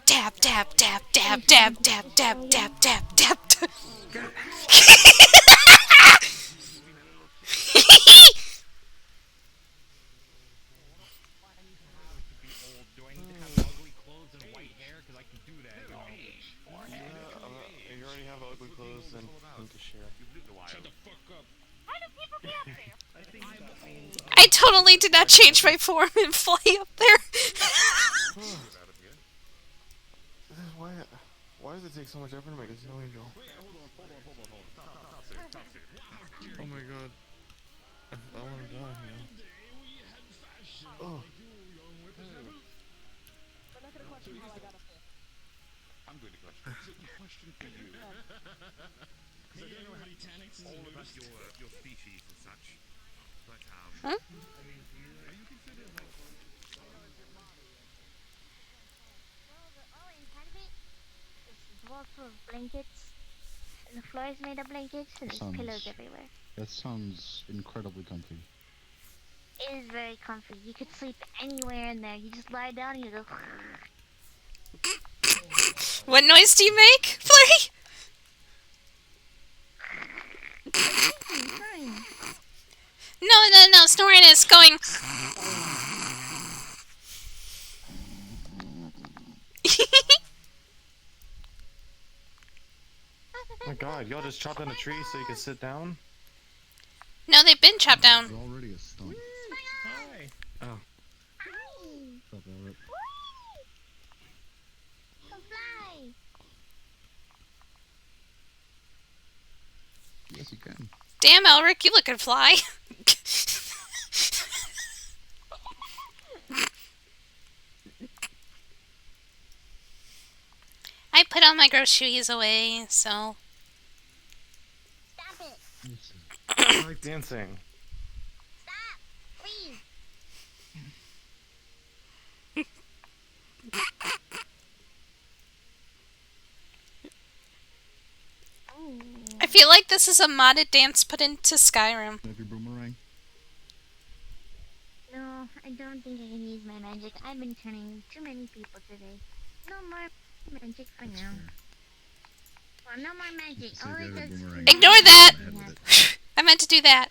Dab, dab, dab, dab, dab, dab, dab, dab, dab, dab. Do I need to have ugly clothes and white hair? Because I can do that. You already have ugly clothes and need to share. Shut the fuck up. Why do people be up there? I totally did not change my form and fly up there. Why does it take so much effort to make a snow angel? Oh my god. I wanna die now. Oh. I'm going to question. Question for you. Because I don't know how all about your species and such. But Huh? are you considered like Wall full of blankets, and the floor is made of blankets, and there's pillows everywhere. That sounds incredibly comfy. It is very comfy. You could sleep anywhere in there. You just lie down and you go. What noise do you make, Flurry? No, snoring is going. god, y'all just chopped down a tree so you can sit down? No, they've been chopped down. It's already a stump. Hi. Oh. Stop, Albert. Fly. Yes, you can. Damn, Elric, you looking fly. I put all my groceries away, so... Stop it. I like dancing. Stop. Please. I feel like this is a modded dance put into Skyrim. Have your boomerang? No, I don't think I can use my magic. I've been turning too many people today. No more magic for now. Well, no more magic. All it does is... Ignore that! I meant to do that.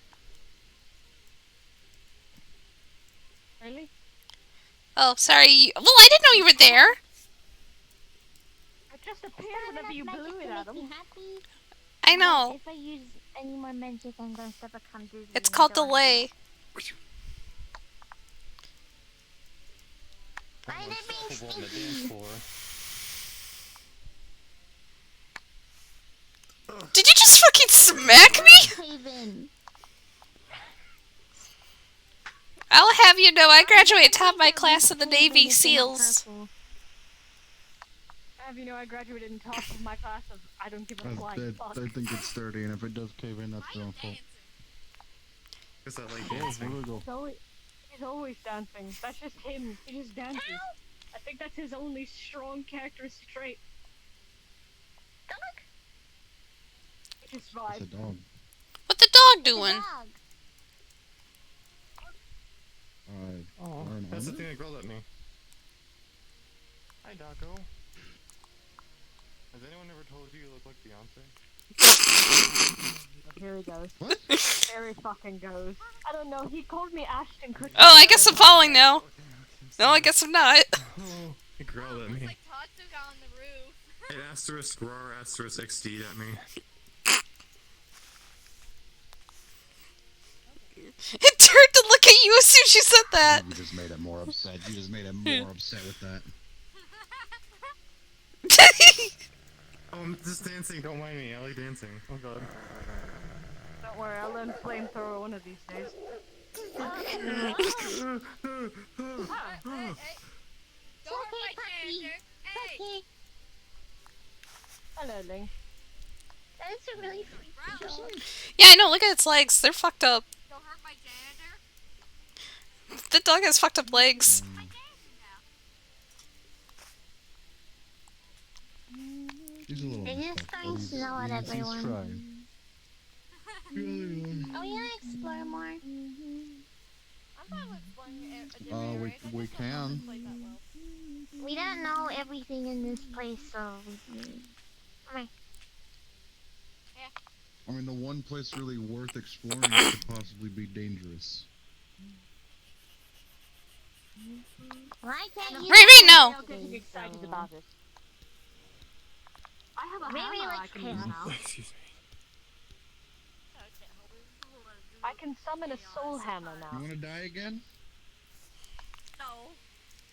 Really? Oh, sorry. Well, I didn't know you were there. It just appeared whenever you blew it at him. I know. If I use any more magic, I'm going to become dizzy. It's called delay. Why are they being sneaky? Did you just fucking smack me? Haven. I'll have you know I graduated top of my class of the Navy SEALs. Have you know I graduated in top of my class of I don't give a flying fuck. I think it's sturdy, and if it does cave in, that's their own fault. Guess I like dancing. He's always dancing. That's just him. He just dances. I think that's his only strong characteristic trait. It's his vibe. It's a dog. What the dog doing? Oh, that's the thing that growled at me. Hi, Daco. Has anyone ever told you look like Beyonce? Here he goes. There he fucking goes. I don't know. He called me Ashton Kutcher. Oh, I guess I'm falling now. No, I guess I'm not. Oh, he growled at me. It asterisk roar asterisk XD at me. It turned to look at you as soon as you said that. You just made it more upset. You just made it more upset with that. Oh, I'm just dancing. Don't mind me. I like dancing. Oh god. Don't worry, I'll learn flamethrower one of these days. Hello, Ling. That's a really freaky dog. Yeah, I know. Look at its legs. They're fucked up. Don't hurt my janitor. The dog has fucked up legs. He's a little They're just throwing snow at everyone. He's trying. Are we gonna explore more? We can. We don't know everything in this place, so we can... Come here. I mean, the one place really worth exploring could possibly be dangerous. Well, I can't use Ray, no. I'm getting excited about it. I have a Ray hammer I likes can use now. Excuse me. I can summon a soul hammer You now. want to die again? No.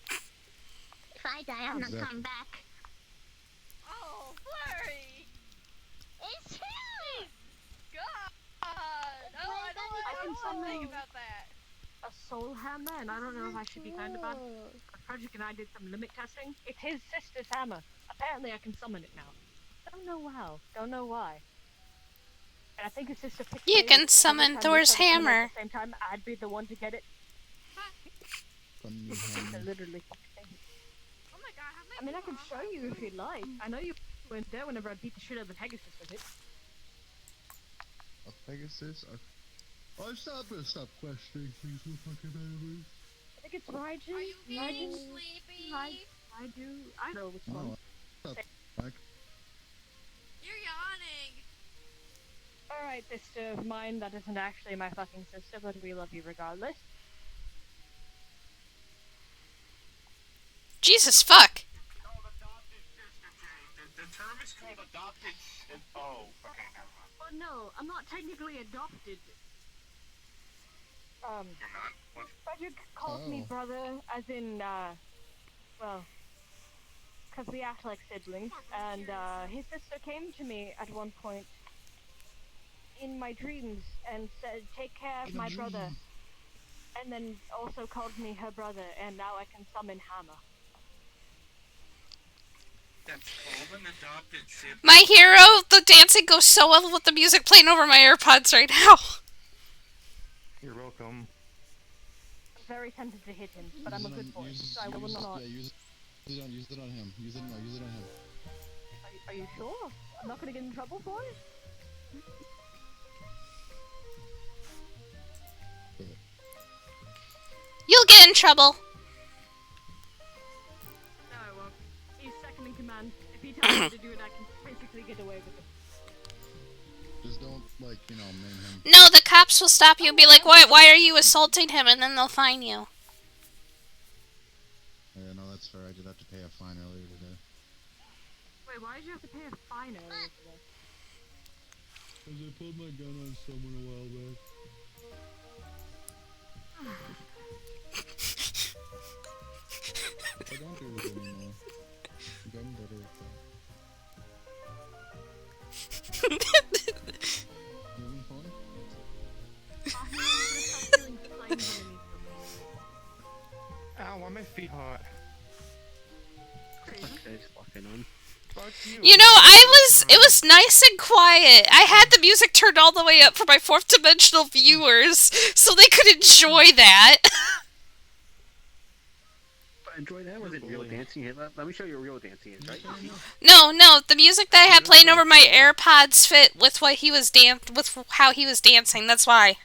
If I die, I'm not coming back. Oh, Flurry. It's true! God. Oh, I don't want to think about that. A soul hammer, and I don't know if I should be kind of bad. Project and I did some limit testing. It's his sister's hammer. Apparently, I can summon it now. Don't know how. Don't know why. And I think his sister picked You me, can and summon every time we Thor's tried to summon it hammer. At the same time, I'd be the one to get it. Literally. Oh my god, how I mean, I can show you if you'd like. I know you weren't there whenever I beat the shit out of the Pegasus with it. A Pegasus? Stop questioning things with fucking enemies. I think it's Raiju. Are you getting sleepy? Raiju. I know which one. Stop, Mike. You're yawning. Alright, sister of mine, that isn't actually my fucking sister, but we love you regardless. Jesus fuck. term is called adopted. Oh, okay, never mind. Well, no, I'm not technically adopted. You're not? What? Frederick calls me brother, as in, well, because we act like siblings, and, his sister came to me at one point in my dreams and said, take care of my brother, and then also called me her brother, and now I can summon Hammer. That's called an adopted sibling. My hero, the dancing goes so well with the music playing over my AirPods right now. You're welcome. I'm very tempted to hit him, but I'm a good boy, so I will not. Yeah, use it on him. Use it on him. Are you sure? I'm not gonna get in trouble for it? You'll get in trouble. No, I won't. He's second in command. If he tells me to do it, I can basically get away with it. Just don't, like, maim him. No, the cops will stop you and be like, why are you assaulting him? And then they'll fine you. Yeah, no, that's fair. I did have to pay a fine earlier today. Wait, why did you have to pay a fine earlier today? Because I pulled my gun on someone a while back. I don't do it anymore. I've gotten better at that. Having fun? Ow, why are my feet hot? You know, it was nice and quiet. I had the music turned all the way up for my fourth dimensional viewers, so they could enjoy that. Enjoy that? Was it real dancing? Let me show you a real dancing is, right? No, the music that I had playing over my AirPods fit with what he was with how he was dancing. That's why.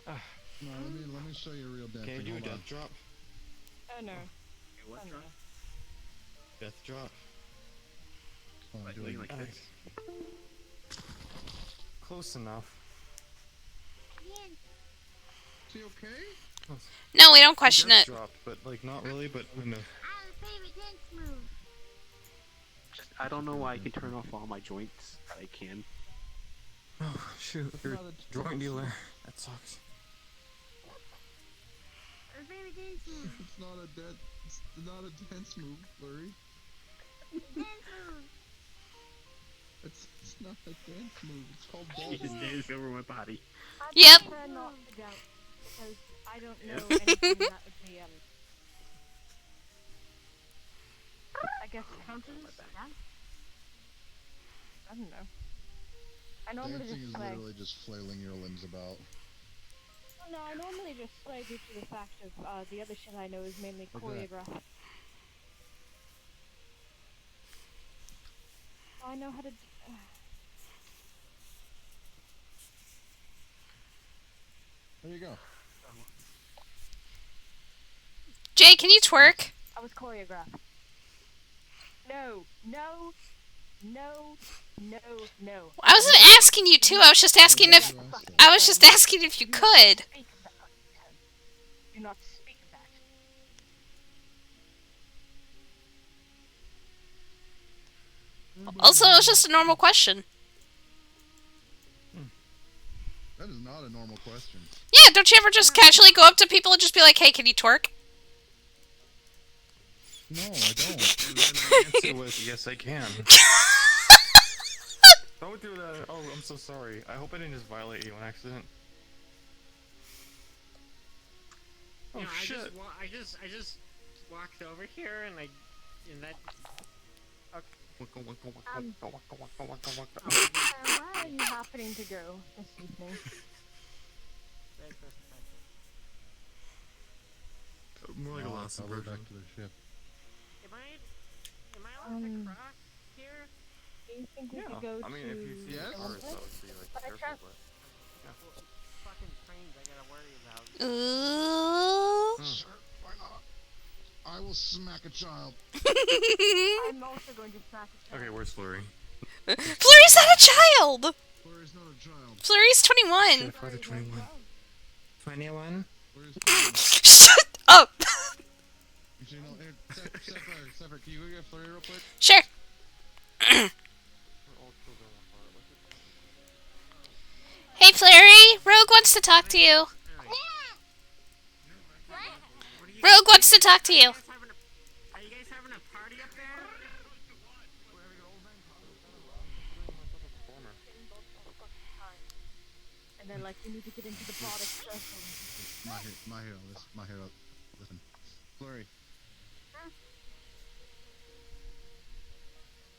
No, let me show you a real dancing. Can you do a death drop? Oh no. What drop? Death drop. Oh, I'm doing like this. Close enough. Is he okay? No, we don't question it. Drop, but like not really, but kind of. I don't know why I can turn off all my joints, but I can. Oh shoot! You're a joint dealer. That sucks. It's not a dance move, Flurry. It's not a dance move. It's called She just danced over my body. Yep. I prefer not to doubt, because I don't know anything that would be, I guess counters? Yeah? I don't know. I normally Dancing just is play. literally just flailing your limbs about. Well, no, I normally just play due to the fact of, the other shit I know is mainly choreographed. I know how to There you go. Jay, can you twerk? I was choreographed. No. I wasn't asking you to. I was just asking if you could. Do not speak of that. Also, it was just a normal question. That is not a normal question. Yeah, don't you ever just casually go up to people and just be like, hey, can you twerk? No, I don't. And then I answer with, yes, I can. Don't do that. Oh, I'm so sorry. I hope I didn't just violate you on accident. Oh You know, shit! I just walked over here and that. Where are you happening to go this evening? More like a lost I'll go version. back to the ship. Am I allowed to cross here? Do you think we could go I mean, to if you see the the cars, that would be like careful, but. Fucking trains I gotta worry about. Ooh. Sure, why not? I will smack a child. I'm also going to smack a child. Okay, where's Flurry? Flurry's not a child! Flurry's not a child. Flurry's 21. Father 21. 21? Shut up! Actually, no, Sapphire, can you go get Flurry real quick? Sure. Hey, Flurry! Rogue wants to talk to you. Rogue wants to talk to you. Are you guys having a party up there? And they're like, you need to get into the product circle. My hero, listen. Flurry.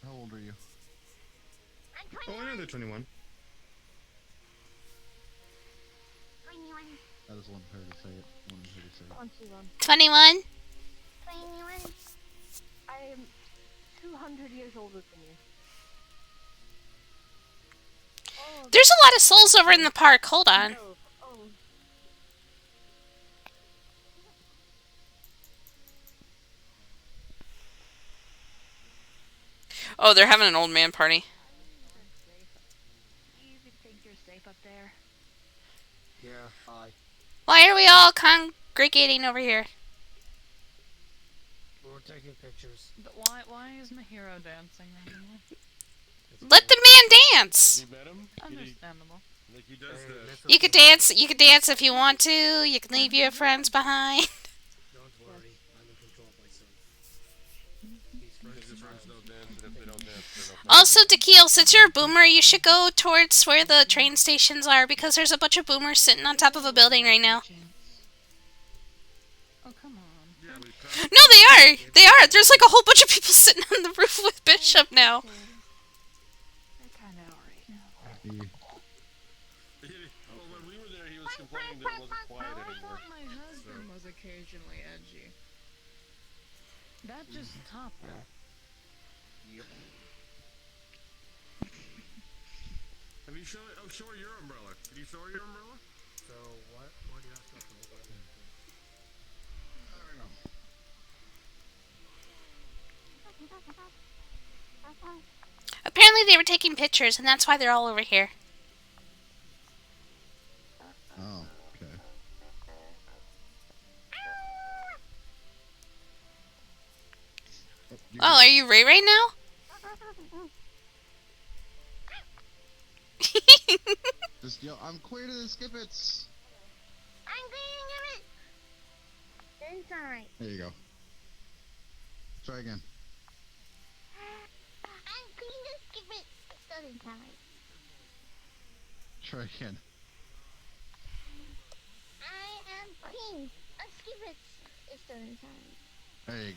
How old are you? Oh, I know they're 21. 21. I just want her to say it. 21. 21? 21. I am 200 years older than you. Oh, There's a lot of souls over in the park. Hold on. oh. Oh, they're having an old man party. You think you're safe up there? Yeah, bye. Why are we all congregating over here? We're taking pictures. But why is my hero dancing randomly? Let the man dance. Have you met him? Understandable. Like he does this. You could dance. You could dance if you want to. You can leave your friends behind. Don't worry, I'm in control of my son. Because his friends don't dance, and if they don't dance, they're no fun. Also, Tequil, since you're a boomer, you should go towards where the train stations are because there's a bunch of boomers sitting on top of a building right now. Oh, come on. No, they are. They are. There's like a whole bunch of people sitting on the roof with Bishop now. They're kind of alright now. Well, when we were there, he was complaining that it wasn't quiet anymore. My husband was occasionally edgy. That just topped it. Yep. Have you shown? Oh, show her your umbrella. Did you show her your umbrella? So, what? Why do you have stuff in the way? Apparently, they were taking pictures, and that's why they're all over here. Oh, okay. Oh, are you Ray right now? Just yell, I'm queen of the Skippets! I'm going to it. It's alright. There you go. Try again. I'm going to skip it. It doesn't sound right. Try again. I am queen of skippets. It doesn't sound right. Hey,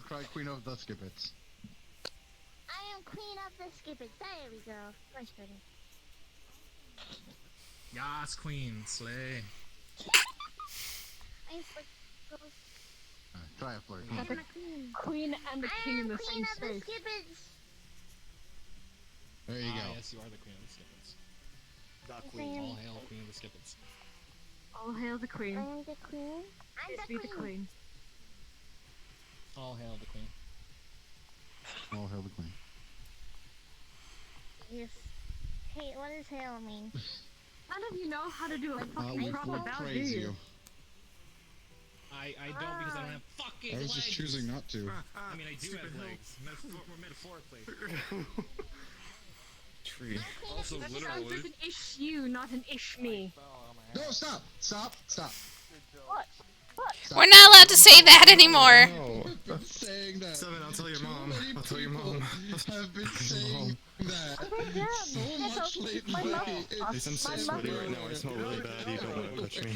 try queen of the Skippets. I am queen of the skippets. There we go. Much better. Yas, queen, slay. I'm so Try it, Flurry. Got the queen and the king in the same queen of the space. skippets. There you go. Yes, you are the queen of the Skippets. The queen. All hail queen of the Skippets. All hail the queen. I am the queen. I'm Yes, the be the queen. All hail the queen. All hail the queen. Yes. Hey, what does hail mean? None of you know how to do a fucking We'll proper bow, do praise you? you. I don't because I don't have fucking I was legs. just choosing not to. I mean, I do have legs. Metaphorically. Tree. Also, That sounds literally. like an ish you, not an ish me. No, stop! Stop! Stop! What? What? Stop. We're not allowed to say that anymore. No. I've been saying that. Seven, I'll tell your Too mom. many I'll tell your mom. people have been saying that so much lately. Hey, I'm so sweaty right now. I smell really bad. You don't want to touch me.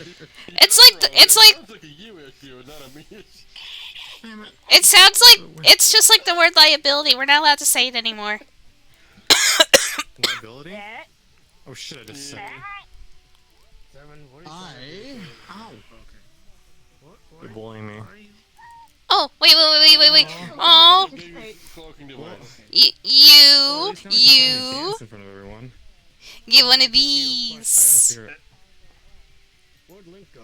It's like Sounds like a you issue, not a me issue. it sounds like it's just like the word liability. We're not allowed to say it anymore. Liability? Oh shit! I just said. Seven, what are you Ow. What? You're bullying me. Oh, wait. Oh, Cloaking device. you, Dance in front of everyone. get one of I gotta these. figure it. Where'd Link go?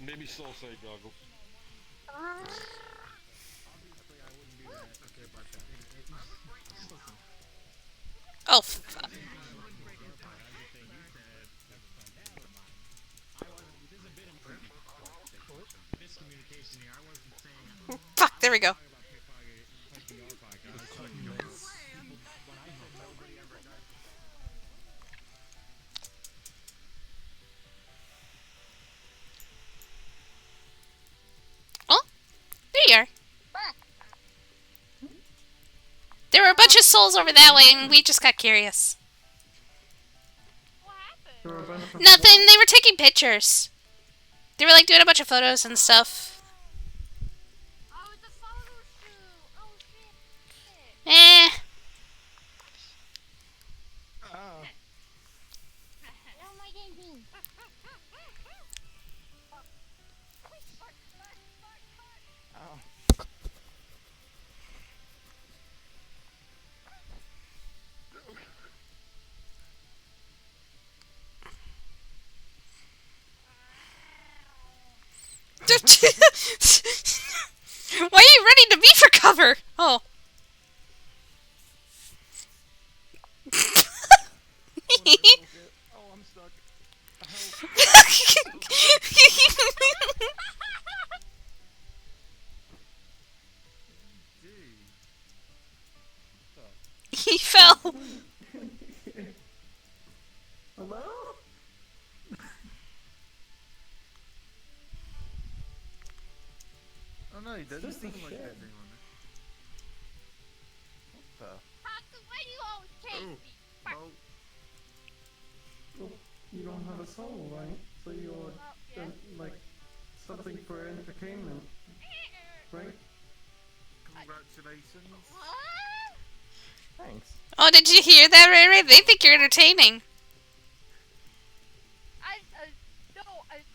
Maybe Soul Sight goggles. Oh, fuck. There we go. Oh, there you are. There were a bunch of souls over that way, and we just got curious. Nothing. They were taking pictures. They were like doing a bunch of photos and stuff. Eh. Why are you running to me for cover? Oh. I'm stuck. He fell. Hello? Oh no, he doesn't seem like that. What Why do you always chase me? Well, you don't have a soul, right? So you're like something for entertainment, right? Congratulations. Thanks. Oh, did you hear that, Ray Ray? They think you're entertaining.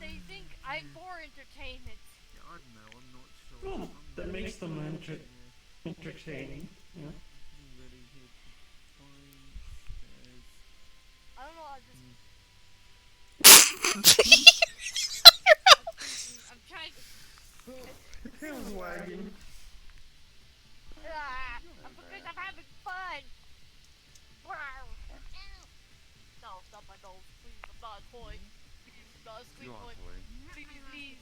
They think I'm for entertainment. Yeah, I don't know, I'm not sure. Well, that makes them entertaining, yeah. I don't know, I'm trying to... Tail's wagging. Because I'm having fun. No, stop my dolls, please. I'm not a toy. Please, I'm not a sweet You are toy. a toy. Please,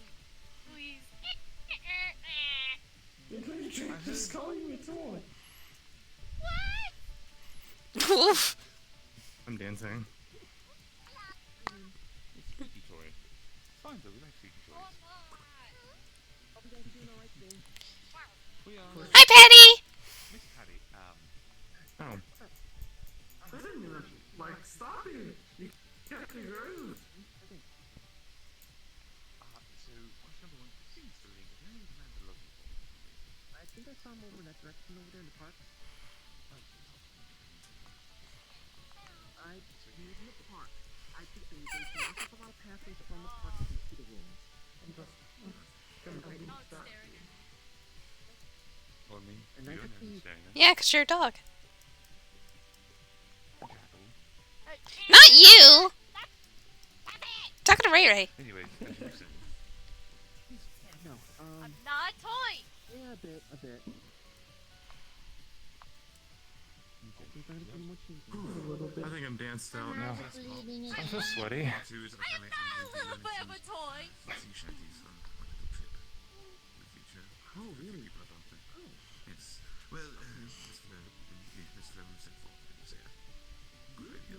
please. Just calling you a toy. What? Oof. I'm dancing. Squeaky toy. Fine though, we like squeaky toys. Hi, Patty. Miss Patty, Oh. I didn't even, stop it. You can't do it. so, question number one, seems to ring. Where is Amanda looking for? I think I saw him over in that direction over there in the park. He was in the park. I think they also come out pathways from the park to the rooms. I'm just gonna leave that. Well, I mean, And you I don't think understand it. Yeah, 'cause you're a dog. Not you. Talking to Ray Ray. Anyways, as you were saying. No, I'm not a toy. yeah, a bit. I think I'm danced out now. I'm so sweaty. I'm not a little bit of a toy. Oh, really? Yes. Well, Mr. Rusenfeld, you say that. Good idea.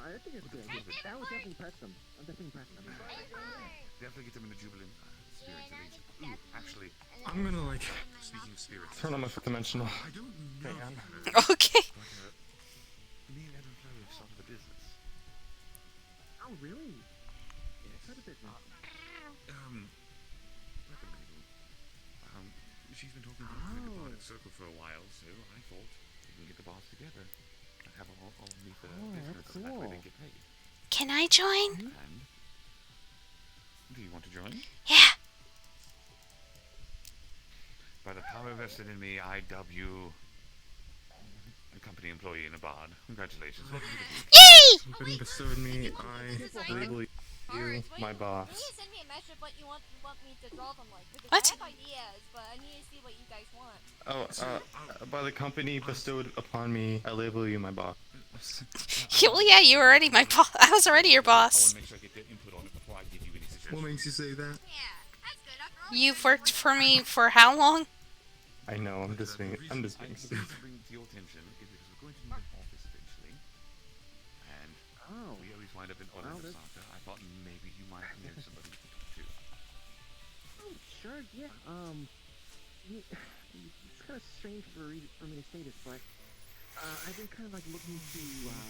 I think it's good. That would definitely impress them. I'm definitely impressed them. Definitely get them in the jubilant spirit of ancient. Ooh, actually, I'm gonna speaking of spirits. Turn on my fifth dimensional. I don't know. Fan. Okay. Me and Adam Flo have started a business. Oh, really? Yes. What a business? Nothing really. She's been talking to the Divided Circle for a while, so I thought we can get the boss together. Have all meet the business, and that way they get paid. Can I join? And do you want to join? Yeah. By the power vested in me, I dub you a company employee in a bod. Congratulations. Welcome to the booth. Yay! Company bestowed me, I label you my boss. Can you send me a message of what you want me to draw them like? Because What? I have ideas, but I need to see what you guys want. By the company bestowed upon me, I label you my boss. Well, yeah, you were already my boss. I was already your I boss. want to make sure I get their input on it before I give you any suggestions. What makes you say that? You've worked for me for how long? I know, I'm just being I need to bring to your attention is because we're going to need an office eventually. And we always wind up in Orlandosaka. I thought maybe you might know somebody we could talk to. Oh, sure, yeah. It's kind of strange for me to say this, but I've been kind of like looking to.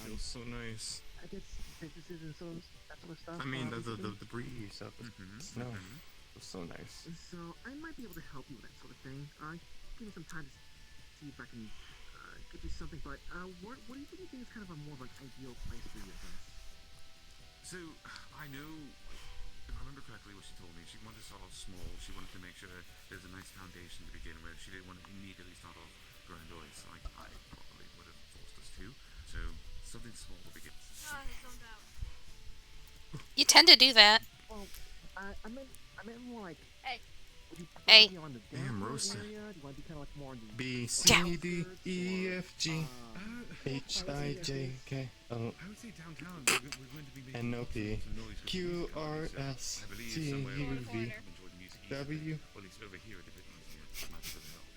Feels so nice. I guess businesses and so that sort of stuff. I mean, the breeze of the snow. It's so nice. So I might be able to help you with that sort of thing. Give me some time to see if I can get you something. But what do you think is kind of a more of an ideal place for you, I guess? So, I know, if I remember correctly what she told me, she wanted to start off small. She wanted to make sure there's a nice foundation to begin with. She didn't want to immediately start off grandiose, like I probably would have forced us to. So, something small to begin. You tend to do that. Well, I meant more like. Hey. Hey. Damn, roasted. Do you want to be kind of like more on the B, C, D, E, F, G, H, I, J, K, L, I would say downtown we're going to be making N, O, P, Q, R, S, T, U, V, W,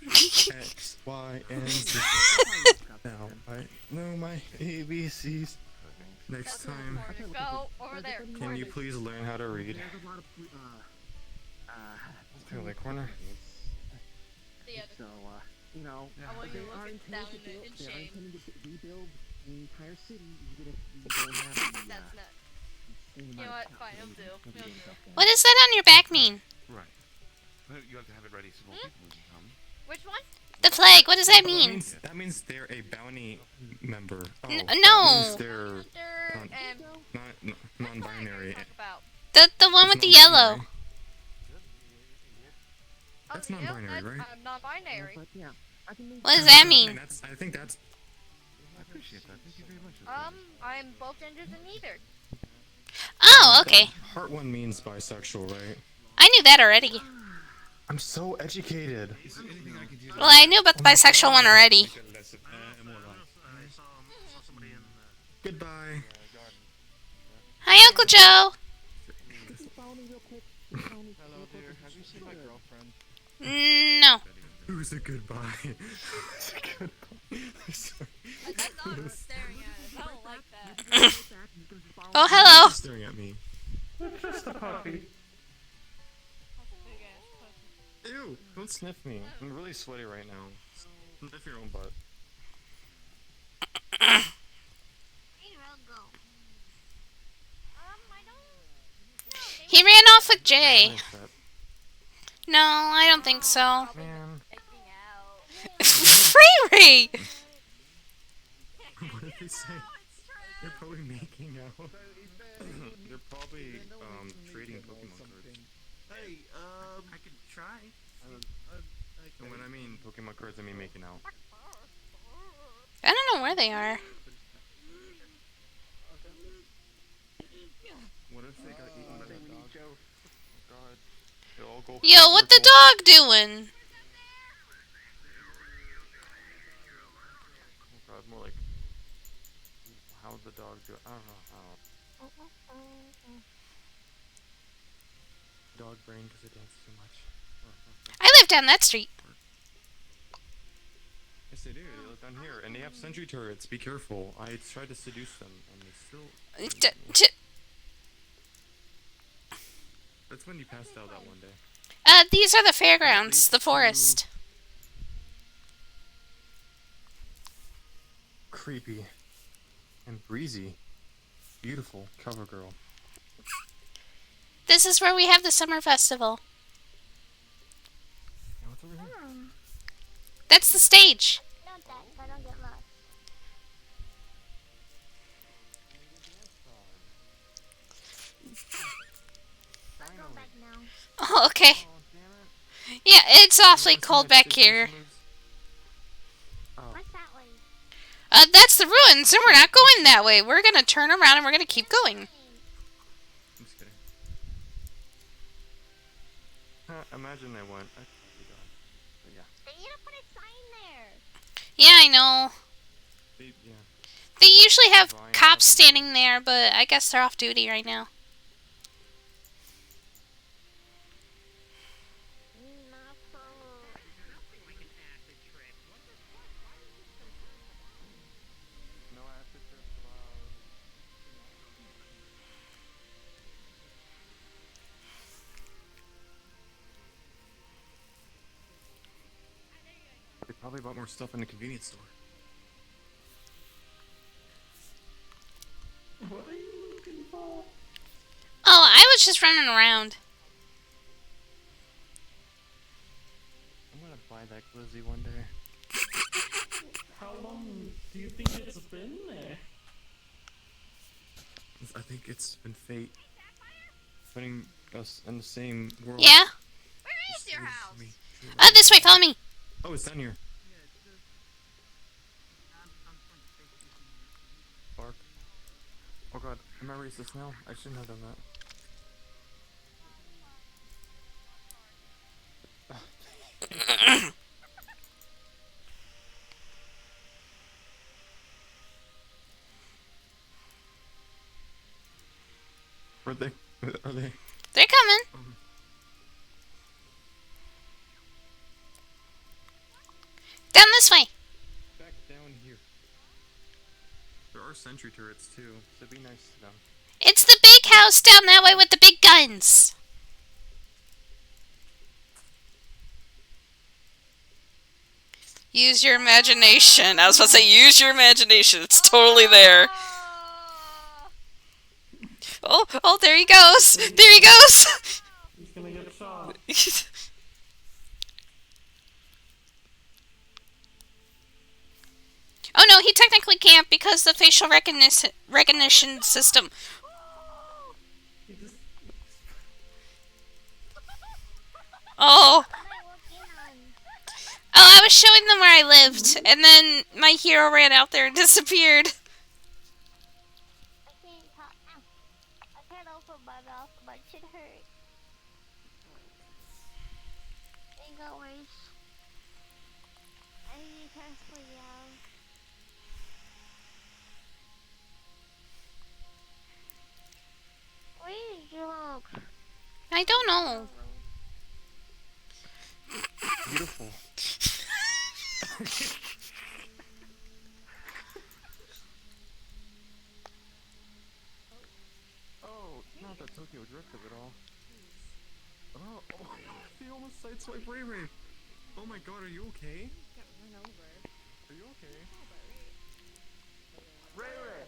X, Y, and Z. Now I know my ABCs. Next time, Go over there. can you please learn how to read? To the corner. So, you know, I want you to they are look intending down to build, in they are shame. intending to rebuild the entire city, even if we don't have the, That's nuts. You know what? Fine, I'll do. What does that on your back mean? Right. Well, you have to have it ready so more people can come. Which one? The flag, what does that mean? That means they're a bounty member. Oh, no. That means they're non-binary. The one with the yellow. That's non-binary, right? I'm non-binary. What does that mean? I think that's. I appreciate that. Thank you very much. I'm both genders and neither. Oh, okay. Part one means bisexual, right? I knew that already. I'm so educated. Well, I knew about the bisexual one already. Goodbye. Hi, Uncle Joe. Hello, dear. Have you seen my girlfriend? No. Who's a goodbye? That's not her staring at us. I don't like that. Oh, hello. Staring at me. Just a puppy. Ew! Don't sniff me. I'm really sweaty right now. Sniff your own butt. He ran off with Jay. No, I don't think so. Man. Free. What did they say? They're probably making out. They're probably trading Pokemon cards. Hey, I could try. And when I mean Pokemon cards, I mean making out. I don't know where they are. What if they got eaten by that dog? Oh god. They all go Yo, what the dog doing? Oh god, more like how'd the dog do? I don't know how. Dog brain because it dances too much. I live down that street. Yes, they do. They live down here, and they have sentry turrets. Be careful. I tried to seduce them, and they still. That's when you passed out that one day. These are the fairgrounds, the forest. Creepy and breezy. Beautiful cover girl. This is where we have the summer festival. Yeah, what's over here? That's the stage. Not that, so I don't get lost. I'll go back now. Oh, okay. Yeah, it's awfully cold back here. What's that way? That's the ruins, and we're not going that way. We're gonna turn around and we're gonna keep going. I'm just kidding. Imagine they went. But yeah. They need to put a sign there. Yeah, I know. Yeah. They usually have cops standing there, but I guess they're off duty right now. probably bought more stuff in the convenience store. What are you looking for? Oh, I was just running around. I'm gonna buy that glizzy one day. How long do you think it's been there? I think it's been fate putting us in the same world. Yeah? Where is your house? This way, follow me. Oh, it's down here. Bark. Oh god, am I racist now? I shouldn't have done that. Are they? Are they? They're coming. Down this way. Back down here. There are sentry turrets too, so be nice to them. It's the big house down that way with the big guns. Use your imagination. I was about to say, use your imagination. It's totally there. Oh, there he goes. There he goes. He's gonna get shot. Oh no, he technically can't because the facial recognition system. Oh. Oh, I was showing them where I lived, and then my hero ran out there and disappeared. I can't open my mouth, my chin hurts. Anyways, I need to sleep out. Where is your dog? I don't know. Beautiful. Oh, not that Tokyo Drift of it all. Oh, he almost sideswiped Ray Ray. Oh my god, are you okay? Got run over. Are you okay? Ray Ray!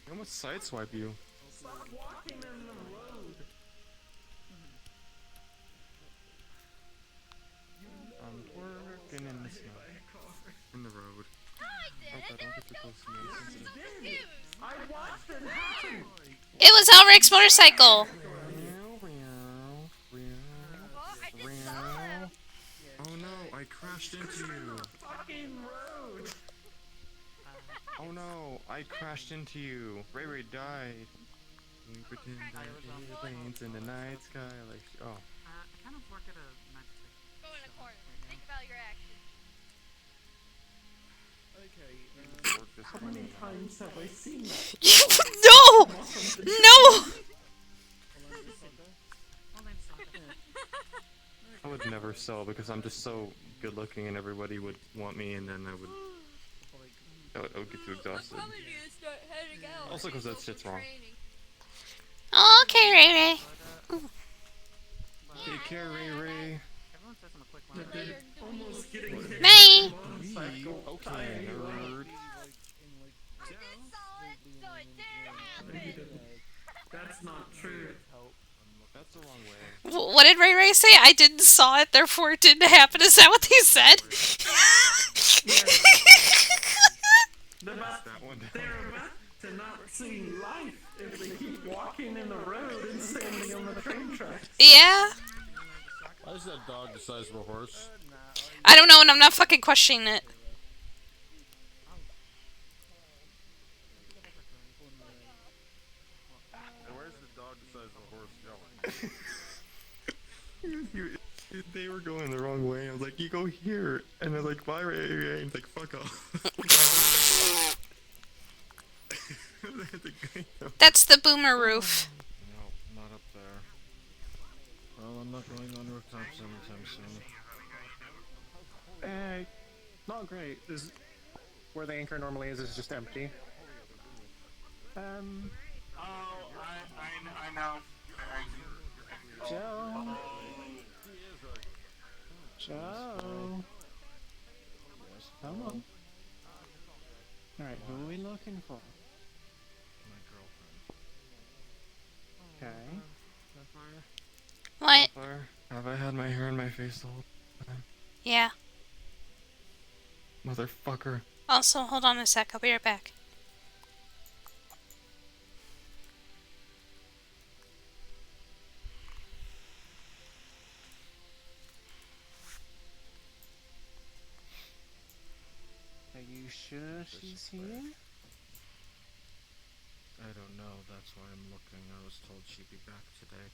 He almost sideswiped you. Stop walking in the road. I'm working in the snow. In the road. No, I didn't. Don't get too close to me. I'm so confused. I watched it happen. It was Elric's motorcycle. Oh no, I crashed into you. Fucking road. Oh no, I crashed into you. Ray Ray died. We pretend that it rains in the night sky like. Oh. I kind of work at a magic. Go in the corner. Think about your actions. Okay. How many times have I seen that? No! No! I would never sell because I'm just so good looking and everybody would want me and then I would get too exhausted. Probably need to start heading out. Also because that shit's wrong. Oh, okay, Ray Ray. Take care, Ray Ray. Everyone says I'm a quick learner. Almost getting hit. Bye. Okay, nerd. That's not true. That's the wrong way. What did Ray Ray say? I didn't saw it, therefore it didn't happen. Is that what he said? They're about to not see life if they keep walking in the road and standing on the train tracks. Yeah. Why is that dog the size of a horse? I don't know, and I'm not fucking questioning it. And where's the dog the size of a horse going? They were going the wrong way. I was like, you go here. And they're like, bye, Ray Ray. And he's like, fuck off. That's the boomer roof. No, not up there. Well, I'm not going on rooftops anytime soon. Hey, not great. Is where the anchor normally is just empty. Oh, I know. Joe. Joe. Come on. Alright, who are we looking for? My girlfriend. Okay. Sapphire? What? Sapphire? Have I had my hair in my face the whole time? Yeah. Motherfucker. Also, hold on a sec. I'll be right back. Are you sure she's here? I don't know, that's why I'm looking. I was told she'd be back today.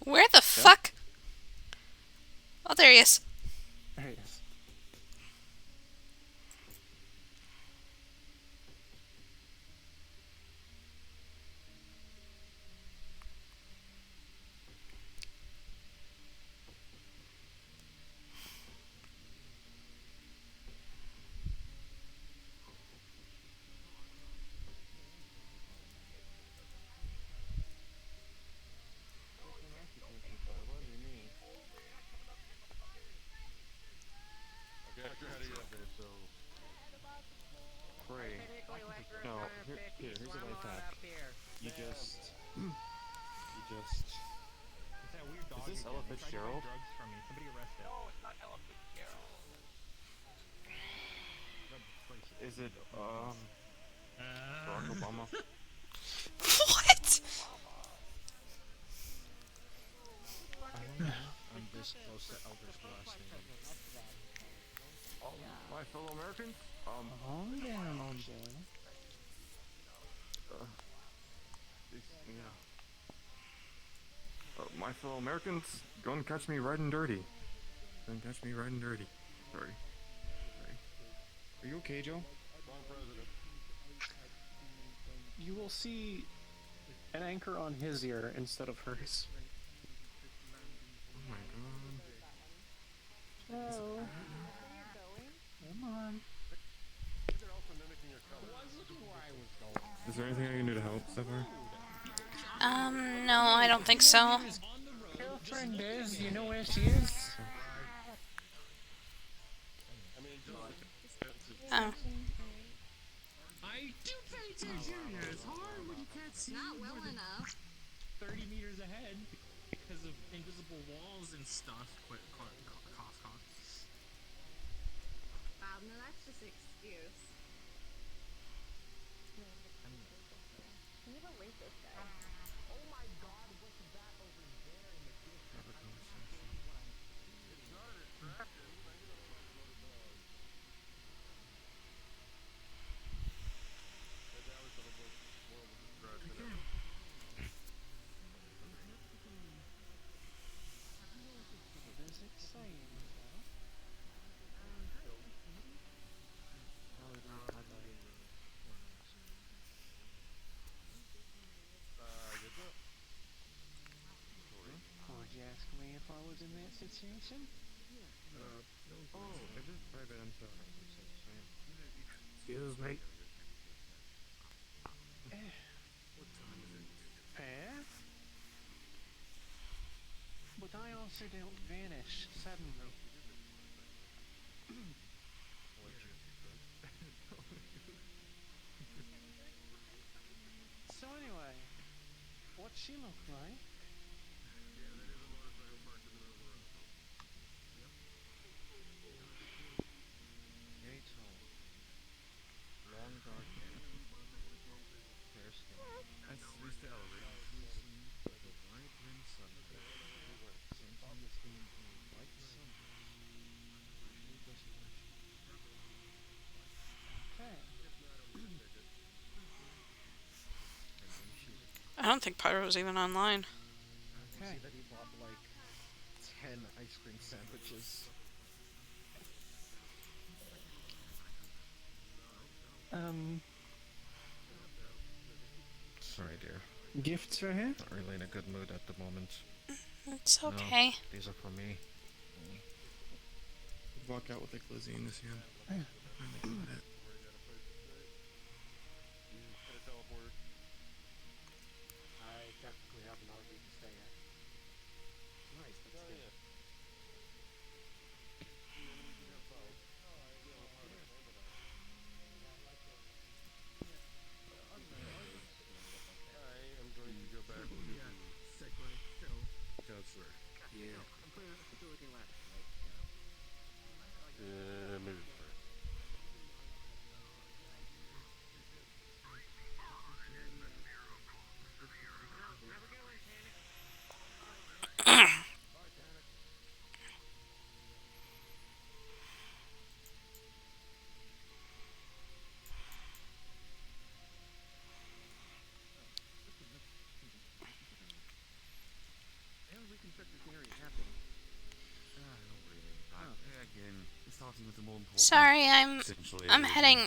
Where the fuck? Oh, there he is. There he is. No, here's a life hack. You just. It's that weird dog. Is this Ella Fitzgerald? Drugs from me. Somebody arrest it. No, it's not Ella Fitzgerald. Is it, Barack Obama? What? I'm this close to Elder's last name. My fellow Americans, my fellow Americans, go and catch me riding dirty. Go and catch me riding dirty. Sorry. Are you okay, Joe? You will see an anchor on his ear instead of hers. Oh my god. Oh. Come on. Is there anything I can do to help, Sapphire? No, I don't think so. Girlfriend is, you know where she is? Oh. I do pay attention. It's hard when you can't see. Not well enough. 30 meters ahead because of invisible walls and stuff. Cough. Wow, no, that's just an excuse. Can you believe this guy? Oh my god, what's that over there in the kitchen? Have a conversation. It's not a distraction. I get on my motor dog. And that was the most horrible distraction ever. It is exciting, though. Would you ask me if I was in that situation? I just private into excuse me. What time is it? Fair. But I also don't vanish suddenly. So anyway, what's she look like? Yeah, that is a motorcycle parked in the middle of the road. Very tall. Long dark hair. Fair skin. That's Mr. Ellery. With a wide rimmed sunroof. Scenting the skin in a white sunroof. Usually just flashy. Okay. I don't think Pyro's even online. See that he bought like 10 ice cream sandwiches. Sorry, dear. Gifts for her? Not really in a good mood at the moment. It's No, okay. these are for me. Walk out with a glizzy in this hand. Finally got it. I technically have another week to stay at. Nice, that's good. I am going to go back to the counselor. Yeah. Maybe first. Again, starting with the more important. Sorry, I'm essentially, heading.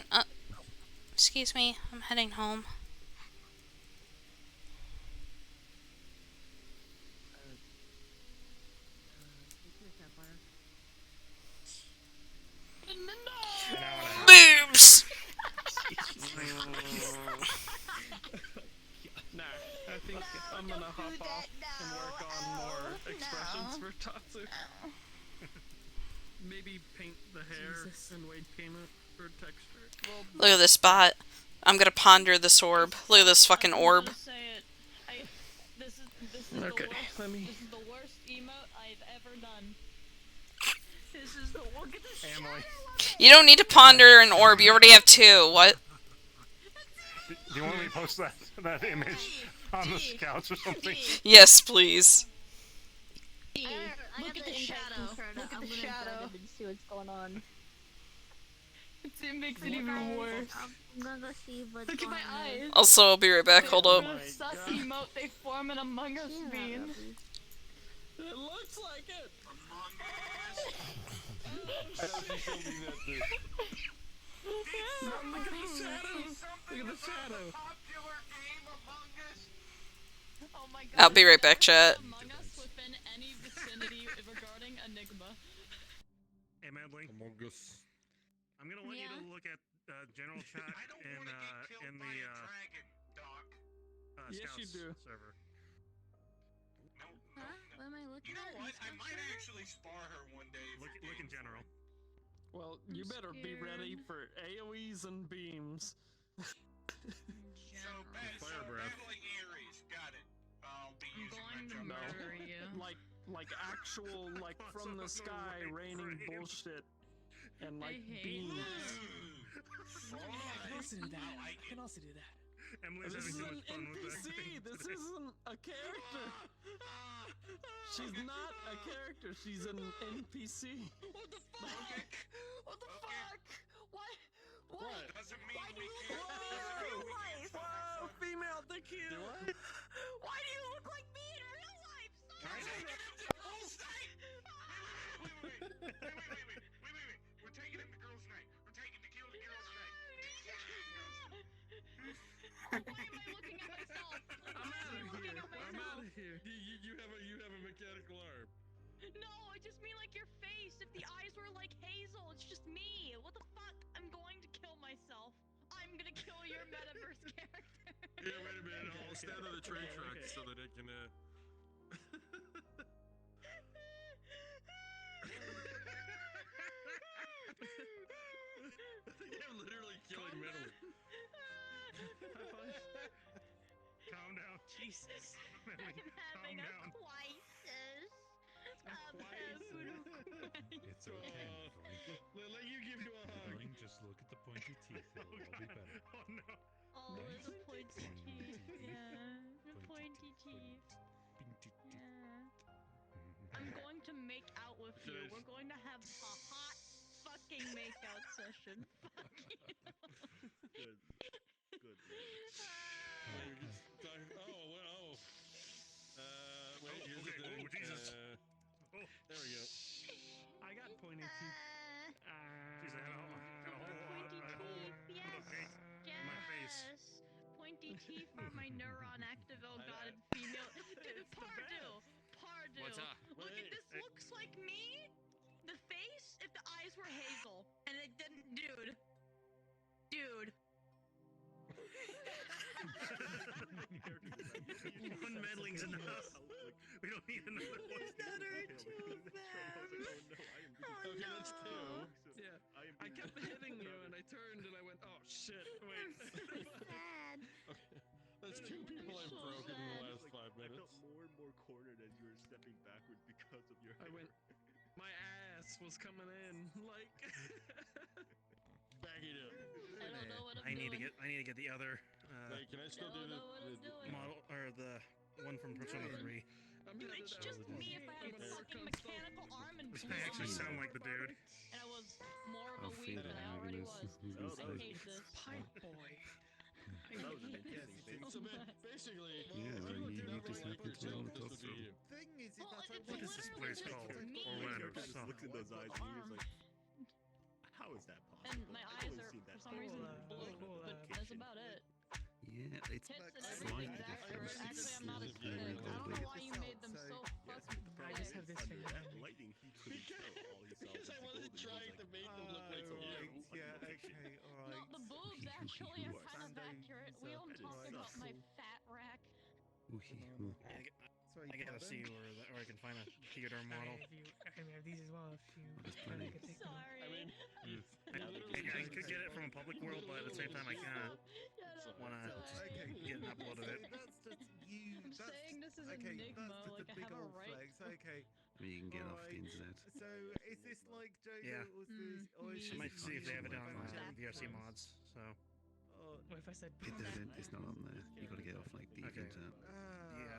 Excuse me, I'm heading home. Boobs. Nah, I think I'm gonna hop off and work on more expressions for Tatsu. Maybe paint the hair and weight paint it for texture. Look at this spot. I'm gonna ponder this orb. Look at this fucking orb. This is Okay, let me. This is the worst emote I've ever done. This is the look at the Emily. You don't need to ponder an orb. You already have two. What? Do you want me to post that image on the scouts or something? Yes, please. Look at the shadow. Look at the shadow. See what's going on. It makes it even worse. I'm gonna go see what's Look at going my eyes. Also, I'll be right back. Hold up. The sus emote they form an Among Us bean. It looks like it. Look at the shadow. Look at the shadow. Oh my god. I'll be right back, chat. Among Us within any vicinity regarding Enigma. Hey, Madly. Among Us. I'm gonna want you to look at general chat in the Yes, Scouts you do. server. Huh? What am I looking You know at? what? I might actually spar her one day. Look in general. Well, you better be ready for AoEs and beams. So, Fire breath. battling Ares. Got it. I'll be using my going to jump. murder you. Like actual, like from the sky raining bullshit and like hate beams. I can also do that. Emily's This having is too an much fun with that. NPC. This isn't a character. She's not a character. She's an NPC. What the fuck? What the fuck? What? What? Doesn't mean we can't be in real life. Whoa, female, thank you. Why do you look like me in real life? Wait. We're taking him to girls' night. We're taking to kill the girls' night. Why am I looking at myself? I'm out of here. You have a mechanical arm. No, I just mean like your face. If the eyes were like hazel, it's just me. What the fuck? I'm going to kill myself. I'm gonna kill your metaverse character. Yeah, wait a minute. I'll stand on the train tracks so that it can. I think I'm literally killing Metal. Calm down. Jesus. I'm having a crisis. I'm having a crisis. It's okay. Let you give you a hug. Just look at the pointy teeth. It'll all be better. Oh no. Oh, the pointy teeth. Yeah, the pointy teeth. Yeah. I'm going to make out with you. We're going to have a hot fucking makeout session. Fuck you. Good. Good. Wait, here's the thing. Oh, Jesus. There we go. I got pointy teeth. Jeez, I had a hole Pointy teeth, in my face. yes. Pointy teeth for my neurons. what's up? Look, if this looks like me, the face, if the eyes were hazel, and it didn't, dude. One meddling's enough. We don't need another one. There's another two of them. Oh no. That's two. Yeah, I kept hitting you, and I turned and I went, oh shit, wait. Sad. Okay, that's two people I've broken in the last 5 minutes. I felt more and more cornered as you were stepping backwards because of your I went, my ass was coming in, like. Back it up. I don't know what I'm I need doing. to get the other Wait, can I still do the model or the one from Persona 3. It's just me if I had a fucking mechanical arm and blue I actually eyes. sound like the dude. And I was more of I'll a feed weeb it, than I already Agnes. was. I hate this. Pipe boy. That was an interesting thing. So basically, Yeah, you just happen to want to talk to him. Thing is, Well, that's it's What is this place called? me. Orlando. Just looks in those eyes and he's like, how is that possible? And my I've eyes only are, seen that for some reason, blue, but that's about it. Yeah, it's Tits and slightly everything. different. Actually, I'm not a It's kid. I very don't know ugly. why you made them so fucking I just have this Under thing. that lightning, he couldn't tell. All he saw was because I the wasn't golden. trying to make them look like Right, you. yeah, okay, No, alright. the boobs actually are kind of Sunday, accurate. We don't talk right. about my fat rack. Sorry, I gotta pardon? see where I can find a theater model. I can have these as well if you. There's plenty. Sorry. I mean, I could get it from a public world, but at the same time, I kind of want to get an upload of it. That's just you. I'm that's, saying this is okay, Enigma, that's just like a I big have a old right. flex. Okay. I mean, you can get off the Alright. internet. So is this like JoJo Yeah. or is this? Or is I this might see if they have it on VRChat? VRC mods. So. What if I said? It doesn't. It's not on there. You got to get off like the internet. Yeah.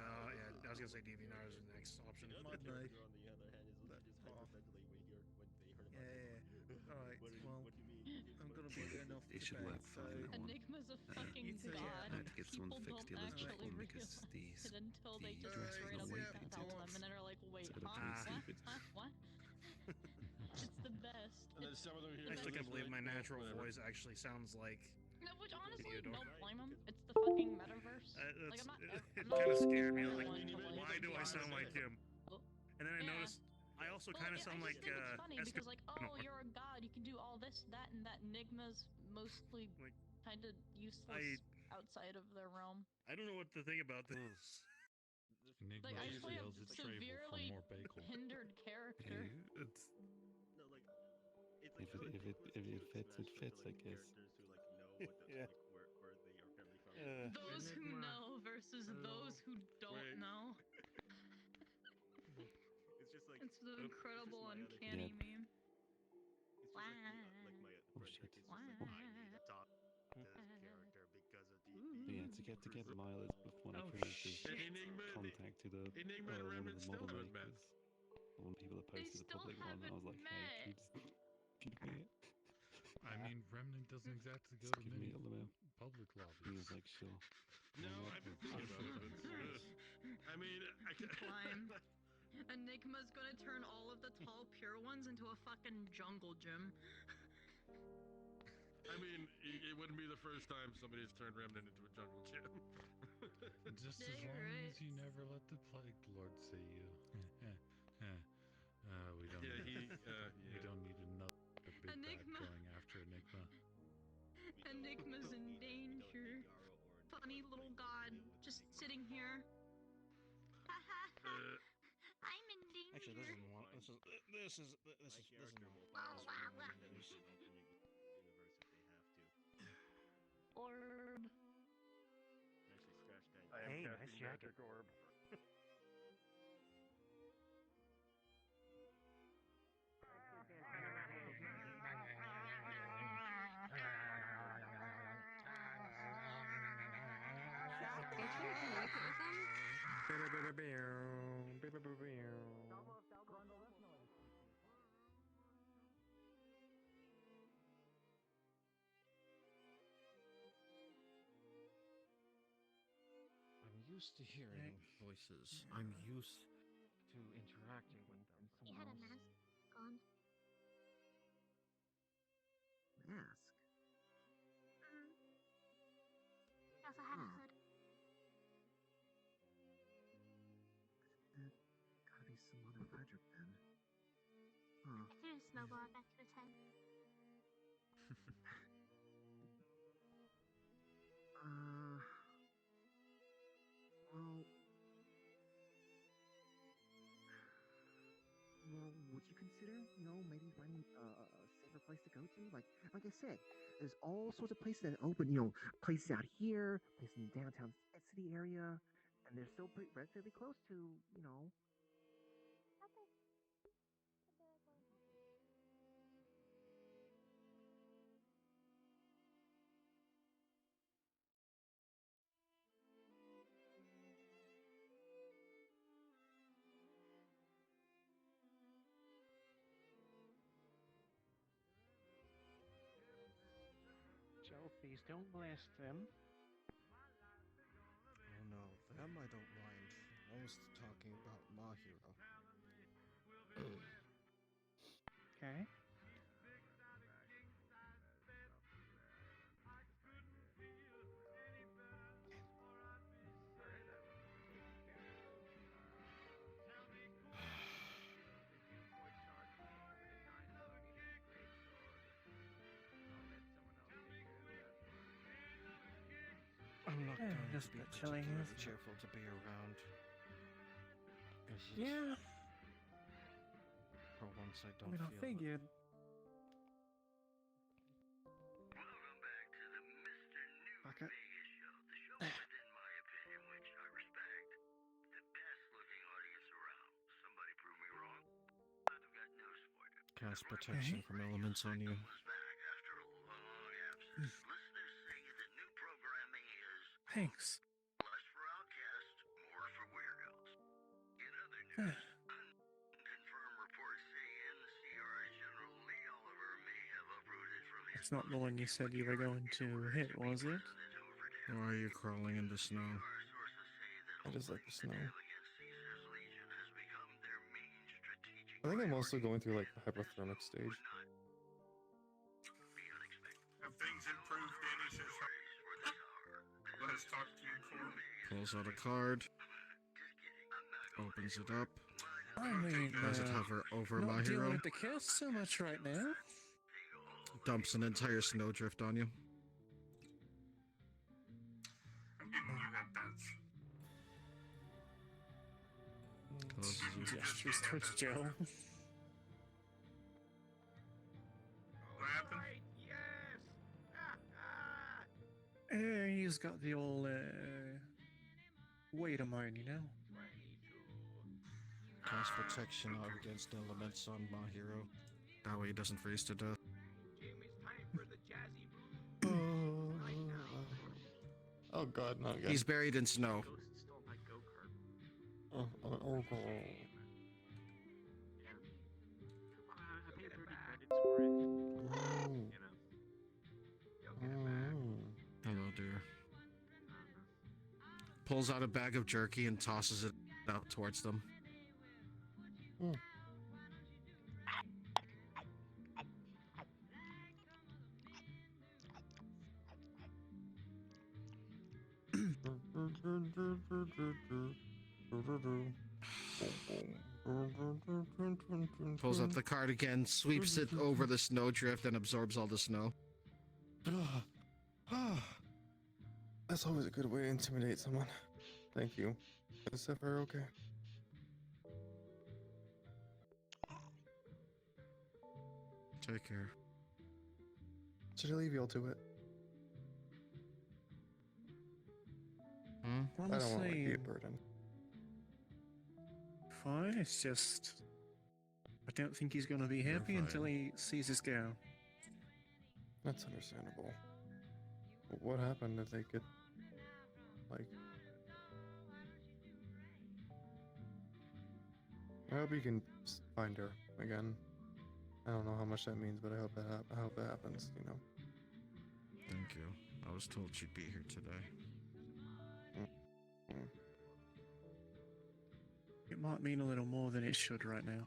I was gonna say DeviantArt is the next option. The other No. character, on the other hand, is just hyperventilating when they heard about it. Yeah. Alright. Well, What do you mean? I'm gonna be going off It to should bed, work so... fine. That one. Enigma's a fucking You too, god. yeah. I had to get someone People fixed don't the Elizabeth actually one because realize these it until they the just dress straight was up way tell painted. them, and then are like, wait, So it looked huh? really What? stupid. Huh? What? It's the best. And then some of them here. I still can't believe my natural voice actually sounds like. No, which honestly, Theodore. don't blame them. It's the fucking metaverse. Like, I'm not. It I'm kind of not scared me. one Like, to, why do I sound like him? And then I Yeah. noticed I also Well, kind of yeah, sound I just like think it's funny because, like, no, oh, you're a god, you can do all this, that, and that. Enigma's mostly kind of useless outside of their realm. I don't know what to think about this. Like, I actually have severely hindered character. It's, No, like, it's if like it fits, it fits. I guess. characters who like know what the, Yeah. like, where they are family from. Those who know versus those who don't know. It's just like It's the it's incredible just my other uncanny Yeah. meme. It's just like my Oh, friend shit. Rick is just like I need to talk to this character because of But yeah, to get the mileage with one Oh, of the shit. Enigma- contacted Enigma and one of Remnant the still model haven't met. makers. One of the people that They posted the still public one. I was like, haven't hey, can you met. just give me it? I mean, Remnant doesn't exactly go Just to give me many a little. public He lobbies. was like, sure. No, Why I've been not? thinking about it. But, I mean, I can. Climb. Enigma's gonna turn all of the tall, pure ones into a fucking jungle gym. I mean, it wouldn't be the first time somebody's turned Remnant into a jungle gym. Just Yeah, as you're long right. as you never let the plague lord see you. We don't. Yeah, he. We Yeah. don't need another big bad Enigma. going after Enigma. Enigma's in danger. Funny little god, just sitting here. Ha ha ha! I'm in danger. Actually, this isn't one. This is Character will Wow, find wow, wow. in the universe if they have to. Orb. Actually, scratch that. I am Hey, casting nice magic jacket. orb. I'm used to hearing voices. I'm used to interacting with them. He had a mask on. Mask? He also had a hood. Gotta be a snowball back to his head. Well, would you consider, maybe finding a safer place to go to? Like I said, there's all sorts of places that open, places out here, places in the downtown city area, and they're still relatively close to, Joe, please don't blast them. Oh no, them I don't mind. I was talking about my hero. Okay. I'm not Yeah, going just to be a bit chilly, particularly isn't it? cheerful to be around. Yeah. For once I I don't mean, I feel figured. Welcome back to the Mr. New Back at Vegas show. The show with, in my opinion, which I respect, the best looking audience around. Somebody prove me wrong. I've got news for you. cast protection from elements on you. Was back after a long absence. Listeners say the new programming is Thanks. less for outcasts, more for weirdos. In other news, unconfirmed reports say NCR General Lee Oliver may have uprooted from his It's not the one you said you were going to hit, was it? Why are you crawling in the snow? I just like the snow. I think I'm also going through like the hypothermic stage. Have things improved, Danny says. Let us talk to you, Corey. Pulls out a card. Opens it up. I mean, Does it hover over not my dealing hero? with the chaos so much right now. Dumps an entire snowdrift on you. I'm giving you that dance. Closes it. Gestures towards Joe. What happened? He's got the old weight of mine, Cast protection against elements on my hero. That way he doesn't freeze to death. Oh god, not again. He's buried in snow. Oh. Hello, dear. Pulls out a bag of jerky and tosses it out towards them. Pulls up the card again, sweeps it over the snowdrift, and absorbs all the snow. That's always a good way to intimidate someone. Thank you. Is Sapphire okay? Take care. Should I leave y'all to it? I don't want to be a burden. Fine, it's just... I don't think he's going to be happy until he sees his gal. That's understandable. What happened? Did they get, like... I hope you can find her again. I don't know how much that means, but I hope that happens, Thank you. I was told she'd be here today. It might mean a little more than it should right now.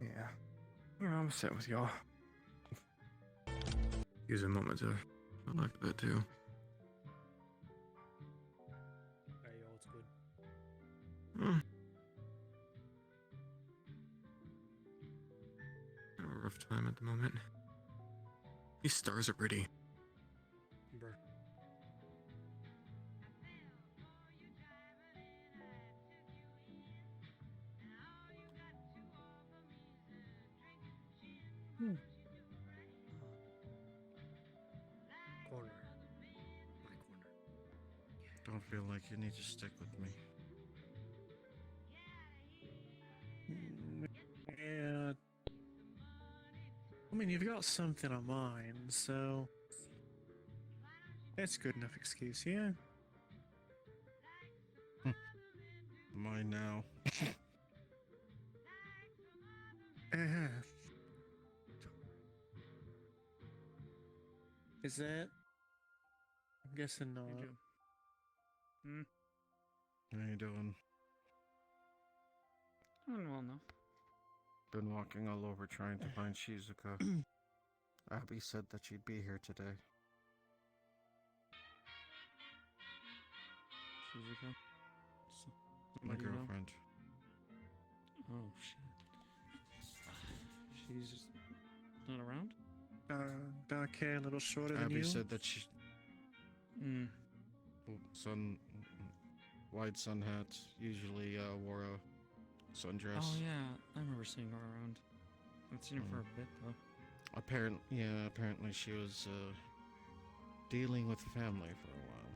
Yeah. I'm set with y'all. Use a moment to like that too. Hey, yo, it's good. time at the moment. These stars are pretty. Corner. My corner. Don't feel like you need to stick with me. Yeah. I mean, you've got something on mind, so that's good enough excuse, yeah. Mine now. Uh-huh. Is that? I'm guessing not. Hmm. How you doing? Doing well enough. Been walking all over trying to find Shizuka. Abby said that she'd be here today. Shizuka? My Somebody you know? girlfriend. Oh, shit. She's not around? Dark hair, a little shorter than Abby you. said that she... Hmm. White sun hat, usually wore a sundress. Oh, yeah. I remember seeing her around. I've seen her for a bit, though. Apparently she was dealing with family for a while.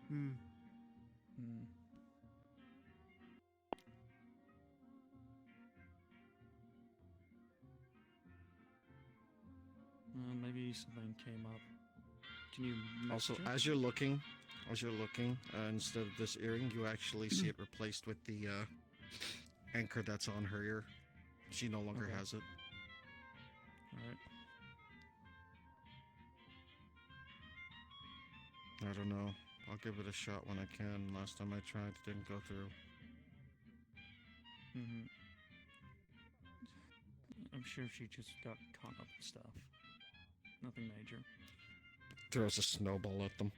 Hmm. Hmm. Maybe something came up. Can you Also, message her? as you're looking, instead of this earring, you actually see it replaced with the anchor that's on her ear. She no longer Okay. has it. Alright. I don't know. I'll give it a shot when I can. Last time I tried, it didn't go through. Mm-hmm. I'm sure she just got caught up in stuff. Nothing major. Throws a snowball at them.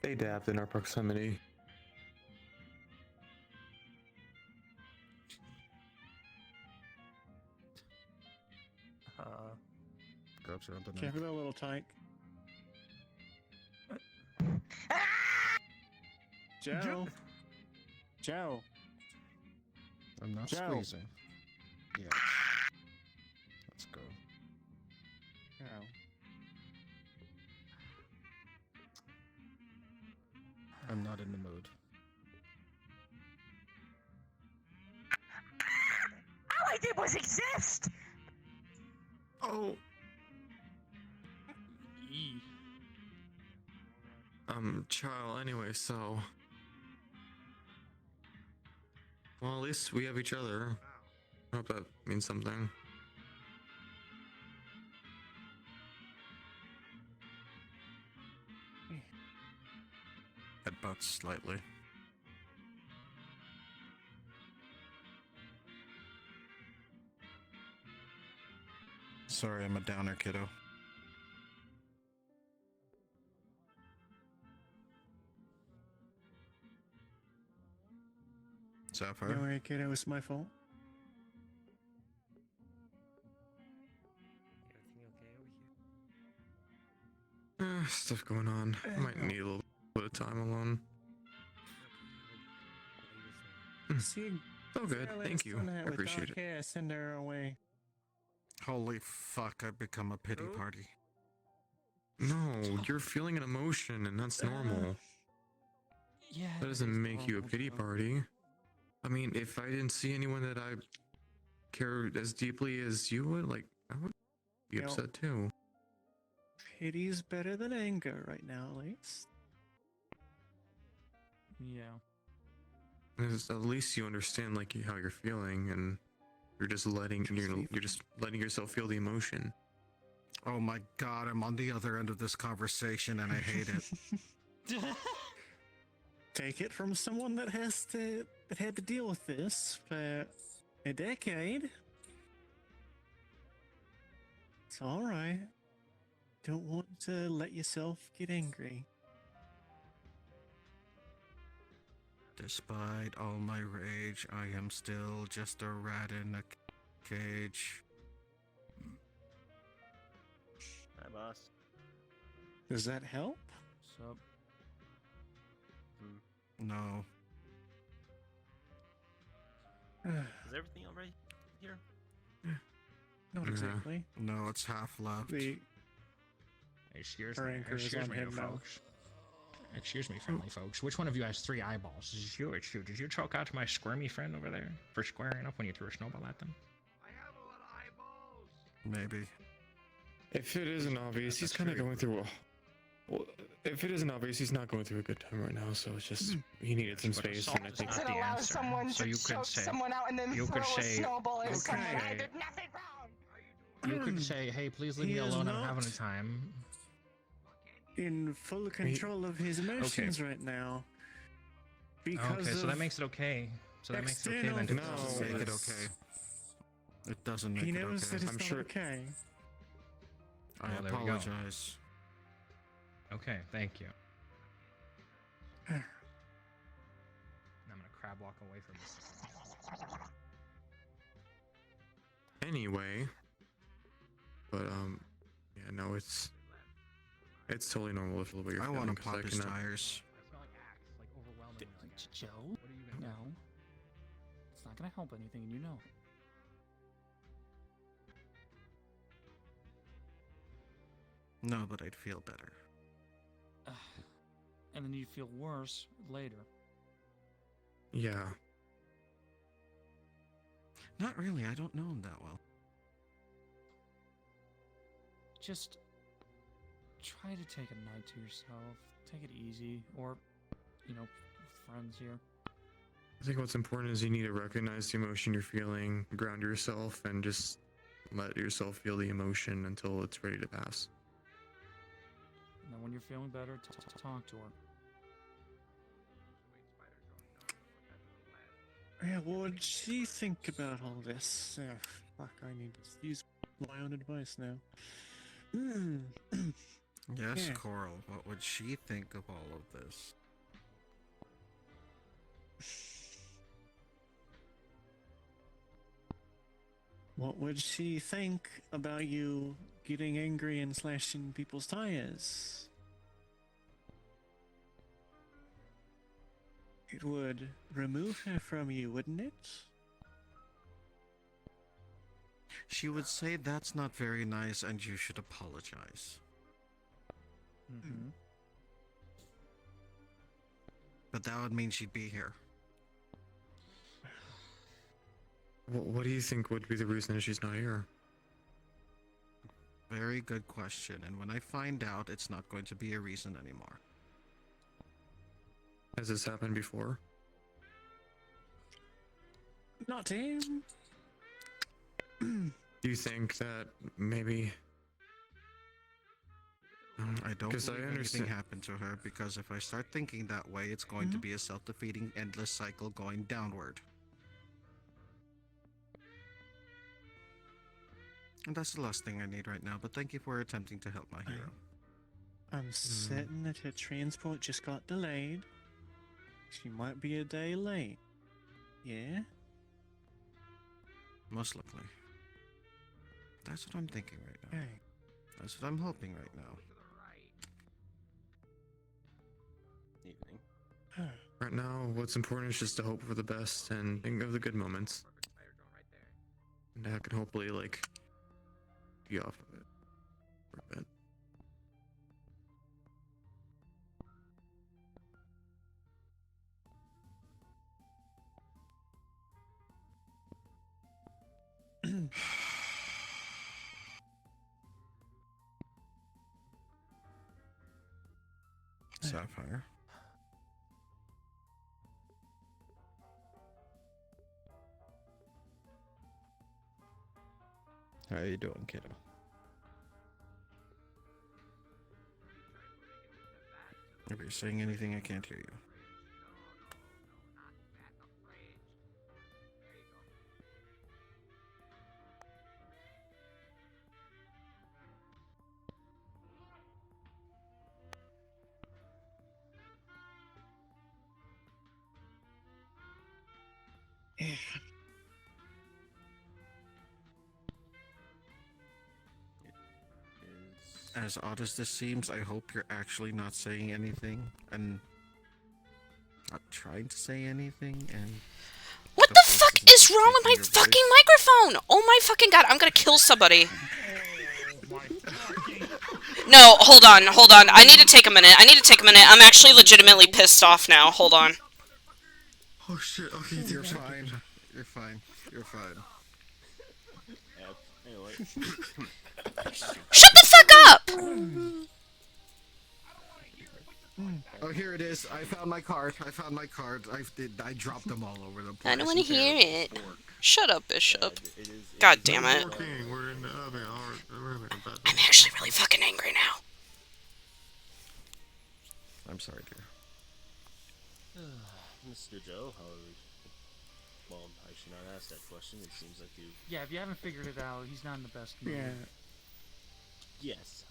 They dabbed in our proximity. Grabs her on the neck. Careful, a little tight. Joe. Joe. I'm not Joe. squeezing. Yeah. Let's go. Joe. I'm not in the mood. All I did was exist! Oh. Child, anyway, so... Well, at least we have each other. I hope that means something. Headbutts slightly. Sorry, I'm a downer, kiddo. Sapphire? Don't worry, kid, it was my fault. Stuff going on. I might need a little bit of time alone. See, Oh, good. Thank you. I appreciate it. Yeah, send her away. Holy fuck, I've become a pity party. No, you're feeling an emotion, and that's normal. Yeah. That doesn't make you a pity party. I mean, if I didn't see anyone that I care as deeply as you would, like, I would be upset too. Pity's better than anger right now, at least. Yeah. At least you understand like how you're feeling, and you're just letting yourself feel the emotion. Oh my god, I'm on the other end of this conversation and I hate it. Take it from someone that had to deal with this for a decade. It's alright. Don't want to let yourself get angry. Despite all my rage, I am still just a rat in a cage. Hi, boss. Does that help? Sup? No. Is everything alright here? Not exactly. No, it's half left. Excuse Her me, anchor is excuse on me, him now. folks. Excuse me, friendly folks. Which one of you has 3 eyeballs? Is it you or it's you? Did you choke out my squirmy friend over there for squaring up when you threw a snowball at them? Maybe. If it isn't obvious, he's kind of going through a. Well, if it isn't obvious, he's not going through a good time right now. So it's just he needed some space, and I think. Does it allow someone So to you could choke say- someone out and then you throw could a say- snowball at okay. someone? I did nothing wrong. You could say, hey, please leave He me is alone, I'm not. having a time. In full control of his emotions right now. Because Okay, so that of makes it okay. So that makes it okay external then. It doesn't make it okay. It doesn't make He it knows okay. that it's I'm not sure. okay. I Well, there we go. apologize. Okay, thank you. And I'm gonna crab walk away from this. Anyway, but yeah, no, it's totally normal if a little bit. I want to pop his tires. Joe? No. It's not gonna help anything, and you know. No, but I'd feel better. And then you'd feel worse later. Yeah. Not really. I don't know him that well. Just try to take a night to yourself. Take it easy, or, you know, friends here. I think what's important is you need to recognize the emotion you're feeling, ground yourself, and just let yourself feel the emotion until it's ready to pass. And then when you're feeling better, talk to her. Yeah, what would she think about all this? Fuck, I need to use my own advice now. Yes, Yeah. Coral. What would she think of all of this? What would she think about you getting angry and slashing people's tires? It would remove her from you, wouldn't it? She would say that's not very nice and you should apologize. Mm-hmm. But that would mean she'd be here. What do you think would be the reason that she's not here? Very good question, and when I find out, it's not going to be a reason anymore. Has this happened before? Not to him. Do you think that maybe? I don't Because I believe understand. anything happened to her, because if I start thinking that way, it's going to be a self-defeating, endless cycle going downward. And that's the last thing I need right now, but thank you for attempting to help my hero. I'm certain that her transport just got delayed. She might be a day late. Yeah? Most likely. That's what I'm thinking right now. Okay. That's what I'm hoping right now. Evening. Right now, what's important is just to hope for the best and think of the good moments. And that can hopefully, like, be off of it for a bit. Sapphire. How you doing, kiddo? If you're saying anything, I can't hear you. As odd as this seems, I hope you're actually not saying anything and not trying to say anything and... What the fuck is wrong with my fucking microphone? Oh my fucking god, I'm gonna kill somebody. No, hold on. I need to take a minute. I'm actually legitimately pissed off now. Hold on. Oh shit, okay, you're fine. You're fine. You're fine. Anyway. Shut the fuck up! Oh, here it is. I found my card. I dropped them all over the place. I don't want to hear it. Shut up, Bishop. God damn it. I'm actually really fucking angry now. I'm sorry, dear. Mr. Joe, however, well, I should not ask that question. It seems like you. Yeah, if you haven't figured it out, he's not in the best mood. Yeah. Yes.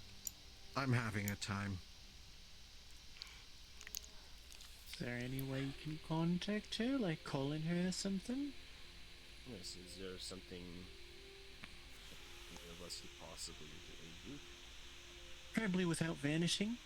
I'm having a time. Is there any way you can contact her, like calling her or something? Yes. Is there something either of us could possibly do? Probably without vanishing.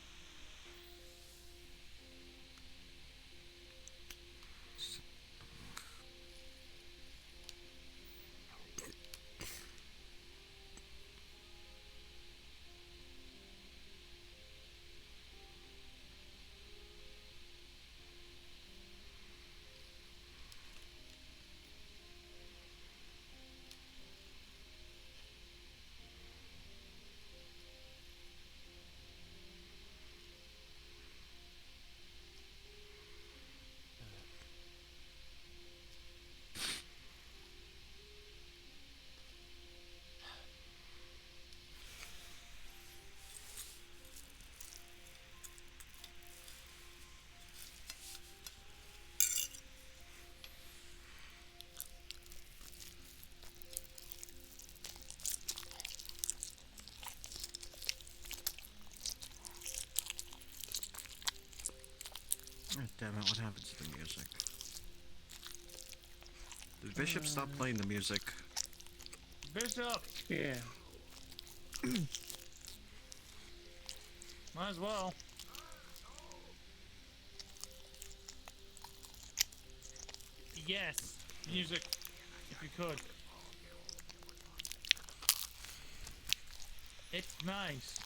Oh, damn it, what happened to the music? Did Bishop stop playing the music? Bishop! Yeah. Might as well. Yes, music, if you could. It's nice.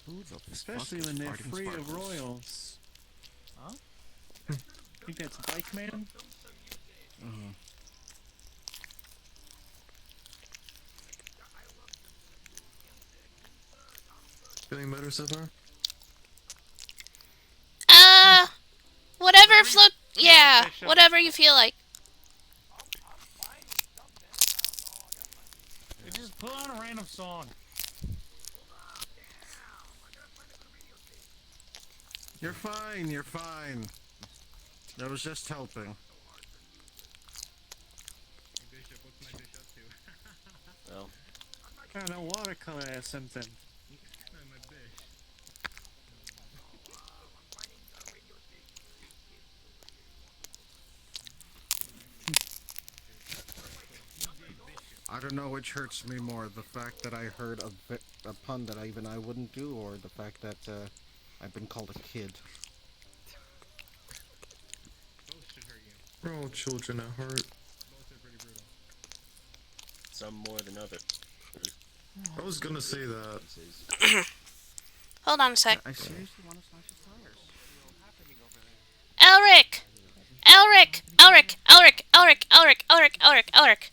Who the Especially fuck when is they're farting free of sparkles? royals. Huh? Think that's Bike Man? Feeling better so far? Whatever float. Yeah, whatever you feel like. You just put on a random song. You're fine, you're fine. I was just helping. Well, I don't know, watercolor or something. I don't know which hurts me more, the fact that I heard a pun that I wouldn't do, or the fact that I've been called a kid. We're all children at heart. some more than others. I was gonna say that. Hold on a sec. I seriously want to slash his tires. Elric! Elric! Elric! Elric! Elric! Elric! Elric! Elric! Elric!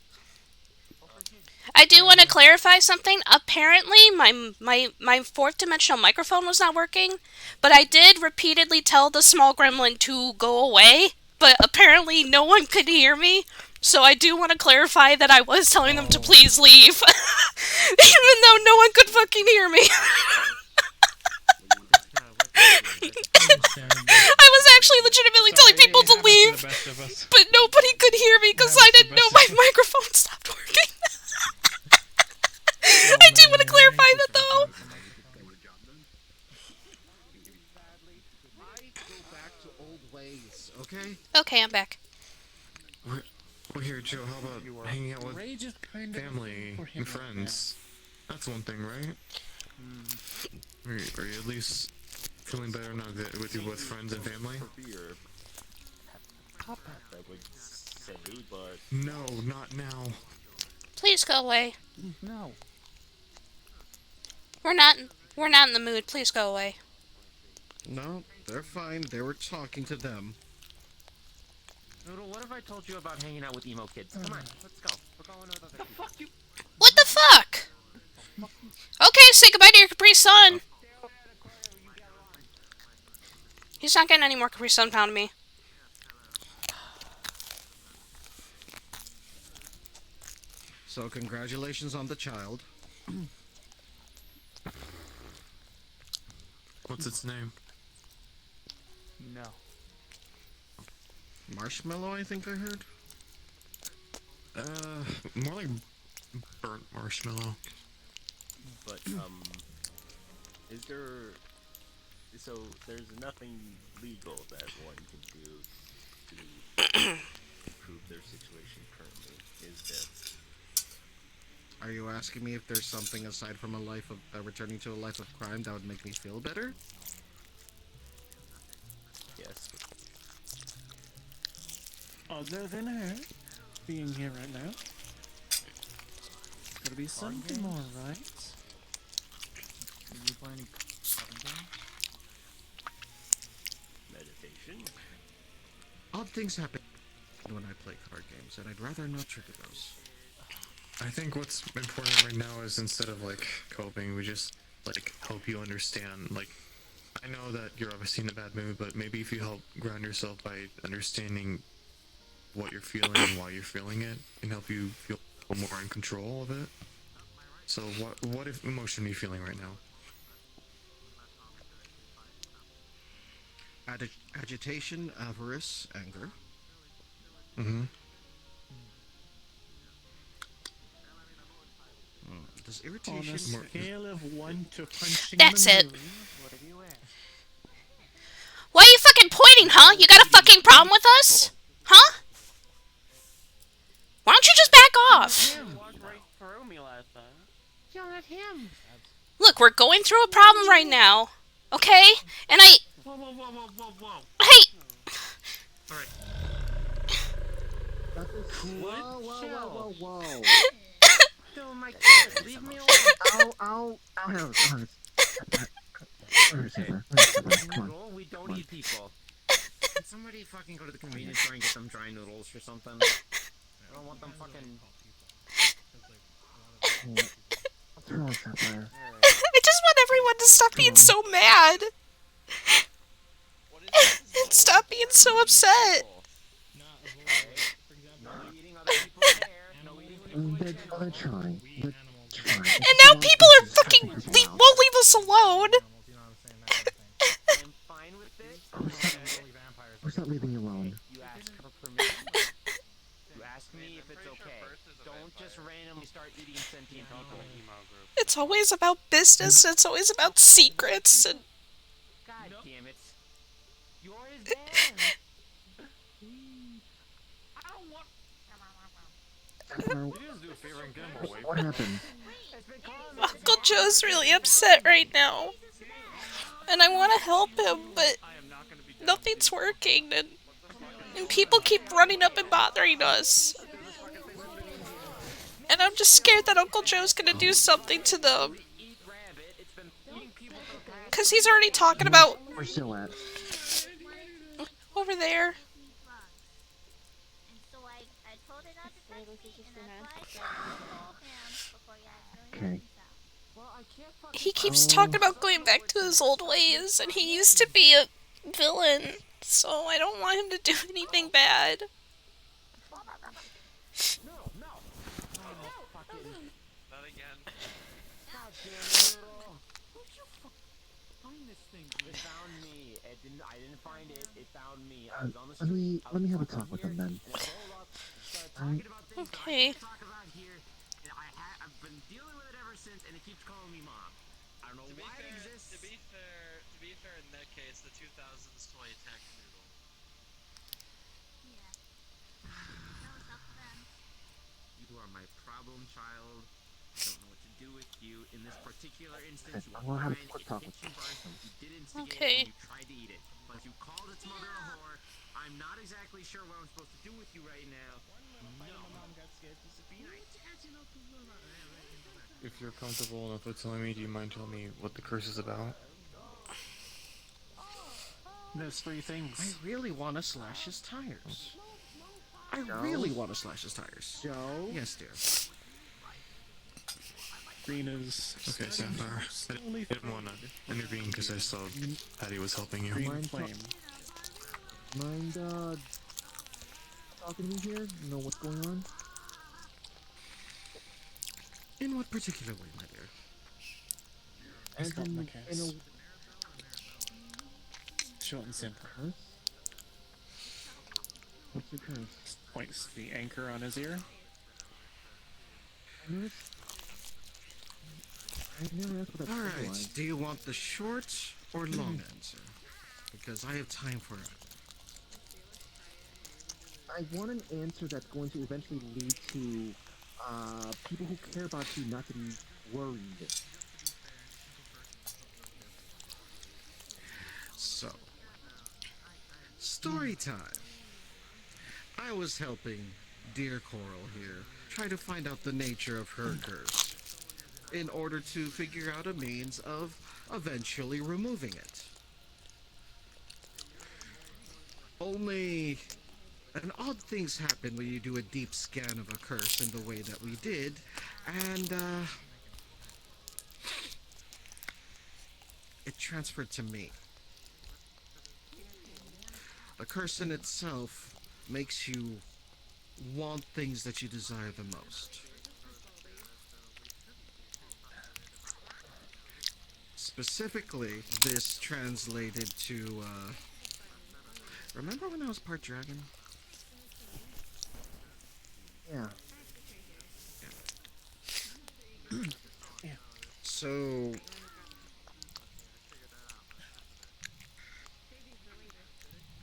I do want to clarify something. Apparently, my fourth dimensional microphone was not working, but I did repeatedly tell the small gremlin to go away, but apparently no one could hear me, so I do want to clarify that I was telling them to please leave, even though no one could fucking hear me. I was actually legitimately telling people to leave, but nobody could hear me because I didn't know my microphone stopped working. I do want to clarify that though. place, okay? Okay, I'm back. Well, here, Joe, how about hanging out with Rage is kind of family for him and right friends? That's one thing, right? Are you at least feeling better now that with friends and family? I would say, but No, not now. Please go away. No. We're not in the mood. Please go away. No, they're fine. They were talking to them. Noodle, what if I told you about hanging out with emo kids? Come on, let's go. We're going with other people. Fuck you. What the fuck? Okay, say goodbye to your Capri Sun. He's not getting any more Capri Sun pound to me. So congratulations on the child. What's its name? No. Marshmallow, I think I heard. More like burnt marshmallow. But is there? So there's nothing legal that one can do to improve their situation currently, is there? Are you asking me if there's something aside from a life of returning to a life of crime that would make me feel better? Yes. Other than her being here right now, gotta be something more, right? Did you play any card games? Meditation. Odd things happen when I play card games, and I'd rather not trigger those. I think what's important right now is instead of like coping, we just like help you understand. Like, I know that you're obviously in a bad mood, but maybe if you help ground yourself by understanding what you're feeling and why you're feeling it, can help you feel more in control of it. So what emotion are you feeling right now? Agitation, avarice, anger. Mm-hmm. Does On irritation... a scale of 1 to punching That's the it. moon, Why are you fucking pointing, huh? You got a fucking problem with us? Huh? Why don't you just back off? Yell at him. Look, we're going through a problem right now. Okay? And Whoa, whoa, whoa, whoa, whoa, whoa. Hey! Alright. Whoa, whoa, whoa, whoa. Still my kid. Leave me alone. Ow, hands. Noodle, we don't eat people. Can somebody fucking go to the convenience store and get them dry noodles or something? I don't want them fucking... What's wrong, Sapphire? I just want everyone to stop being so mad. And stop being so upset. They're trying. And now people are fucking won't leave us alone. Who's not leaving you alone? You ask for permission. You ask me if it's okay. Don't just randomly start eating sentient people. It's always about business. It's always about secrets. And God damn it. You're his dad. I don't want... What happened? Uncle Joe's really upset right now. And I want to help him, but nothing's working. And people keep running up and bothering us. And I'm just scared that Uncle Joe's gonna do something to them. Because he's already talking about... Where's Jill at? Over there. Okay. He keeps talking about going back to his old ways, and he used to be a villain, so I don't want him to do anything bad. Not again. God damn it, Noodle. Where'd you find this thing? It found me. I didn't find it. It found me. I was on the street. Let me have a talk with him then. Okay. I've been dealing with it ever since, and it keeps calling me mom. I don't know why it exists. To be fair, in that case, the 2000s toy attacked Noodle. child. Don't know what to do with you. In this particular instance, you I were want to have a fine. quick It talk hit with you first. You did instigate it Okay. when you tried to eat it. But you called its mother a whore. I'm not exactly sure what I'm supposed to do with you right now. No. If you're comfortable enough with telling me, do you mind telling me what the curse is about? There's three things. I really want to slash his tires. I Joe? really want to slash his tires. Joe? Yes, dear. Greener's. Okay, Sapphire. I didn't want to intervene because I saw Patty was helping you. Green Mind flame. Mind, talking to me here? You know what's going on? In what particular way, my dear? He's As got in, the in curse. Short and simple. Curse? What's your curse? Points the anchor on his ear. I've never asked what that Alright, was. do you want the short or long answer? Because I have time for it. I want an answer that's going to eventually lead to people who care about you not to be worried. So, story time. I was helping dear Coral here try to find out the nature of her curse in order to figure out a means of eventually removing it. Only an odd things happen when you do a deep scan of a curse in the way that we did, and it transferred to me. The curse in itself makes you want things that you desire the most. Specifically, this translated to, remember when I was part dragon? Yeah. Yeah. So,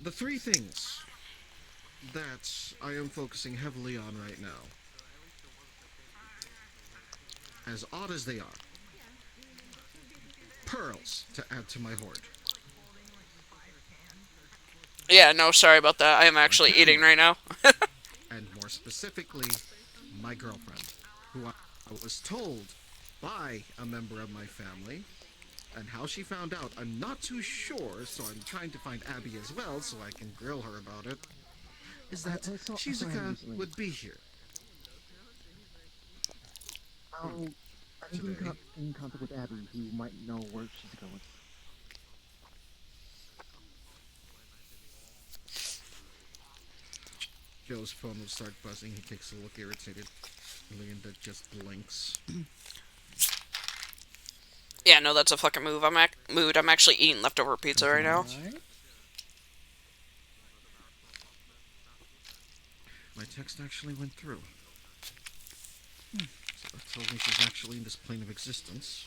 the three things that I am focusing heavily on right now, as odd as they are, pearls to add to my hoard. Yeah, no, sorry about that. I am actually eating right now. And more specifically, my girlfriend, who I was told by a member of my family, and how she found out, I'm not too sure, so I'm trying to find Abby as well so I can grill her about it, is that I saw Shizuka recently. would be here. I'm in contact with Abby, who might know where she's going. Joe's phone will start buzzing. He takes a look irritated. Linda just blinks. Yeah, no, that's a fucking move. I'm actually eating leftover pizza right now. My text actually went through. So that tells me she's actually in this plane of existence.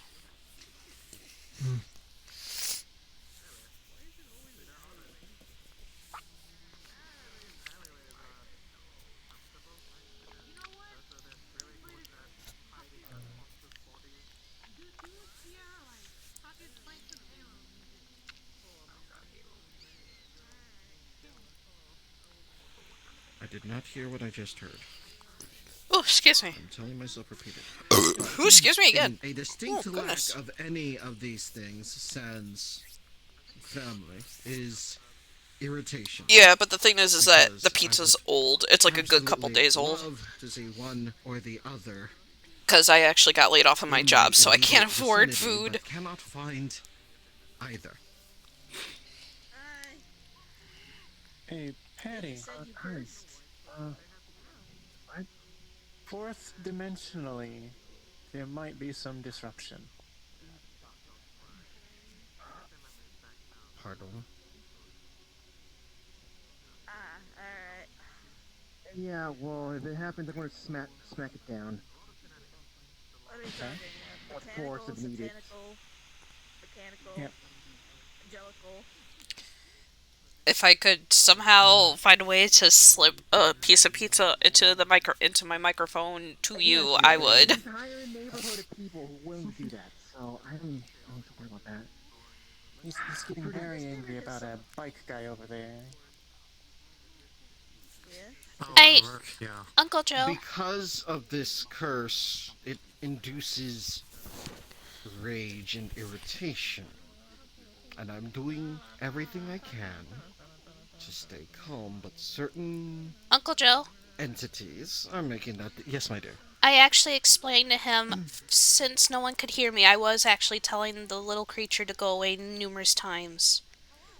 I did not hear what I just heard. Oh, excuse me. I'm telling myself repeatedly. Ooh, excuse me again. A distinct Oh, lack goodness. of any of these things, sans family, is irritation. Yeah, but the thing is that Because the pizza's old. It's like a good couple absolutely days old. love to see one or the other. Because I actually got laid off of my in job, the so I can't immediate afford vicinity, food. but cannot find either. Hey, Patty. Fourth dimensionally, there might be some disruption. Pardon? Alright. Yeah, well, if it happens, I'm going to smack it down. What are we Okay. talking? What Botanical, force if needed. satanical, mechanical, Yep. angelical. if I could somehow find a way to slip a piece of pizza into my microphone to you, I would. There's an entire neighborhood of people who are willing to do that, so I don't have to worry about that. He's getting very angry about a bike guy over there. Hey, Yeah. Uncle Joe. Because of this curse, it induces rage and irritation. And I'm doing everything I can to stay calm, but certain Uncle Joe. entities are making that. Yes, my dear. I actually explained to him, since no one could hear me, I was actually telling the little creature to go away numerous times.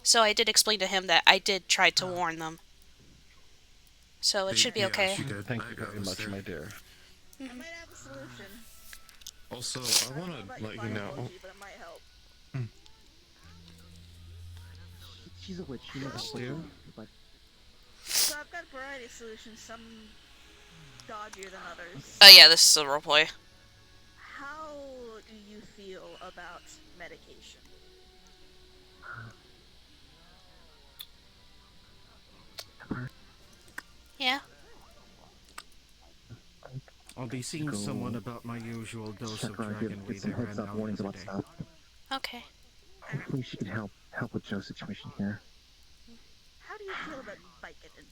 So I did explain to him that I did try to warn them. So it should be okay. She did. Thank you very much, my dear. I might have a solution. Also, I want to let you know. But it might help. She's a witch. She knows what to do, but So I've got a variety of solutions, some dodgier than others. Oh yeah, this is a roleplay. How do you feel about medication? Yeah. I'll be seeing someone about my usual dose of check around, dragon get weed some I ran heads up out warnings the about other day. stuff. Okay. Hopefully she can help with Joe's situation here. How do you feel about Vicodin?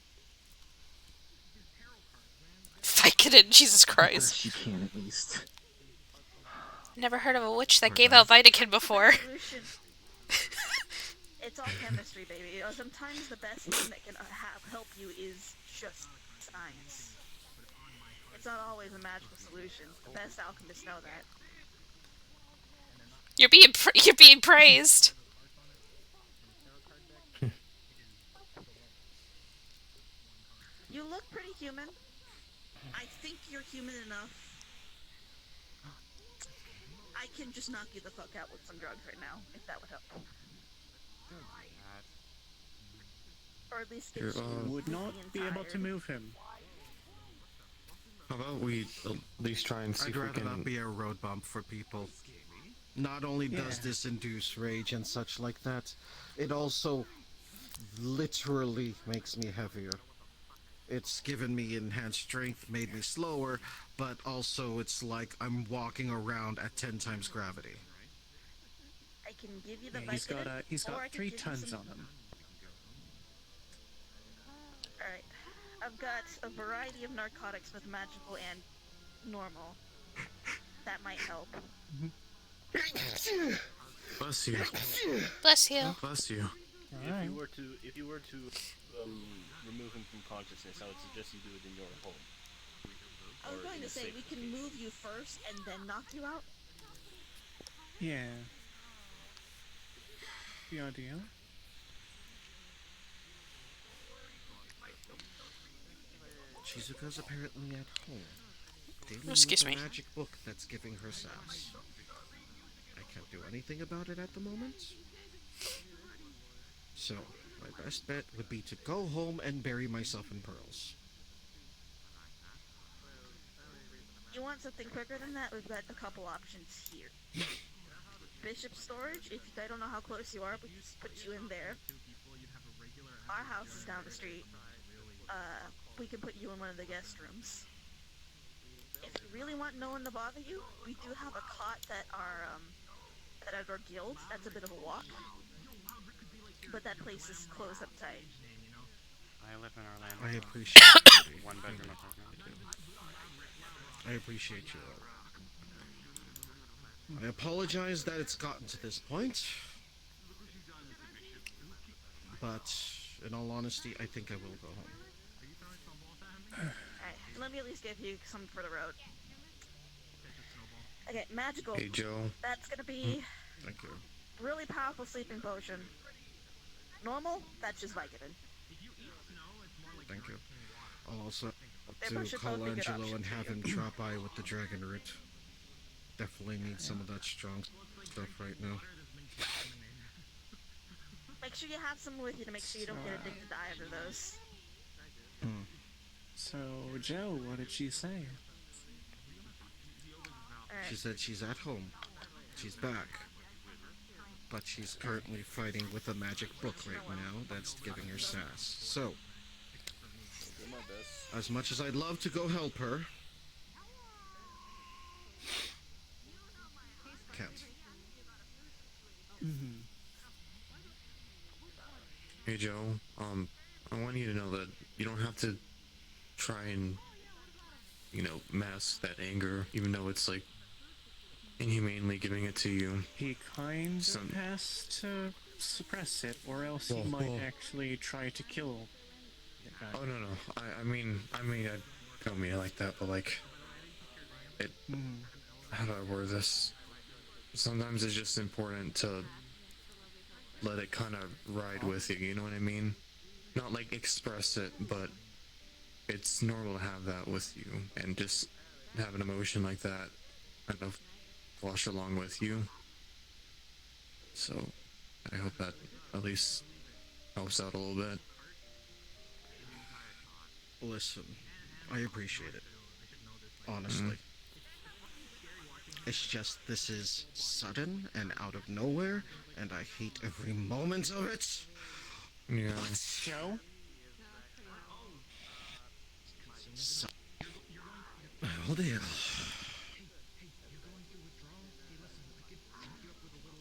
Vicodin, Jesus Christ. She can at least. Never heard of a witch that gave out Vicodin before. Solution. It's all chemistry, baby. Sometimes the best thing that can help you is just science. It's not always a magical solution. The best alchemists know that. You're being praised. You look pretty human. I think you're human enough. I can just knock you the fuck out with some drugs right now, if that would help. Or at least get Here, you Would not be able to move him. How about we at least try and see I'd if we rather can. not be a road bump for people. Not only does this induce rage and such like that, it also literally makes me heavier. It's given me enhanced strength, made me slower, but also it's like I'm walking around at 10 times gravity. I can give you the Yeah, he's got or I can 3 give you tons some... on him. Alright. I've got a variety of narcotics with magical and normal. That might help. Bless you. Bless you. Bless you. If you were to remove him from consciousness, I would suggest you do it in your home. I was going to say, we can move you first and then knock you out. Yeah. The idea. Shizuka's apparently at home, dealing Excuse with me. a magic book that's giving her sass. I can't do anything about it at the moment. So, my best bet would be to go home and bury myself in pearls. You want something quicker than that? We've got a couple options here. Bishop storage, if I don't know how close you are, we just put you in there. Our house is down the street. We can put you in one of the guest rooms. If you really want no one to bother you, we do have a cot that at our guild. That's a bit of a walk. But that place is closed up tight. I live in Orlando. I appreciate it. One bedroom apartment. I appreciate you. I apologize that it's gotten to this point. But, in all honesty, I think I will go home. Alright, let me at least give you some for the road. Okay, magical. Hey, Joe. That's gonna be Thank you. really powerful sleeping potion. Normal, that's just Vicodin. Thank you. I'll also They to should call both be good Angelo and options have for him you. drop by with the dragon root. Definitely need some of that strong stuff right now. Make sure you have some with you to make sure you don't get addicted to either of those. So, Joe, what did she say? She said she's at home. She's back. but she's currently fighting with a magic book right now that's giving her sass. So, Do my best. as much as I'd love to go help her, can't. Mm-hmm. Hey Joe, I want you to know that you don't have to try and, mask that anger, even though it's like inhumanely giving it to you. He kind of has to suppress it, or else he might actually try to kill the guy. Oh no, I mean, I don't mean it like that, but like, how do I word this? Sometimes it's just important to let it kind of ride with you, you know what I mean? Not like express it, but it's normal to have that with you, and just have an emotion like that kind of wash along with you. So, I hope that at least helps out a little bit. Listen, I appreciate it. Honestly. It's just this is sudden and out of nowhere, and I hate every moment of it. Yeah. Joe? So, oh dear.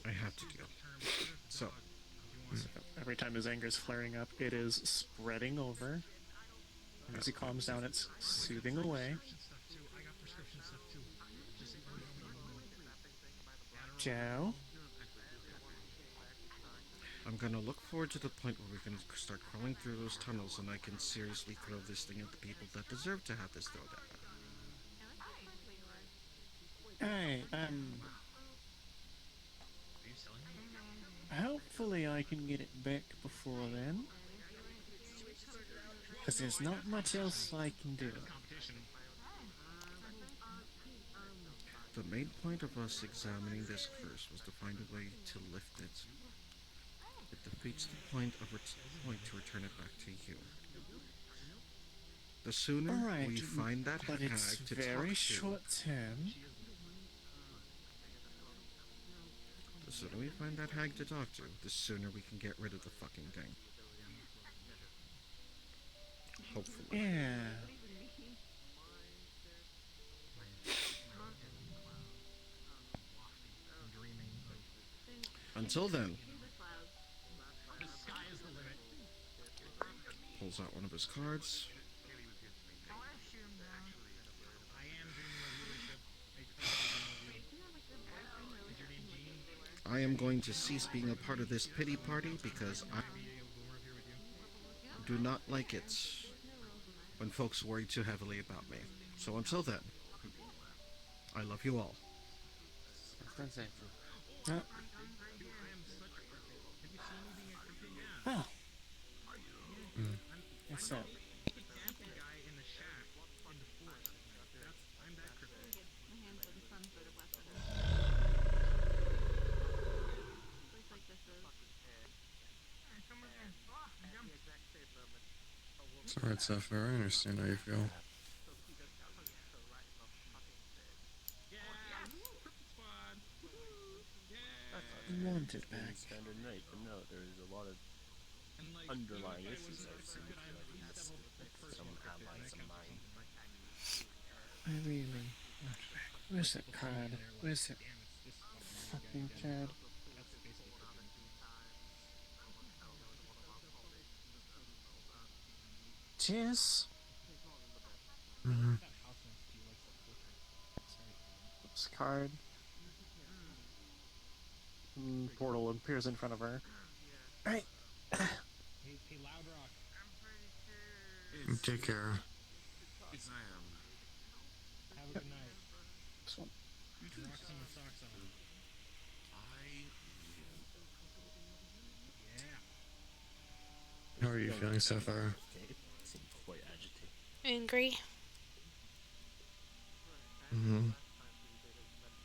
I have to go. So, every time his anger is flaring up, it is spreading over. And as he calms down, it's soothing away. Joe? I'm gonna look forward to the point where we can start crawling through those tunnels and I can seriously throw this thing at the people that deserve to have this thrown at. Hey, hopefully I can get it back before then. Because there's not much else I can do. The main point of us examining this curse was to find a way to lift it. It defeats the point to return it back to you. The sooner we find that but hag it's to very talk short term. The sooner we find that hag to talk to, the sooner we can get rid of the fucking thing. Hopefully. Yeah. Until then, pulls out one of his cards. I am going to cease being a part of this pity party because I do not like it when folks worry too heavily about me. So until then, I love you all. Oh. What's that? It's alright, Sapphire, I understand how you feel. I want it back. Standard night, but no, there's a lot of underlying issues I've seen with some allies of mine. I really want it back. Where's that card? Where's that fucking card? Cheers. This card. Portal appears in front of her. Right. Take care. Yes, I am. Have a good night. This one. Rock some socks on. How are you feeling, Sapphire? Seem quite agitated. Angry.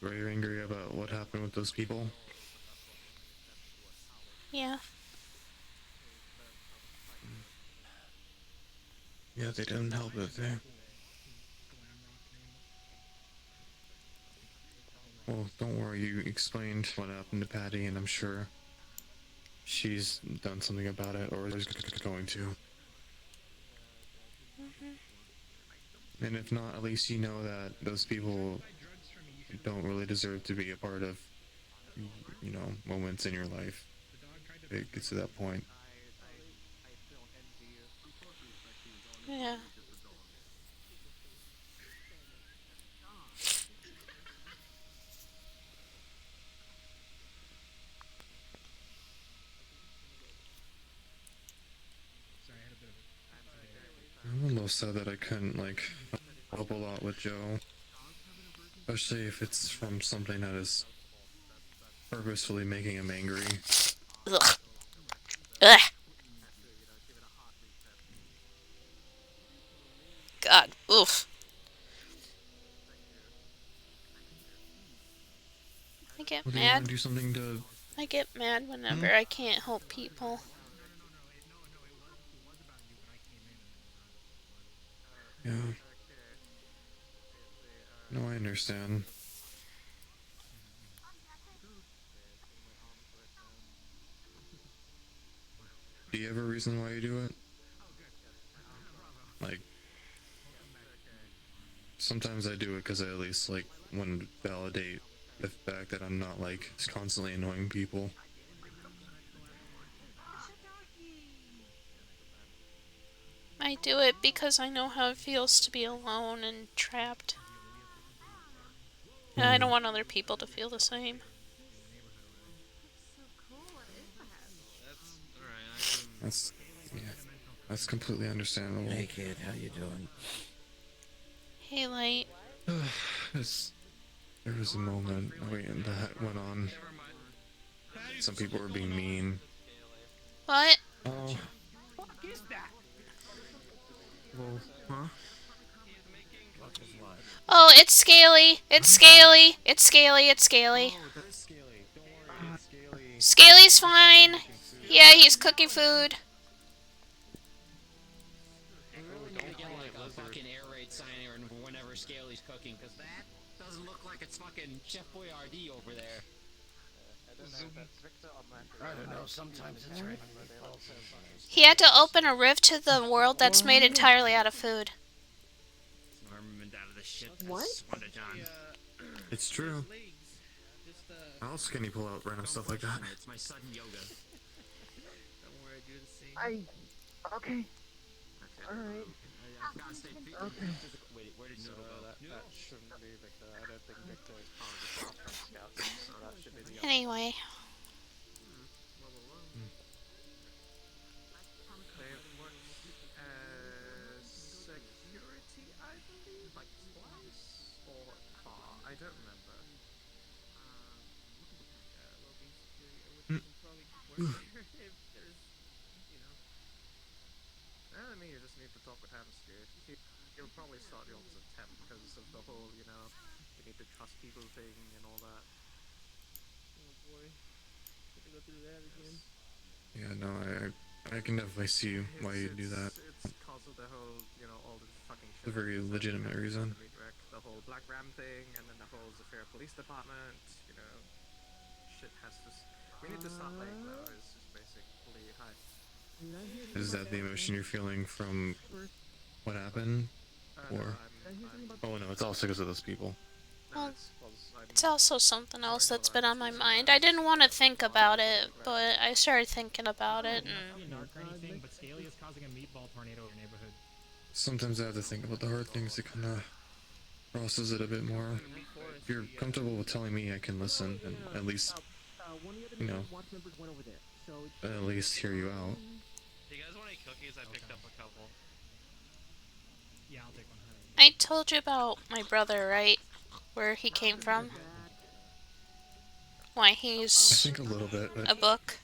Were you angry about what happened with those people? Yeah. Yeah, they didn't help it, Well, don't worry, you explained what happened to Patty, and I'm sure she's done something about it, or is going to. And if not, at least you know that those people don't really deserve to be a part of, you know, moments in your life. It gets to that point. Yeah. I'm almost sad that I couldn't, like, help a lot with Joe. Especially if it's from something that is purposefully making him angry. Ugh. Ugh. God. Oof. I get Well, do you want mad. to do something to... I get mad whenever I can't help people. Yeah. No, I understand. Do you have a reason why you do it? Like, sometimes I do it because I at least, like, want to validate the fact that I'm not, like, constantly annoying people. I do it because I know how it feels to be alone and trapped. And I don't want other people to feel the same. That's, yeah, that's completely understandable. Hey kid, how you doing? Hey, Light. There was a moment that went on. Some people were being mean. What? Oh. What is that? Well, huh? Oh, it's Scaly. It's Scaly. It's Scaly. It's Scaly. Scaly's fine. Yeah, he's cooking food. Get like a fucking air raid sign whenever Scaly's cooking, because that doesn't look like it's fucking Chef Boyardee over there. I don't know, sometimes it's right. He had to open a rift to the world that's made entirely out of food. Armament out of the shit. What? It's true. How else can he pull out random stuff like that? It's my sudden yoga. I. Okay. Alright. Okay. Wait, where did Noodle go? That shouldn't be Victor. I don't think Victor is part of the Scouts, so that should be the other. Anyway. They work as security, I believe? Like twice? Or bar? I don't remember. Lobby security. I would probably work here if there's, you know. I mean, you just need to talk with Hamster. He'll probably start you off as a temp because of the whole, you know, you need to trust people thing and all that. Oh boy. Have to go through that again. Yeah, no, I can definitely see why you do that. It's cause of the whole, you know, all the fucking shit. It's a very legitimate reason. The whole Black Ram thing, and then the whole Sapphire Police Department, you know. Shit has to... We need to stop playing though, is just basically... Hi. Is that the emotion you're feeling from what happened? Or... Oh no, it's also because of those people. Well, it's also something else that's been on my mind. I didn't want to think about it, but I started thinking about it, and... But Scaly is causing a meatball tornado in your neighborhood. Sometimes I have to think about the hard things that kind of process it a bit more. If you're comfortable with telling me, I can listen and at least, you know, at least hear you out. Do you guys want any cookies? I picked up a couple. Yeah, I'll take one. I told you about my brother, right? Where he came from? Why he's... I think a little bit, but a book?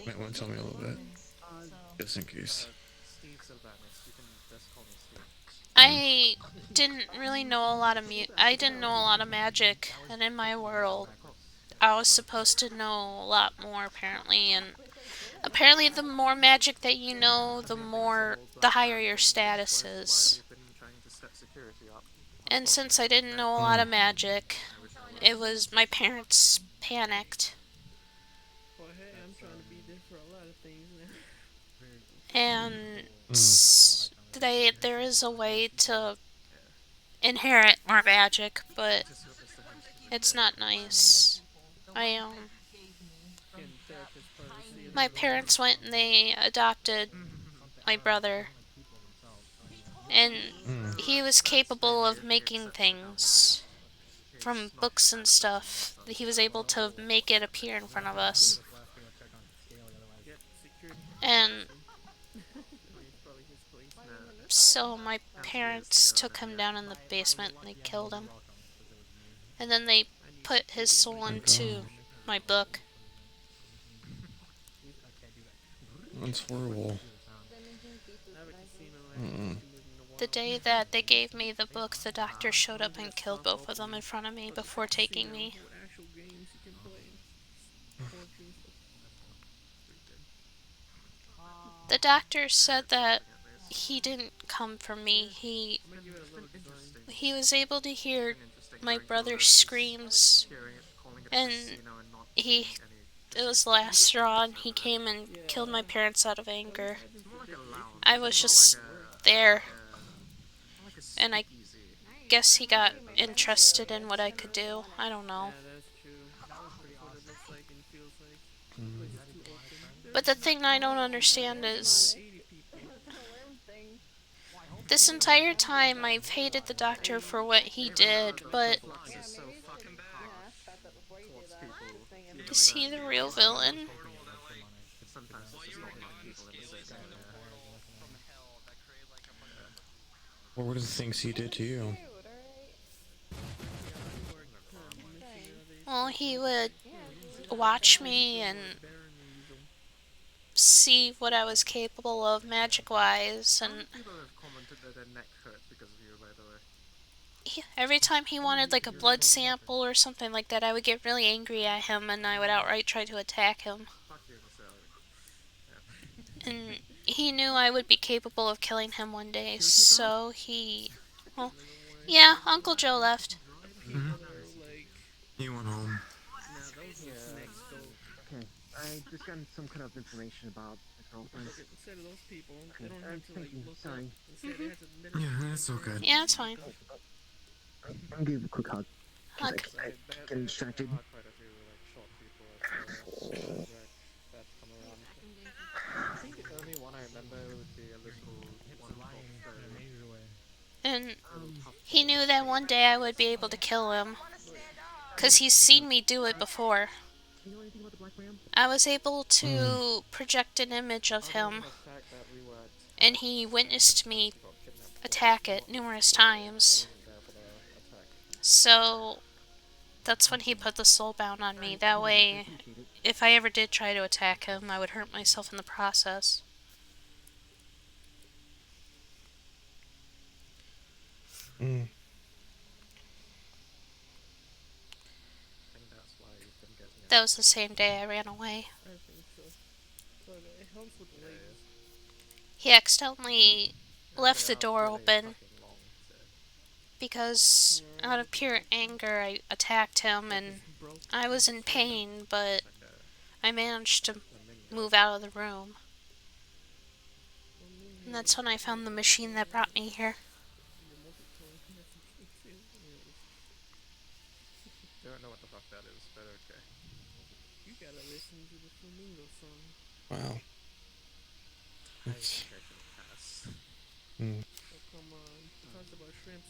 Might want to tell me a little bit, just in case. I didn't really know a lot of I didn't know a lot of magic, and in my world, I was supposed to know a lot more, apparently, and apparently the more magic that you know, the higher your status is. And since I didn't know a lot of magic, it was my parents panicked. Well, hey, I'm trying to be there for a lot of things now. And there is a way to inherit more magic, but it's not nice. I my parents went and they adopted my brother, and he was capable of making things from books and stuff. He was able to make it appear in front of us. And so my parents took him down in the basement and they killed him. And then they put his soul into my book. That's horrible. The day that they gave me the book, the doctor showed up and killed both of them in front of me before taking me. The doctor said that he didn't come from me. He was able to hear my brother's screams, and it was the last straw, and he came and killed my parents out of anger. I was just there, and I guess he got interested in what I could do. I don't know. But the thing I don't understand is, this entire time I've hated the doctor for what he did, but is he the real villain? Or what are the things he did to you? Well, he would watch me and see what I was capable of magic-wise, and every time he wanted like a blood sample or something like that, I would get really angry at him and I would outright try to attack him. And he knew I would be capable of killing him one day, so well, yeah, Uncle Joe left. He went home. Okay, I just got some kind of information about the girlfriend. Instead of those people, they don't have to Thank you. look Sorry. Yeah, that's okay. Yeah, it's fine. I'll give you a quick hug. Hug. I get distracted. And he knew that one day I would be able to kill him, because he's seen me do it before. I was able to project an image of him, and he witnessed me attack it numerous times. So that's when he put the soulbound on me. That way, if I ever did try to attack him, I would hurt myself in the process. That was the same day I ran away. He accidentally left the door open because out of pure anger I attacked him, and I was in pain, but I managed to move out of the room. And that's when I found the machine that brought me here. Don't know what the fuck that is, but okay. You gotta listen to the Flamingo song. Wow. It's... Oh, come on. He talks about shrimps.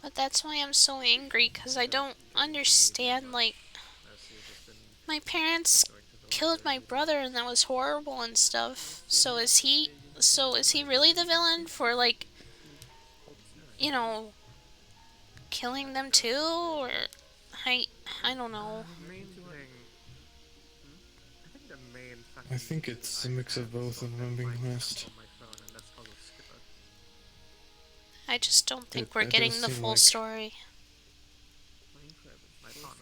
But that's why I'm so angry, because I don't understand, like, my parents killed my brother and that was horrible and stuff. So is he really the villain for, like, you know, killing them too? Or I don't know. I think it's a mix of both, if I'm being honest. I just don't think we're getting the full story.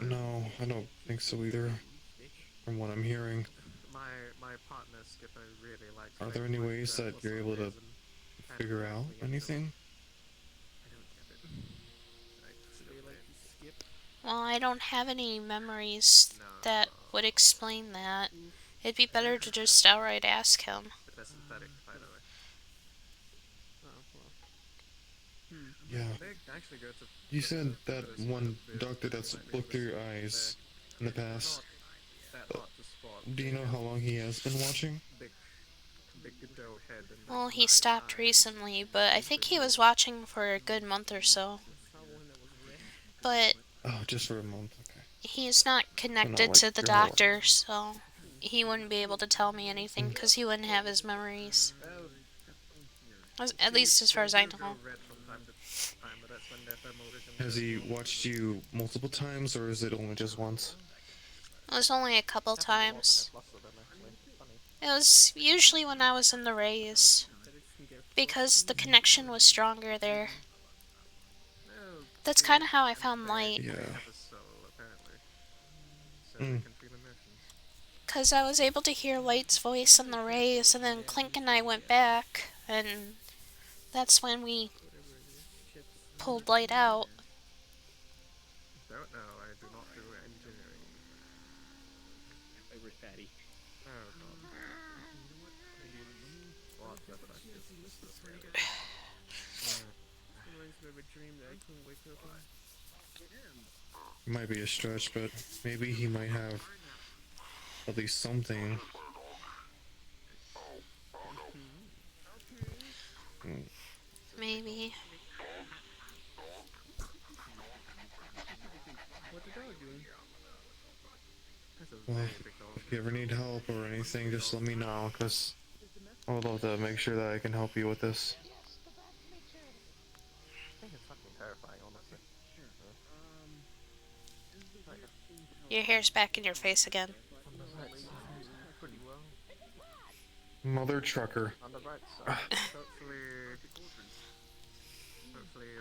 No, I don't think so either, from what I'm hearing. My partner Skipper really likes. Are there any ways that you're able to figure out anything? Well, I don't have any memories that would explain that. It'd be better to just outright ask him. They're synthetic, by the way. Oh, well. Yeah. They actually go to... You said that one doctor that's looked through your eyes in the past. That hard to spot. Do you know how long he has been watching? Big dough head and Well, he stopped recently, but I think he was watching for a good month or so. But Oh, just for a month, okay. he's not connected like to the your whole- doctor, so he wouldn't be able to tell me anything because he wouldn't have his memories. At least as far as I know. Has he watched you multiple times, or is it only just once? It was only a couple times. It was usually when I was in the Rays, because the connection was stronger there. That's kind of how I found Light. Yeah. Because I was able to hear Light's voice in the Rays, and then Clink and I went back, and that's when we pulled Light out. Don't know, I do not do engineering. Over fatty. Oh, God. What the fuck is this? Reminds me of a dream that I couldn't wake up in. Might be a stretch, but maybe he might have at least something. Maybe. What the dog doing? Well, if you ever need help or anything, just let me know, because I would love to make sure that I can help you with this. I think it's fucking terrifying, honestly. Your hair's back in your face again. Pretty well. Mother trucker. On the right side. Hopefully if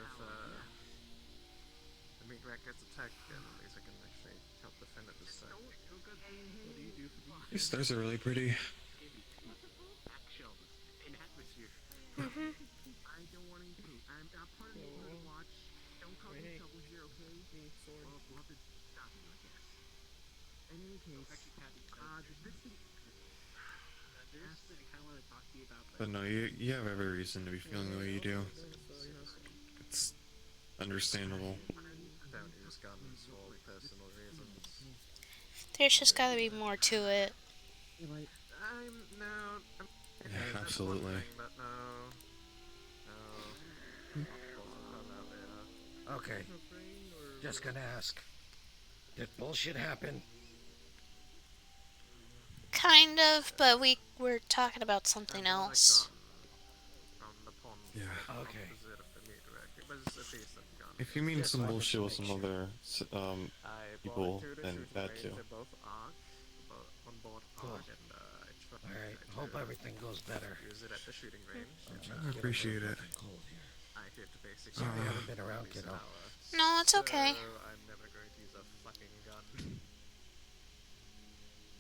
the meat rack gets attacked again, at least I can actually help defend it this time. What do you do for these? These stars are really pretty. Mm-hmm. I don't want any food. I'm part of the Blue Watch. Don't cause any trouble here, okay? Well, we'll have to stop you, I guess. In any case, this thing... But no, you have every reason to be feeling the way you do. It's understandable. Don't use guns for personal reasons. There's just gotta be more to it. Yeah, absolutely. Okay. Just gonna ask. Did bullshit happen? Kind of, but we were talking about something else. Yeah. Okay. If you mean some bullshit with some other people, then that too. Alright, hope everything goes better. Use it at the shooting range. I appreciate it. I hit basically. Sorry I haven't been around, kiddo. No, it's okay. I'm never going to use a fucking gun.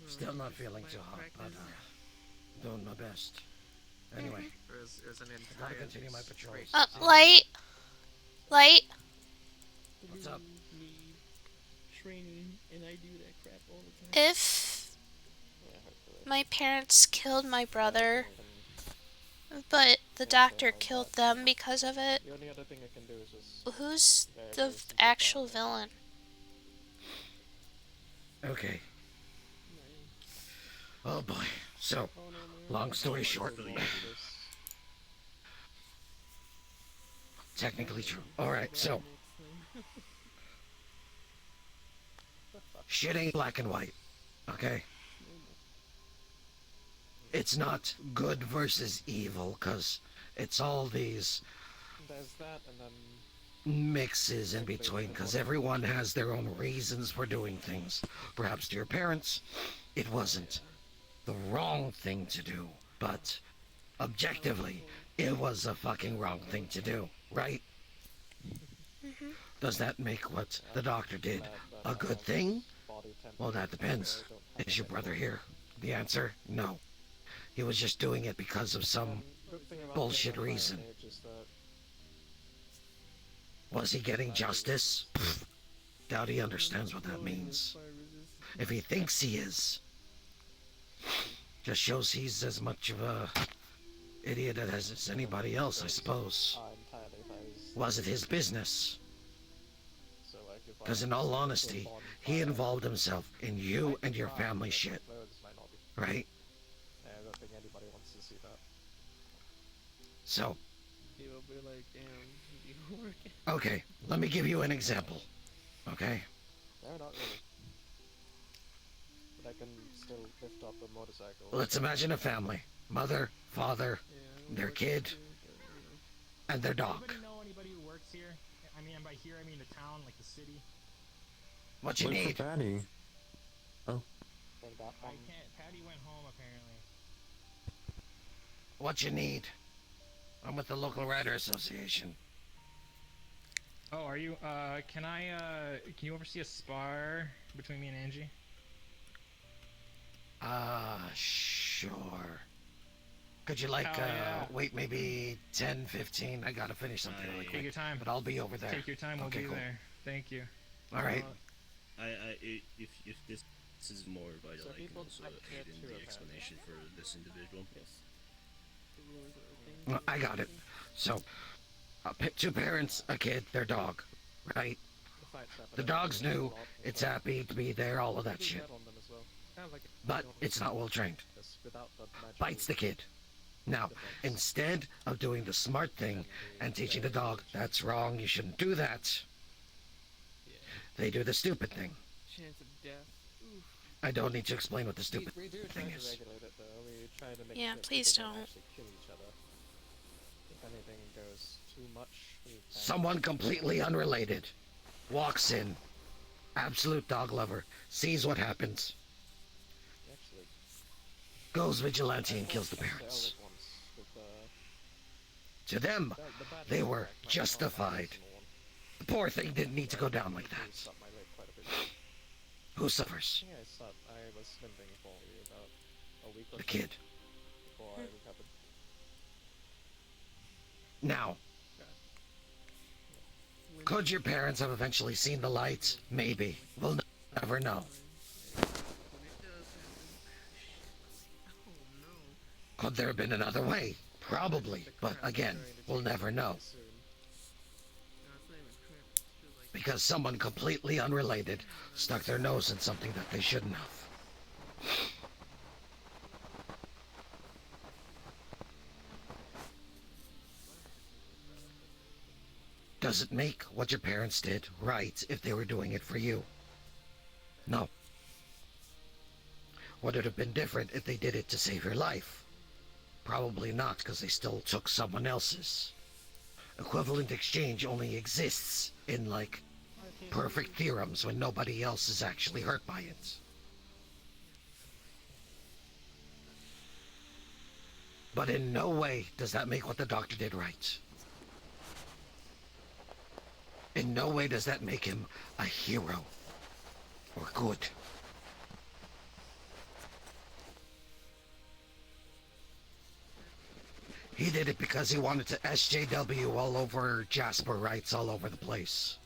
Still not feeling too hot, but doing my best. Anyway, gotta continue my patrols. Light? Light? What's up? Training, and I do that crap all the time. If my parents killed my brother, but the doctor killed them because of it, The only other thing I can do is just... who's the actual villain? Okay. Oh boy. So, long story short. Technically true. Alright, so. Shit ain't black and white. Okay? It's not good versus evil, cause it's all these There's that, and then... mixes in between, because everyone has their own reasons for doing things. Perhaps to your parents, it wasn't the wrong thing to do, but objectively, it was a fucking wrong thing to do, right? Does that make what the doctor did a good thing? Well, that depends. Is your brother here? The answer, no. He was just doing it because of some bullshit reason. Was he getting justice? Pfft. Doubt he understands what that means. If he thinks he is, just shows he's as much of a idiot as anybody else, I suppose. Was it his business? Because in all honesty, he involved himself in you and your family shit. Right? Yeah, I don't think anybody wants to see that. So, He'll be like, damn, you work. okay, let me give you an example. Okay? No, not really. But I can still lift up a motorcycle. Let's imagine a family. Mother, father, their kid, and their dog. Anybody know anybody who works here? I mean, and by here I mean the town, like the city. What you Look need? for Patty. Oh. I can't. Patty went home apparently. What you need? I'm with the local rider association. Oh, are you? Can can you oversee a spar between me and Angie? Sure. Could you wait maybe 10, 15? I gotta finish something really quick. Take your time. But I'll be over there. Take your time. We'll Okay, be cool. there. Thank you. All right. If this is more vital, I can also aid in the explanation for this individual. Well, I got it. So, two parents, a kid, their dog, right? The dog's new, it's happy to be there, all of that shit. But it's not well trained. Bites the kid. Now, instead of doing the smart thing and teaching the dog, that's wrong, you shouldn't do that, they do the stupid thing. Chance of death. Oof. I don't need to explain what the stupid We do try thing to is. regulate it though. We try to make Yeah, sure please people don't. actually kill each other. If anything goes too much, we kind of- Someone completely unrelated walks in, absolute dog lover, sees what happens, Actually, goes vigilante and kills the parents. To them, they were justified. The poor thing didn't need to go down like that. Who suffers? I think I was limping for about a week or The so kid. before I recovered. Now, could your parents have eventually seen the light? Maybe. We'll never know. Could there have been another way? Probably. But again, we'll never know. Because someone completely unrelated stuck their nose in something that they shouldn't have. Does it make what your parents did right if they were doing it for you? No. Would it have been different if they did it to save your life? Probably not, because they still took someone else's. Equivalent exchange only exists in, like, perfect theorems when nobody else is actually hurt by it. But in no way does that make what the doctor did right. In no way does that make him a hero or good. He did it because he wanted to SJW all over Jasper rights all over the place.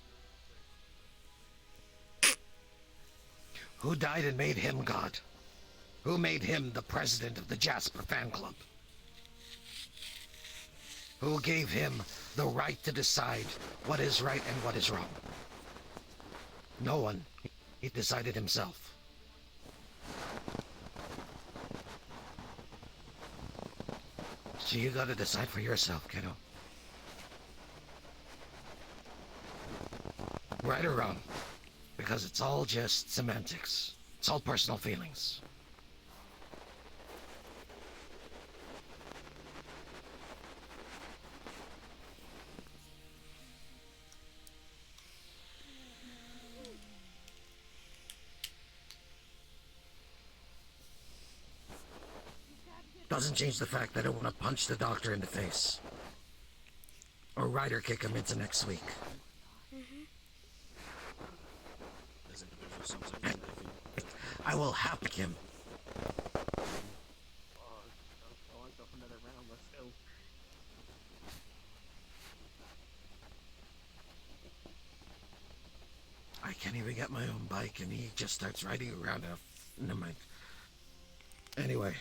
Who died and made him God? Who made him the president of the Jasper fan club? Who gave him the right to decide what is right and what is wrong? No one. He decided himself. So you gotta decide for yourself, kiddo. Right or wrong? Because it's all just semantics. It's all personal feelings. Doesn't change the fact that I want to punch the doctor in the face. Or rider kick him into next week. This individual seems like he's living. I will hack him. I can't even get my own bike, and he just starts riding around. Never mind. Anyway.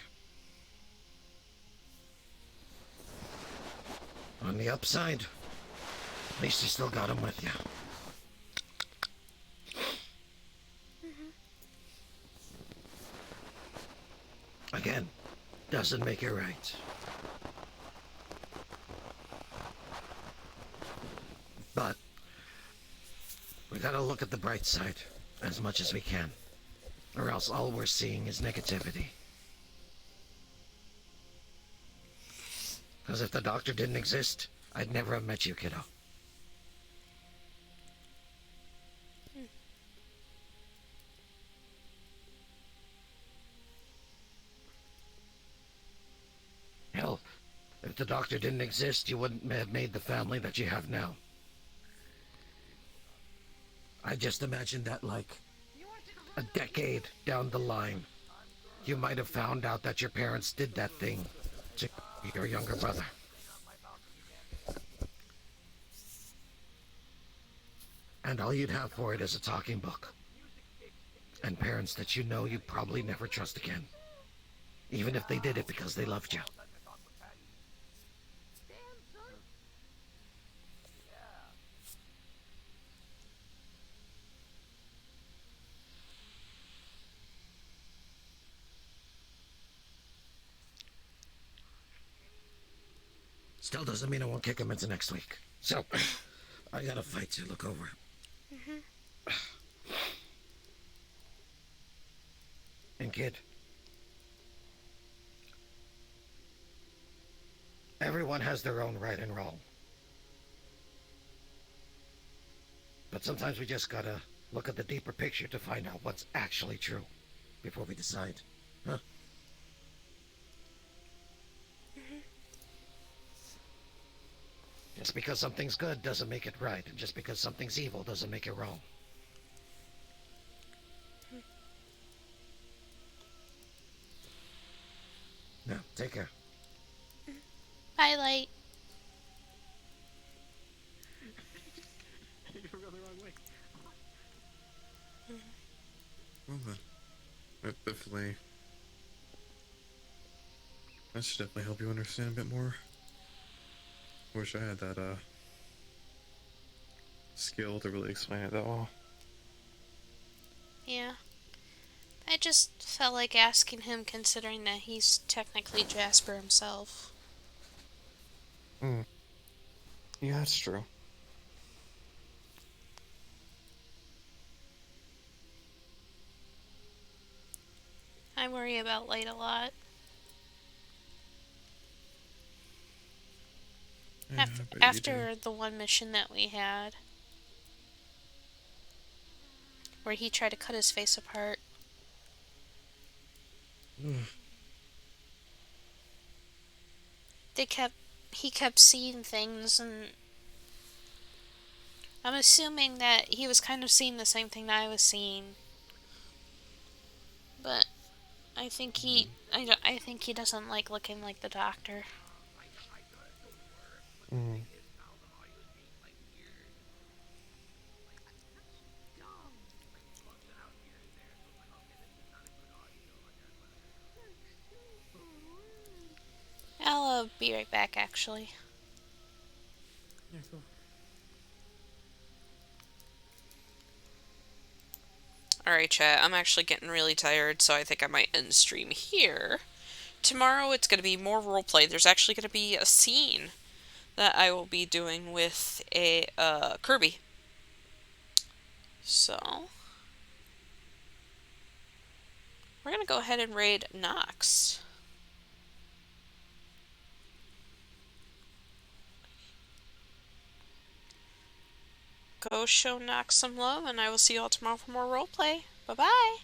On the upside, at least you still got him with you. Again, doesn't make it right. But we gotta look at the bright side as much as we can, or else all we're seeing is negativity. Because if the doctor didn't exist, I'd never have met you, kiddo. Hell, if the doctor didn't exist, you wouldn't have made the family that you have now. I just imagined that, like, a decade down the line, you might have found out that your parents did that thing to your younger brother. And all you'd have for it is a talking book. And parents that you know you'd probably never trust again. Even if they did it because they loved you. Still doesn't mean I won't kick him into next week. So, I got a fight to look over. And kid, everyone has their own right and wrong. But sometimes we just gotta look at the deeper picture to find out what's actually true before we decide, huh? Just because something's good doesn't make it right, and just because something's evil doesn't make it wrong. No, take care. Bye, Light. You're going the wrong way. Well then, that definitely... That should definitely help you understand a bit more. Wish I had that, skill to really explain it that well. Yeah. I just felt like asking him considering that he's technically Jasper himself. Yeah, that's true. I worry about Light a lot. Yeah, After the one mission that we had, where he tried to cut his face apart. He kept seeing things, and I'm assuming that he was kind of seeing the same thing that I was seeing. But I think I think he doesn't like looking like the doctor. I'll be right back, actually. Yeah, cool. Alright, chat, I'm actually getting really tired, so I think I might end the stream here. Tomorrow it's going to be more roleplay. There's actually going to be a scene that I will be doing with a Kirby. So, we're going to go ahead and raid Nox. Go show Nox some love, and I will see you all tomorrow for more roleplay. Bye-bye!